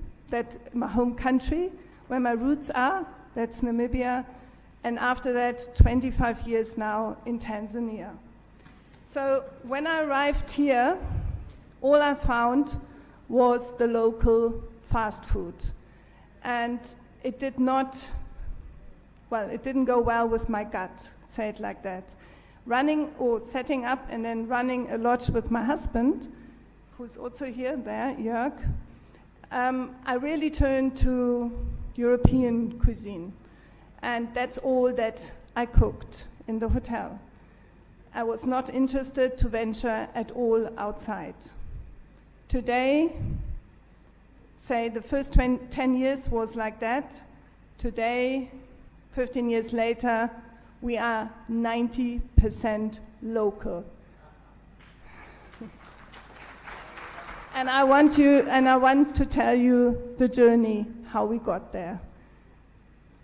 country, where my roots are, that's Namibia, and after that, 25 years now in Tanzania. So when I arrived here, all I found was the local fast food. And it didn't go well with my gut, say it like that. Setting up and then running a lodge with my husband, who's also here, there, Jörg, I really turned to European cuisine. And that's all that I cooked in the hotel. I was not interested to venture at all outside. Today, say the first 10 years was like that. Today, 15 years later, we are 90% local. And I want to tell you the journey, how we got there.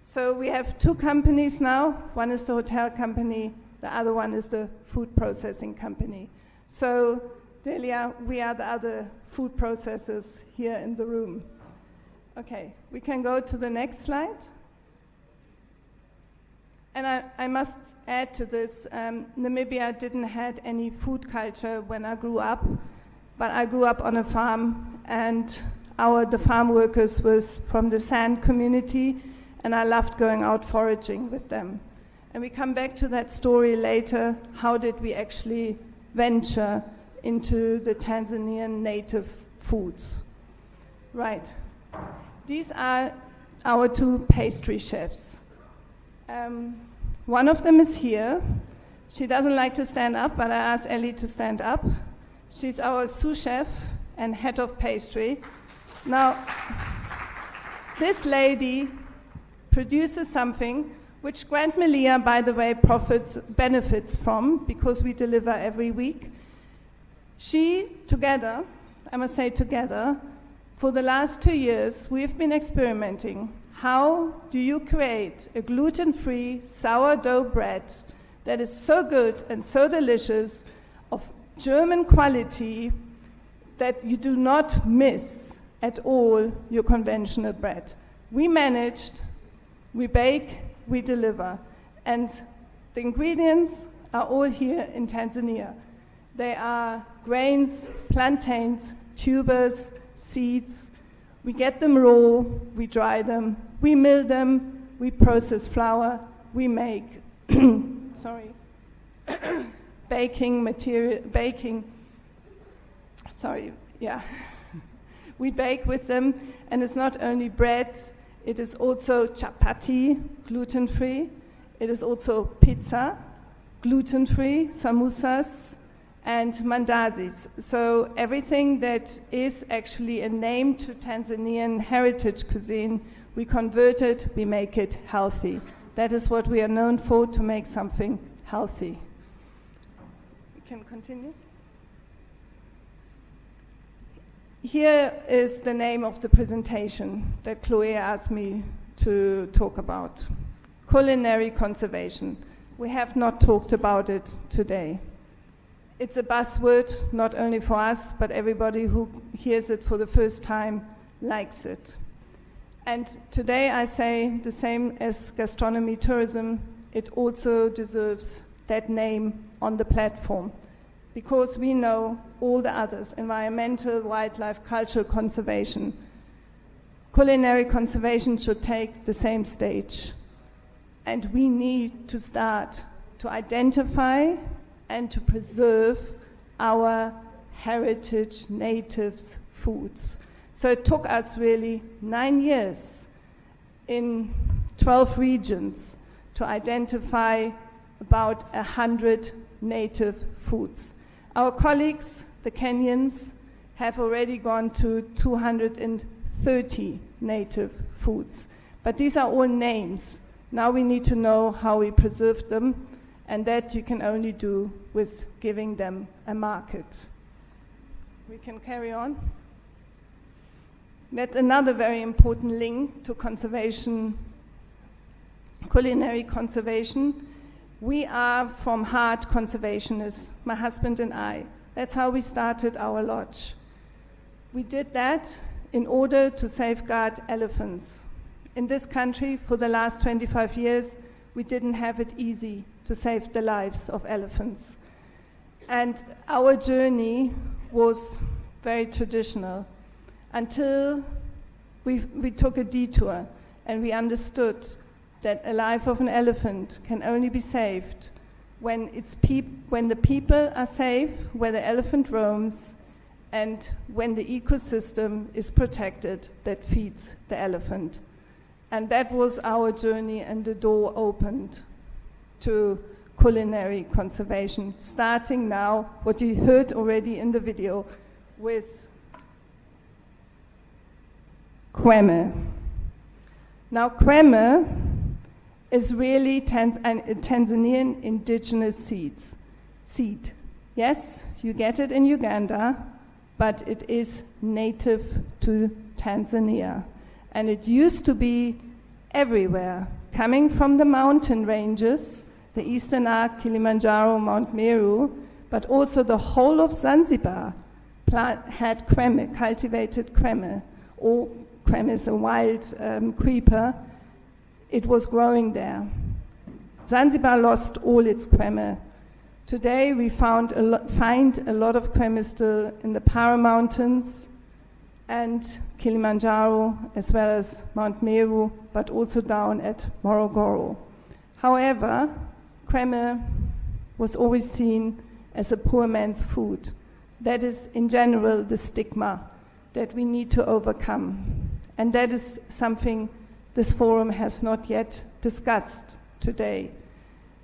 So we have 2 companies now. One is the hotel company, the other one is the food processing company. So, Delia, we are the other food processors here in the room. Okay, we can go to the next slide. And I must add to this, Namibia didn't have any food culture when I grew up, but I grew up on a farm, and the farm workers was from the San community, and I loved going out foraging with them. And we come back to that story later. How did we actually venture into the Tanzanian native foods? Right. These are our 2 pastry chefs. One of them is here. She doesn't like to stand up, but I asked Ellie to stand up. She's our sous chef and head of pastry. Now, this lady produces something which Grant Melia, by the way, benefits from, because we deliver every week. Together, I must say together, for the last 2 years, we've been experimenting. How do you create a gluten-free sourdough bread that is so good and so delicious, of German quality, that you do not miss at all your conventional bread. We managed, we bake, we deliver. And the ingredients are all here in Tanzania. They are grains, plantains, tubers, seeds. We get them raw, we dry them, we mill them, we process flour, we make we bake with them, and it's not only bread, it is also chapati, gluten-free, it is also pizza, gluten-free, samosas, and mandazis. So everything that is actually a name to Tanzanian heritage cuisine, we convert it, we make it healthy. That is what we are known for, to make something healthy. We can continue. Here is the name of the presentation that Chloe asked me to talk about. Culinary conservation. We have not talked about it today. It's a buzzword, not only for us, but everybody who hears it for the first time likes it. And today I say the same as gastronomy tourism, it also deserves that name on the platform, because we know all the others: environmental, wildlife, cultural conservation. Culinary conservation should take the same stage. And we need to start to identify and to preserve our heritage natives foods. So it took us really 9 years in 12 regions to identify about 100 native foods. Our colleagues, the Kenyans, have already gone to 230 native foods. But these are all names. Now we need to know how we preserve them, and that you can only do with giving them a market. We can carry on. That's another very important link to conservation, culinary conservation. We are from heart conservationists, my husband and I. That's how we started our lodge. We did that in order to safeguard elephants. In this country, for the last 25 years, we didn't have it easy to save the lives of elephants. And our journey was very traditional until we took a detour and we understood that a life of an elephant can only be saved when the people are safe, where the elephant roams, and when the ecosystem is protected that feeds the elephant. And that was our journey, and the door opened to culinary conservation, starting now, what you heard already in the video, with kweme. Now, kweme is really Tanzanian indigenous seed. Yes, you get it in Uganda, but it is native to Tanzania. And it used to be everywhere, coming from the mountain ranges, the Eastern Arc, Kilimanjaro, Mount Meru, but also the whole of Zanzibar had kweme, cultivated kweme, or kweme is a wild creeper. It was growing there. Zanzibar lost all its kweme. Today we find a lot of kweme still in the Para Mountains and Kilimanjaro, as well as Mount Meru, but also down at Morogoro. However, kweme was always seen as a poor man's food. That is, in general, the stigma that we need to overcome. And that is something this forum has not yet discussed today.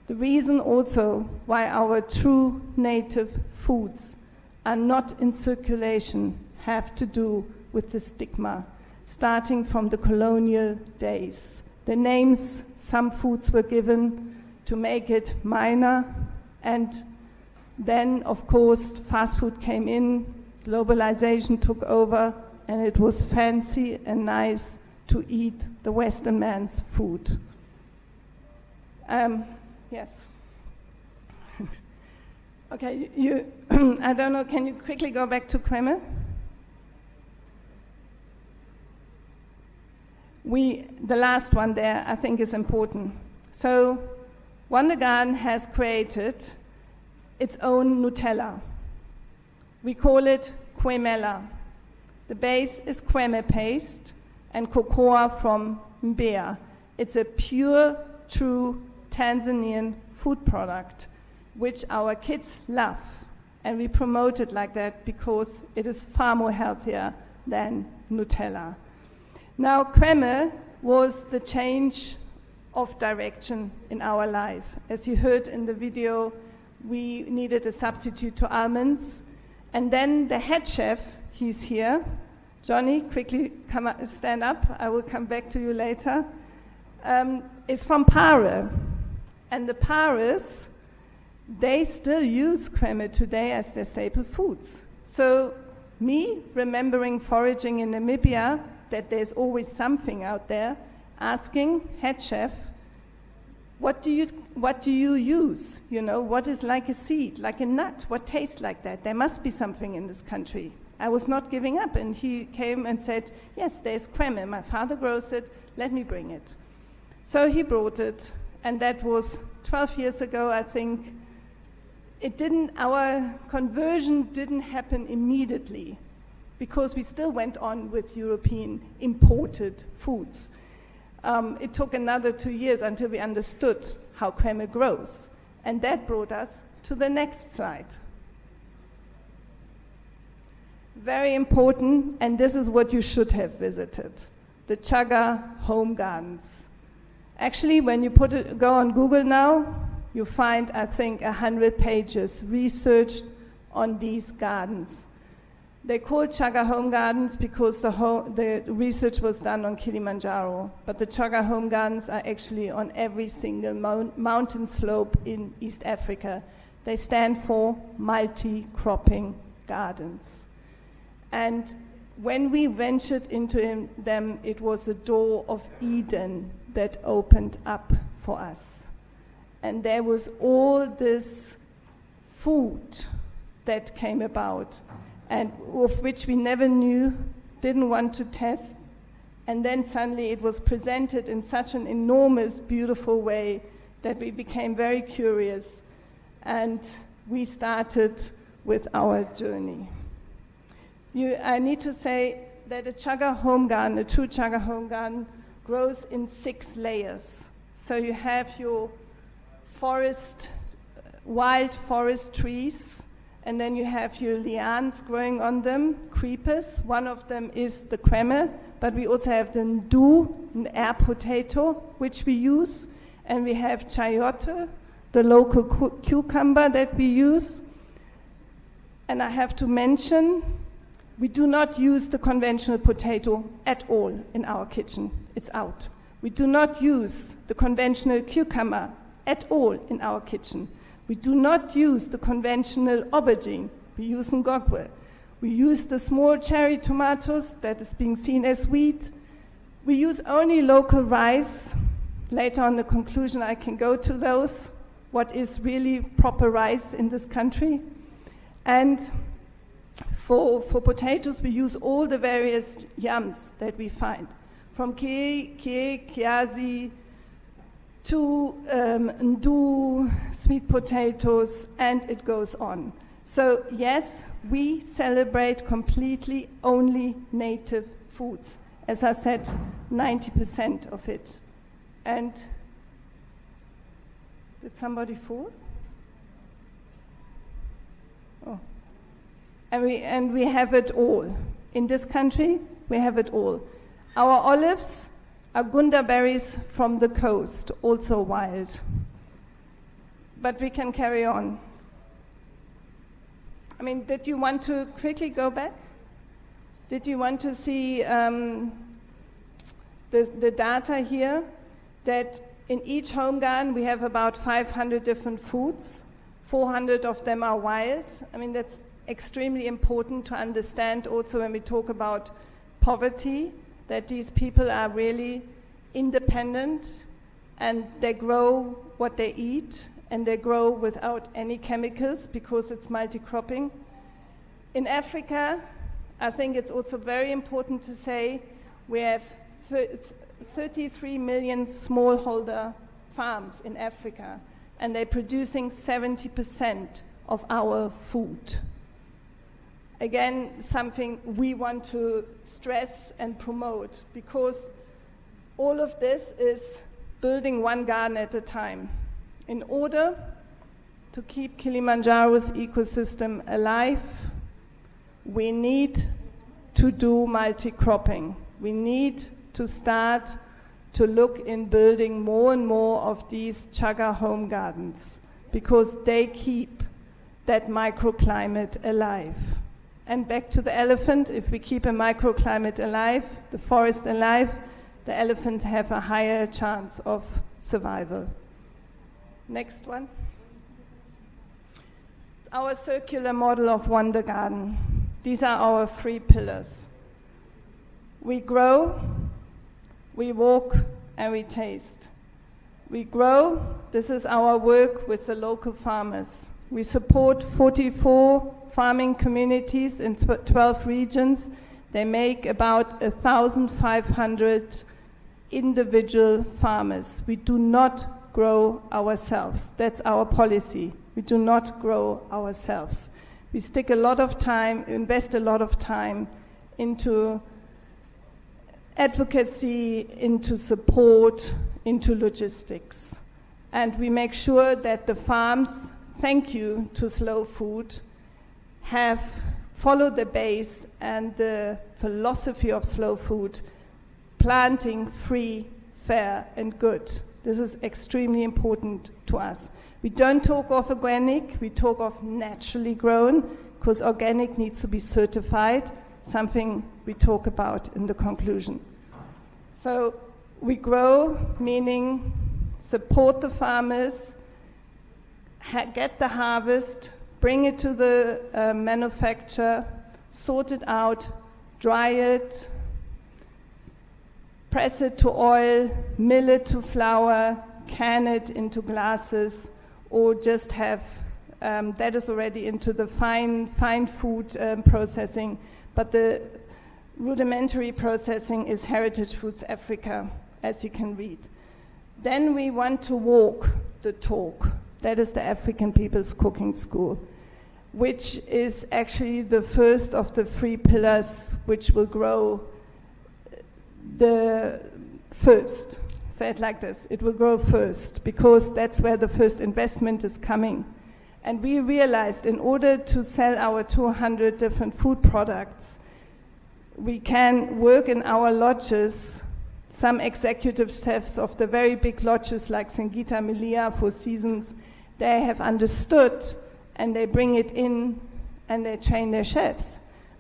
The reason also why our true native foods are not in circulation have to do with the stigma, starting from the colonial days. The names some foods were given to make it minor, and then, of course, fast food came in, globalization took over, and it was fancy and nice to eat the Western man's food. Yes. Okay, I don't know, can you quickly go back to kweme? The last one there, I think, is important. So Wonder Garden has created its own Nutella. We call it Quemella. The base is creme paste and cocoa from Mbeya. It's a pure, true Tanzanian food product, which our kids love. And we promote it like that because it is far more healthier than Nutella. Now, creme was the change of direction in our life. As you heard in the video, we needed a substitute to almonds. And then the head chef, he's here. Johnny, quickly stand up. I will come back to you later. Is from Pare. And the Pares, they still use creme today as their staple foods. So me, remembering foraging in Namibia, that there's always something out there, asking head chef, what do you use? You know, what is like a seed, like a nut? What tastes like that? There must be something in this country. I was not giving up, and he came and said, yes, there's creme. My father grows it. Let me bring it. So he brought it, and that was 12 years ago, I think. Our conversion didn't happen immediately because we still went on with European imported foods. It took another 2 years until we understood how creme grows. And that brought us to the next slide. Very important, and this is what you should have visited, the Chaga home gardens. Actually, when you go on Google now, you find, I think, 100 pages researched on these gardens. They call Chaga home gardens because the research was done on Kilimanjaro, but the Chaga home gardens are actually on every single mountain slope in East Africa. They stand for multi-cropping gardens. And when we ventured into them, it was a door of Eden that opened up for us. And there was all this food that came about, and of which we never knew, didn't want to test. And then suddenly it was presented in such an enormous, beautiful way that we became very curious. And we started with our journey. I need to say that a Chaga home garden, a true Chaga home garden, grows in 6 layers. So you have your forest, wild forest trees, and then you have your lianes growing on them, creepers. One of them is the creme, but we also have the ndu, an air potato, which we use, and we have chayote, the local cucumber that we use. And I have to mention, we do not use the conventional potato at all in our kitchen. It's out. We do not use the conventional cucumber at all in our kitchen. We do not use the conventional aubergine. We use ngogwe. We use the small cherry tomatoes that is being seen as wheat. We use only local rice. Later on the conclusion, I can go to those, what is really proper rice in this country. And for potatoes, we use all the various yams that we find, from kiazi to ndu, sweet potatoes, and it goes on. So yes, we celebrate completely only native foods. As I said, 90% of it. And did somebody fall? Oh. And we have it all. In this country, we have it all. Our olives are gunda berries from the coast, also wild. But we can carry on. I mean, did you want to quickly go back? Did you want to see the data here? That in each home garden we have about 500 different foods. 400 of them are wild. I mean, that's extremely important to understand also when we talk about poverty, that these people are really independent and they grow what they eat and they grow without any chemicals because it's multi-cropping. In Africa, I think it's also very important to say we have 33 million smallholder farms in Africa, and they're producing 70% of our food. Again, something we want to stress and promote, because all of this is building one garden at a time. In order to keep Kilimanjaro's ecosystem alive, we need to do multi-cropping. We need to start to look in building more and more of these chaga home gardens, because they keep that microclimate alive. And back to the elephant, if we keep a microclimate alive, the forest alive, the elephants have a higher chance of survival. Next one. It's our circular model of Wonder Garden. These are our 3 pillars. We grow, we walk, and we taste. We grow, this is our work with the local farmers. We support 44 farming communities in 12 regions. They make about 1,500 individual farmers. We do not grow ourselves. That's our policy. We do not grow ourselves. We stick a lot of time, invest a lot of time into advocacy, into support, into logistics. And we make sure that the farms, thank you to Slow Food, have followed the base and the philosophy of Slow Food, planting free, fair, and good. This is extremely important to us. We don't talk of organic, we talk of naturally grown, because organic needs to be certified, something we talk about in the conclusion. So we grow, meaning support the farmers, get the harvest, bring it to the manufacturer, sort it out, dry it, press it to oil, mill it to flour, can it into glasses, or just have, that is already into the fine food processing, but the rudimentary processing is Heritage Foods Africa, as you can read. Then we want to walk the talk. That is the African People's Cooking School, which is actually the first of the 3 pillars which will grow the first. Say it like this, it will grow first, because that's where the first investment is coming. And we realized in order to sell our 200 different food products, we can work in our lodges. Some executive chefs of the very big lodges like Singita Melia, Four Seasons, they have understood and they bring it in and they train their chefs.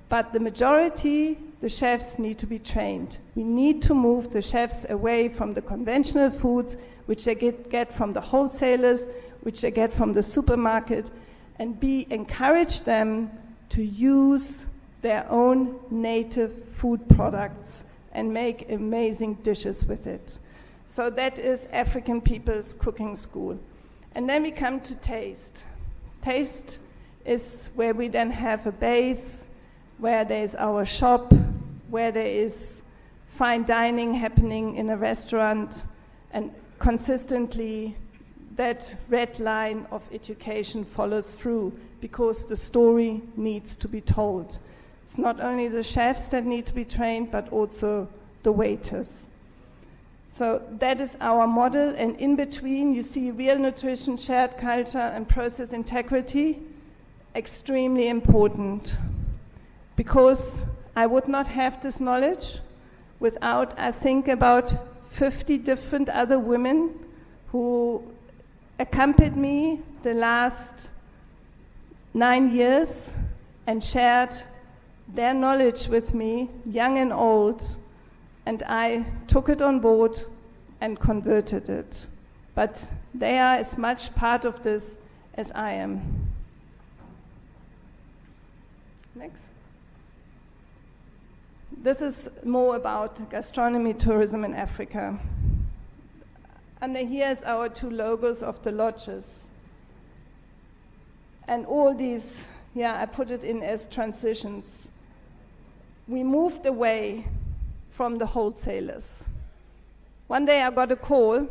But the majority, the chefs need to be trained. We need to move the chefs away from the conventional foods, which they get from the wholesalers, which they get from the supermarket, and encourage them to use their own native food products and make amazing dishes with it. So that is African People's Cooking School. And then we come to taste. Taste is where we then have a base, where there's our shop, where there is fine dining happening in a restaurant, and consistently that red line of education follows through, because the story needs to be told. It's not only the chefs that need to be trained, but also the waiters. So that is our model, and in between you see real nutrition, shared culture, and process integrity, extremely important. Because I would not have this knowledge without, I think, about 50 different other women who accompanied me the last 9 years and shared their knowledge with me, young and old, and I took it on board and converted it. But they are as much part of this as I am. Next. This is more about gastronomy tourism in Africa. And here's our 2 logos of the lodges. And all these, I put it in as transitions. We moved away from the wholesalers. One day I got a call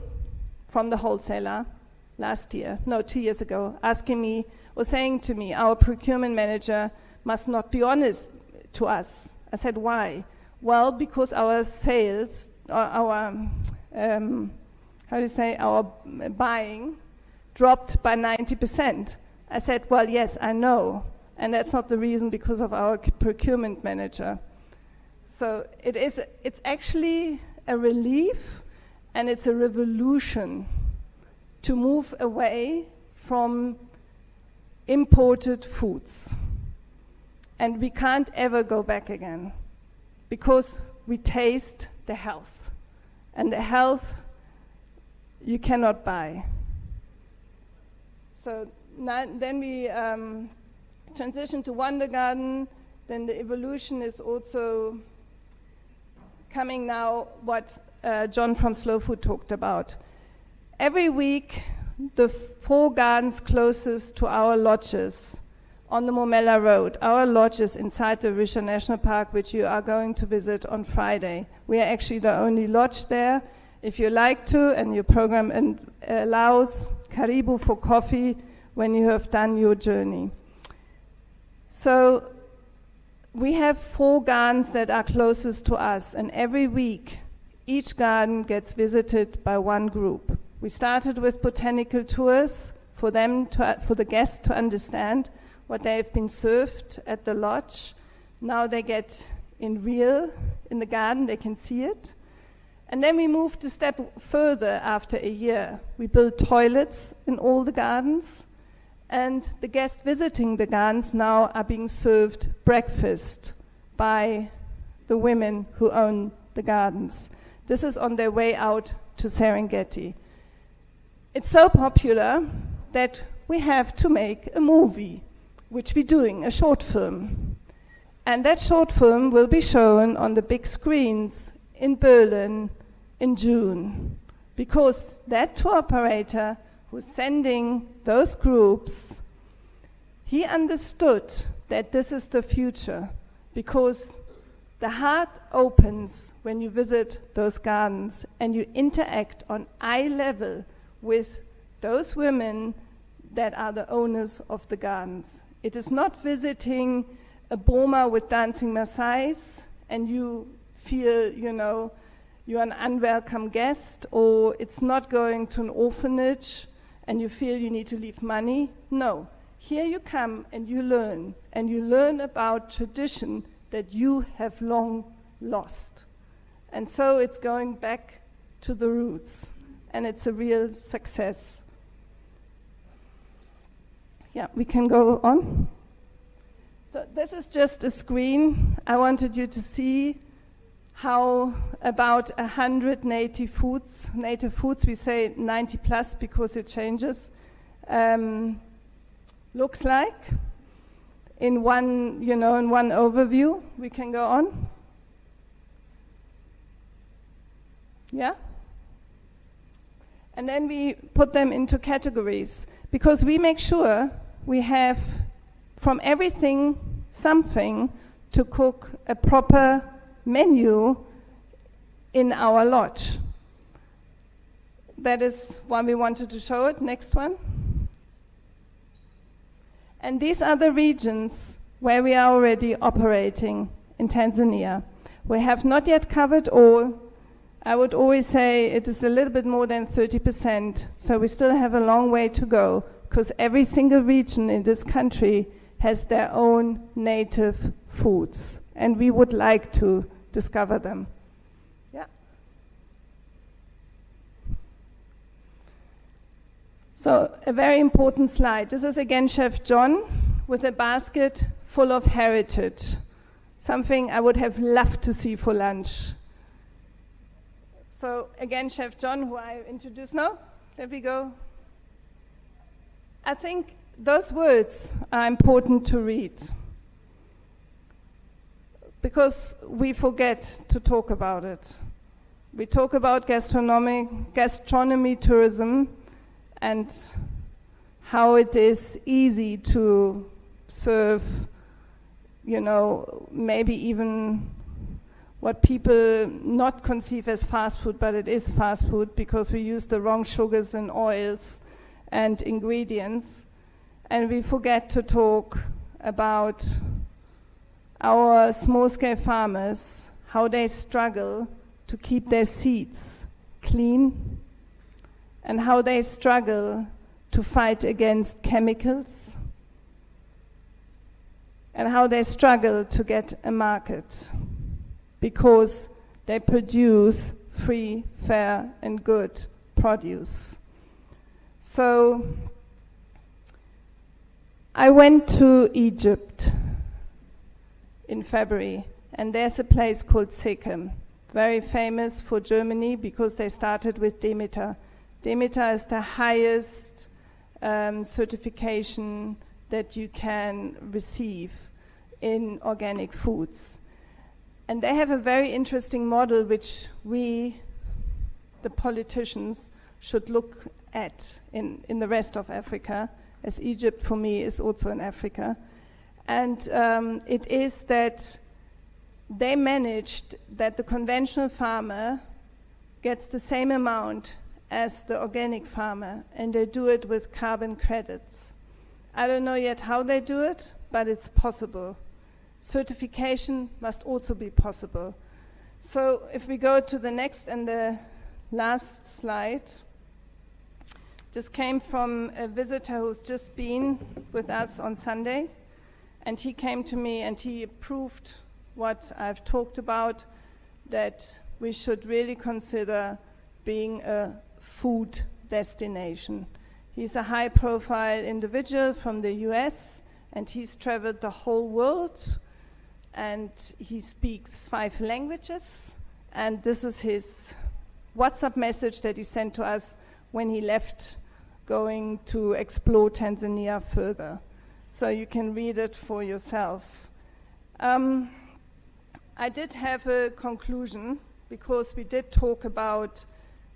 from the wholesaler 2 years ago, asking me, or saying to me, our procurement manager must not be honest to us. I said, why? Well, because our sales, our buying dropped by 90%. I said, well, yes, I know. And that's not the reason, because of our procurement manager. So it's actually a relief, and it's a revolution to move away from imported foods. And we can't ever go back again, because we taste the health. And the health you cannot buy. So then we transition to Wonder Garden. Then the evolution is also coming now, what John from Slow Food talked about. Every week, the 4 gardens closest to our lodges on the Momella Road, our lodges inside the Risha National Park, which you are going to visit on Friday. We are actually the only lodge there. If you like to, and your program allows, karibu for coffee when you have done your journey. So we have 4 gardens that are closest to us, and every week each garden gets visited by one group. We started with botanical tours for the guests to understand what they have been served at the lodge. Now they get in the garden, they can see it. And then we moved a step further after a year. We built toilets in all the gardens, and the guests visiting the gardens now are being served breakfast by the women who own the gardens. This is on their way out to Serengeti. It's so popular that we have to make a movie, which we're doing, a short film. And that short film will be shown on the big screens in Berlin in June, because that tour operator who's sending those groups, he understood that this is the future, because the heart opens when you visit those gardens and you interact on eye level with those women that are the owners of the gardens. It is not visiting a boma with dancing Maasais and you feel, you're an unwelcome guest, or it's not going to an orphanage and you feel you need to leave money. No, here you come and you learn about tradition that you have long lost. And so it's going back to the roots, and it's a real success. Yeah, we can go on. So this is just a screen. I wanted you to see how about 100 native foods, we say 90 plus because it changes, looks like in one overview. We can go on. Yeah? And then we put them into categories, because we make sure we have from everything something to cook a proper menu in our lodge. That is why we wanted to show it. Next one. And these are the regions where we are already operating in Tanzania. We have not yet covered all. I would always say it is a little bit more than 30%, so we still have a long way to go, because every single region in this country has their own native foods, and we would like to discover them. Yeah. So a very important slide. This is again Chef John with a basket full of heritage, something I would have loved to see for lunch. So again, Chef John, who I introduced. No? There we go. I think those words are important to read, because we forget to talk about it. We talk about gastronomy tourism, and how it is easy to serve, maybe even what people not conceive as fast food, but it is fast food because we use the wrong sugars and oils and ingredients. And we forget to talk about our small-scale farmers, how they struggle to keep their seeds clean, and how they struggle to fight against chemicals, and how they struggle to get a market because they produce free, fair, and good produce. So I went to Egypt in February, and there's a place called Sikkim, very famous for Germany because they started with Demeter. Demeter is the highest certification that you can receive in organic foods. And they have a very interesting model which we, the politicians, should look at in the rest of Africa, as Egypt for me is also in Africa. And it is that they managed that the conventional farmer gets the same amount as the organic farmer, and they do it with carbon credits. I don't know yet how they do it, but it's possible. Certification must also be possible. So if we go to the next and the last slide, this came from a visitor who's just been with us on Sunday, and he came to me and he approved what I've talked about, that we should really consider being a food destination. He's a high-profile individual from the US, and he's traveled the whole world, and he speaks 5 languages, and this is his WhatsApp message that he sent to us when he left, going to explore Tanzania further. So you can read it for yourself. I did have a conclusion, because we did talk about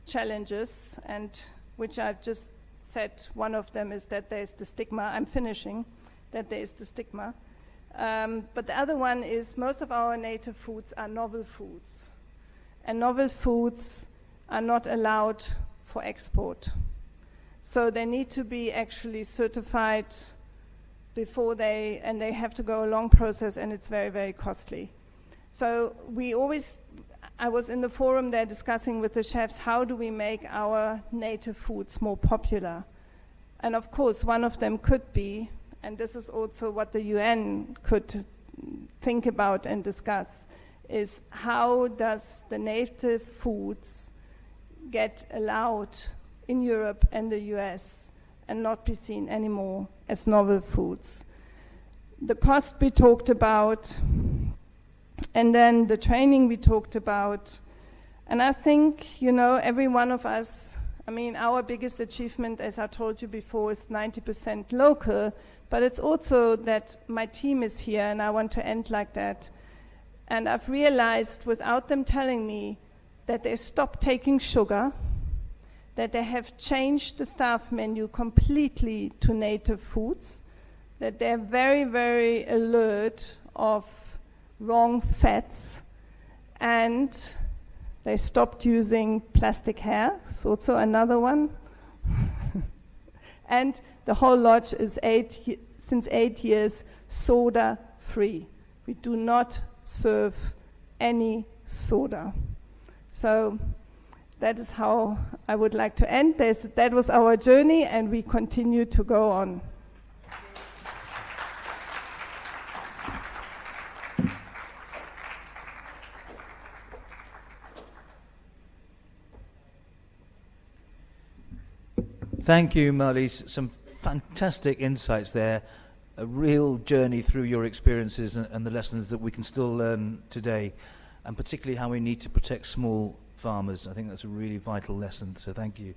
challenges, and which I've just said, one of them is that there's the stigma. I'm finishing, that there is the stigma. But the other one is most of our native foods are novel foods. And novel foods are not allowed for export. So they need to be actually certified before and they have to go a long process, and it's very, very costly. So I was in the forum there discussing with the chefs, how do we make our native foods more popular? And of course, one of them could be, and this is also what the UN could think about and discuss, is how does the native foods get allowed in Europe and the US and not be seen anymore as novel foods? The cost we talked about, and then the training we talked about. And I think, every one of us, our biggest achievement, as I told you before, is 90% local, but it's also that my team is here, and I want to end like that. And I've realized, without them telling me, that they stopped taking sugar, that they have changed the staff menu completely to native foods, that they're very, very alert of wrong fats, and they stopped using plastic hair. It's also another one. And the whole lodge is since 8 years soda-free. We do not serve any soda. So that is how I would like to end this. That was our journey, and we continue to go on. Thank you, Marlies. Some fantastic insights there. A real journey through your experiences and the lessons that we can still learn today, and particularly how we need to protect small farmers. I think that's a really vital lesson, so thank you.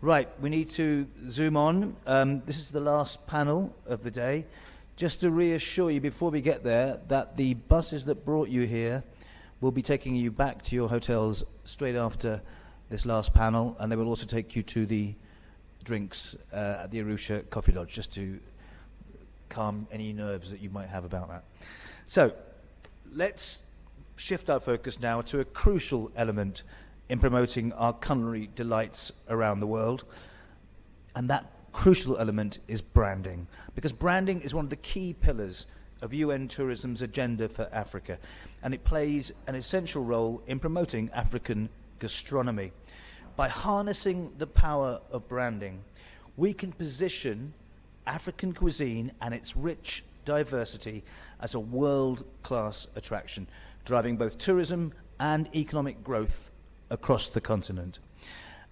Right, we need to zoom on. This is the last panel of the day. Just to reassure you before we get there that the buses that brought you here will be taking you back to your hotels straight after this last panel, and they will also take you to the drinks at the Arusha Coffee Lodge, just to calm any nerves that you might have about that. So let's shift our focus now to a crucial element in promoting our culinary delights around the world. And that crucial element is branding, because branding is one of the key pillars of UN Tourism's agenda for Africa, and it plays an essential role in promoting African gastronomy. By harnessing the power of branding, we can position African cuisine and its rich diversity as a world-class attraction, driving both tourism and economic growth across the continent.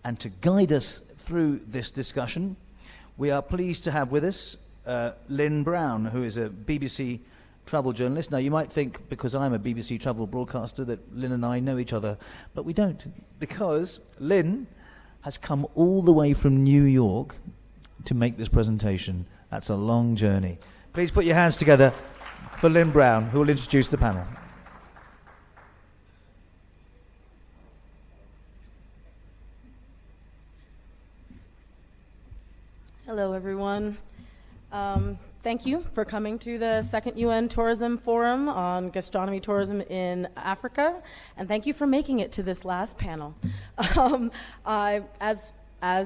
And to guide us through this discussion, we are pleased to have with us Lynn Brown, who is a BBC travel journalist. Now, you might think, because I'm a BBC travel broadcaster, that Lynn and I know each other, but we don't, because Lynn has come all the way from New York to make this presentation. That's a long journey. Please put your hands together for Lynn Brown, who will introduce the panel. Hello, everyone. Thank you for coming to the second UN Tourism Forum on Gastronomy Tourism in Africa, and thank you for making it to this last panel. As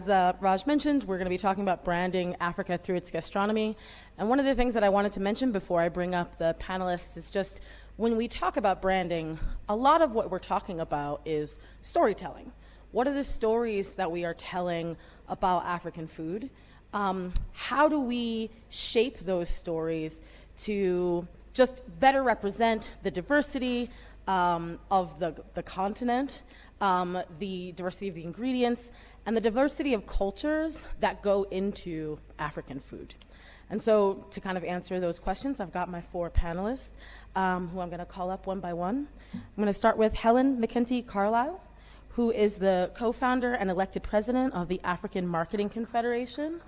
Raj mentioned, we're going to be talking about branding Africa through its gastronomy, and one of the things that I wanted to mention before I bring up the panelists is just when we talk about branding, a lot of what we're talking about is storytelling. What are the stories that we are telling about African food? How do we shape those stories to just better represent the diversity of the continent, the diversity of the ingredients, and the diversity of cultures that go into African food? And so to kind of answer those questions, I've got my four panelists who I'm going to call up one by one. I'm going to start with Helen McKenty-Carlisle, who is the co-founder and elected president of the African Marketing Confederation,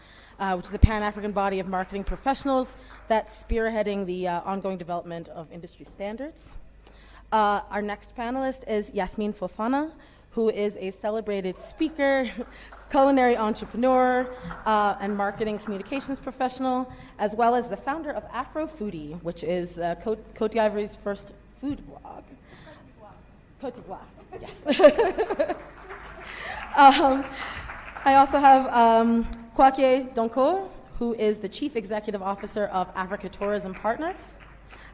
which is a Pan-African body of marketing professionals that's spearheading the ongoing development of industry standards. Our next panelist is Yasmin Fofana, who is a celebrated speaker, culinary entrepreneur, and marketing communications professional, as well as the founder of Afro Foodie, which is Côte d'Ivoire's first food blog. Côte d'Ivoire. Yes. I also have Kwake Donko, who is the Chief Executive Officer of Africa Tourism Partners,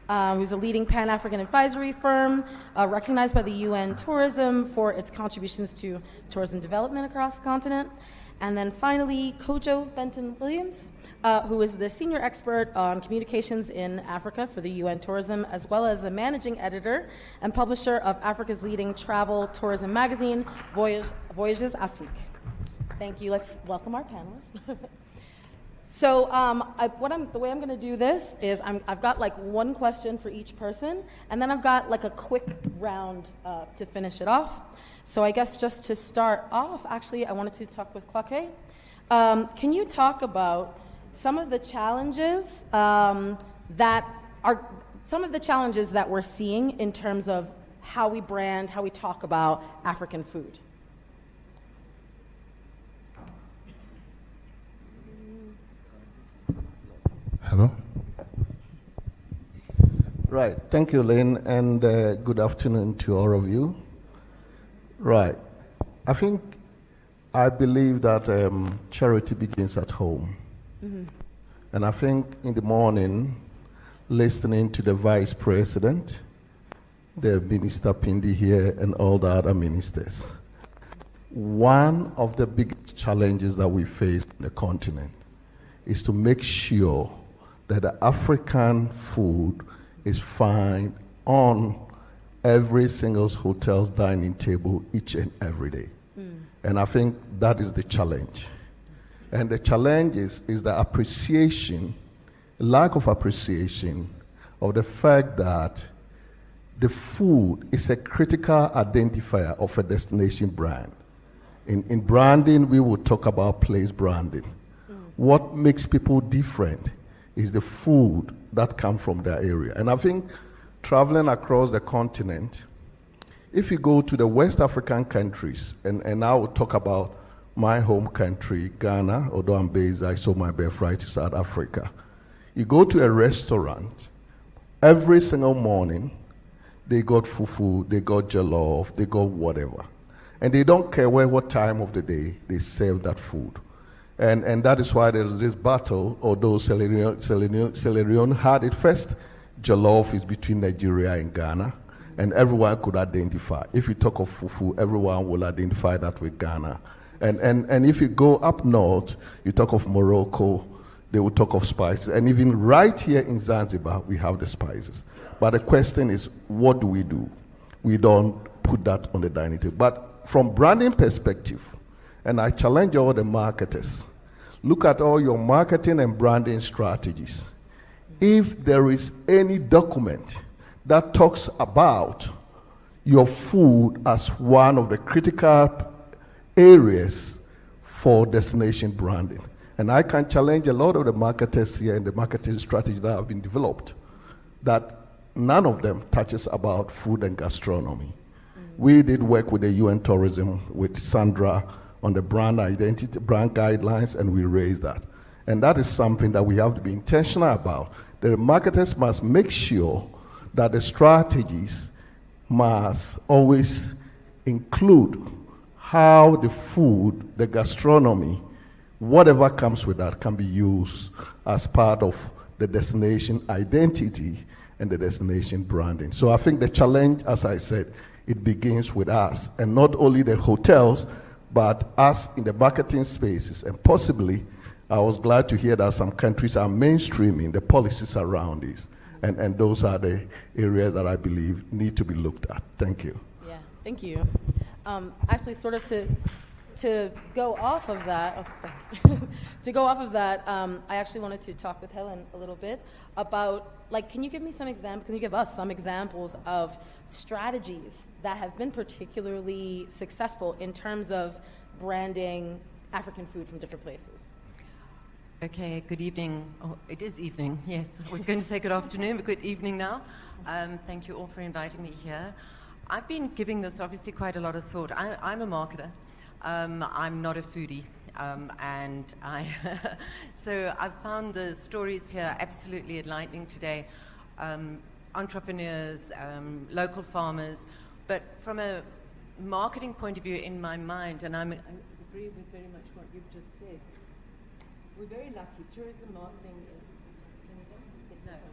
who's a leading Pan-African advisory firm recognized by the UN Tourism for its contributions to tourism development across the continent. And then finally, Kojo Benton-Williams, who is the senior expert on communications in Africa for the UN Tourism, as well as the managing editor and publisher of Africa's leading travel tourism magazine, Voyages Afrique. Thank you. Let's welcome our panelists. So the way I'm going to do this is I've got like one question for each person, and then I've got like a quick round to finish it off. So I guess just to start off, actually, I wanted to talk with Kwake. Can you talk about some of the challenges that we're seeing in terms of how we brand, how we talk about African food? Hello. Right. Thank you, Lynn, and good afternoon to all of you. Right. I believe that charity begins at home. Mm-hmm. And I think in the morning, listening to the Vice President, the Minister Pindi here, and all the other ministers, one of the biggest challenges that we face in the continent is to make sure that the African food is found on every single hotel's dining table each and every day. Mm. And I think that is the challenge. And the challenge is the appreciation, lack of appreciation of the fact that the food is a critical identifier of a destination brand. In branding, we will talk about place branding. Mm. What makes people different is the food that comes from their area. And I think traveling across the continent, if you go to the West African countries, and I will talk about my home country, Ghana, although I'm based, I sold my birthright to South Africa. You go to a restaurant, every single morning, they got fufu, they got jollof, they got whatever. And they don't care what time of the day they serve that food. And that is why there is this battle, although Celerion had it first. Jollof is between Nigeria and Ghana, and everyone could identify. If you talk of fufu, everyone will identify that with Ghana. And if you go up north, you talk of Morocco, they will talk of spices. And even right here in Zanzibar, we have the spices. But the question is, what do? We don't put that on the dining table. But from branding perspective, and I challenge all the marketers, look at all your marketing and branding strategies. If there is any document that talks about your food as one of the critical areas for destination branding, and I can challenge a lot of the marketers here and the marketing strategies that have been developed, that none of them touches about food and gastronomy. We did work with the UN Tourism, with Sandra, on the brand identity, brand guidelines, and we raised that. And that is something that we have to be intentional about. The marketers must make sure that the strategies must always include how the food, the gastronomy, whatever comes with that can be used as part of the destination identity and the destination branding. So I think the challenge, as I said, it begins with us, and not only the hotels, but us in the marketing spaces. And possibly, I was glad to hear that some countries are mainstreaming the policies around this. And those are the areas that I believe need to be looked at. Thank you. Yeah, thank you. Actually, sort of to go off of that, I actually wanted to talk with Helen a little bit about, can you give me some examples? Can you give us some examples of strategies that have been particularly successful in terms of branding African food from different places? Okay, good evening. Oh, it is evening, yes. I was going to say good afternoon, but good evening now. Thank you all for inviting me here. I've been giving this obviously quite a lot of thought. I'm a marketer. I'm not a foodie. So I've found the stories here absolutely enlightening today. Entrepreneurs, local farmers, but from a marketing point of view in my mind, and I agree with very much what you've just said. We're very lucky. Tourism marketing is. Can you get this one out?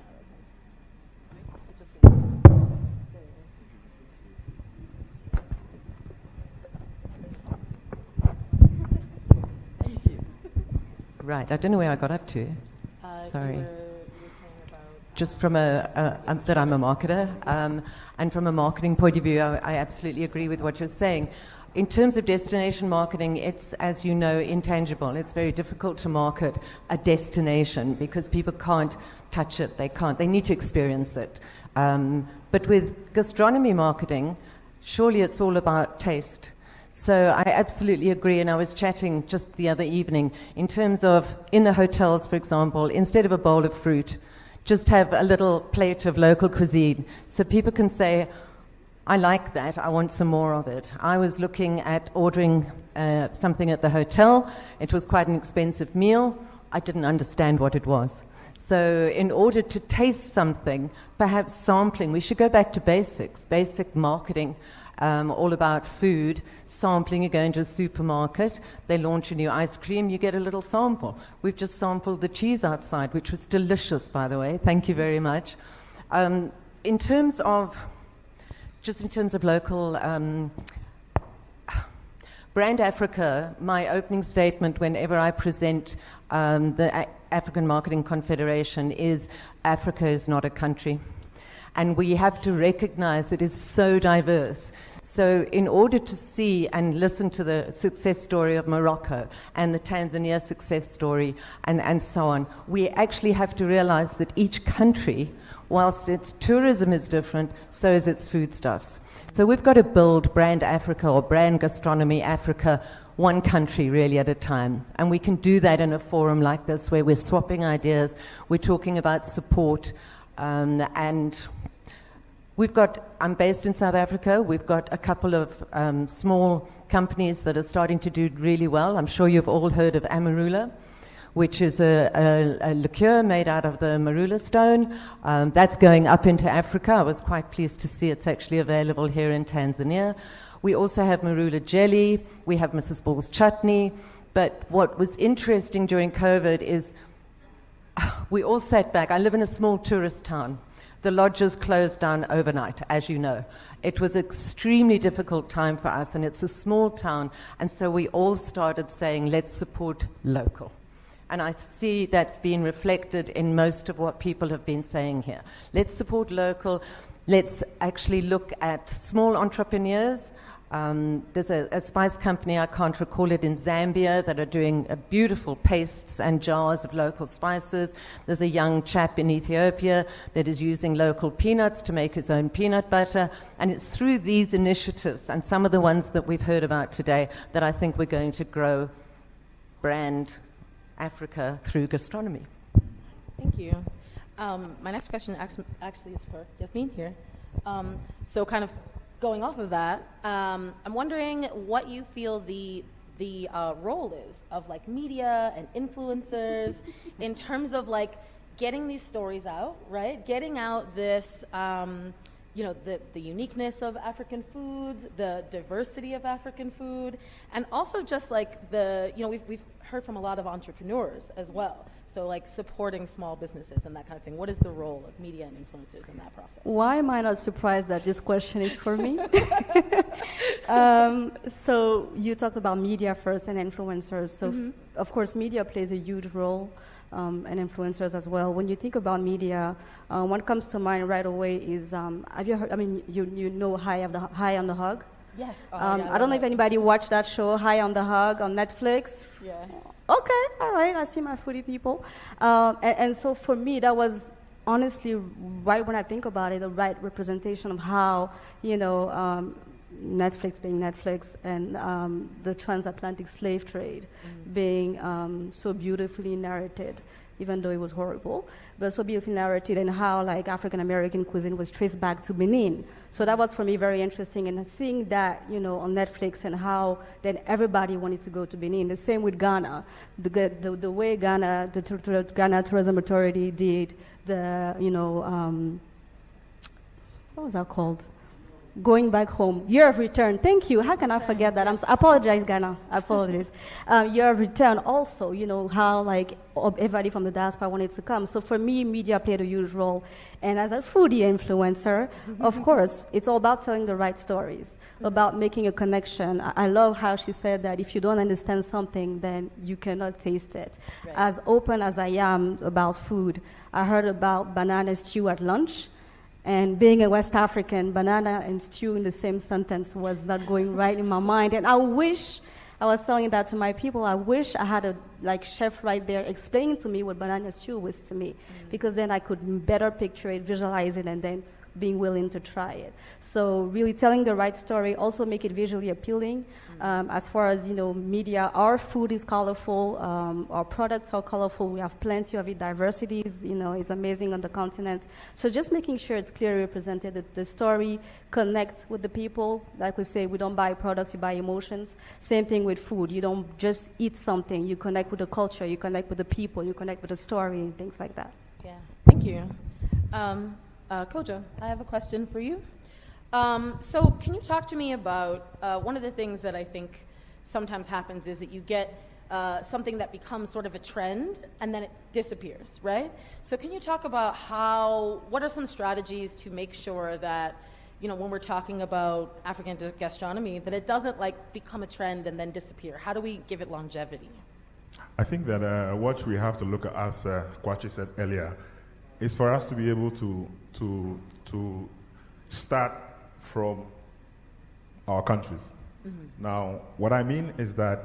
Thank you. Right. I don't know where I got up to. Sorry. Just from that I'm a marketer, and from a marketing point of view, I absolutely agree with what you're saying. In terms of destination marketing, it's, as you know, intangible. It's very difficult to market a destination because people can't touch it. They need to experience it. But with gastronomy marketing, surely it's all about taste. So I absolutely agree, and I was chatting just the other evening, in terms of, in the hotels, for example, instead of a bowl of fruit, just have a little plate of local cuisine, so people can say, I like that, I want some more of it. I was looking at ordering something at the hotel. It was quite an expensive meal. I didn't understand what it was. So in order to taste something, perhaps sampling, we should go back to basics, basic marketing, all about food. Sampling, you go into a supermarket, they launch a new ice cream, you get a little sample. We've just sampled the cheese outside, which was delicious, by the way. Thank you very much. In terms of local Brand Africa, my opening statement whenever I present the African Marketing Confederation is Africa is not a country. And we have to recognize it is so diverse. So in order to see and listen to the success story of Morocco and the Tanzania success story and so on, we actually have to realize that each country, whilst its tourism is different, so is its foodstuffs. So we've got to build Brand Africa or Brand Gastronomy Africa, one country really at a time. And we can do that in a forum like this where we're swapping ideas, we're talking about support, and I'm based in South Africa. We've got a couple of small companies that are starting to do really well. I'm sure you've all heard of Amarula. which is a liqueur made out of the marula stone. That's going up into Africa. I was quite pleased to see it's actually available here in Tanzania. We also have marula jelly. We have Mrs. Ball's chutney. But what was interesting during COVID is we all sat back. I live in a small tourist town. The lodges closed down overnight, as you know. It was an extremely difficult time for us, and it's a small town, and so we all started saying, let's support local. And I see that's been reflected in most of what people have been saying here. Let's support local. Let's actually look at small entrepreneurs. There's a spice company, I can't recall it, in Zambia that are doing beautiful pastes and jars of local spices. There's a young chap in Ethiopia that is using local peanuts to make his own peanut butter. And it's through these initiatives and some of the ones that we've heard about today that I think we're going to grow brand Africa through gastronomy. Thank you. My next question actually is for Yasmin here. So kind of going off of that, I'm wondering what you feel the role is of like media and influencers in terms of like getting these stories out, right? Getting out this, the uniqueness of African foods, the diversity of African food, and also just like we've heard from a lot of entrepreneurs as well. So like supporting small businesses and that kind of thing. What is the role of media and influencers in that process? Why am I not surprised that this question is for me? So you talked about media first and influencers. So of course media plays a huge role, and influencers as well. When you think about media, what comes to mind right away is, have you heard, you know High on the Hog? Yes. I don't know if anybody watched that show, High on the Hog, on Netflix. Yeah. Okay, all right, I see my foodie people. And so for me, that was honestly, right when I think about it, the right representation of how, Netflix being Netflix and the transatlantic slave trade being so beautifully narrated, even though it was horrible, but so beautifully narrated, and how like African American cuisine was traced back to Benin. So that was for me very interesting, and seeing that on Netflix and how then everybody wanted to go to Benin. The same with Ghana, the way Ghana, the Ghana Tourism Authority did the what was that called? Going back home, year of return. Thank you. How can I forget that? I apologize, Ghana. I apologize. Year of return also, how like everybody from the diaspora wanted to come. So for me, media played a huge role. And as a foodie influencer, of course, it's all about telling the right stories, about making a connection. I love how she said that if you don't understand something, then you cannot taste it. Right. As open as I am about food, I heard about banana stew at lunch. And being a West African, banana and stew in the same sentence was not going right in my mind. And I wish, I was telling that to my people, I wish I had a chef right there explaining to me what banana stew was to me, because then I could better picture it, visualize it, and then being willing to try it. So really telling the right story, also make it visually appealing. As far as, media, our food is colorful, our products are colorful, we have plenty of it, diversity is amazing on the continent. So just making sure it's clearly represented, that the story connects with the people. Like we say, we don't buy products, you buy emotions. Same thing with food. You don't just eat something, you connect with the culture, you connect with the people, you connect with the story and things like that. Yeah, thank you. Kojo, I have a question for you. So can you talk to me about one of the things that I think sometimes happens is that you get something that becomes sort of a trend and then it disappears, right? So can you talk about what are some strategies to make sure that, when we're talking about African gastronomy, that it doesn't become a trend and then disappear? How do we give it longevity? I think that what we have to look at, as Kwachi said earlier, is for us to be able to start from our countries. Now, what I mean is that,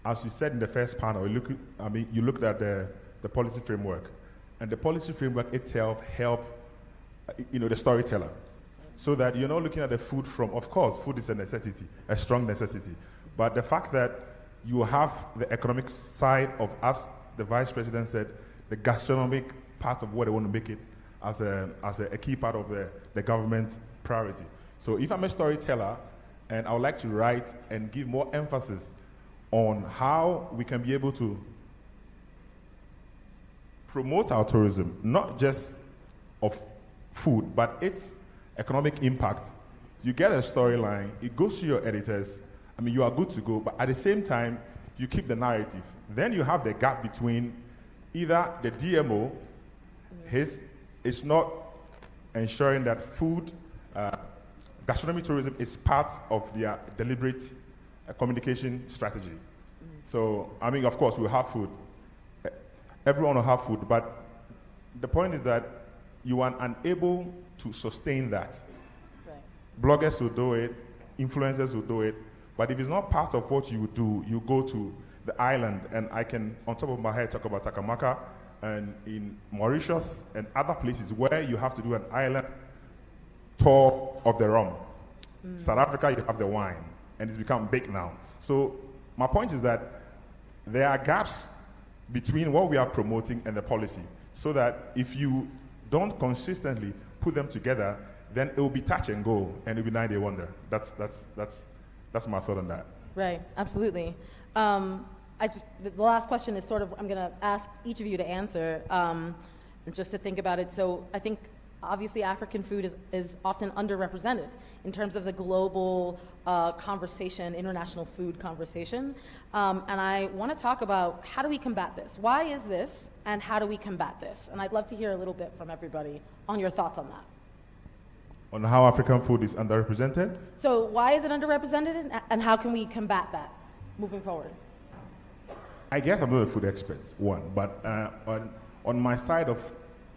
as you said in the first panel, you looked at the policy framework, and the policy framework itself helped, the storyteller, so that you're not looking at the food from, of course, food is a necessity, a strong necessity, but the fact that you have the economic side of, as the Vice President said, the gastronomic part of what they want to make it as a key part of the government priority. So if I'm a storyteller and I would like to write and give more emphasis on how we can be able to promote our tourism, not just of food, but its economic impact. You get a storyline, it goes to your editors, I mean, you are good to go, but at the same time, you keep the narrative. Then you have the gap between either the DMO, it's not ensuring that food, gastronomy tourism is part of their deliberate communication strategy. So, I mean, of course, we'll have food. Everyone will have food, but the point is that you are unable to sustain that. Right. Bloggers will do it, influencers will do it, but if it's not part of what you do, you go to the island, and I can, on top of my head, talk about Takamaka, and in Mauritius and other places where you have to do an island tour of the rum. South Africa, you have the wine, and it's become big now. So my point is that there are gaps between what we are promoting and the policy, so that if you don't consistently put them together, then it will be touch and go, and it will be 9-day wonder. That's my thought on that. Right, absolutely. The last question is sort of, I'm going to ask each of you to answer, just to think about it. So I think obviously African food is often underrepresented in terms of the global conversation, international food conversation. And I want to talk about how do we combat this? Why is this, and how do we combat this? And I'd love to hear a little bit from everybody on your thoughts on that. On how African food is underrepresented? So why is it underrepresented, and how can we combat that moving forward? I guess I'm not a food expert, one, but on my side of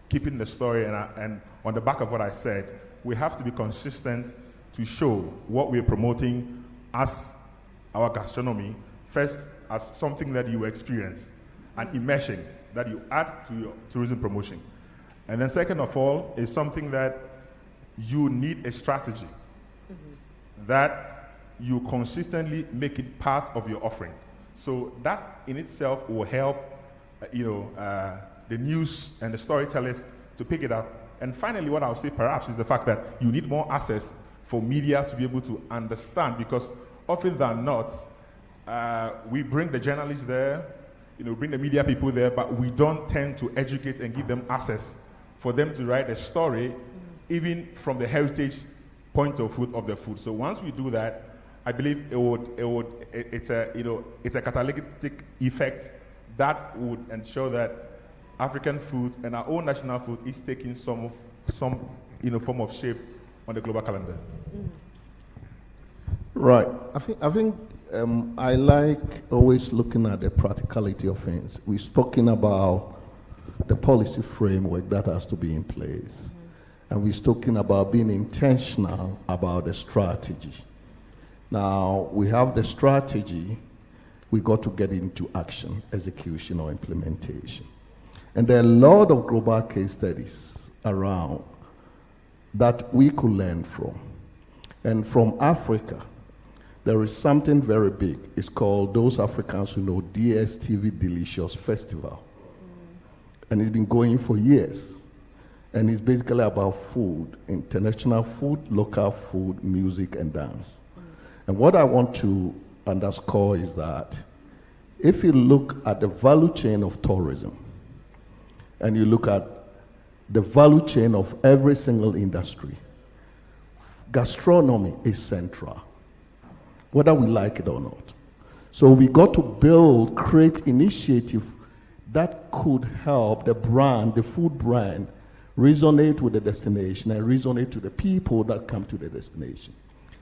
keeping the story and on the back of what I said, we have to be consistent to show what we're promoting as our gastronomy, first as something that you experience, an immersion that you add to your tourism promotion. And then second of all, is something that you need a strategy that you consistently make it part of your offering. So that in itself will help, the news and the storytellers to pick it up. And finally, what I'll say perhaps is the fact that you need more access for media to be able to understand, because often than not, we bring the journalists there, bring the media people there, but we don't tend to educate and give them access for them to write a story, even from the heritage point of the food. So once we do that, I believe it's a catalytic effect that would ensure that African food and our own national food is taking some form of shape on the global calendar. Right. I think I like always looking at the practicality of things. We've spoken about the policy framework that has to be in place. And we're talking about being intentional about the strategy. Now, we have the strategy, we got to get into action, execution, or implementation. And there are a lot of global case studies around that we could learn from. And from Africa, there is something very big. It's called, those Africans who know, DSTV Delicious Festival. And it's been going for years. And it's basically about food, international food, local food, music, and dance. And what I want to underscore is that if you look at the value chain of tourism, and you look at the value chain of every single industry, gastronomy is central, whether we like it or not. So we got to create initiative that could help the brand, the food brand, resonate with the destination and resonate to the people that come to the destination.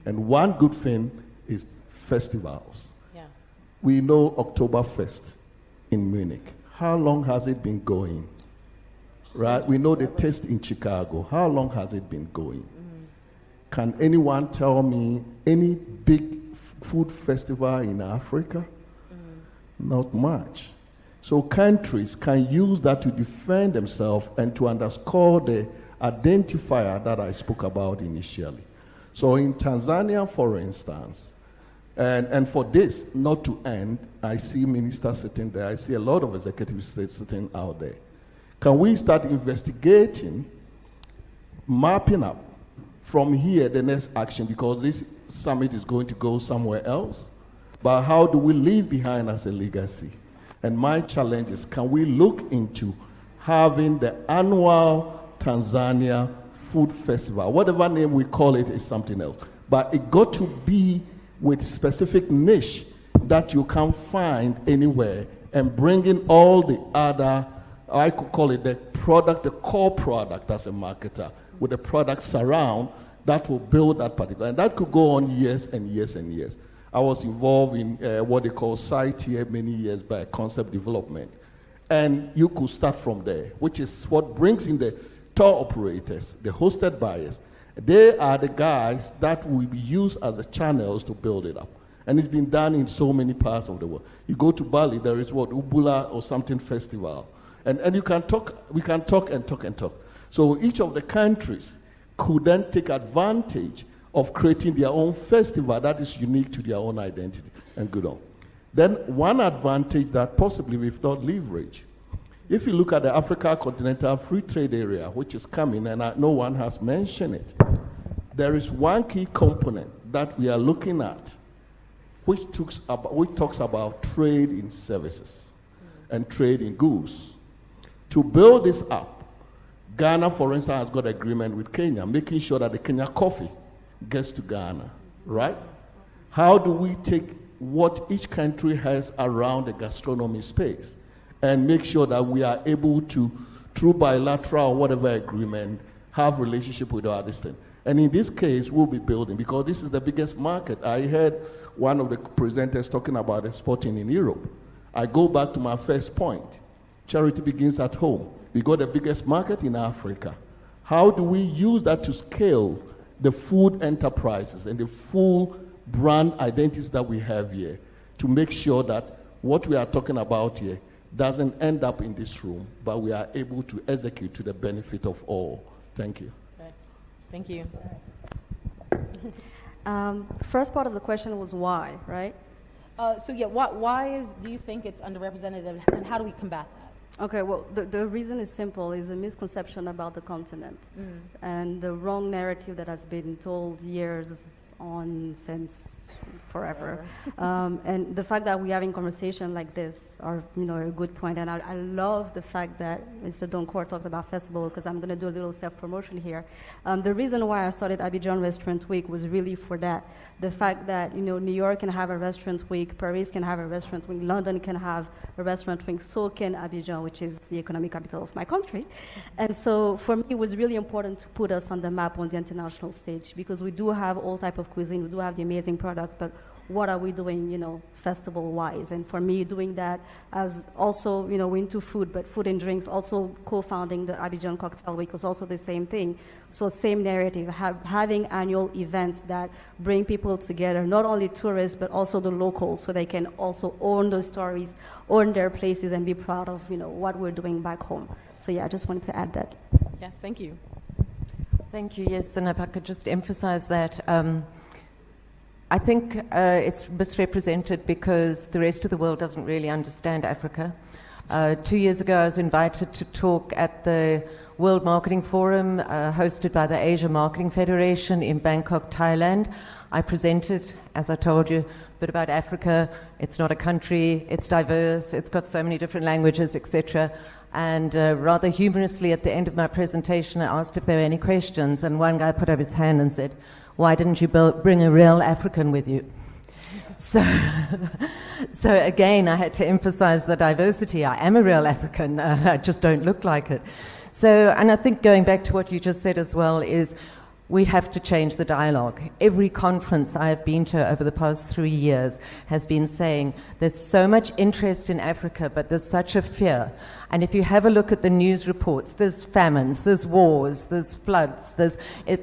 And one good thing is festivals. Yeah. We know Oktoberfest in Munich. How long has it been going? Right? We know the Taste in Chicago. How long has it been going? Can anyone tell me any big food festival in Africa? Not much. So countries can use that to defend themselves and to underscore the identifier that I spoke about initially. So in Tanzania, for instance, and for this not to end, I see ministers sitting there, I see a lot of executives sitting out there. Can we start investigating, mapping up from here the next action, because this summit is going to go somewhere else, but how do we leave behind as a legacy? And my challenge is, can we look into having the annual Tanzania Food Festival. Whatever name we call it is something else. But it got to be with specific niche that you can't find anywhere, and bringing all the other, I could call it the product, the core product as a marketer, with the products around that will build that particular. And that could go on years and years and years. I was involved in what they call site here many years back, concept development. And you could start from there, which is what brings in the tour operators, the hosted buyers. They are the guys that will be used as the channels to build it up. And it's been done in so many parts of the world. You go to Bali, there is what, Ubula or something festival. And you can talk, we can talk and talk and talk. So each of the countries could then take advantage of creating their own festival that is unique to their own identity and good on. Then one advantage that possibly we've not leveraged, if you look at the Africa Continental Free Trade Area, which is coming, and no one has mentioned it, there is one key component that we are looking at, which talks about trade in services and trade in goods. To build this up, Ghana, for instance, has got an agreement with Kenya, making sure that the Kenya coffee gets to Ghana, right? How do we take what each country has around the gastronomy space and make sure that we are able to, through bilateral or whatever agreement, have relationship with our distant? And in this case, we'll be building, because this is the biggest market. I heard one of the presenters talking about exporting in Europe. I go back to my first point. Charity begins at home. We got the biggest market in Africa. How do we use that to scale the food enterprises and the full brand identities that we have here to make sure that what we are talking about here doesn't end up in this room, but we are able to execute to the benefit of all. Thank you. Okay. Thank you. First part of the question was why, right? Why do you think it's underrepresented, and how do we combat that? Okay, well, the reason is simple, is a misconception about the continent and the wrong narrative that has been told years on since forever. And the fact that we're having conversation like this are, a good point. And I love the fact that Mr. Doncourt talked about festival, because I'm going to do a little self-promotion here. The reason why I started Abidjan Restaurant Week was really for that. The fact that, New York can have a restaurant week, Paris can have a restaurant week, London can have a restaurant week, so can Abidjan, which is the economic capital of my country. And so for me, it was really important to put us on the map on the international stage, because we do have all type of cuisine, we do have the amazing products, but what are we doing, festival-wise? And for me, doing that as also, we're into food, but food and drinks, also co-founding the Abidjan Cocktail Week was also the same thing. So same narrative, having annual events that bring people together, not only tourists, but also the locals, so they can also own those stories, own their places, and be proud of, what we're doing back home. So yeah, I just wanted to add that. Yes, thank you. Thank you, yes, and if I could just emphasize that, I think it's misrepresented because the rest of the world doesn't really understand Africa. 2 years ago, I was invited to talk at the World Marketing Forum hosted by the Asia Marketing Federation in Bangkok, Thailand. I presented, as I told you, a bit about Africa. It's not a country, it's diverse, it's got so many different languages, etc. And rather humorously, at the end of my presentation, I asked if there were any questions, and one guy put up his hand and said, "Why didn't you bring a real African with you?" So again, I had to emphasize the diversity. I am a real African, I just don't look like it. So, and I think going back to what you just said as well is we have to change the dialogue. Every conference I have been to over the past 3 years has been saying there's so much interest in Africa, but there's such a fear. And if you have a look at the news reports, there's famines, there's wars, there's floods, there's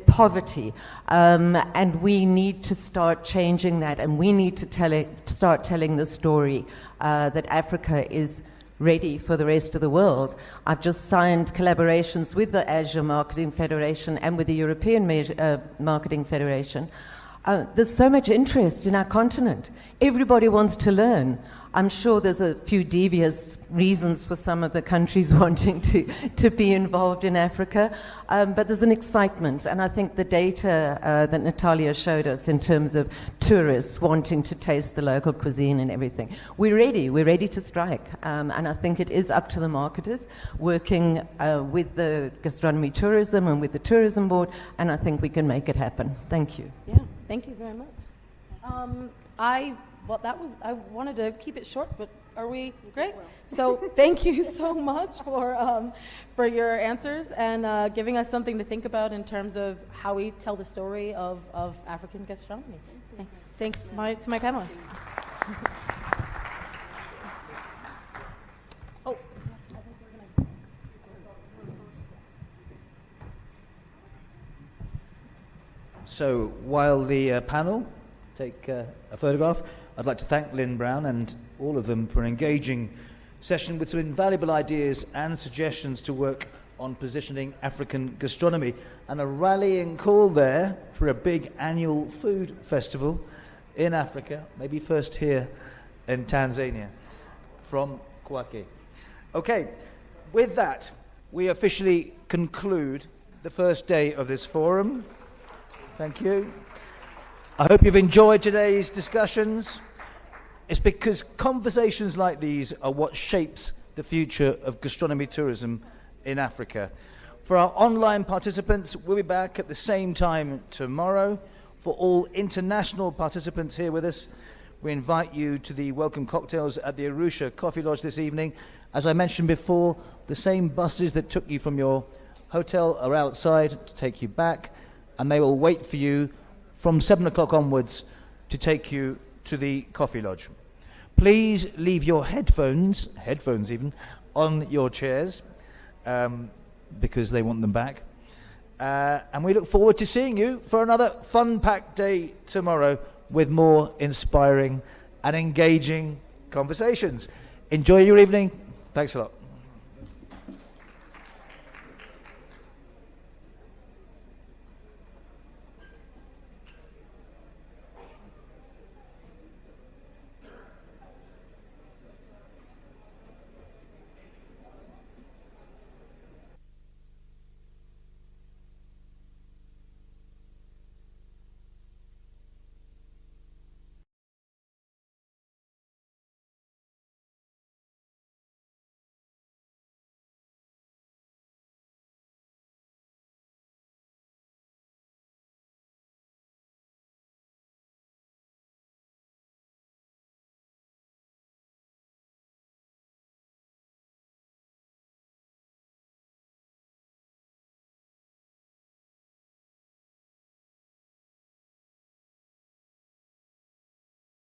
poverty. And we need to start changing that, and we need to start telling the story that Africa is ready for the rest of the world. I've just signed collaborations with the Asia Marketing Federation and with the European Marketing Federation. There's so much interest in our continent. Everybody wants to learn. I'm sure there's a few devious reasons for some of the countries wanting to be involved in Africa, but there's an excitement, and I think the data that Natalia showed us in terms of tourists wanting to taste the local cuisine and everything, we're ready to strike, and I think it is up to the marketers working with the gastronomy tourism and with the tourism board, and I think we can make it happen. Thank you. Yeah, thank you very much. I wanted to keep it short, but are we great? So thank you so much for your answers and giving us something to think about in terms of how we tell the story of African gastronomy. Thanks to my panelists. So while the panel take a photograph, I'd like to thank Lynn Brown and all of them for an engaging session with some invaluable ideas and suggestions to work on positioning African gastronomy, and a rallying call there for a big annual food festival in Africa, maybe first here in Tanzania, from Kwake. Okay, with that, we officially conclude the first day of this forum. Thank you. I hope you've enjoyed today's discussions. It's because conversations like these are what shapes the future of gastronomy tourism in Africa. For our online participants, we'll be back at the same time tomorrow. For all international participants here with us, we invite you to the welcome cocktails at the Arusha Coffee Lodge this evening. As I mentioned before, the same buses that took you from your hotel are outside to take you back, and they will wait for you from 7 o'clock onwards to take you to the Coffee Lodge. Please leave your headphones even, on your chairs, because they want them back. And we look forward to seeing you for another fun-packed day tomorrow with more inspiring and engaging conversations. Enjoy your evening. Thanks a lot.